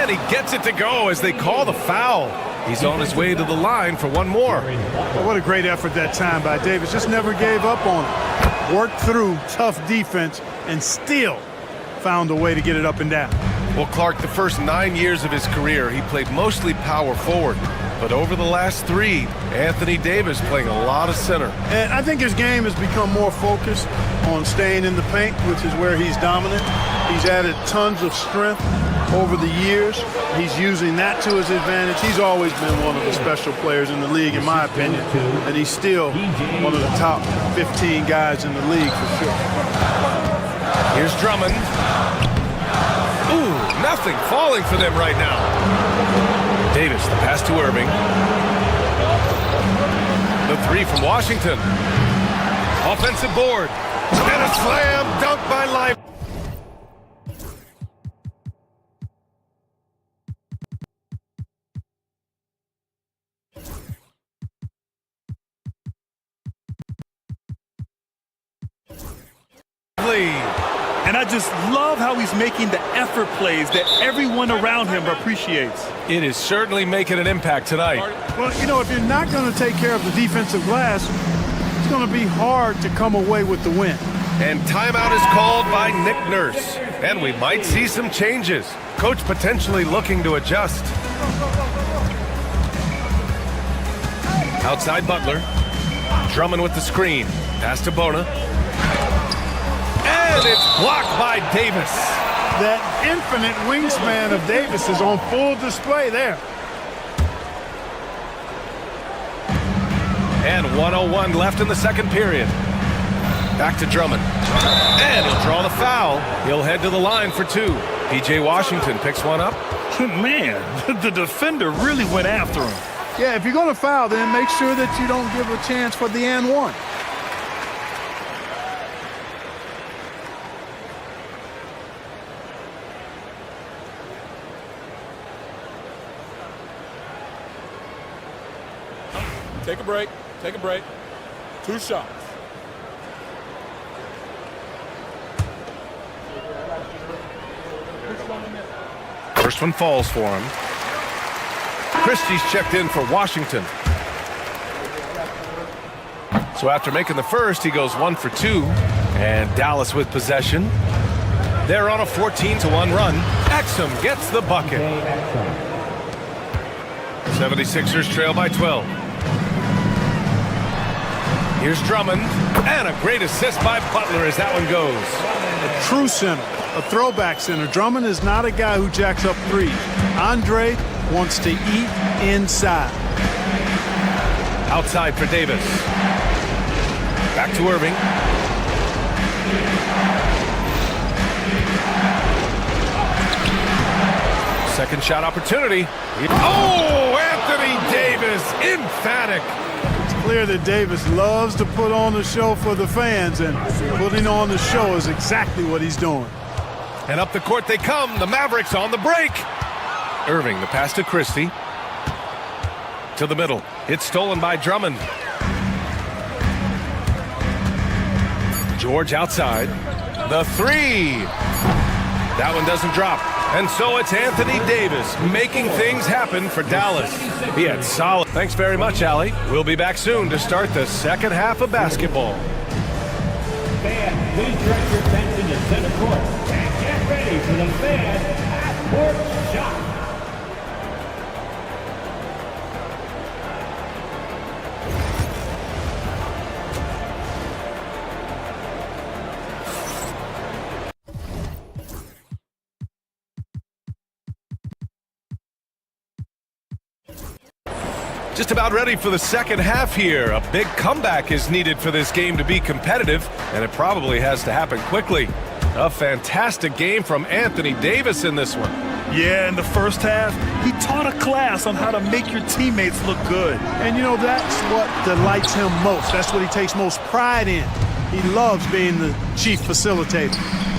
[SPEAKER 11] And he gets it to go as they call the foul. He's on his way to the line for one more.
[SPEAKER 5] Well, what a great effort that time by Davis. Just never gave up on it. Worked through tough defense and still found a way to get it up and down.
[SPEAKER 11] Well, Clark, the first 9 years of his career, he played mostly power forward. But over the last 3, Anthony Davis playing a lot of center.
[SPEAKER 5] And I think his game has become more focused on staying in the paint, which is where he's dominant. He's added tons of strength over the years. He's using that to his advantage. He's always been one of the special players in the league, in my opinion. And he's still one of the top 15 guys in the league for sure.
[SPEAKER 11] Here's Drummond. Ooh, nothing falling for them right now. Davis, the pass to Irving. The 3 from Washington. Offensive board. And a slam dunk by Lively.
[SPEAKER 8] And I just love how he's making the effort plays that everyone around him appreciates.
[SPEAKER 11] It is certainly making an impact tonight.
[SPEAKER 5] Well, you know, if you're not going to take care of the defensive glass, it's going to be hard to come away with the win.
[SPEAKER 11] And timeout is called by Nick Nurse. And we might see some changes. Coach potentially looking to adjust. Outside Butler. Drummond with the screen. Pass to Bona. And it's blocked by Davis.
[SPEAKER 5] That infinite wingspan of Davis is on full display there.
[SPEAKER 11] And 1:01 left in the second period. Back to Drummond. And he'll draw the foul. He'll head to the line for 2. P.J. Washington picks one up.
[SPEAKER 8] Man, the defender really went after him.
[SPEAKER 5] Yeah, if you're going to foul, then make sure that you don't give a chance for the and one.
[SPEAKER 16] Take a break. Take a break. 2 shots.
[SPEAKER 11] First one falls for him. Christie's checked in for Washington. So after making the first, he goes 1 for 2. And Dallas with possession. They're on a 14-1 run. Exum gets the bucket. 76ers trail by 12. Here's Drummond, and a great assist by Butler as that one goes.
[SPEAKER 5] A true center, a throwback center. Drummond is not a guy who jacks up threes. Andre wants to eat inside.
[SPEAKER 11] Outside for Davis. Back to Irving. Second shot opportunity. Oh, Anthony Davis, emphatic.
[SPEAKER 5] Clear that Davis loves to put on the show for the fans, and putting on the show is exactly what he's doing.
[SPEAKER 11] And up the court they come. The Mavericks on the break. Irving, the pass to Christie. To the middle. It's stolen by Drummond. George outside. The 3. That one doesn't drop. And so it's Anthony Davis making things happen for Dallas. He had solid. Thanks very much, Allie. We'll be back soon to start the second half of basketball.
[SPEAKER 3] Fans, please direct your attention to center court and get ready for the fan half-court shot.
[SPEAKER 11] Just about ready for the second half here. A big comeback is needed for this game to be competitive, and it probably has to happen quickly. A fantastic game from Anthony Davis in this one.
[SPEAKER 8] Yeah, in the first half, he taught a class on how to make your teammates look good.
[SPEAKER 5] And, you know, that's what delights him most. That's what he takes most pride in. He loves being the chief facilitator.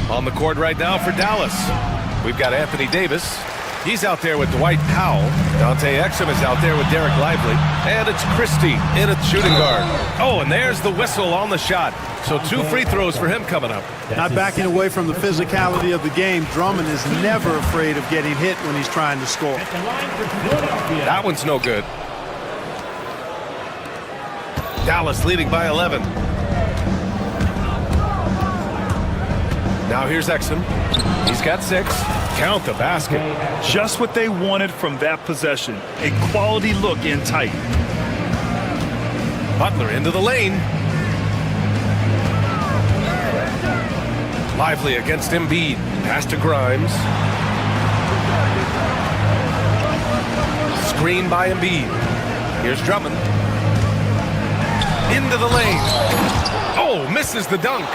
[SPEAKER 11] On the court right now for Dallas, we've got Anthony Davis. He's out there with Dwight Powell. Dante Exum is out there with Derek Lively. And it's Christie in at shooting guard. Oh, and there's the whistle on the shot. So 2 free throws for him coming up.
[SPEAKER 5] Not backing away from the physicality of the game. Drummond is never afraid of getting hit when he's trying to score.
[SPEAKER 11] That one's no good. Dallas leading by 11. Now here's Exum. He's got 6. Count the basket.
[SPEAKER 8] Just what they wanted from that possession. A quality look in tight.
[SPEAKER 11] Butler into the lane. Lively against Embiid. Pass to Grimes. Screen by Embiid. Here's Drummond. Into the lane. Oh, misses the dunk.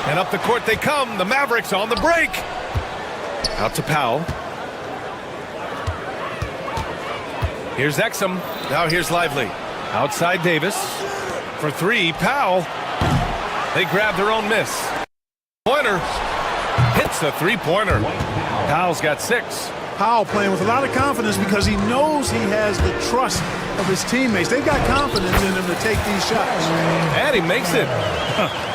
[SPEAKER 11] And up the court they come. The Mavericks on the break. Out to Powell. Here's Exum. Now here's Lively. Outside Davis. For 3, Powell. They grab their own miss. Pointer. Hits the 3-pointer. Powell's got 6.
[SPEAKER 5] Powell playing with a lot of confidence because he knows he has the trust of his teammates. They've got confidence in him to take these shots.
[SPEAKER 11] And he makes it.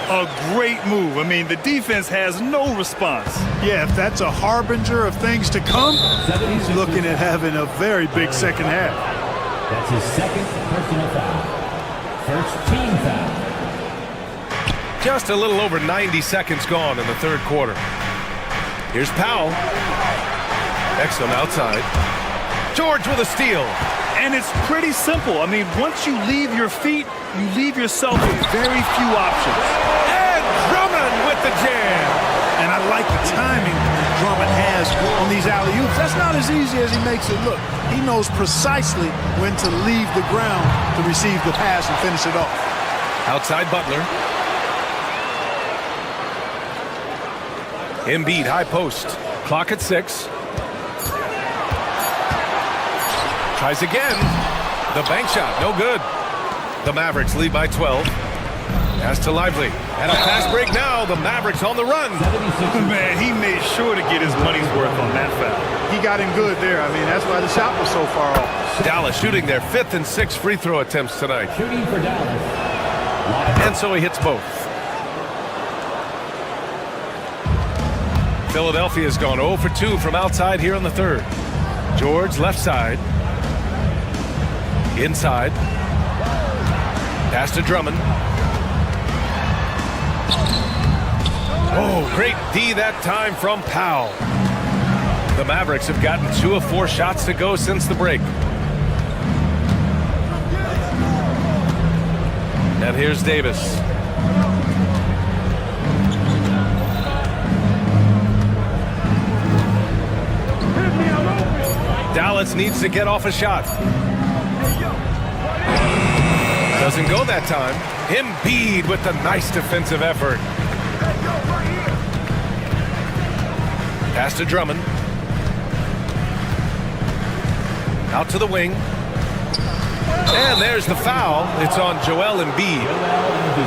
[SPEAKER 8] A great move. I mean, the defense has no response.
[SPEAKER 5] Yeah, if that's a harbinger of things to come, he's looking at having a very big second half.
[SPEAKER 3] That's his second personal foul. First team foul.
[SPEAKER 11] Just a little over 90 seconds gone in the third quarter. Here's Powell. Exum outside. George with a steal.
[SPEAKER 8] And it's pretty simple. I mean, once you leave your feet, you leave yourself with very few options.
[SPEAKER 11] And Drummond with the jam.
[SPEAKER 5] And I like the timing Drummond has on these alley-oops. That's not as easy as he makes it look. He knows precisely when to leave the ground to receive the pass and finish it off.
[SPEAKER 11] Outside Butler. Embiid high post. Clock at 6. Tries again. The bank shot, no good. The Mavericks lead by 12. Pass to Lively. And a fast break now. The Mavericks on the run.
[SPEAKER 8] Man, he made sure to get his money's worth on that foul.
[SPEAKER 5] He got him good there. I mean, that's why the shot was so far off.
[SPEAKER 11] Dallas shooting their 5th and 6th free throw attempts tonight.
[SPEAKER 3] Shooting for Dallas.
[SPEAKER 11] And so he hits both. Philadelphia's gone 0 for 2 from outside here in the third. George left side. Inside. Pass to Drummond. Oh, great D that time from Powell. The Mavericks have gotten 2 of 4 shots to go since the break. And here's Davis. Dallas needs to get off a shot. Doesn't go that time. Embiid with the nice defensive effort. Pass to Drummond. Out to the wing. And there's the foul. It's on Joel Embiid.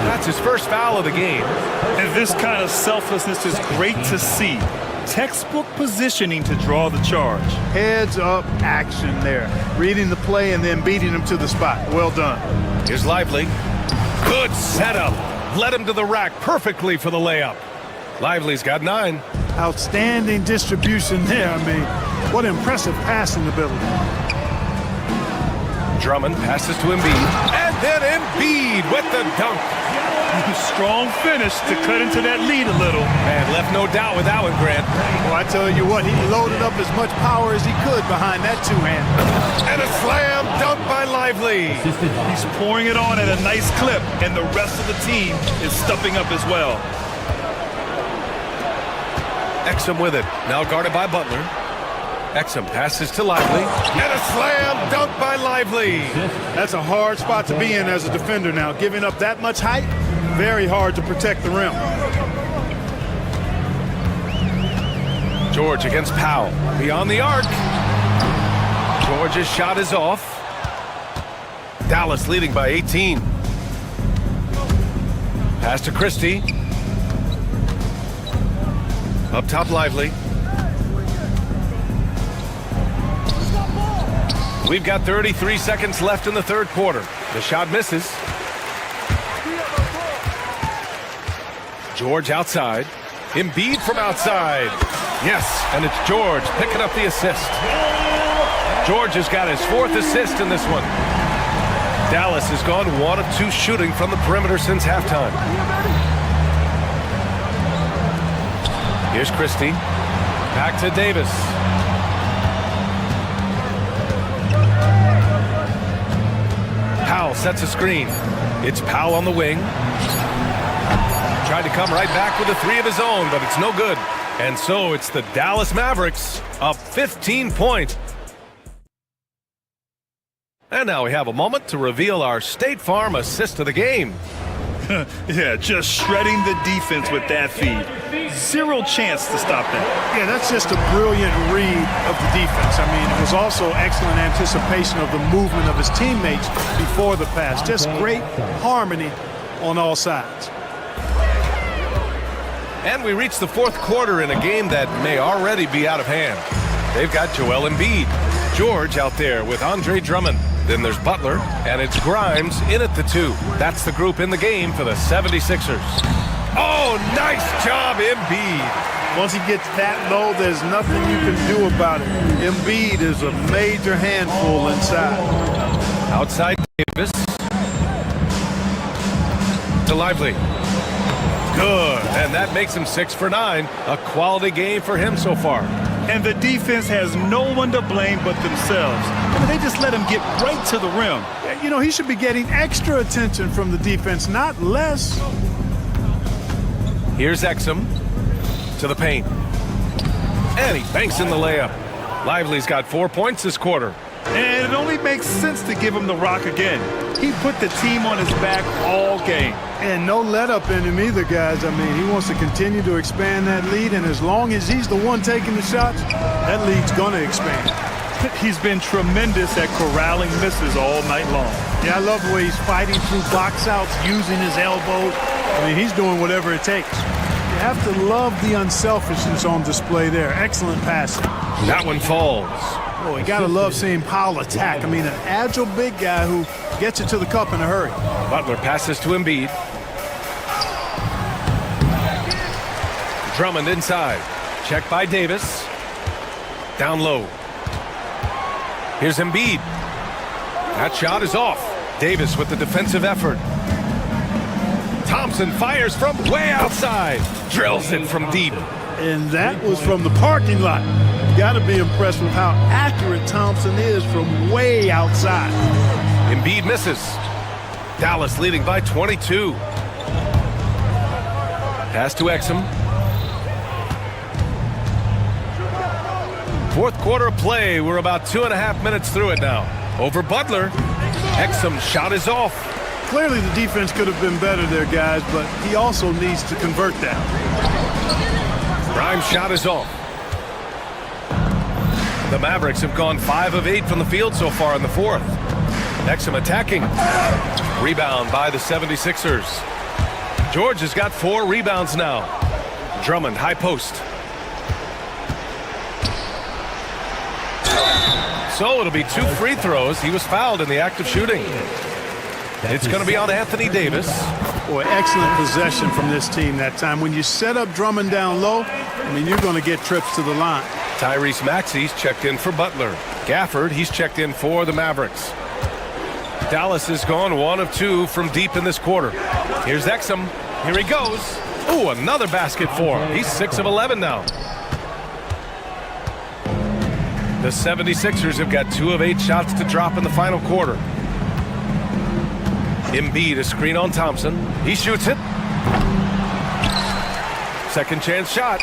[SPEAKER 11] That's his first foul of the game.
[SPEAKER 8] And this kind of selflessness is great to see. Textbook positioning to draw the charge.
[SPEAKER 5] Heads up action there. Reading the play and then beating him to the spot. Well done.
[SPEAKER 11] Here's Lively. Good setup. Led him to the rack perfectly for the layup. Lively's got 9.
[SPEAKER 5] Outstanding distribution there. I mean, what impressive passing ability.
[SPEAKER 11] Drummond passes to Embiid. And then Embiid with the dunk.
[SPEAKER 8] Strong finish to cut into that lead a little.
[SPEAKER 11] Man, left no doubt with that one, Grant.
[SPEAKER 5] Well, I tell you what, he loaded up as much power as he could behind that two-hand.
[SPEAKER 11] And a slam dunk by Lively.
[SPEAKER 8] He's pouring it on at a nice clip, and the rest of the team is stepping up as well.
[SPEAKER 11] Exum with it. Now guarded by Butler. Exum passes to Lively. And a slam dunk by Lively.
[SPEAKER 5] That's a hard spot to be in as a defender now. Giving up that much height, very hard to protect the rim.
[SPEAKER 11] George against Powell. Beyond the arc. George's shot is off. Dallas leading by 18. Pass to Christie. Up top Lively. We've got 33 seconds left in the third quarter. The shot misses. George outside. Embiid from outside. Yes, and it's George picking up the assist. George has got his 4th assist in this one. Dallas has gone 1 of 2 shooting from the perimeter since halftime. Here's Christie. Back to Davis. Powell sets a screen. It's Powell on the wing. Tried to come right back with a 3 of his own, but it's no good. And so it's the Dallas Mavericks up 15 points. And now we have a moment to reveal our State Farm assist of the game.
[SPEAKER 8] Yeah, just shredding the defense with that feed. 0 chance to stop that.
[SPEAKER 5] Yeah, that's just a brilliant read of the defense. I mean, it was also excellent anticipation of the movement of his teammates before the pass. Just great harmony on all sides.
[SPEAKER 11] And we reach the 4th quarter in a game that may already be out of hand. They've got Joel Embiid. George out there with Andre Drummond. Then there's Butler, and it's Grimes in at the 2. That's the group in the game for the 76ers. Oh, nice job, Embiid.
[SPEAKER 5] Once he gets that low, there's nothing you can do about it. Embiid is a major handful inside.
[SPEAKER 11] Outside Davis. To Lively. Good, and that makes him 6 for 9. A quality game for him so far.
[SPEAKER 8] And the defense has no one to blame but themselves. I mean, they just let him get right to the rim.
[SPEAKER 5] You know, he should be getting extra attention from the defense, not less.
[SPEAKER 11] Here's Exum to the paint. And he banks in the layup. Lively's got 4 points this quarter.
[SPEAKER 8] And it only makes sense to give him the rock again. He put the team on his back all game.
[SPEAKER 5] And no let up in him either, guys. I mean, he wants to continue to expand that lead, and as long as he's the one taking the shots, that lead's going to expand.
[SPEAKER 8] He's been tremendous at corralling misses all night long.
[SPEAKER 5] Yeah, I love the way he's fighting through box outs, using his elbows. I mean, he's doing whatever it takes. You have to love the unselfishness on display there. Excellent passing.
[SPEAKER 11] That one falls.
[SPEAKER 5] Oh, you got to love seeing Powell attack. I mean, an agile big guy who gets it to the cup in a hurry.
[SPEAKER 11] Butler passes to Embiid. Drummond inside. Checked by Davis. Down low. Here's Embiid. That shot is off. Davis with the defensive effort. Thompson fires from way outside. Drills it from deep.
[SPEAKER 5] And that was from the parking lot. You got to be impressed with how accurate Thompson is from way outside.
[SPEAKER 11] Embiid misses. Dallas leading by 22. Pass to Exum. 4th quarter of play. We're about 2.5 minutes through it now. Over Butler. Exum's shot is off.
[SPEAKER 5] Clearly the defense could have been better there, guys, but he also needs to convert that.
[SPEAKER 11] Grimes' shot is off. The Mavericks have gone 5 of 8 from the field so far in the 4th. Exum attacking. Rebound by the 76ers. George has got 4 rebounds now. Drummond, high post. So it'll be 2 free throws. He was fouled in the act of shooting. It's going to be on Anthony Davis.
[SPEAKER 5] Boy, excellent possession from this team that time. When you set up Drummond down low, I mean, you're going to get trips to the line.
[SPEAKER 11] Tyrese Maxey's checked in for Butler. Gafford, he's checked in for the Mavericks. Dallas has gone 1 of 2 from deep in this quarter. Here's Exum. Here he goes. Ooh, another basket for him. He's 6 of 11 now. The 76ers have got 2 of 8 shots to drop in the final quarter. Embiid, a screen on Thompson. He shoots it. Second chance shot.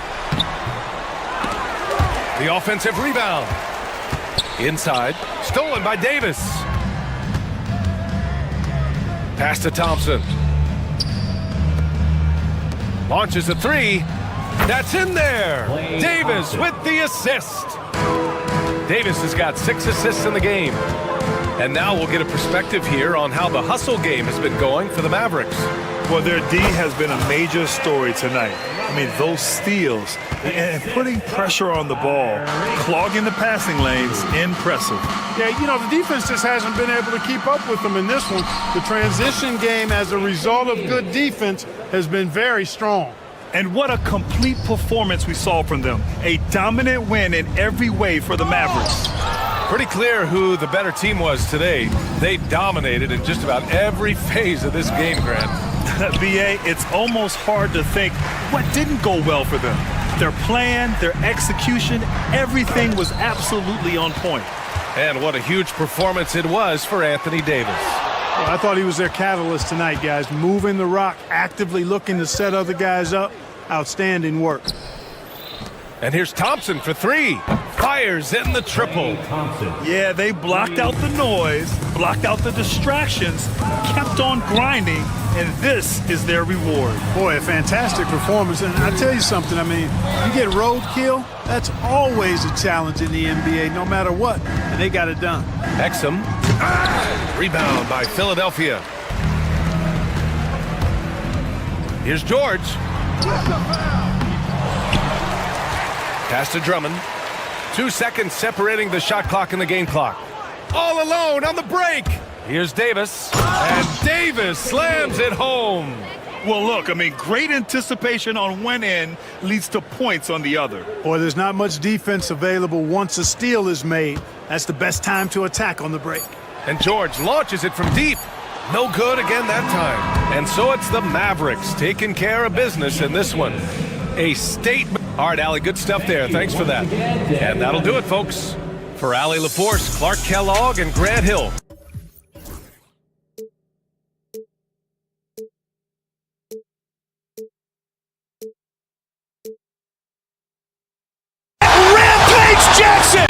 [SPEAKER 11] The offensive rebound. Inside. Stolen by Davis. Pass to Thompson. Launches a 3. That's in there. Davis with the assist. Davis has got 6 assists in the game. And now we'll get a perspective here on how the hustle game has been going for the Mavericks.
[SPEAKER 8] Well, their D has been a major story tonight. I mean, those steals and putting pressure on the ball, clogging the passing lanes, impressive.
[SPEAKER 5] Yeah, you know, the defense just hasn't been able to keep up with them in this one. The transition game, as a result of good defense, has been very strong.
[SPEAKER 8] And what a complete performance we saw from them. A dominant win in every way for the Mavericks.
[SPEAKER 11] Pretty clear who the better team was today. They dominated in just about every phase of this game, Grant.
[SPEAKER 8] BA, it's almost hard to think what didn't go well for them. Their plan, their execution, everything was absolutely on point.
[SPEAKER 11] And what a huge performance it was for Anthony Davis.
[SPEAKER 5] Well, I thought he was their catalyst tonight, guys. Moving the rock, actively looking to set other guys up. Outstanding work.
[SPEAKER 11] And here's Thompson for three. Fires in the triple.
[SPEAKER 8] Yeah, they blocked out the noise, blocked out the distractions, kept on grinding, and this is their reward.
[SPEAKER 5] Boy, a fantastic performance. And I tell you something, I mean, you get roadkill, that's always a challenge in the NBA, no matter what. And they got it done.
[SPEAKER 11] Exum. Rebound by Philadelphia. Here's George. Pass to Drummond. 2 seconds separating the shot clock and the game clock. All alone on the break. Here's Davis. And Davis slams it home.
[SPEAKER 8] Well, look, I mean, great anticipation on one end leads to points on the other.
[SPEAKER 5] Boy, there's not much defense available once a steal is made. That's the best time to attack on the break.
[SPEAKER 11] And George launches it from deep. No good again that time. And so it's the Mavericks taking care of business in this one. A statement. All right, Allie, good stuff there. Thanks for that. And that'll do it, folks. For Allie LaForce, Clark Kellogg, and Grant Hill.
[SPEAKER 2] Rampage Jackson!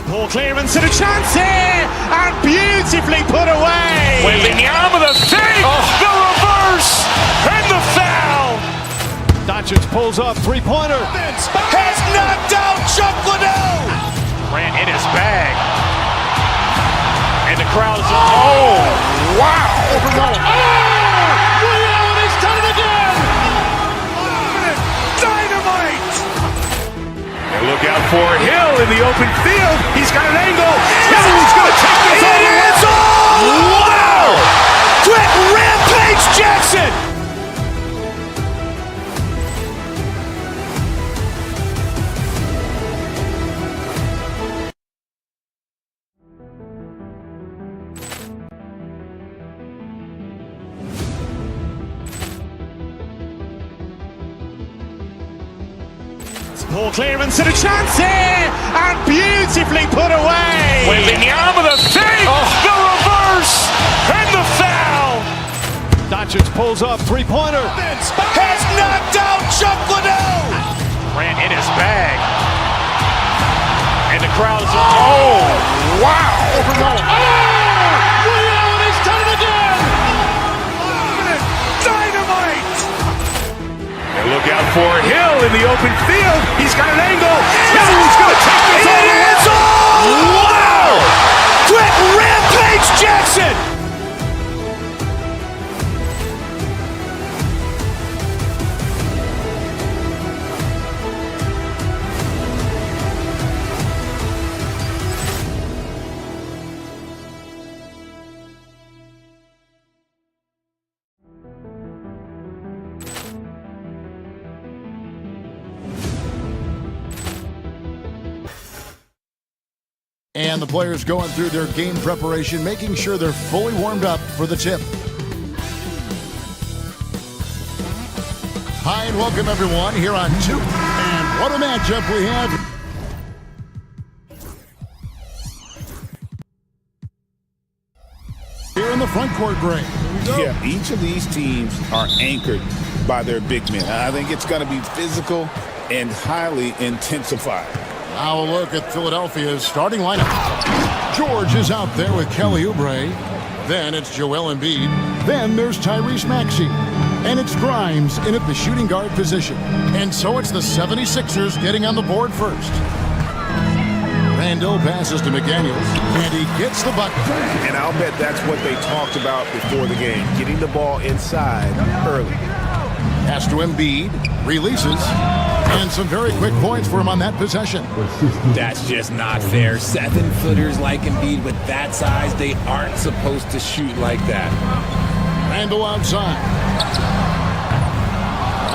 [SPEAKER 1] Poor clearance and a chance here, and beautifully put away.
[SPEAKER 2] Wembanyama the fake, the reverse, and the foul.
[SPEAKER 1] Doncic pulls up, three-pointer.
[SPEAKER 2] Has knocked out Chuck Liddell. Ran in his bag. And the crowd is, oh, wow. He's done it again. Dynamite. And look out for Hill in the open field. He's got an angle. He's going to take this all the way. Wow! Quick Rampage Jackson!
[SPEAKER 1] Poor clearance and a chance here, and beautifully put away.
[SPEAKER 2] Wembanyama the fake, the reverse, and the foul.
[SPEAKER 1] Doncic pulls up, three-pointer.
[SPEAKER 2] Has knocked out Chuck Liddell. Ran in his bag. And the crowd is, oh, wow. He's done it again. Dynamite. And look out for Hill in the open field. He's got an angle. He's going to take this all the way. Wow! Quick Rampage Jackson!
[SPEAKER 4] And the players going through their game preparation, making sure they're fully warmed up for the tip. Hi, and welcome everyone here on 2. And what a matchup we have. Here in the front court, Greg.
[SPEAKER 6] Yeah, each of these teams are anchored by their big men. I think it's going to be physical and highly intensified.
[SPEAKER 4] Now a look at Philadelphia's starting lineup. George is out there with Kelly Oubre. Then it's Joel Embiid. Then there's Tyrese Maxey. And it's Grimes in at the shooting guard position. And so it's the 76ers getting on the board first. Randall passes to McDaniels, and he gets the bucket.
[SPEAKER 2] And I'll bet that's what they talked about before the game, getting the ball inside early.
[SPEAKER 4] Pass to Embiid, releases, and some very quick points for him on that possession.
[SPEAKER 9] That's just not fair. 7-footers like Embiid with that size, they aren't supposed to shoot like that.
[SPEAKER 4] Randall outside.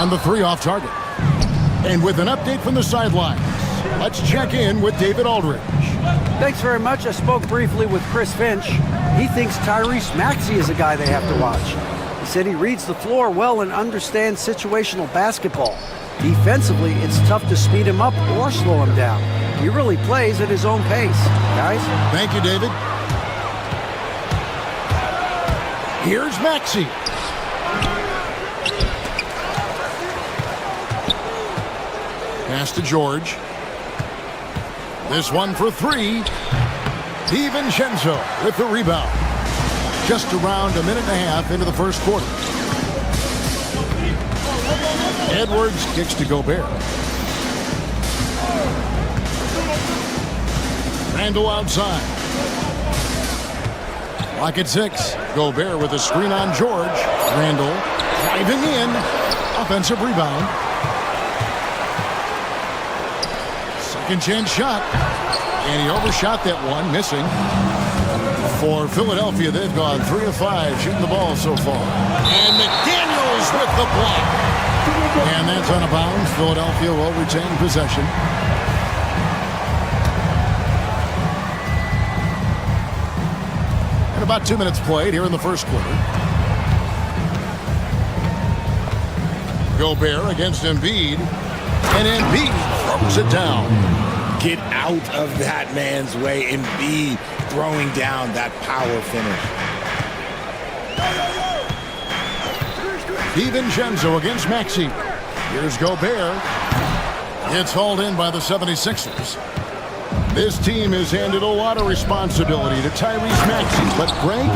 [SPEAKER 4] And the three off target. And with an update from the sidelines, let's check in with David Aldridge.
[SPEAKER 7] Thanks very much. I spoke briefly with Chris Finch. He thinks Tyrese Maxey is a guy they have to watch. He said he reads the floor well and understands situational basketball. Defensively, it's tough to speed him up or slow him down. He really plays at his own pace. Guys?
[SPEAKER 4] Thank you, David. Here's Maxey. Pass to George. This one for three. DiVincenzo with the rebound. Just around a minute and a half into the first quarter. Edwards kicks to Gobert. Randall outside. Lock at 6. Gobert with a screen on George. Randall driving in. Offensive rebound. Second chance shot. And he overshot that one, missing. For Philadelphia, they've gone 3 of 5 shooting the ball so far. And McDaniels with the block. And that's out of bounds. Philadelphia will retain possession. And about 2 minutes played here in the first quarter. Gobert against Embiid. And Embiid throws it down.
[SPEAKER 9] Get out of that man's way. Embiid throwing down that power finish.
[SPEAKER 4] DiVincenzo against Maxey. Here's Gobert. It's hauled in by the 76ers. This team has handed a lot of responsibility to Tyrese Maxey, but Greg,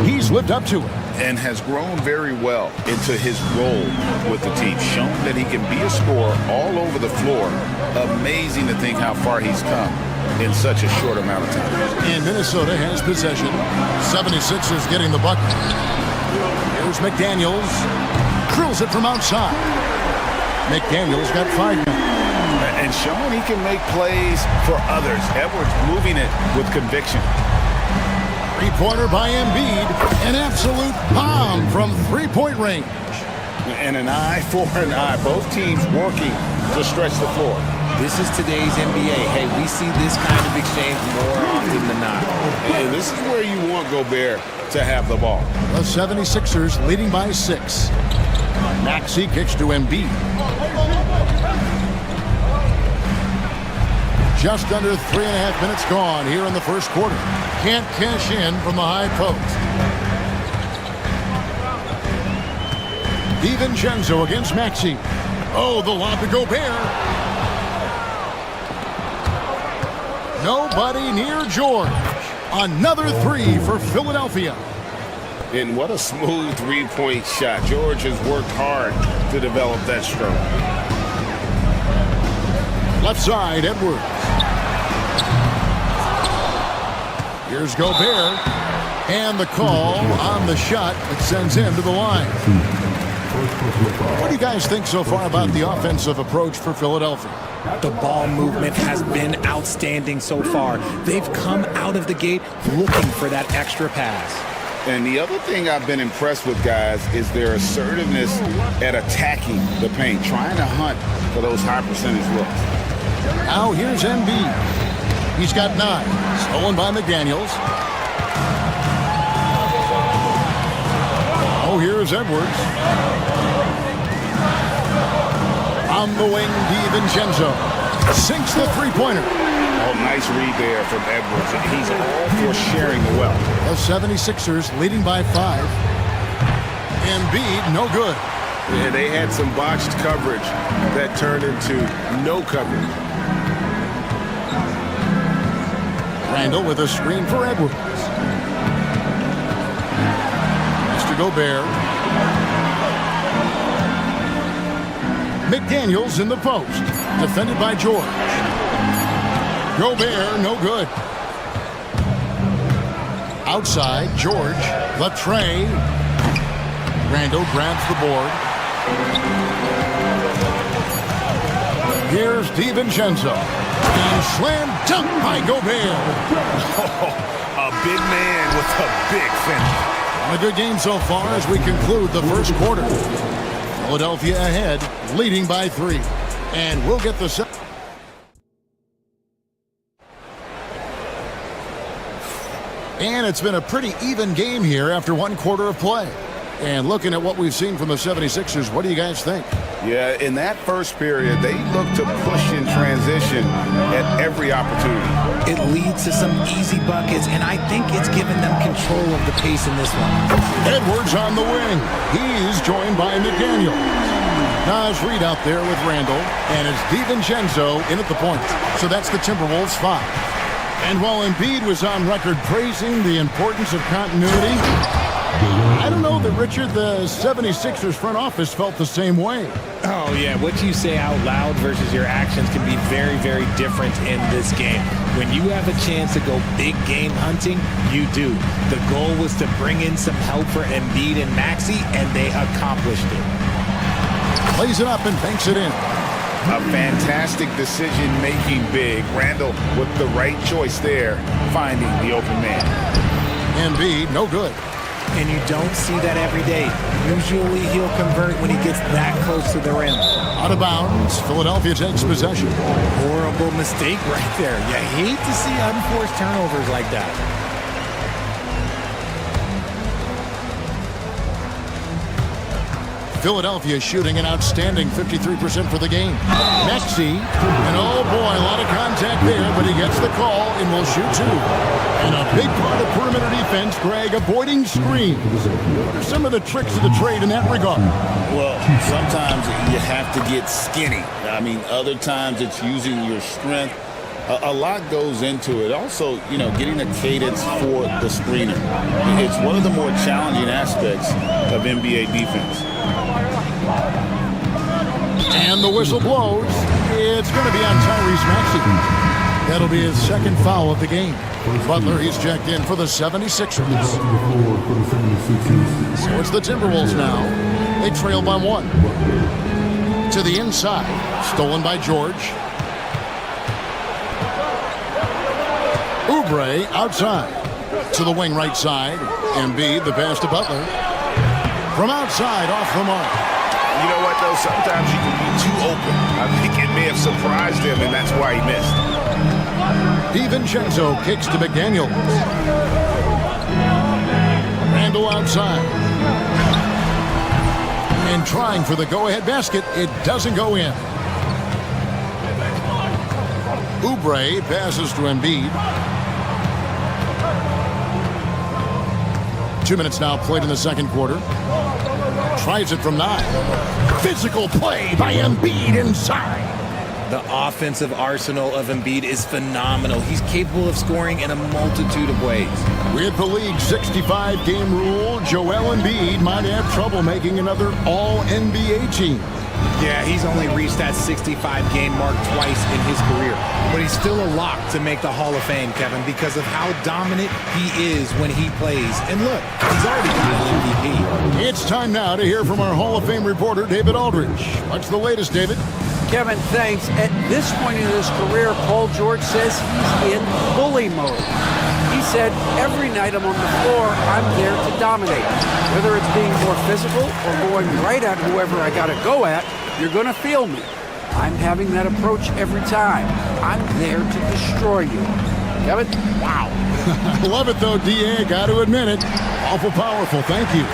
[SPEAKER 4] he's lived up to it.
[SPEAKER 6] And has grown very well into his role with the team. Shown that he can be a scorer all over the floor. Amazing to think how far he's come in such a short amount of time.
[SPEAKER 4] And Minnesota has possession. 76ers getting the bucket. Here's McDaniels. Drills it from outside. McDaniels got 5 now.
[SPEAKER 6] And showing he can make plays for others. Edwards moving it with conviction.
[SPEAKER 4] Three-pointer by Embiid. An absolute bomb from three-point range.
[SPEAKER 6] And an eye for an eye. Both teams working to stretch the floor.
[SPEAKER 9] This is today's NBA. Hey, we see this kind of exchange more often than not.
[SPEAKER 6] And this is where you want Gobert to have the ball.
[SPEAKER 4] The 76ers leading by 6. Maxey kicks to Embiid. Just under 3.5 minutes gone here in the first quarter. Can't cash in from the high post. DiVincenzo against Maxey. Oh, the lob to Gobert. Nobody near George. Another 3 for Philadelphia.
[SPEAKER 6] And what a smooth three-point shot. George has worked hard to develop that stroke.
[SPEAKER 4] Left side, Edwards. Here's Gobert. And the call on the shot that sends him to the line. What do you guys think so far about the offensive approach for Philadelphia?
[SPEAKER 9] The ball movement has been outstanding so far. They've come out of the gate looking for that extra pass.
[SPEAKER 6] And the other thing I've been impressed with, guys, is their assertiveness at attacking the paint, trying to hunt for those high percentage looks.
[SPEAKER 4] Now here's Embiid. He's got 9. Stolen by McDaniels. Oh, here's Edwards. On the wing, DiVincenzo sinks the three-pointer.
[SPEAKER 6] Oh, nice read there from Edwards. He's all for sharing the wealth.
[SPEAKER 4] The 76ers leading by 5. Embiid, no good.
[SPEAKER 11] And they had some botched coverage that turned into no coverage.
[SPEAKER 4] Randall with a screen for Edwards. Mr. Gobert. McDaniels in the post. Defended by George. Gobert, no good. Outside, George. Latre. Randall grabs the board. Here's DiVincenzo. And slam dunk by Gobert.
[SPEAKER 2] A big man with a big finish.
[SPEAKER 4] A good game so far as we conclude the first quarter. Philadelphia ahead, leading by 3. And we'll get the set. And it's been a pretty even game here after one quarter of play. And looking at what we've seen from the 76ers, what do you guys think?
[SPEAKER 6] Yeah, in that first period, they looked to push in transition at every opportunity.
[SPEAKER 9] It leads to some easy buckets, and I think it's given them control of the pace in this one.
[SPEAKER 4] Edwards on the wing. He's joined by McDaniel. Nice read out there with Randall, and it's DiVincenzo in at the point. So that's the Timberwolves 5. And while Embiid was on record praising the importance of continuity, I don't know that, Richard, the 76ers front office felt the same way.
[SPEAKER 9] Oh, yeah. What you say out loud versus your actions can be very, very different in this game. When you have a chance to go big game hunting, you do. The goal was to bring in some help for Embiid and Maxey, and they accomplished it.
[SPEAKER 4] Plays it up and banks it in.
[SPEAKER 6] A fantastic decision-making big. Randall with the right choice there, finding the open man.
[SPEAKER 4] Embiid, no good.
[SPEAKER 9] And you don't see that every day. Usually he'll convert when he gets that close to the rim.
[SPEAKER 4] Out of bounds, Philadelphia takes possession.
[SPEAKER 9] Horrible mistake right there. You hate to see unforced turnovers like that.
[SPEAKER 4] Philadelphia shooting an outstanding 53% for the game. Maxey, and oh boy, a lot of contact there, but he gets the call and will shoot 2. And a big part of perimeter defense, Greg, avoiding screens. What are some of the tricks of the trade in that regard?
[SPEAKER 6] Well, sometimes you have to get skinny. I mean, other times it's using your strength. A lot goes into it. Also, you know, getting a cadence for the screener. It's one of the more challenging aspects of NBA defense.
[SPEAKER 4] And the whistle blows. It's going to be on Tyrese Maxey. That'll be his second foul of the game. Butler, he's checked in for the 76ers. So it's the Timberwolves now. They trail by 1. To the inside. Stolen by George. Oubre outside. To the wing right side. Embiid, the pass to Butler. From outside, off the mark.
[SPEAKER 2] You know what, though? Sometimes you can be too open. I think it may have surprised him, and that's why he missed.
[SPEAKER 4] DiVincenzo kicks to McDaniel. Randall outside. And trying for the go-ahead basket. It doesn't go in. Oubre passes to Embiid. 2 minutes now played in the second quarter. Tries it from 9. Physical play by Embiid inside.
[SPEAKER 9] The offensive arsenal of Embiid is phenomenal. He's capable of scoring in a multitude of ways.
[SPEAKER 4] With the league's 65-game rule, Joel Embiid might have trouble making another All-NBA team.
[SPEAKER 9] Yeah, he's only reached that 65-game mark twice in his career. But he's still a lock to make the Hall of Fame, Kevin, because of how dominant he is when he plays. And look, he's already got an MVP.
[SPEAKER 4] It's time now to hear from our Hall of Fame reporter, David Aldridge. What's the latest, David?
[SPEAKER 7] Kevin, thanks. At this point in his career, Paul George says he's in bully mode. He said, every night I'm on the floor, I'm there to dominate. Whether it's being more physical or going right at whoever I got to go at, you're going to feel me. I'm having that approach every time. I'm there to destroy you. Kevin? Wow.
[SPEAKER 4] I love it, though, D.A. Got to admit it. Awful powerful. Thank you.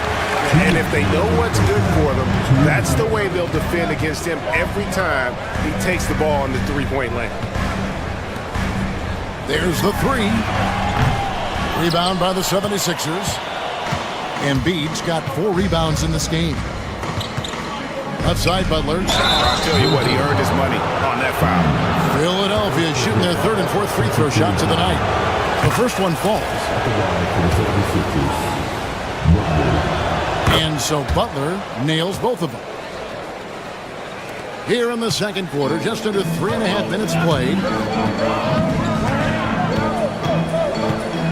[SPEAKER 2] And if they know what's good for them, that's the way they'll defend against him every time he takes the ball in the three-point lane.
[SPEAKER 4] There's the 3. Rebound by the 76ers. Embiid's got 4 rebounds in this game. Outside Butler.
[SPEAKER 6] I'll tell you what, he earned his money on that foul.
[SPEAKER 4] Philadelphia shooting their third and fourth free throw shots of the night. The first one falls. And so Butler nails both of them. Here in the second quarter, just under 3.5 minutes played.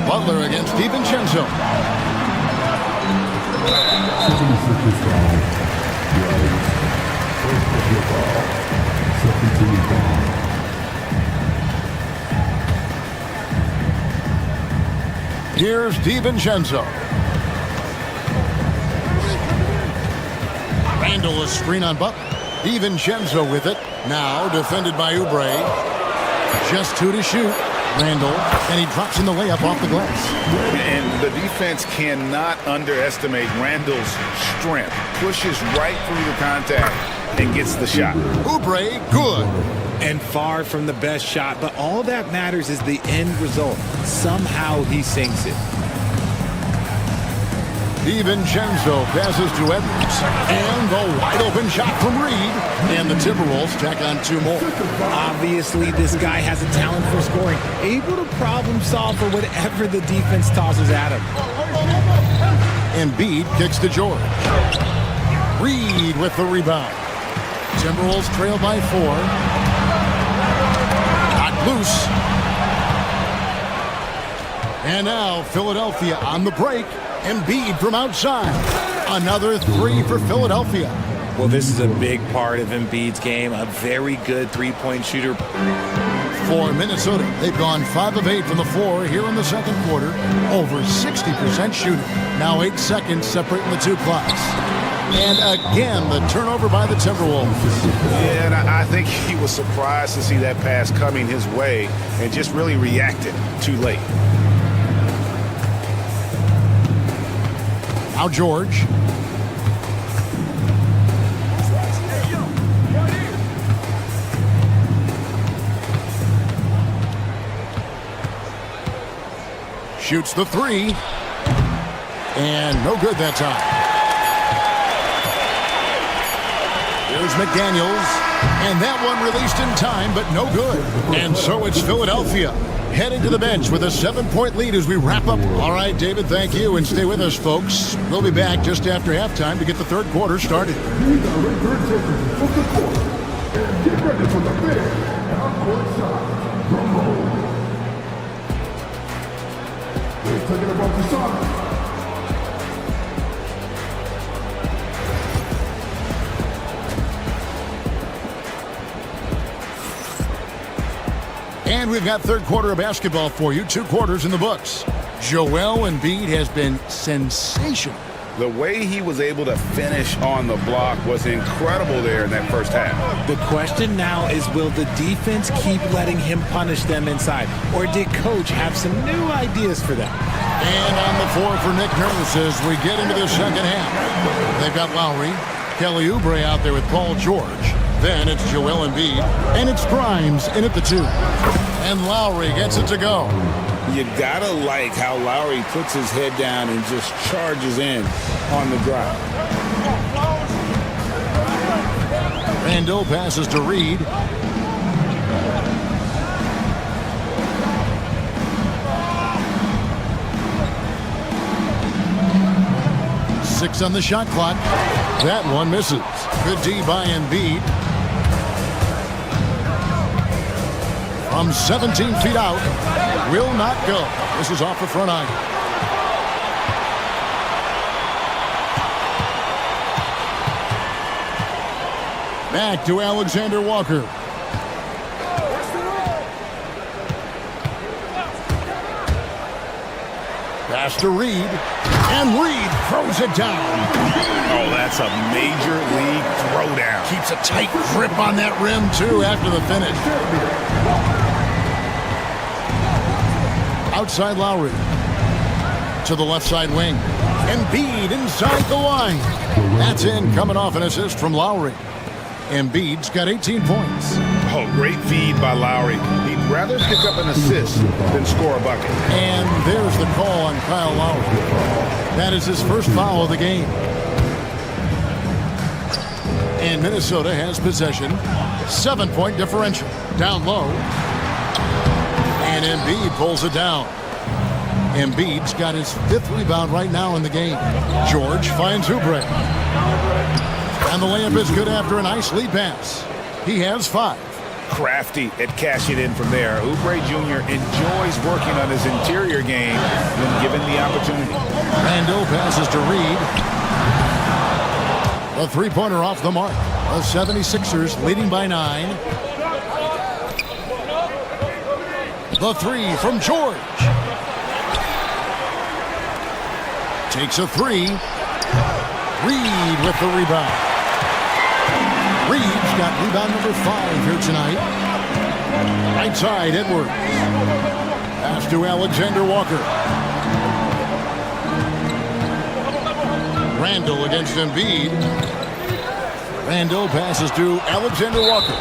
[SPEAKER 4] Butler against DiVincenzo. Here's DiVincenzo. Randall a screen on Butler. DiVincenzo with it. Now defended by Oubre. Just 2 to shoot. Randall, and he drops in the layup off the glass.
[SPEAKER 6] And the defense cannot underestimate Randall's strength. Pushes right through the contact and gets the shot.
[SPEAKER 4] Oubre, good.
[SPEAKER 9] And far from the best shot, but all that matters is the end result. Somehow he sinks it.
[SPEAKER 4] DiVincenzo passes to Edwards. And the wide open shot from Reed. And the Timberwolves tack on 2 more.
[SPEAKER 9] Obviously, this guy has a talent for scoring. Able to problem solve for whatever the defense tosses at him.
[SPEAKER 4] Embiid kicks to George. Reed with the rebound. Timberwolves trail by 4. Not loose. And now Philadelphia on the break. Embiid from outside. Another 3 for Philadelphia.
[SPEAKER 9] Well, this is a big part of Embiid's game. A very good three-point shooter.
[SPEAKER 4] For Minnesota, they've gone 5 of 8 from the floor here in the second quarter. Over 60% shooting. Now 8 seconds separating the 2 clocks. And again, the turnover by the Timberwolves.
[SPEAKER 6] Yeah, and I think he was surprised to see that pass coming his way and just really reacted too late.
[SPEAKER 4] Now George. Shoots the 3. And no good that time. Here's McDaniels. And that one released in time, but no good. And so it's Philadelphia heading to the bench with a 7-point lead as we wrap up. All right, David, thank you, and stay with us, folks. We'll be back just after halftime to get the third quarter started.
[SPEAKER 3] Get ready for the big half-court shot. Drum roll. They're taking about the shot.
[SPEAKER 4] And we've got third quarter of basketball for you. 2 quarters in the books. Joel Embiid has been sensational.
[SPEAKER 6] The way he was able to finish on the block was incredible there in that first half.
[SPEAKER 9] The question now is, will the defense keep letting him punish them inside? Or did Coach have some new ideas for them?
[SPEAKER 4] And on the floor for Nick Nurse as we get into the second half. They've got Lowry, Kelly Oubre out there with Paul George. Then it's Joel Embiid, and it's Grimes in at the 2. And Lowry gets it to go.
[SPEAKER 6] You gotta like how Lowry puts his head down and just charges in on the drive.
[SPEAKER 4] Randall passes to Reed. Six on the shot clock. That one misses. Good D by Embiid. From 17 feet out. Will not go. This is off the front iron. Back to Alexander Walker. Pass to Reed. And Reed throws it down.
[SPEAKER 6] Oh, that's a major league throwdown.
[SPEAKER 4] Keeps a tight grip on that rim, too, after the finish. Outside Lowry. To the left side wing. Embiid inside the line. That's in, coming off an assist from Lowry. Embiid's got 18 points.
[SPEAKER 6] Oh, great feed by Lowry. He'd rather pick up an assist than score a bucket.
[SPEAKER 4] And there's the call on Kyle Lowry. That is his first foul of the game. And Minnesota has possession. 7-point differential. Down low. And Embiid pulls it down. Embiid's got his 5th rebound right now in the game. George finds Oubre. And the layup is good after a nice lead pass. He has 5.
[SPEAKER 2] Crafty at cashing in from there. Oubre Jr. enjoys working on his interior game when given the opportunity.
[SPEAKER 4] Randall passes to Reed. A 3-pointer off the mark. The 76ers leading by 9. The 3 from George. Takes a 3. Reed with the rebound. Reed's got rebound number 5 here tonight. Right side, Edwards. Pass to Alexander Walker. Randall against Embiid. Randall passes to Alexander Walker.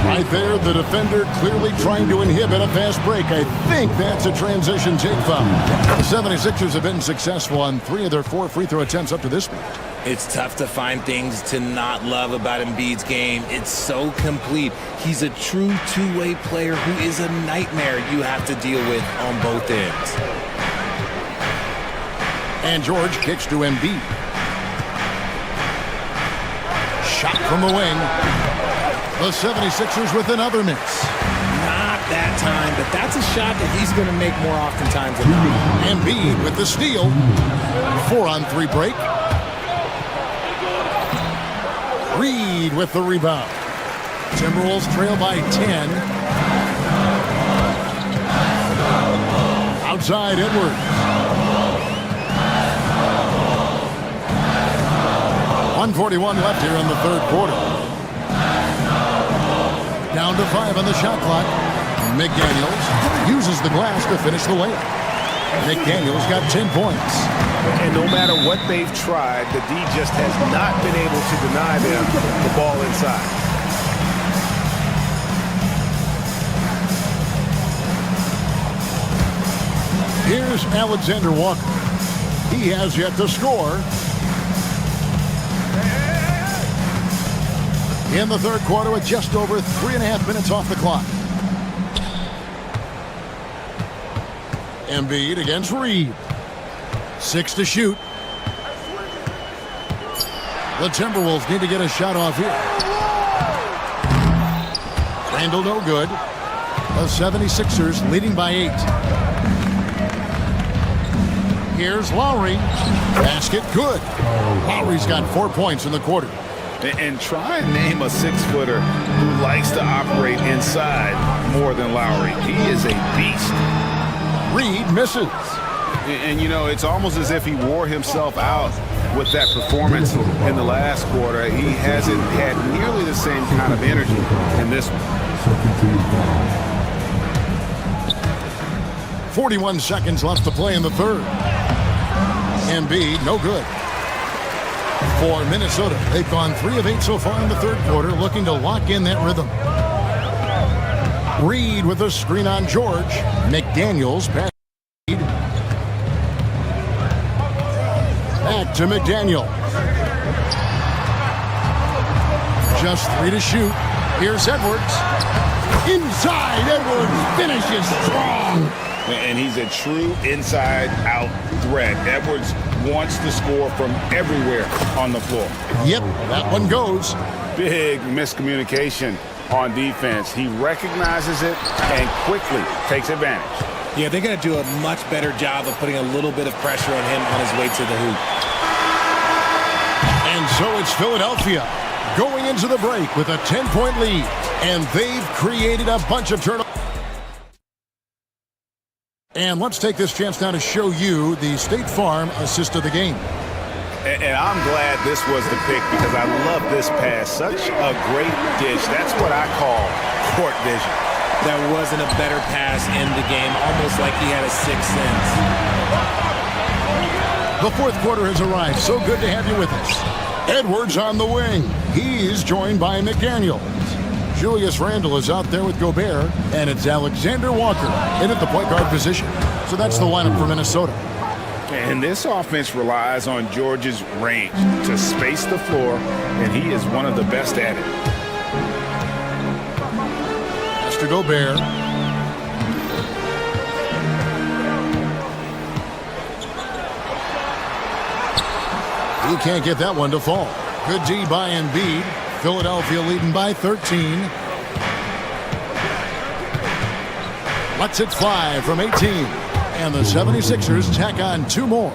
[SPEAKER 4] Right there, the defender clearly trying to inhibit a fast break. I think that's a transition take foul. The 76ers have been successful on 3 of their 4 free throw attempts up to this point.
[SPEAKER 9] It's tough to find things to not love about Embiid's game. It's so complete. He's a true two-way player who is a nightmare you have to deal with on both ends.
[SPEAKER 4] And George kicks to Embiid. Shot from the wing. The 76ers with another miss.
[SPEAKER 9] Not that time, but that's a shot that he's going to make more oftentimes than not.
[SPEAKER 4] Embiid with the steal. 4-on-3 break. Reed with the rebound. Timberwolves trail by 10. Outside Edwards. 1:41 left here in the 3rd quarter. Down to 5 on the shot clock. McDaniels uses the glass to finish the layup. McDaniels got 10 points.
[SPEAKER 2] And no matter what they've tried, the D just has not been able to deny them the ball inside.
[SPEAKER 4] Here's Alexander Walker. He has yet to score. In the 3rd quarter with just over 3.5 minutes off the clock. Embiid against Reed. 6 to shoot. The Timberwolves need to get a shot off here. Randall no good. The 76ers leading by 8. Here's Lowry. Basket good. Lowry's got 4 points in the quarter.
[SPEAKER 6] And try and name a 6-footer who likes to operate inside more than Lowry. He is a beast.
[SPEAKER 4] Reed misses.
[SPEAKER 6] And you know, it's almost as if he wore himself out with that performance in the last quarter. He hasn't had nearly the same kind of energy in this one.
[SPEAKER 4] 41 seconds left to play in the 3rd. Embiid, no good. For Minnesota, they've gone 3 of 8 so far in the 3rd quarter, looking to lock in that rhythm. Reed with a screen on George. McDaniels pass. Back to McDaniel. Just 3 to shoot. Here's Edwards. Inside, Edwards finishes strong.
[SPEAKER 6] And he's a true inside-out threat. Edwards wants to score from everywhere on the floor.
[SPEAKER 4] Yep, that one goes.
[SPEAKER 6] Big miscommunication on defense. He recognizes it and quickly takes advantage.
[SPEAKER 9] Yeah, they're going to do a much better job of putting a little bit of pressure on him on his way to the hoop.
[SPEAKER 4] And so it's Philadelphia going into the break with a 10-point lead. And they've created a bunch of turnovers. And let's take this chance now to show you the State Farm assist of the game.
[SPEAKER 6] And I'm glad this was the pick because I love this pass. Such a great dish. That's what I call court vision.
[SPEAKER 9] There wasn't a better pass in the game, almost like he had a 6th sense.
[SPEAKER 4] The 4th quarter has arrived. So good to have you with us. Edwards on the wing. He's joined by McDaniel. Julius Randle is out there with Gobert, and it's Alexander Walker in at the point guard position. So that's the lineup for Minnesota.
[SPEAKER 6] And this offense relies on George's range to space the floor, and he is one of the best at it.
[SPEAKER 4] Has to Gobert. He can't get that one to fall. Good D by Embiid. Philadelphia leading by 13. Lets it fly from 18. And the 76ers tack on 2 more.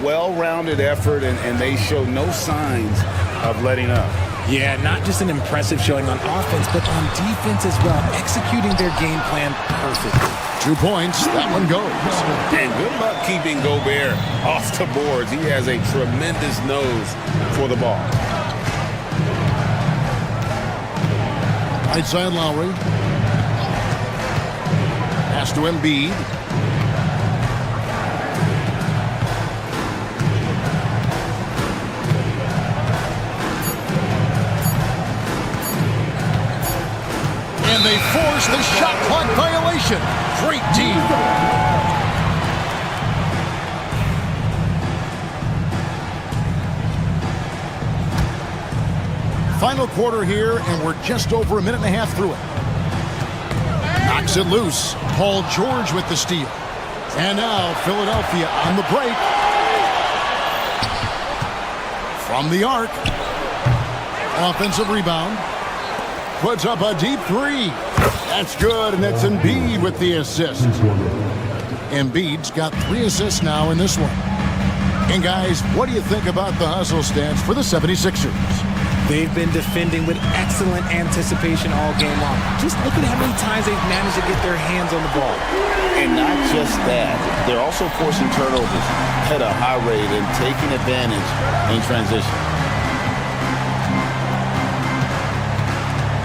[SPEAKER 6] Well-rounded effort, and they show no signs of letting up.
[SPEAKER 9] Yeah, not just an impressive showing on offense, but on defense as well, executing their game plan perfectly.
[SPEAKER 4] 2 points, that one goes.
[SPEAKER 6] And good luck keeping Gobert off the boards. He has a tremendous nose for the ball.
[SPEAKER 4] Right side Lowry. Pass to Embiid. And they force the shot clock violation. Great D. Final quarter here, and we're just over a minute and a half through it. Knocks it loose. Paul George with the steal. And now Philadelphia on the break. From the arc. Offensive rebound. Puts up a deep 3. That's good, and it's Embiid with the assist. Embiid's got 3 assists now in this one. And guys, what do you think about the hustle stats for the 76ers?
[SPEAKER 9] They've been defending with excellent anticipation all game long. Just look at how many times they've managed to get their hands on the ball.
[SPEAKER 6] And not just that, they're also forcing turnovers at a high rate and taking advantage in transition.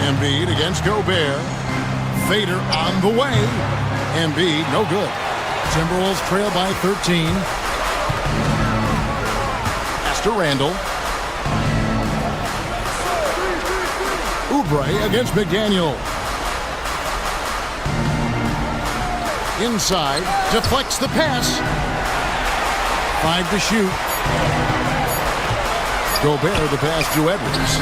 [SPEAKER 4] Embiid against Gobert. Fader on the way. Embiid, no good. Timberwolves trail by 13. Pass to Randall. Oubre against McDaniel. Inside, deflects the pass. 5 to shoot. Gobert the pass to Edwards.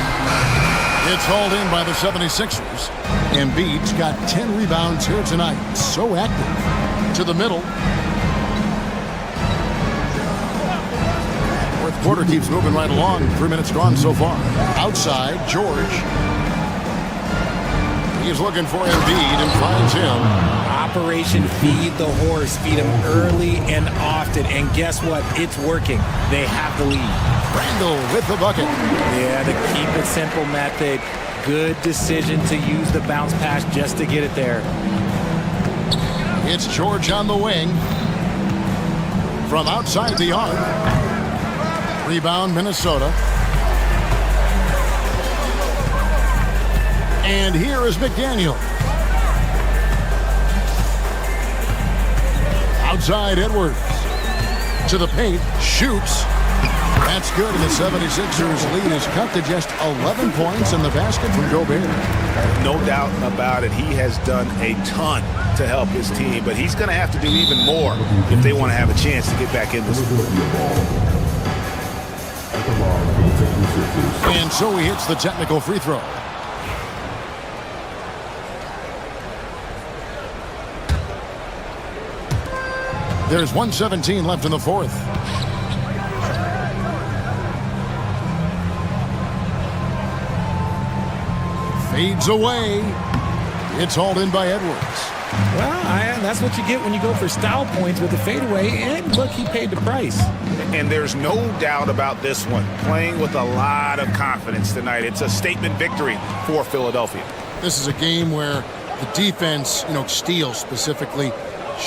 [SPEAKER 4] It's hauled in by the 76ers. Embiid's got 10 rebounds here tonight. So active. To the middle. Fourth quarter keeps moving right along. 3 minutes gone so far. Outside, George. He's looking for Embiid and finds him.
[SPEAKER 9] Operation Feed the Horse. Feed him early and often. And guess what? It's working. They have the lead.
[SPEAKER 4] Randall with the bucket.
[SPEAKER 9] Yeah, the keep it simple method. Good decision to use the bounce pass just to get it there.
[SPEAKER 4] It's George on the wing. From outside the arc. Rebound, Minnesota. And here is McDaniel. Outside Edwards. To the paint. Shoots. That's good, and the 76ers lead is cut to just 11 points in the basket from Gobert.
[SPEAKER 6] No doubt about it. He has done a ton to help his team, but he's going to have to do even more if they want to have a chance to get back in this.
[SPEAKER 4] And so he hits the technical free throw. There's 1:17 left in the fourth. Fades away. It's hauled in by Edwards.
[SPEAKER 9] Well, that's what you get when you go for style points with the fadeaway. And look, he paid the price.
[SPEAKER 6] And there's no doubt about this one. Playing with a lot of confidence tonight. It's a statement victory for Philadelphia.
[SPEAKER 4] This is a game where the defense, steals specifically,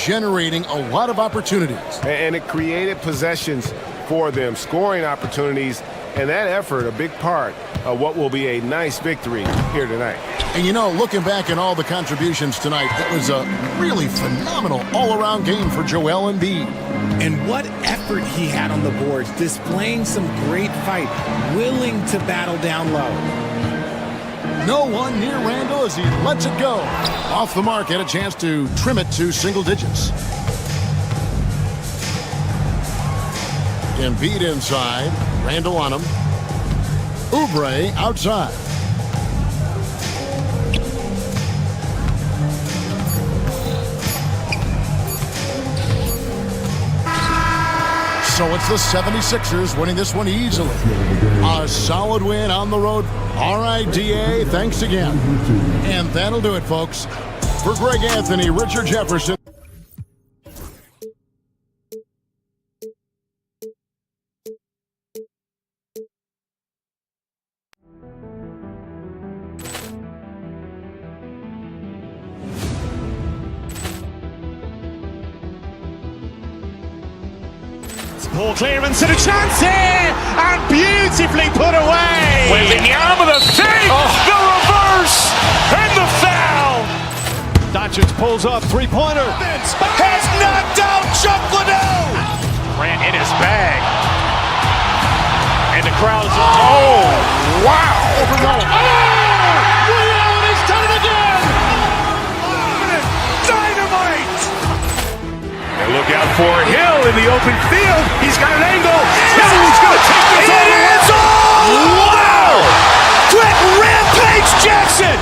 [SPEAKER 4] generating a lot of opportunities.
[SPEAKER 11] And it created possessions for them, scoring opportunities, and that effort, a big part of what will be a nice victory here tonight.
[SPEAKER 4] And looking back at all the contributions tonight, it was a really phenomenal all-around game for Joel Embiid.
[SPEAKER 9] And what effort he had on the boards, displaying some great fight, willing to battle down low.
[SPEAKER 4] No one near Randall as he lets it go. Off the mark, had a chance to trim it to single digits. Embiid inside. Randall on him. Oubre outside. So it's the 76ers winning this one easily. A solid win on the road. All right, DA, thanks again. And that'll do it, folks. For Greg Anthony, Richard Jefferson.
[SPEAKER 1] Ball clearance and a chance here, and beautifully put away.
[SPEAKER 2] Wembanyama the save, the reverse, and the foul.
[SPEAKER 1] Doncic pulls up, three-pointer.
[SPEAKER 2] Has knocked out Chuck Liddell. Grant in his bag. And the crowd is, oh, wow.
[SPEAKER 1] He's done it again.
[SPEAKER 2] Dynamite. And look out for Hill in the open field. He's got an angle. Hill's going to take this all the way. Wow! Quick rampage Jackson.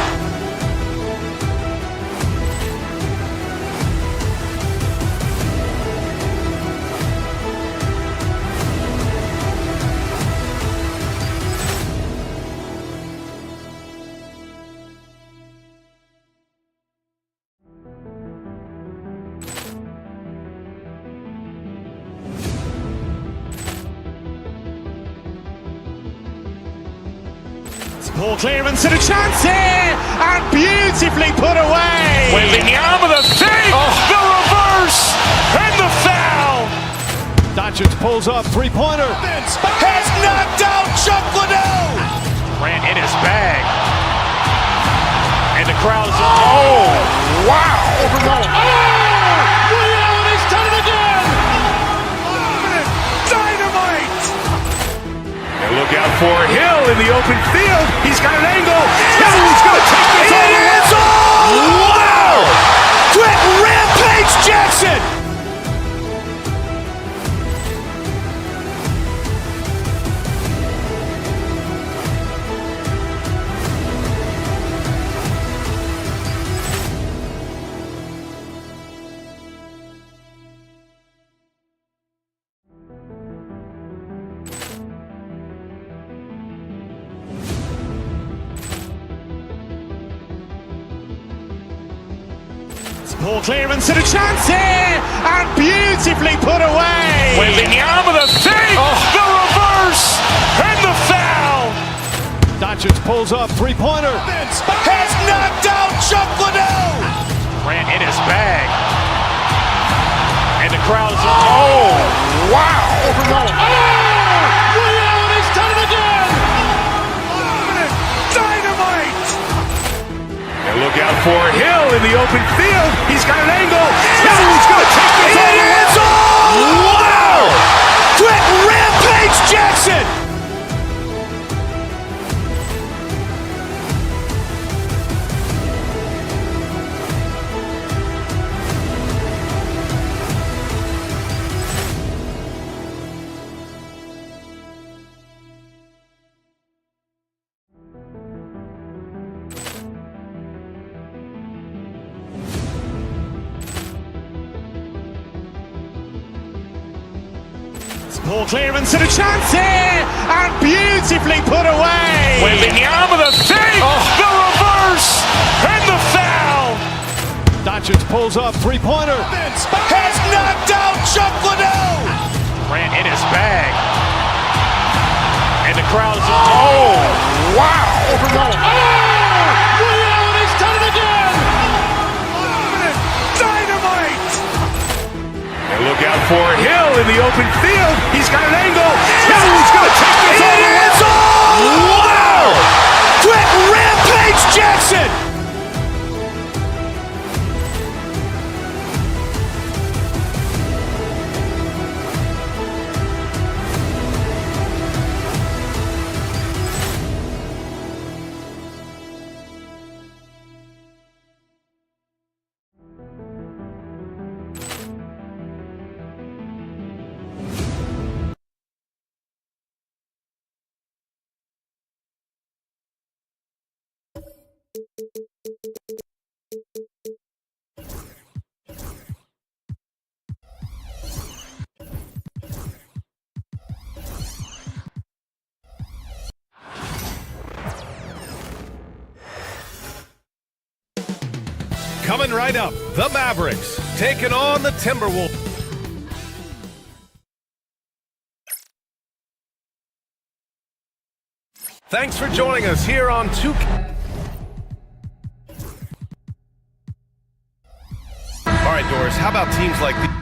[SPEAKER 1] Ball clearance and a chance here, and beautifully put away.
[SPEAKER 2] Wembanyama the save, the reverse, and the foul.
[SPEAKER 1] Doncic pulls up, three-pointer.
[SPEAKER 2] Has knocked out Chuck Liddell. Grant in his bag. And the crowd is, oh, wow.
[SPEAKER 1] He's done it again.
[SPEAKER 2] Dynamite. And look out for Hill in the open field. He's got an angle. Hill's going to take this all the way. Wow. Quick rampage Jackson.
[SPEAKER 1] Ball clearance and a chance here, and beautifully put away.
[SPEAKER 2] Wembanyama the save, the reverse, and the foul.
[SPEAKER 1] Doncic pulls up, three-pointer.
[SPEAKER 2] Has knocked out Chuck Liddell. Grant in his bag. And the crowd is, oh, wow.
[SPEAKER 1] He's done it again.
[SPEAKER 2] Dynamite. And look out for Hill in the open field. He's got an angle. Hill's going to take this all the way. Wow. Quick rampage Jackson.
[SPEAKER 1] Ball clearance and a chance here, and beautifully put away.
[SPEAKER 2] Wembanyama the save, the reverse, and the foul.
[SPEAKER 1] Doncic pulls up, three-pointer.
[SPEAKER 2] Has knocked out Chuck Liddell. Grant in his bag. And the crowd is, oh, wow.
[SPEAKER 1] He's done it again.
[SPEAKER 2] Dynamite. And look out for Hill in the open field. He's got an angle. Hill's going to take this all the way. Wow. Quick rampage Jackson.
[SPEAKER 11] Coming right up, the Mavericks taking on the Timberwolves. Thanks for joining us here on 2K. All right, Doris, how about teams like the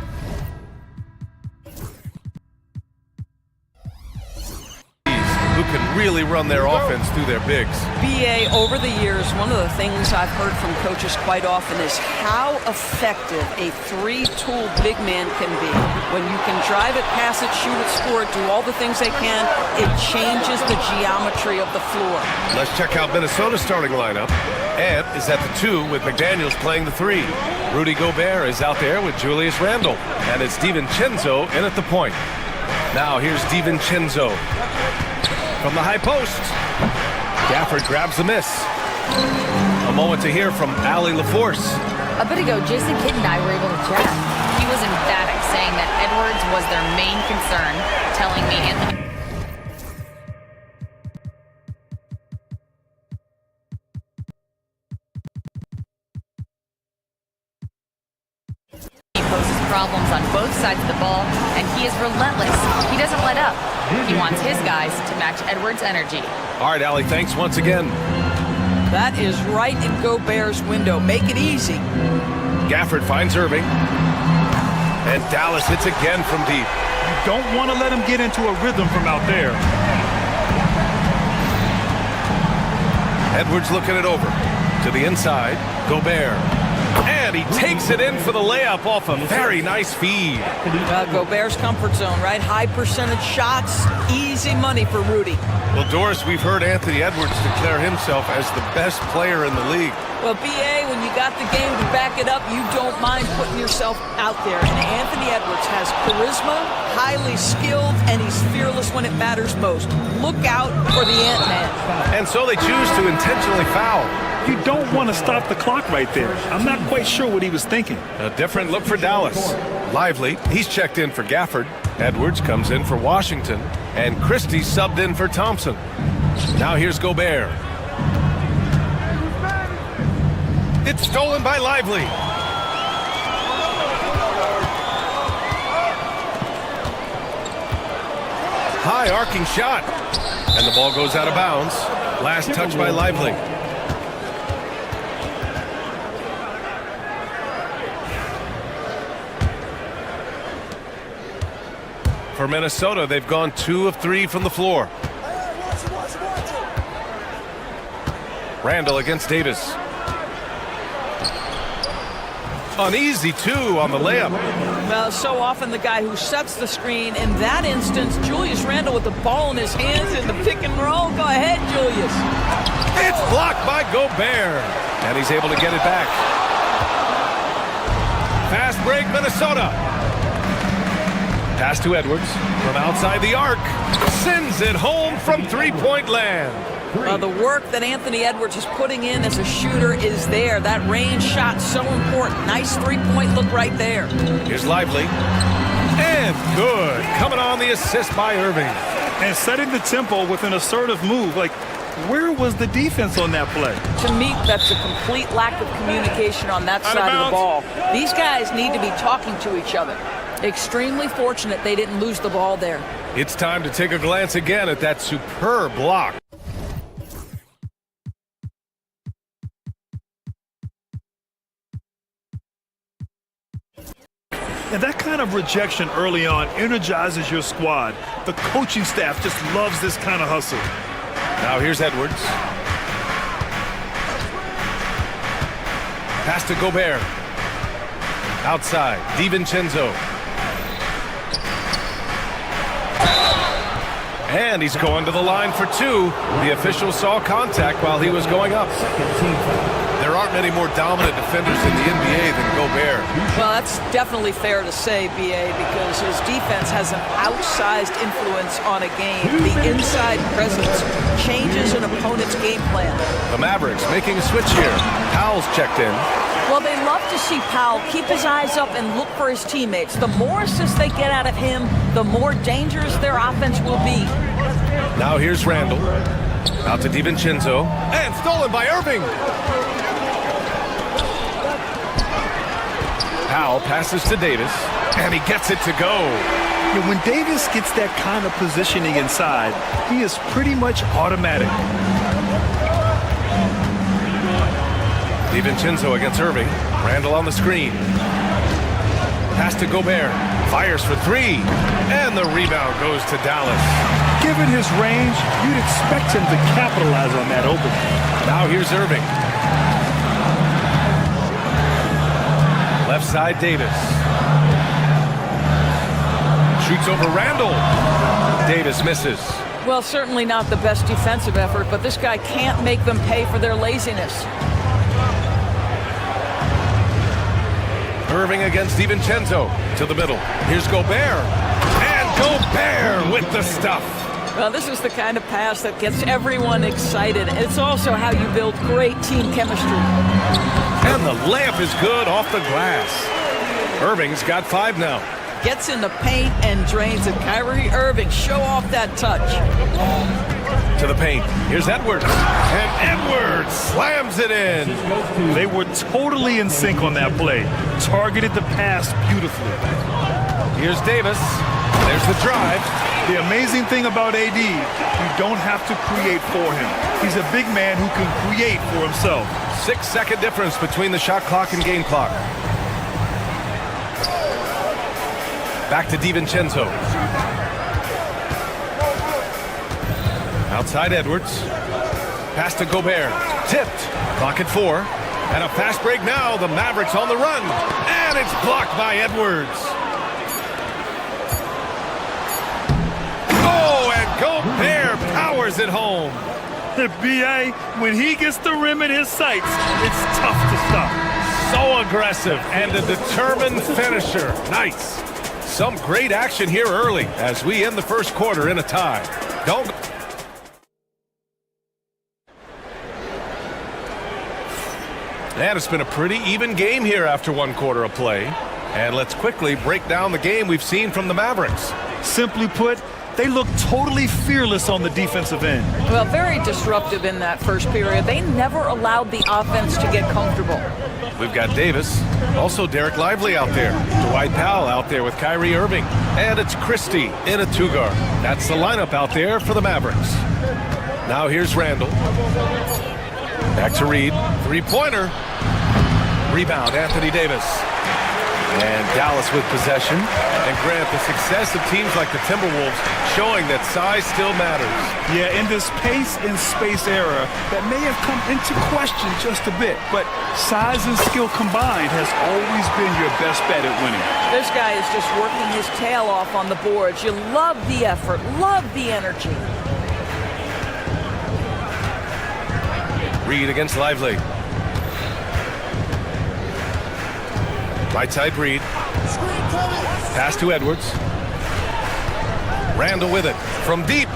[SPEAKER 11] who can really run their offense through their bigs?
[SPEAKER 12] BA, over the years, one of the things I've heard from coaches quite often is how effective a three-tool big man can be. When you can drive it, pass it, shoot it, score it, do all the things they can, it changes the geometry of the floor.
[SPEAKER 11] Let's check out Minnesota's starting lineup. Ant is at the 2 with McDaniels playing the 3. Rudy Gobert is out there with Julius Randle. And it's DiVincenzo in at the point. Now here's DiVincenzo. From the high post, Gafford grabs the miss. A moment to hear from Allie LaForce.
[SPEAKER 10] A bit ago, Jason Kidd and I were able to chat. He was emphatic, saying that Edwards was their main concern, telling me Anthony poses problems on both sides of the ball, and he is relentless. He doesn't let up. He wants his guys to match Edwards' energy.
[SPEAKER 11] All right, Allie, thanks once again.
[SPEAKER 12] That is right in Gobert's window. Make it easy.
[SPEAKER 11] Gafford finds Irving. And Dallas hits again from deep.
[SPEAKER 8] You don't want to let him get into a rhythm from out there.
[SPEAKER 11] Edwards looking it over. To the inside, Gobert. And he takes it in for the layup off a very nice feed.
[SPEAKER 12] Gobert's comfort zone, right? High percentage shots, easy money for Rudy.
[SPEAKER 11] Well, Doris, we've heard Anthony Edwards declare himself as the best player in the league.
[SPEAKER 12] Well, BA, when you got the game to back it up, you don't mind putting yourself out there. And Anthony Edwards has charisma, highly skilled, and he's fearless when it matters most. Look out for the Ant-Man.
[SPEAKER 11] And so they choose to intentionally foul.
[SPEAKER 8] You don't want to stop the clock right there. I'm not quite sure what he was thinking.
[SPEAKER 11] A different look for Dallas. Lively, he's checked in for Gafford. Edwards comes in for Washington. And Christie subbed in for Thompson. Now here's Gobert. It's stolen by Lively. High arcing shot. And the ball goes out of bounds. Last touch by Lively. For Minnesota, they've gone 2 of 3 from the floor. Randle against Davis. An easy 2 on the layup.
[SPEAKER 12] Well, so often the guy who sets the screen. In that instance, Julius Randle with the ball in his hands in the pick and roll. Go ahead, Julius.
[SPEAKER 11] It's blocked by Gobert. And he's able to get it back. Fast break, Minnesota. Pass to Edwards from outside the arc. Sends it home from three-point land.
[SPEAKER 12] The work that Anthony Edwards is putting in as a shooter is there. That range shot so important. Nice three-point look right there.
[SPEAKER 11] Here's Lively. And good. Coming on the assist by Irving.
[SPEAKER 8] And setting the tempo with an assertive move. Like, where was the defense on that play?
[SPEAKER 12] To me, that's a complete lack of communication on that side of the ball. These guys need to be talking to each other. Extremely fortunate they didn't lose the ball there.
[SPEAKER 11] It's time to take a glance again at that superb block.
[SPEAKER 8] And that kind of rejection early on energizes your squad. The coaching staff just loves this kind of hustle.
[SPEAKER 11] Now here's Edwards. Pass to Gobert. Outside, DiVincenzo. And he's going to the line for 2. The official saw contact while he was going up. There aren't many more dominant defenders in the NBA than Gobert.
[SPEAKER 12] Well, that's definitely fair to say, BA, because his defense has an outsized influence on a game. The inside presence changes an opponent's game plan.
[SPEAKER 11] The Mavericks making a switch here. Powell's checked in.
[SPEAKER 12] Well, they love to see Powell keep his eyes up and look for his teammates. The more assists they get out of him, the more dangerous their offense will be.
[SPEAKER 11] Now here's Randle. Out to DiVincenzo. And stolen by Irving. Powell passes to Davis, and he gets it to go.
[SPEAKER 8] Yeah, when Davis gets that kind of positioning inside, he is pretty much automatic.
[SPEAKER 11] DiVincenzo against Irving. Randall on the screen. Pass to Gobert. Fires for three. And the rebound goes to Dallas.
[SPEAKER 8] Given his range, you'd expect him to capitalize on that opening.
[SPEAKER 11] Now here's Irving. Left side, Davis. Shoots over Randall. Davis misses.
[SPEAKER 12] Well, certainly not the best defensive effort, but this guy can't make them pay for their laziness.
[SPEAKER 11] Irving against DiVincenzo to the middle. Here's Gobert. And Gobert with the stuff.
[SPEAKER 12] Well, this is the kind of pass that gets everyone excited. It's also how you build great team chemistry.
[SPEAKER 11] And the layup is good off the glass. Irving's got 5 now.
[SPEAKER 12] Gets in the paint and drains it. Kyrie Irving, show off that touch.
[SPEAKER 11] To the paint. Here's Edwards. And Edwards slams it in.
[SPEAKER 8] They were totally in sync on that play. Targeted the pass beautifully.
[SPEAKER 11] Here's Davis. There's the drive.
[SPEAKER 8] The amazing thing about AD, you don't have to create for him. He's a big man who can create for himself.
[SPEAKER 11] 6-second difference between the shot clock and game clock. Back to DiVincenzo. Outside Edwards. Pass to Gobert. Tipped. Clock at 4. And a fast break now. The Mavericks on the run. And it's blocked by Edwards. Oh, and Gobert powers it home.
[SPEAKER 8] The BA, when he gets the rim in his sights, it's tough to stop.
[SPEAKER 11] So aggressive and a determined finisher. Nice. Some great action here early as we end the first quarter in a tie. Don't. And it's been a pretty even game here after 1 quarter of play. And let's quickly break down the game we've seen from the Mavericks.
[SPEAKER 8] Simply put, they look totally fearless on the defensive end.
[SPEAKER 12] Well, very disruptive in that first period. They never allowed the offense to get comfortable.
[SPEAKER 11] We've got Davis, also Derek Lively out there, Dwight Powell out there with Kyrie Irving, and it's Christie in a 2-guard. That's the lineup out there for the Mavericks. Now here's Randall. Back to Reed, 3-pointer. Rebound, Anthony Davis. And Dallas with possession. And Grant, the success of teams like the Timberwolves showing that size still matters.
[SPEAKER 8] Yeah, in this pace and space era, that may have come into question just a bit, but size and skill combined has always been your best bet at winning.
[SPEAKER 12] This guy is just working his tail off on the boards. You love the effort, love the energy.
[SPEAKER 11] Reed against Lively. Right side Reed. Pass to Edwards. Randall with it from deep.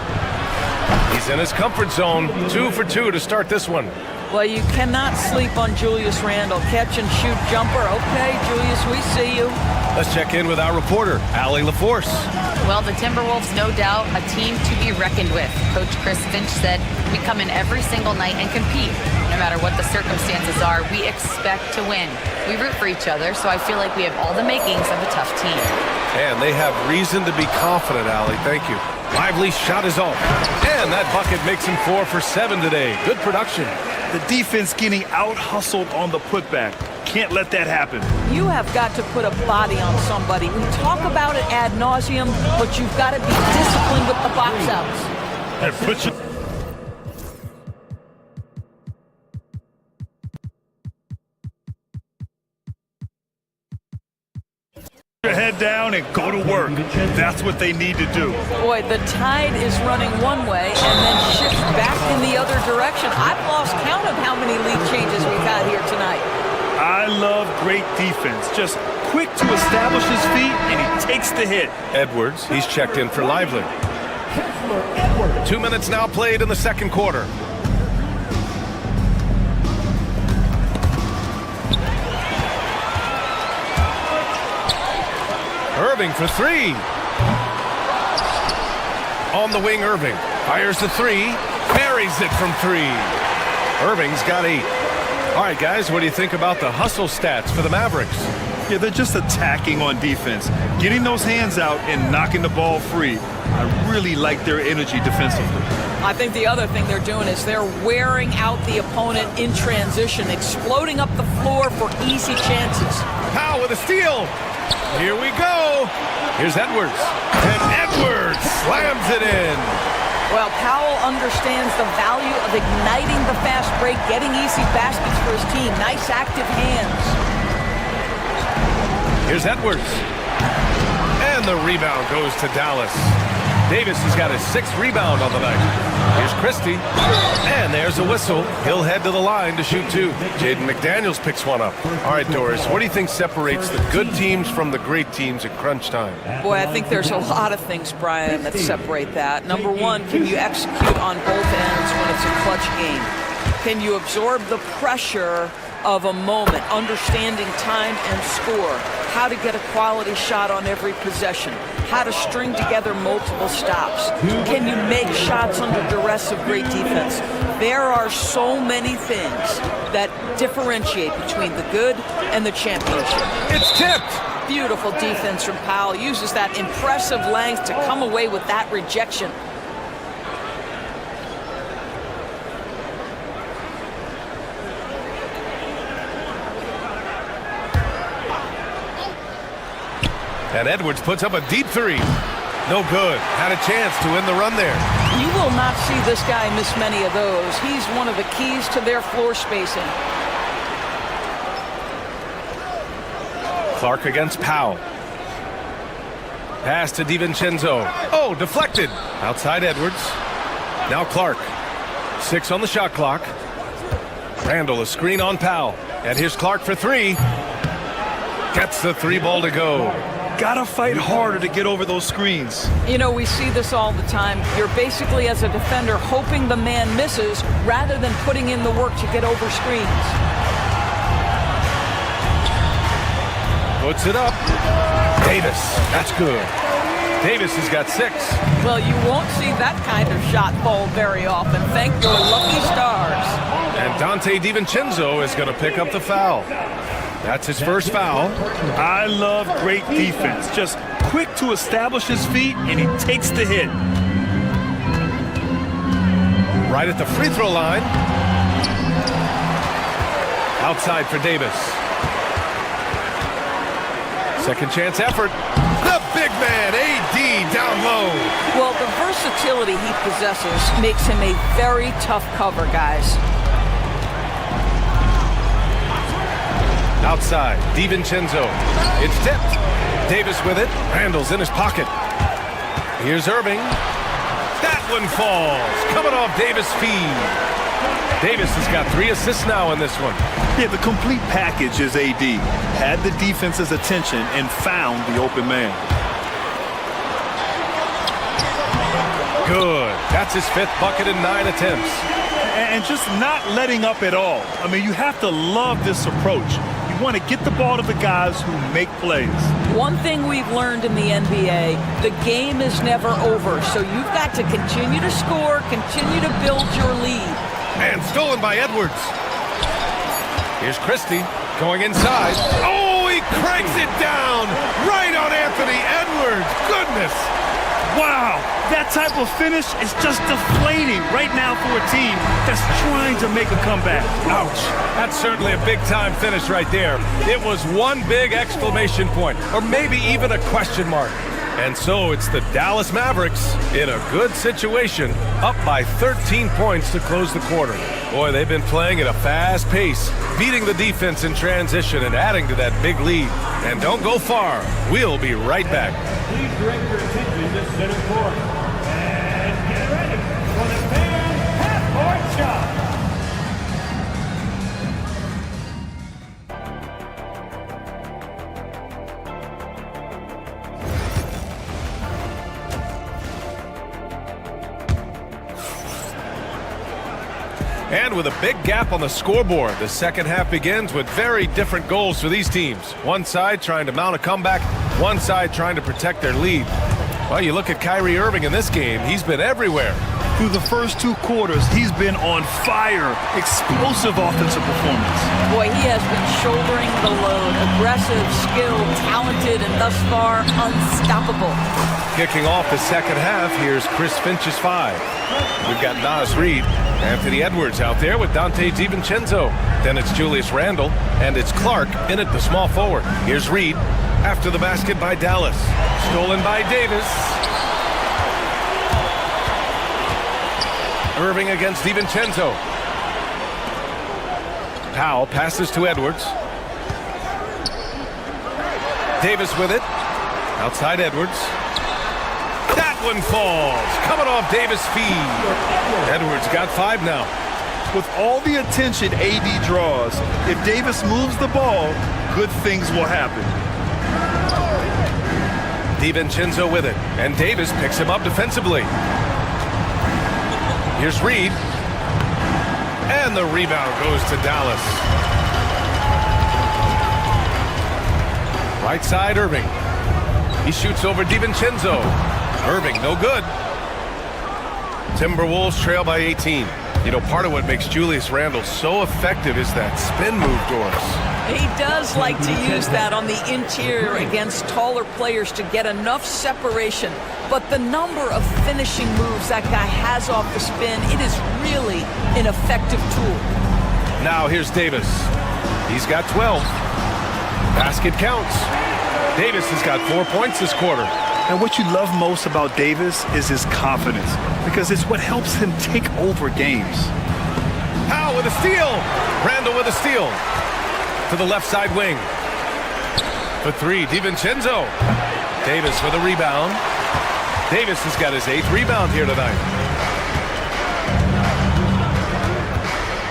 [SPEAKER 11] He's in his comfort zone. 2 for 2 to start this one.
[SPEAKER 12] Well, you cannot sleep on Julius Randle. Catch and shoot jumper. Okay, Julius, we see you.
[SPEAKER 11] Let's check in with our reporter, Allie LaForce.
[SPEAKER 10] Well, the Timberwolves, no doubt, a team to be reckoned with. Coach Chris Finch said, we come in every single night and compete. No matter what the circumstances are, we expect to win. We root for each other, so I feel like we have all the makings of a tough team.
[SPEAKER 11] And they have reason to be confident, Allie. Thank you. Lively's shot is off. And that bucket makes him 4 for 7 today. Good production.
[SPEAKER 8] The defense getting out-hustled on the putback. Can't let that happen.
[SPEAKER 12] You have got to put a body on somebody. We talk about it ad nauseum, but you've got to be disciplined with the box outs.
[SPEAKER 8] And put your head down and go to work. That's what they need to do.
[SPEAKER 12] Boy, the tide is running one way and then shifts back in the other direction. I've lost count of how many lead changes we've had here tonight.
[SPEAKER 8] I love great defense. Just quick to establish his feet, and he takes the hit.
[SPEAKER 11] Edwards, he's checked in for Lively. 2 minutes now played in the second quarter. Irving for 3. On the wing, Irving fires the 3, buries it from 3. Irving's got 8. All right, guys, what do you think about the hustle stats for the Mavericks?
[SPEAKER 8] Yeah, they're just attacking on defense, getting those hands out and knocking the ball free. I really like their energy defensively.
[SPEAKER 12] I think the other thing they're doing is they're wearing out the opponent in transition, exploding up the floor for easy chances.
[SPEAKER 11] Powell with a steal. Here we go. Here's Edwards. And Edwards slams it in.
[SPEAKER 12] Well, Powell understands the value of igniting the fast break, getting easy baskets for his team. Nice active hands.
[SPEAKER 11] Here's Edwards. And the rebound goes to Dallas. Davis has got his 6th rebound on the night. Here's Christie. And there's a whistle. He'll head to the line to shoot 2. Jaden McDaniels picks one up. All right, Doris, what do you think separates the good teams from the great teams at crunch time?
[SPEAKER 12] Boy, I think there's a lot of things, Brian, that separate that. Number one, can you execute on both ends when it's a clutch game? Can you absorb the pressure of a moment, understanding time and score, how to get a quality shot on every possession, how to string together multiple stops? Can you make shots under duress of great defense? There are so many things that differentiate between the good and the championship.
[SPEAKER 11] It's tipped.
[SPEAKER 12] Beautiful defense from Powell. Uses that impressive length to come away with that rejection.
[SPEAKER 11] And Edwards puts up a deep 3. No good. Had a chance to win the run there.
[SPEAKER 12] You will not see this guy miss many of those. He's one of the keys to their floor spacing.
[SPEAKER 11] Clark against Powell. Pass to DiVincenzo. Oh, deflected. Outside Edwards. Now Clark. 6 on the shot clock. Randall, a screen on Powell. And here's Clark for 3. Gets the 3 ball to go.
[SPEAKER 8] Gotta fight harder to get over those screens.
[SPEAKER 12] You know, we see this all the time. You're basically, as a defender, hoping the man misses rather than putting in the work to get over screens.
[SPEAKER 11] Puts it up. Davis. That's good. Davis has got 6.
[SPEAKER 12] Well, you won't see that kind of shot fall very often. Thank your lucky stars.
[SPEAKER 11] And Dante DiVincenzo is going to pick up the foul. That's his first foul.
[SPEAKER 8] I love great defense. Just quick to establish his feet, and he takes the hit.
[SPEAKER 11] Right at the free throw line. Outside for Davis. Second chance effort. The big man, AD, down low.
[SPEAKER 12] Well, the versatility he possesses makes him a very tough cover, guys.
[SPEAKER 11] Outside, DiVincenzo. It's tipped. Davis with it. Randall's in his pocket. Here's Irving. That one falls. Coming off Davis' feed. Davis has got 3 assists now in this one.
[SPEAKER 8] Yeah, the complete package is AD. Had the defense's attention and found the open man.
[SPEAKER 11] Good. That's his 5th bucket in 9 attempts.
[SPEAKER 8] And just not letting up at all. I mean, you have to love this approach. You want to get the ball to the guys who make plays.
[SPEAKER 12] One thing we've learned in the NBA, the game is never over. So you've got to continue to score, continue to build your lead.
[SPEAKER 11] And stolen by Edwards. Here's Christie going inside. Oh, he cranks it down right on Anthony Edwards. Goodness.
[SPEAKER 8] Wow, that type of finish is just deflating right now for a team that's trying to make a comeback.
[SPEAKER 11] Ouch. That's certainly a big-time finish right there. It was one big exclamation point, or maybe even a question mark. And so it's the Dallas Mavericks in a good situation, up by 13 points to close the quarter. Boy, they've been playing at a fast pace, beating the defense in transition and adding to that big lead. And don't go far. We'll be right back.
[SPEAKER 3] Please direct your attention to center court. And get ready for the fan half-court shot.
[SPEAKER 11] And with a big gap on the scoreboard, the second half begins with very different goals for these teams. One side trying to mount a comeback, one side trying to protect their lead. Well, you look at Kyrie Irving in this game, he's been everywhere.
[SPEAKER 8] Through the first 2 quarters, he's been on fire. Explosive offensive performance.
[SPEAKER 12] Boy, he has been shouldering the load. Aggressive, skilled, talented, and thus far unstoppable.
[SPEAKER 11] Kicking off the second half, here's Chris Finch's 5. We've got Nas Reed, Anthony Edwards out there with Dante DiVincenzo. Then it's Julius Randle, and it's Clark in at the small forward. Here's Reed after the basket by Dallas. Stolen by Davis. Irving against DiVincenzo. Powell passes to Edwards. Davis with it. Outside Edwards. That one falls. Coming off Davis' feed. Edwards got 5 now.
[SPEAKER 8] With all the attention AD draws, if Davis moves the ball, good things will happen.
[SPEAKER 11] DiVincenzo with it. And Davis picks him up defensively. Here's Reed. And the rebound goes to Dallas. Right side, Irving. He shoots over DiVincenzo. Irving, no good. Timberwolves trail by 18. You know, part of what makes Julius Randle so effective is that spin move, Doris.
[SPEAKER 12] He does like to use that on the interior against taller players to get enough separation. But the number of finishing moves that guy has off the spin, it is really an effective tool.
[SPEAKER 11] Now here's Davis. He's got 12. Basket counts. Davis has got 4 points this quarter.
[SPEAKER 8] And what you love most about Davis is his confidence, because it's what helps him take over games.
[SPEAKER 11] Powell with a steal. Randle with a steal. To the left side wing. For 3, DiVincenzo. Davis with a rebound. Davis has got his 8th rebound here tonight.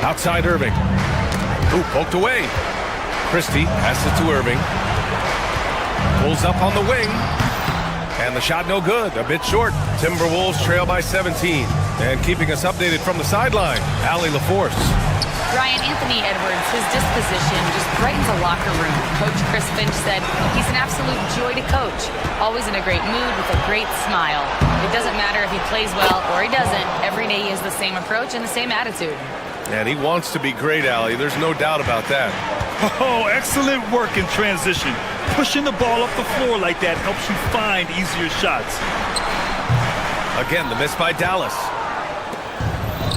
[SPEAKER 11] Outside Irving. Ooh, poked away. Christie passes to Irving. Pulls up on the wing. And the shot no good, a bit short. Timberwolves trail by 17. And keeping us updated from the sideline, Allie LaForce.
[SPEAKER 10] Brian, Anthony Edwards, his disposition just brightens a locker room. Coach Chris Finch said he's an absolute joy to coach. Always in a great mood with a great smile. It doesn't matter if he plays well or he doesn't. Every day he has the same approach and the same attitude.
[SPEAKER 11] And he wants to be great, Allie. There's no doubt about that.
[SPEAKER 8] Oh, excellent work in transition. Pushing the ball up the floor like that helps you find easier shots.
[SPEAKER 11] Again, the miss by Dallas.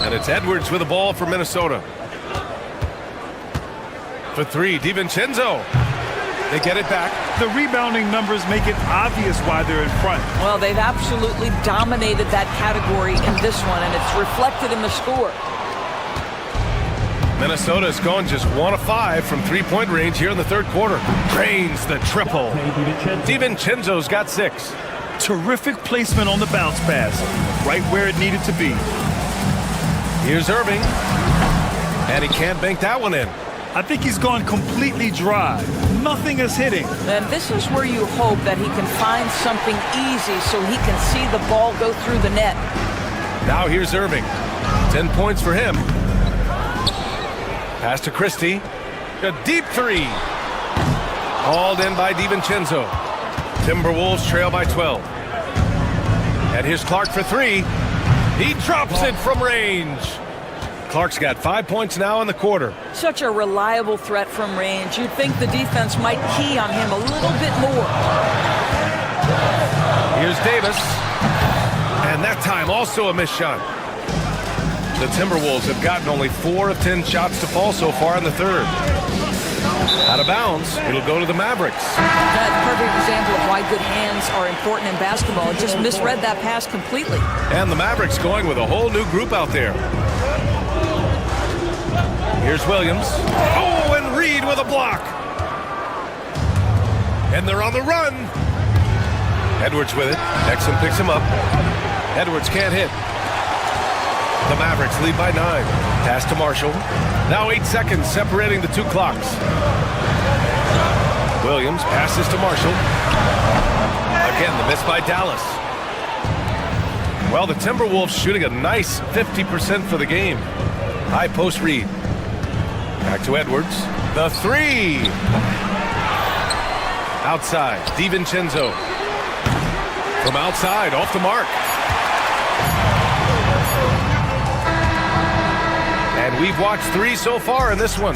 [SPEAKER 11] And it's Edwards with the ball for Minnesota. For 3, DiVincenzo. They get it back.
[SPEAKER 8] The rebounding numbers make it obvious why they're in front.
[SPEAKER 12] Well, they've absolutely dominated that category in this one, and it's reflected in the score.
[SPEAKER 11] Minnesota is going just 1 of 5 from 3-point range here in the third quarter. Drains the triple. DiVincenzo's got 6.
[SPEAKER 8] Terrific placement on the bounce pass. Right where it needed to be.
[SPEAKER 11] Here's Irving. And he can't bank that one in.
[SPEAKER 8] I think he's gone completely dry. Nothing is hitting.
[SPEAKER 12] And this is where you hope that he can find something easy so he can see the ball go through the net.
[SPEAKER 11] Now here's Irving. 10 points for him. Pass to Christie. A deep 3. Hauled in by DiVincenzo. Timberwolves trail by 12. And here's Clark for 3. He drops it from range. Clark's got 5 points now in the quarter.
[SPEAKER 12] Such a reliable threat from range. You'd think the defense might key on him a little bit more.
[SPEAKER 11] Here's Davis. And that time also a missed shot. The Timberwolves have gotten only 4 of 10 shots to fall so far in the third. Out of bounds, it'll go to the Mavericks.
[SPEAKER 12] That's a perfect example of why good hands are important in basketball. It just misread that pass completely.
[SPEAKER 11] And the Mavericks going with a whole new group out there. Here's Williams. Oh, and Reed with a block. And they're on the run. Edwards with it. Nexon picks him up. Edwards can't hit. The Mavericks lead by 9. Pass to Marshall. Now 8 seconds separating the 2 clocks. Williams passes to Marshall. Again, the miss by Dallas. Well, the Timberwolves shooting a nice 50% for the game. High post Reed. Back to Edwards. The 3. Outside. DiVincenzo. From outside, off the mark. We've watched 3 so far in this one.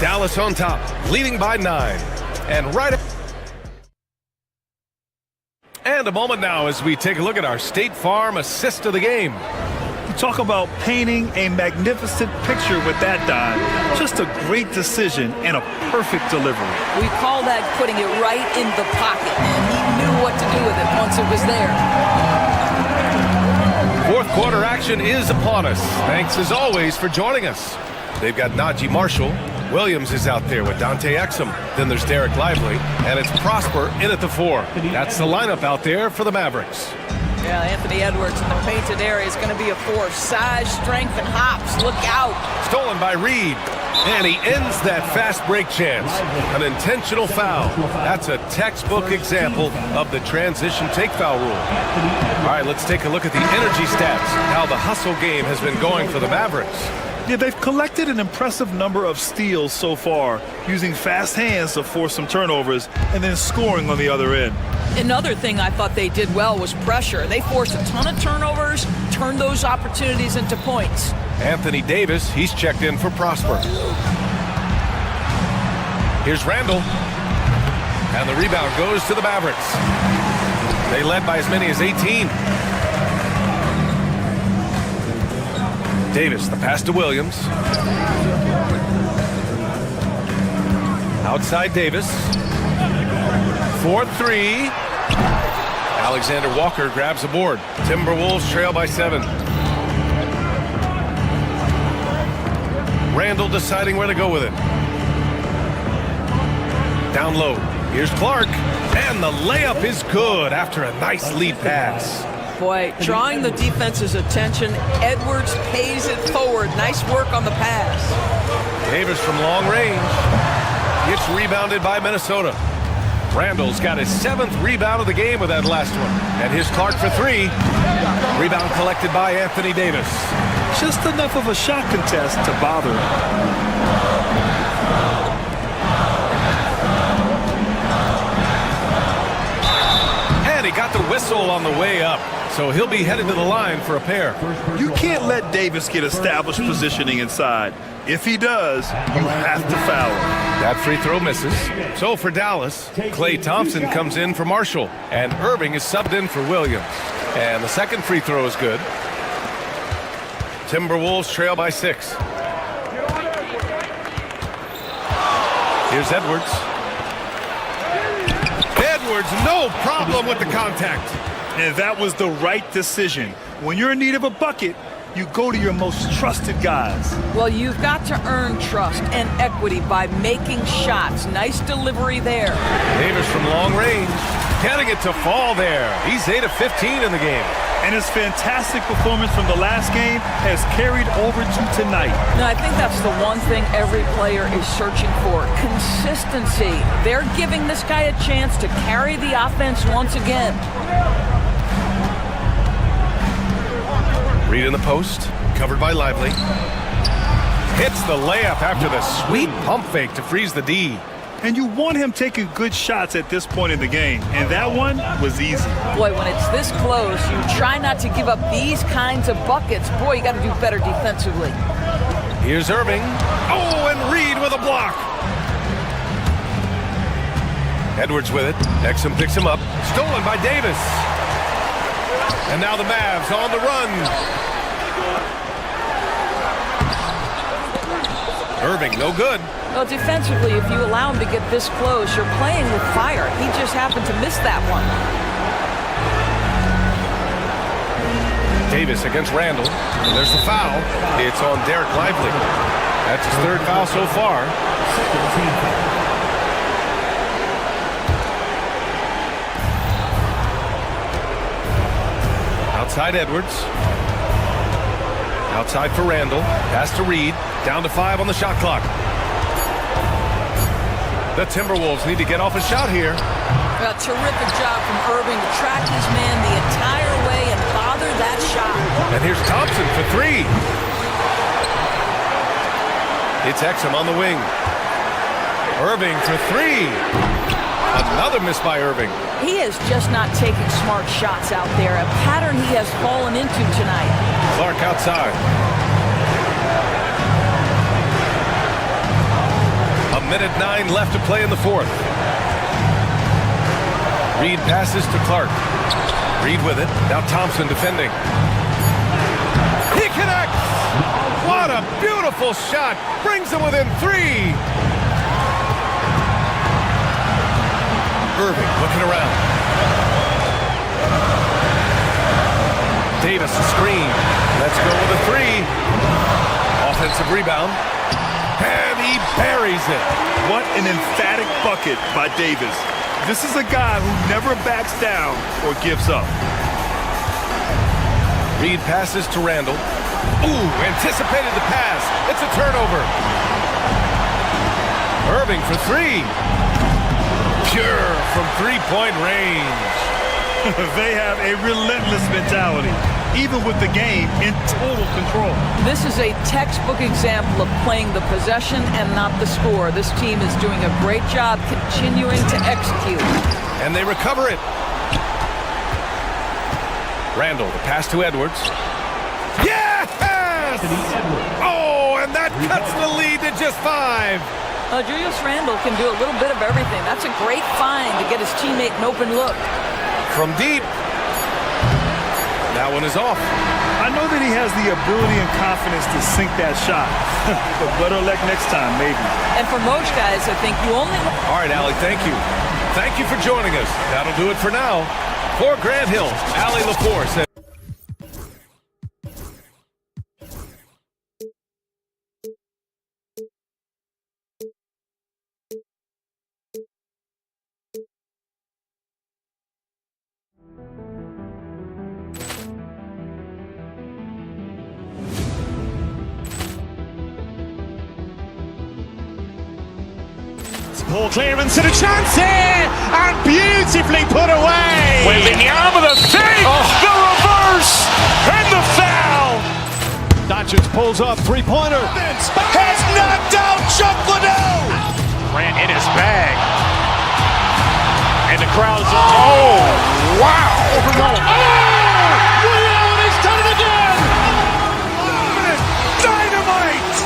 [SPEAKER 11] Dallas on top, leading by 9. And a moment now as we take a look at our State Farm assist of the game.
[SPEAKER 8] You talk about painting a magnificent picture with that, Don. Just a great decision and a perfect delivery.
[SPEAKER 12] We call that putting it right in the pocket, and he knew what to do with it once it was there.
[SPEAKER 11] Fourth quarter action is upon us. Thanks as always for joining us. They've got Najee Marshall. Williams is out there with Dante Exum. Then there's Derek Lively, and it's Prosper in at the 4. That's the lineup out there for the Mavericks.
[SPEAKER 12] Yeah, Anthony Edwards in the painted area is going to be a force. Size, strength, and hops. Look out.
[SPEAKER 11] Stolen by Reed. And he ends that fast break chance. An intentional foul. That's a textbook example of the transition take foul rule. All right, let's take a look at the energy stats. How the hustle game has been going for the Mavericks.
[SPEAKER 8] Yeah, they've collected an impressive number of steals so far, using fast hands to force some turnovers and then scoring on the other end.
[SPEAKER 12] Another thing I thought they did well was pressure. They forced a ton of turnovers, turned those opportunities into points.
[SPEAKER 11] Anthony Davis, he's checked in for Prosper. Here's Randall. And the rebound goes to the Mavericks. They led by as many as 18. Davis, the pass to Williams. Outside Davis. 4-3. Alexander Walker grabs the board. Timberwolves trail by 7. Randall deciding where to go with it. Down low. Here's Clark. And the layup is good after a nice lead pass.
[SPEAKER 12] Boy, drawing the defense's attention, Edwards pays it forward. Nice work on the pass.
[SPEAKER 11] Davis from long range. Gets rebounded by Minnesota. Randall's got his 7th rebound of the game with that last one. And here's Clark for 3. Rebound collected by Anthony Davis.
[SPEAKER 8] Just enough of a shot contest to bother him.
[SPEAKER 11] And he got the whistle on the way up. So he'll be headed to the line for a pair.
[SPEAKER 8] You can't let Davis get established positioning inside. If he does, you have to foul him.
[SPEAKER 11] That free throw misses. So for Dallas, Klay Thompson comes in for Marshall. And Irving is subbed in for Williams. And the second free throw is good. Timberwolves trail by 6. Here's Edwards. Edwards, no problem with the contact.
[SPEAKER 8] And that was the right decision. When you're in need of a bucket, you go to your most trusted guys.
[SPEAKER 12] Well, you've got to earn trust and equity by making shots. Nice delivery there.
[SPEAKER 11] Davis from long range, getting it to fall there. He's 8 of 15 in the game.
[SPEAKER 8] And his fantastic performance from the last game has carried over to tonight.
[SPEAKER 12] Now, I think that's the one thing every player is searching for, consistency. They're giving this guy a chance to carry the offense once again.
[SPEAKER 11] Reed in the post, covered by Lively. Hits the layup after the sweet pump fake to freeze the D.
[SPEAKER 8] And you want him taking good shots at this point in the game. And that one was easy.
[SPEAKER 12] Boy, when it's this close, you try not to give up these kinds of buckets. Boy, you got to do better defensively.
[SPEAKER 11] Here's Irving. Oh, and Reed with a block. Edwards with it. Exum picks him up. Stolen by Davis. And now the Mavs on the run. Irving, no good.
[SPEAKER 12] Well, defensively, if you allow him to get this close, you're playing with fire. He just happened to miss that one.
[SPEAKER 11] Davis against Randall. And there's the foul. It's on Derek Lively. That's his 3rd foul so far. Outside Edwards. Outside for Randall. Pass to Reed. Down to 5 on the shot clock. The Timberwolves need to get off a shot here.
[SPEAKER 12] A terrific job from Irving to track his man the entire way and bother that shot.
[SPEAKER 11] And here's Thompson for 3. It's Exum on the wing. Irving for 3. Another miss by Irving.
[SPEAKER 12] He is just not taking smart shots out there, a pattern he has fallen into tonight.
[SPEAKER 11] Clark outside. 1:09 left to play in the fourth. Reed passes to Clark. Reed with it. Now Thompson defending. He connects! What a beautiful shot! Brings them within 3. Irving looking around. Davis a screen. Let's go with a 3. Offensive rebound. And he buries it.
[SPEAKER 2] What an emphatic bucket by Davis. This is a guy who never backs down or gives up.
[SPEAKER 11] Reed passes to Randall. Ooh, anticipated the pass. It's a turnover. Irving for 3. Pure from three-point range.
[SPEAKER 2] They have a relentless mentality, even with the game in total control.
[SPEAKER 12] This is a textbook example of playing the possession and not the score. This team is doing a great job continuing to execute.
[SPEAKER 11] And they recover it. Randall, the pass to Edwards. Yes! Oh, and that cuts the lead to just 5.
[SPEAKER 12] Julius Randle can do a little bit of everything. That's a great find to get his teammate an open look.
[SPEAKER 11] From deep. That one is off.
[SPEAKER 2] I know that he has the ability and confidence to sink that shot. But better luck next time, maybe.
[SPEAKER 12] And for most guys, I think you only...
[SPEAKER 11] All right, Allie, thank you. Thank you for joining us. That'll do it for now. For Grant Hill, Allie LaFour says...
[SPEAKER 1] Ball clearance and a chance here, and beautifully put away.
[SPEAKER 2] Wembanyama the save, the reverse, and the foul.
[SPEAKER 1] Doncic pulls up, three-pointer.
[SPEAKER 2] Has knocked out Chuck Liddell.
[SPEAKER 16] Grant in his bag. And the crowd's oh, wow.
[SPEAKER 2] He's done it again. Dynamite.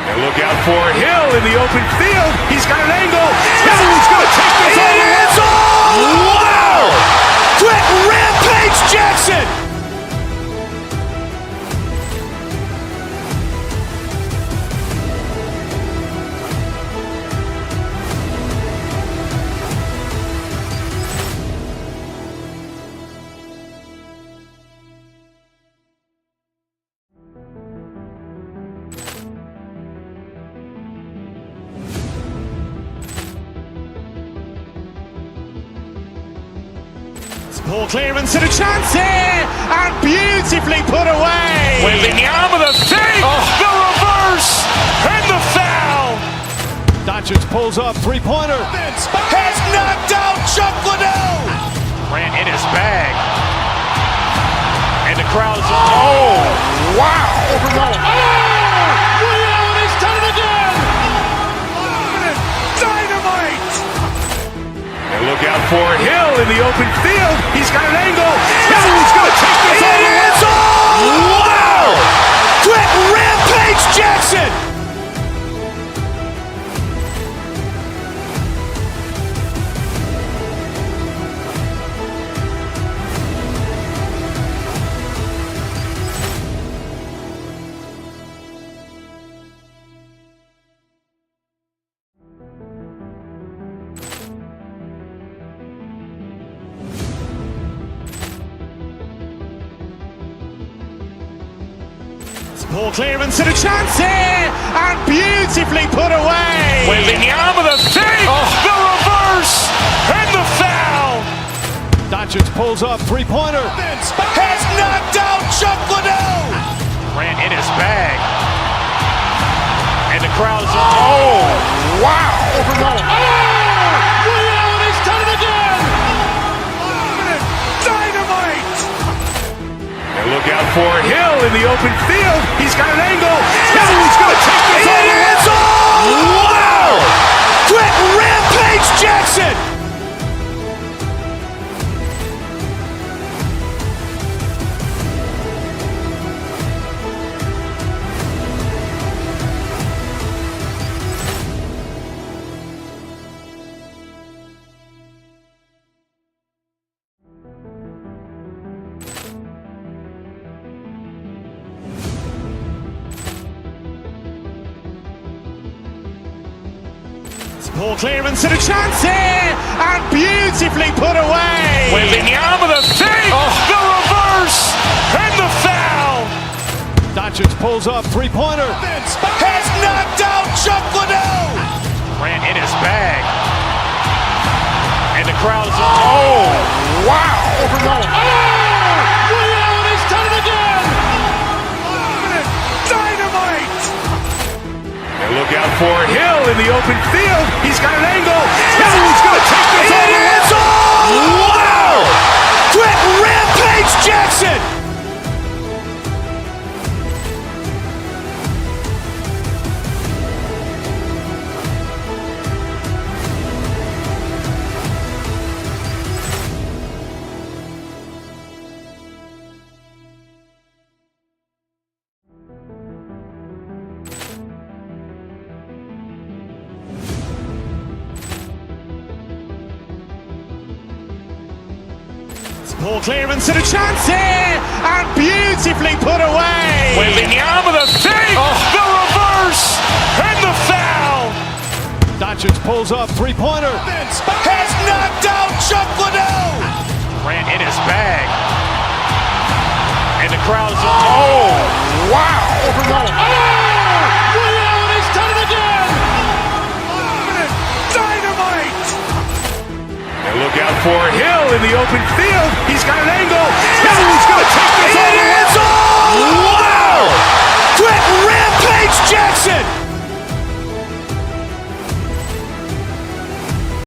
[SPEAKER 2] And look out for Hill in the open field. He's got an angle. Hill's going to take this all the way. Wow! Quick Rampage Jackson.
[SPEAKER 1] Ball clearance and a chance here, and beautifully put away.
[SPEAKER 2] Wembanyama the save, the reverse, and the foul.
[SPEAKER 1] Doncic pulls up, three-pointer.
[SPEAKER 2] Has knocked out Chuck Liddell.
[SPEAKER 16] Grant in his bag. And the crowd's oh, wow.
[SPEAKER 2] He's done it again. Dynamite. And look out for Hill in the open field. He's got an angle. Hill's going to take this all the way. Wow! Quick Rampage Jackson.
[SPEAKER 1] Ball clearance and a chance here, and beautifully put away.
[SPEAKER 2] Wembanyama the save, the reverse, and the foul.
[SPEAKER 1] Doncic pulls up, three-pointer.
[SPEAKER 2] Has knocked out Chuck Liddell.
[SPEAKER 16] Grant in his bag. And the crowd's oh, wow.
[SPEAKER 2] He's done it again. Dynamite. And look out for Hill in the open field. He's got an angle. Hill's going to take this all the way. Wow! Quick Rampage Jackson.
[SPEAKER 1] Poor clearance and a chance here, and beautifully put away.
[SPEAKER 2] Wembanyama the fake, the reverse, and the foul.
[SPEAKER 11] Doncic pulls up, three-pointer.
[SPEAKER 2] Has knocked out Chuck Liddell. Ran in his bag. And the crowd is, oh, wow.
[SPEAKER 3] Ray Allen has done it again.
[SPEAKER 2] Dynamite. And look out for Hill in the open field. He's got an angle. Hill's going to take this all the way. Wow. Quick rampage Jackson.
[SPEAKER 1] Poor clearance and a chance here, and beautifully put away.
[SPEAKER 2] Wembanyama the fake, the reverse, and the foul.
[SPEAKER 11] Doncic pulls up, three-pointer.
[SPEAKER 2] Has knocked out Chuck Liddell. Ran in his bag. And the crowd is, oh, wow.
[SPEAKER 3] Ray Allen has done it again.
[SPEAKER 2] Dynamite. And look out for Hill in the open field. He's got an angle. Hill's going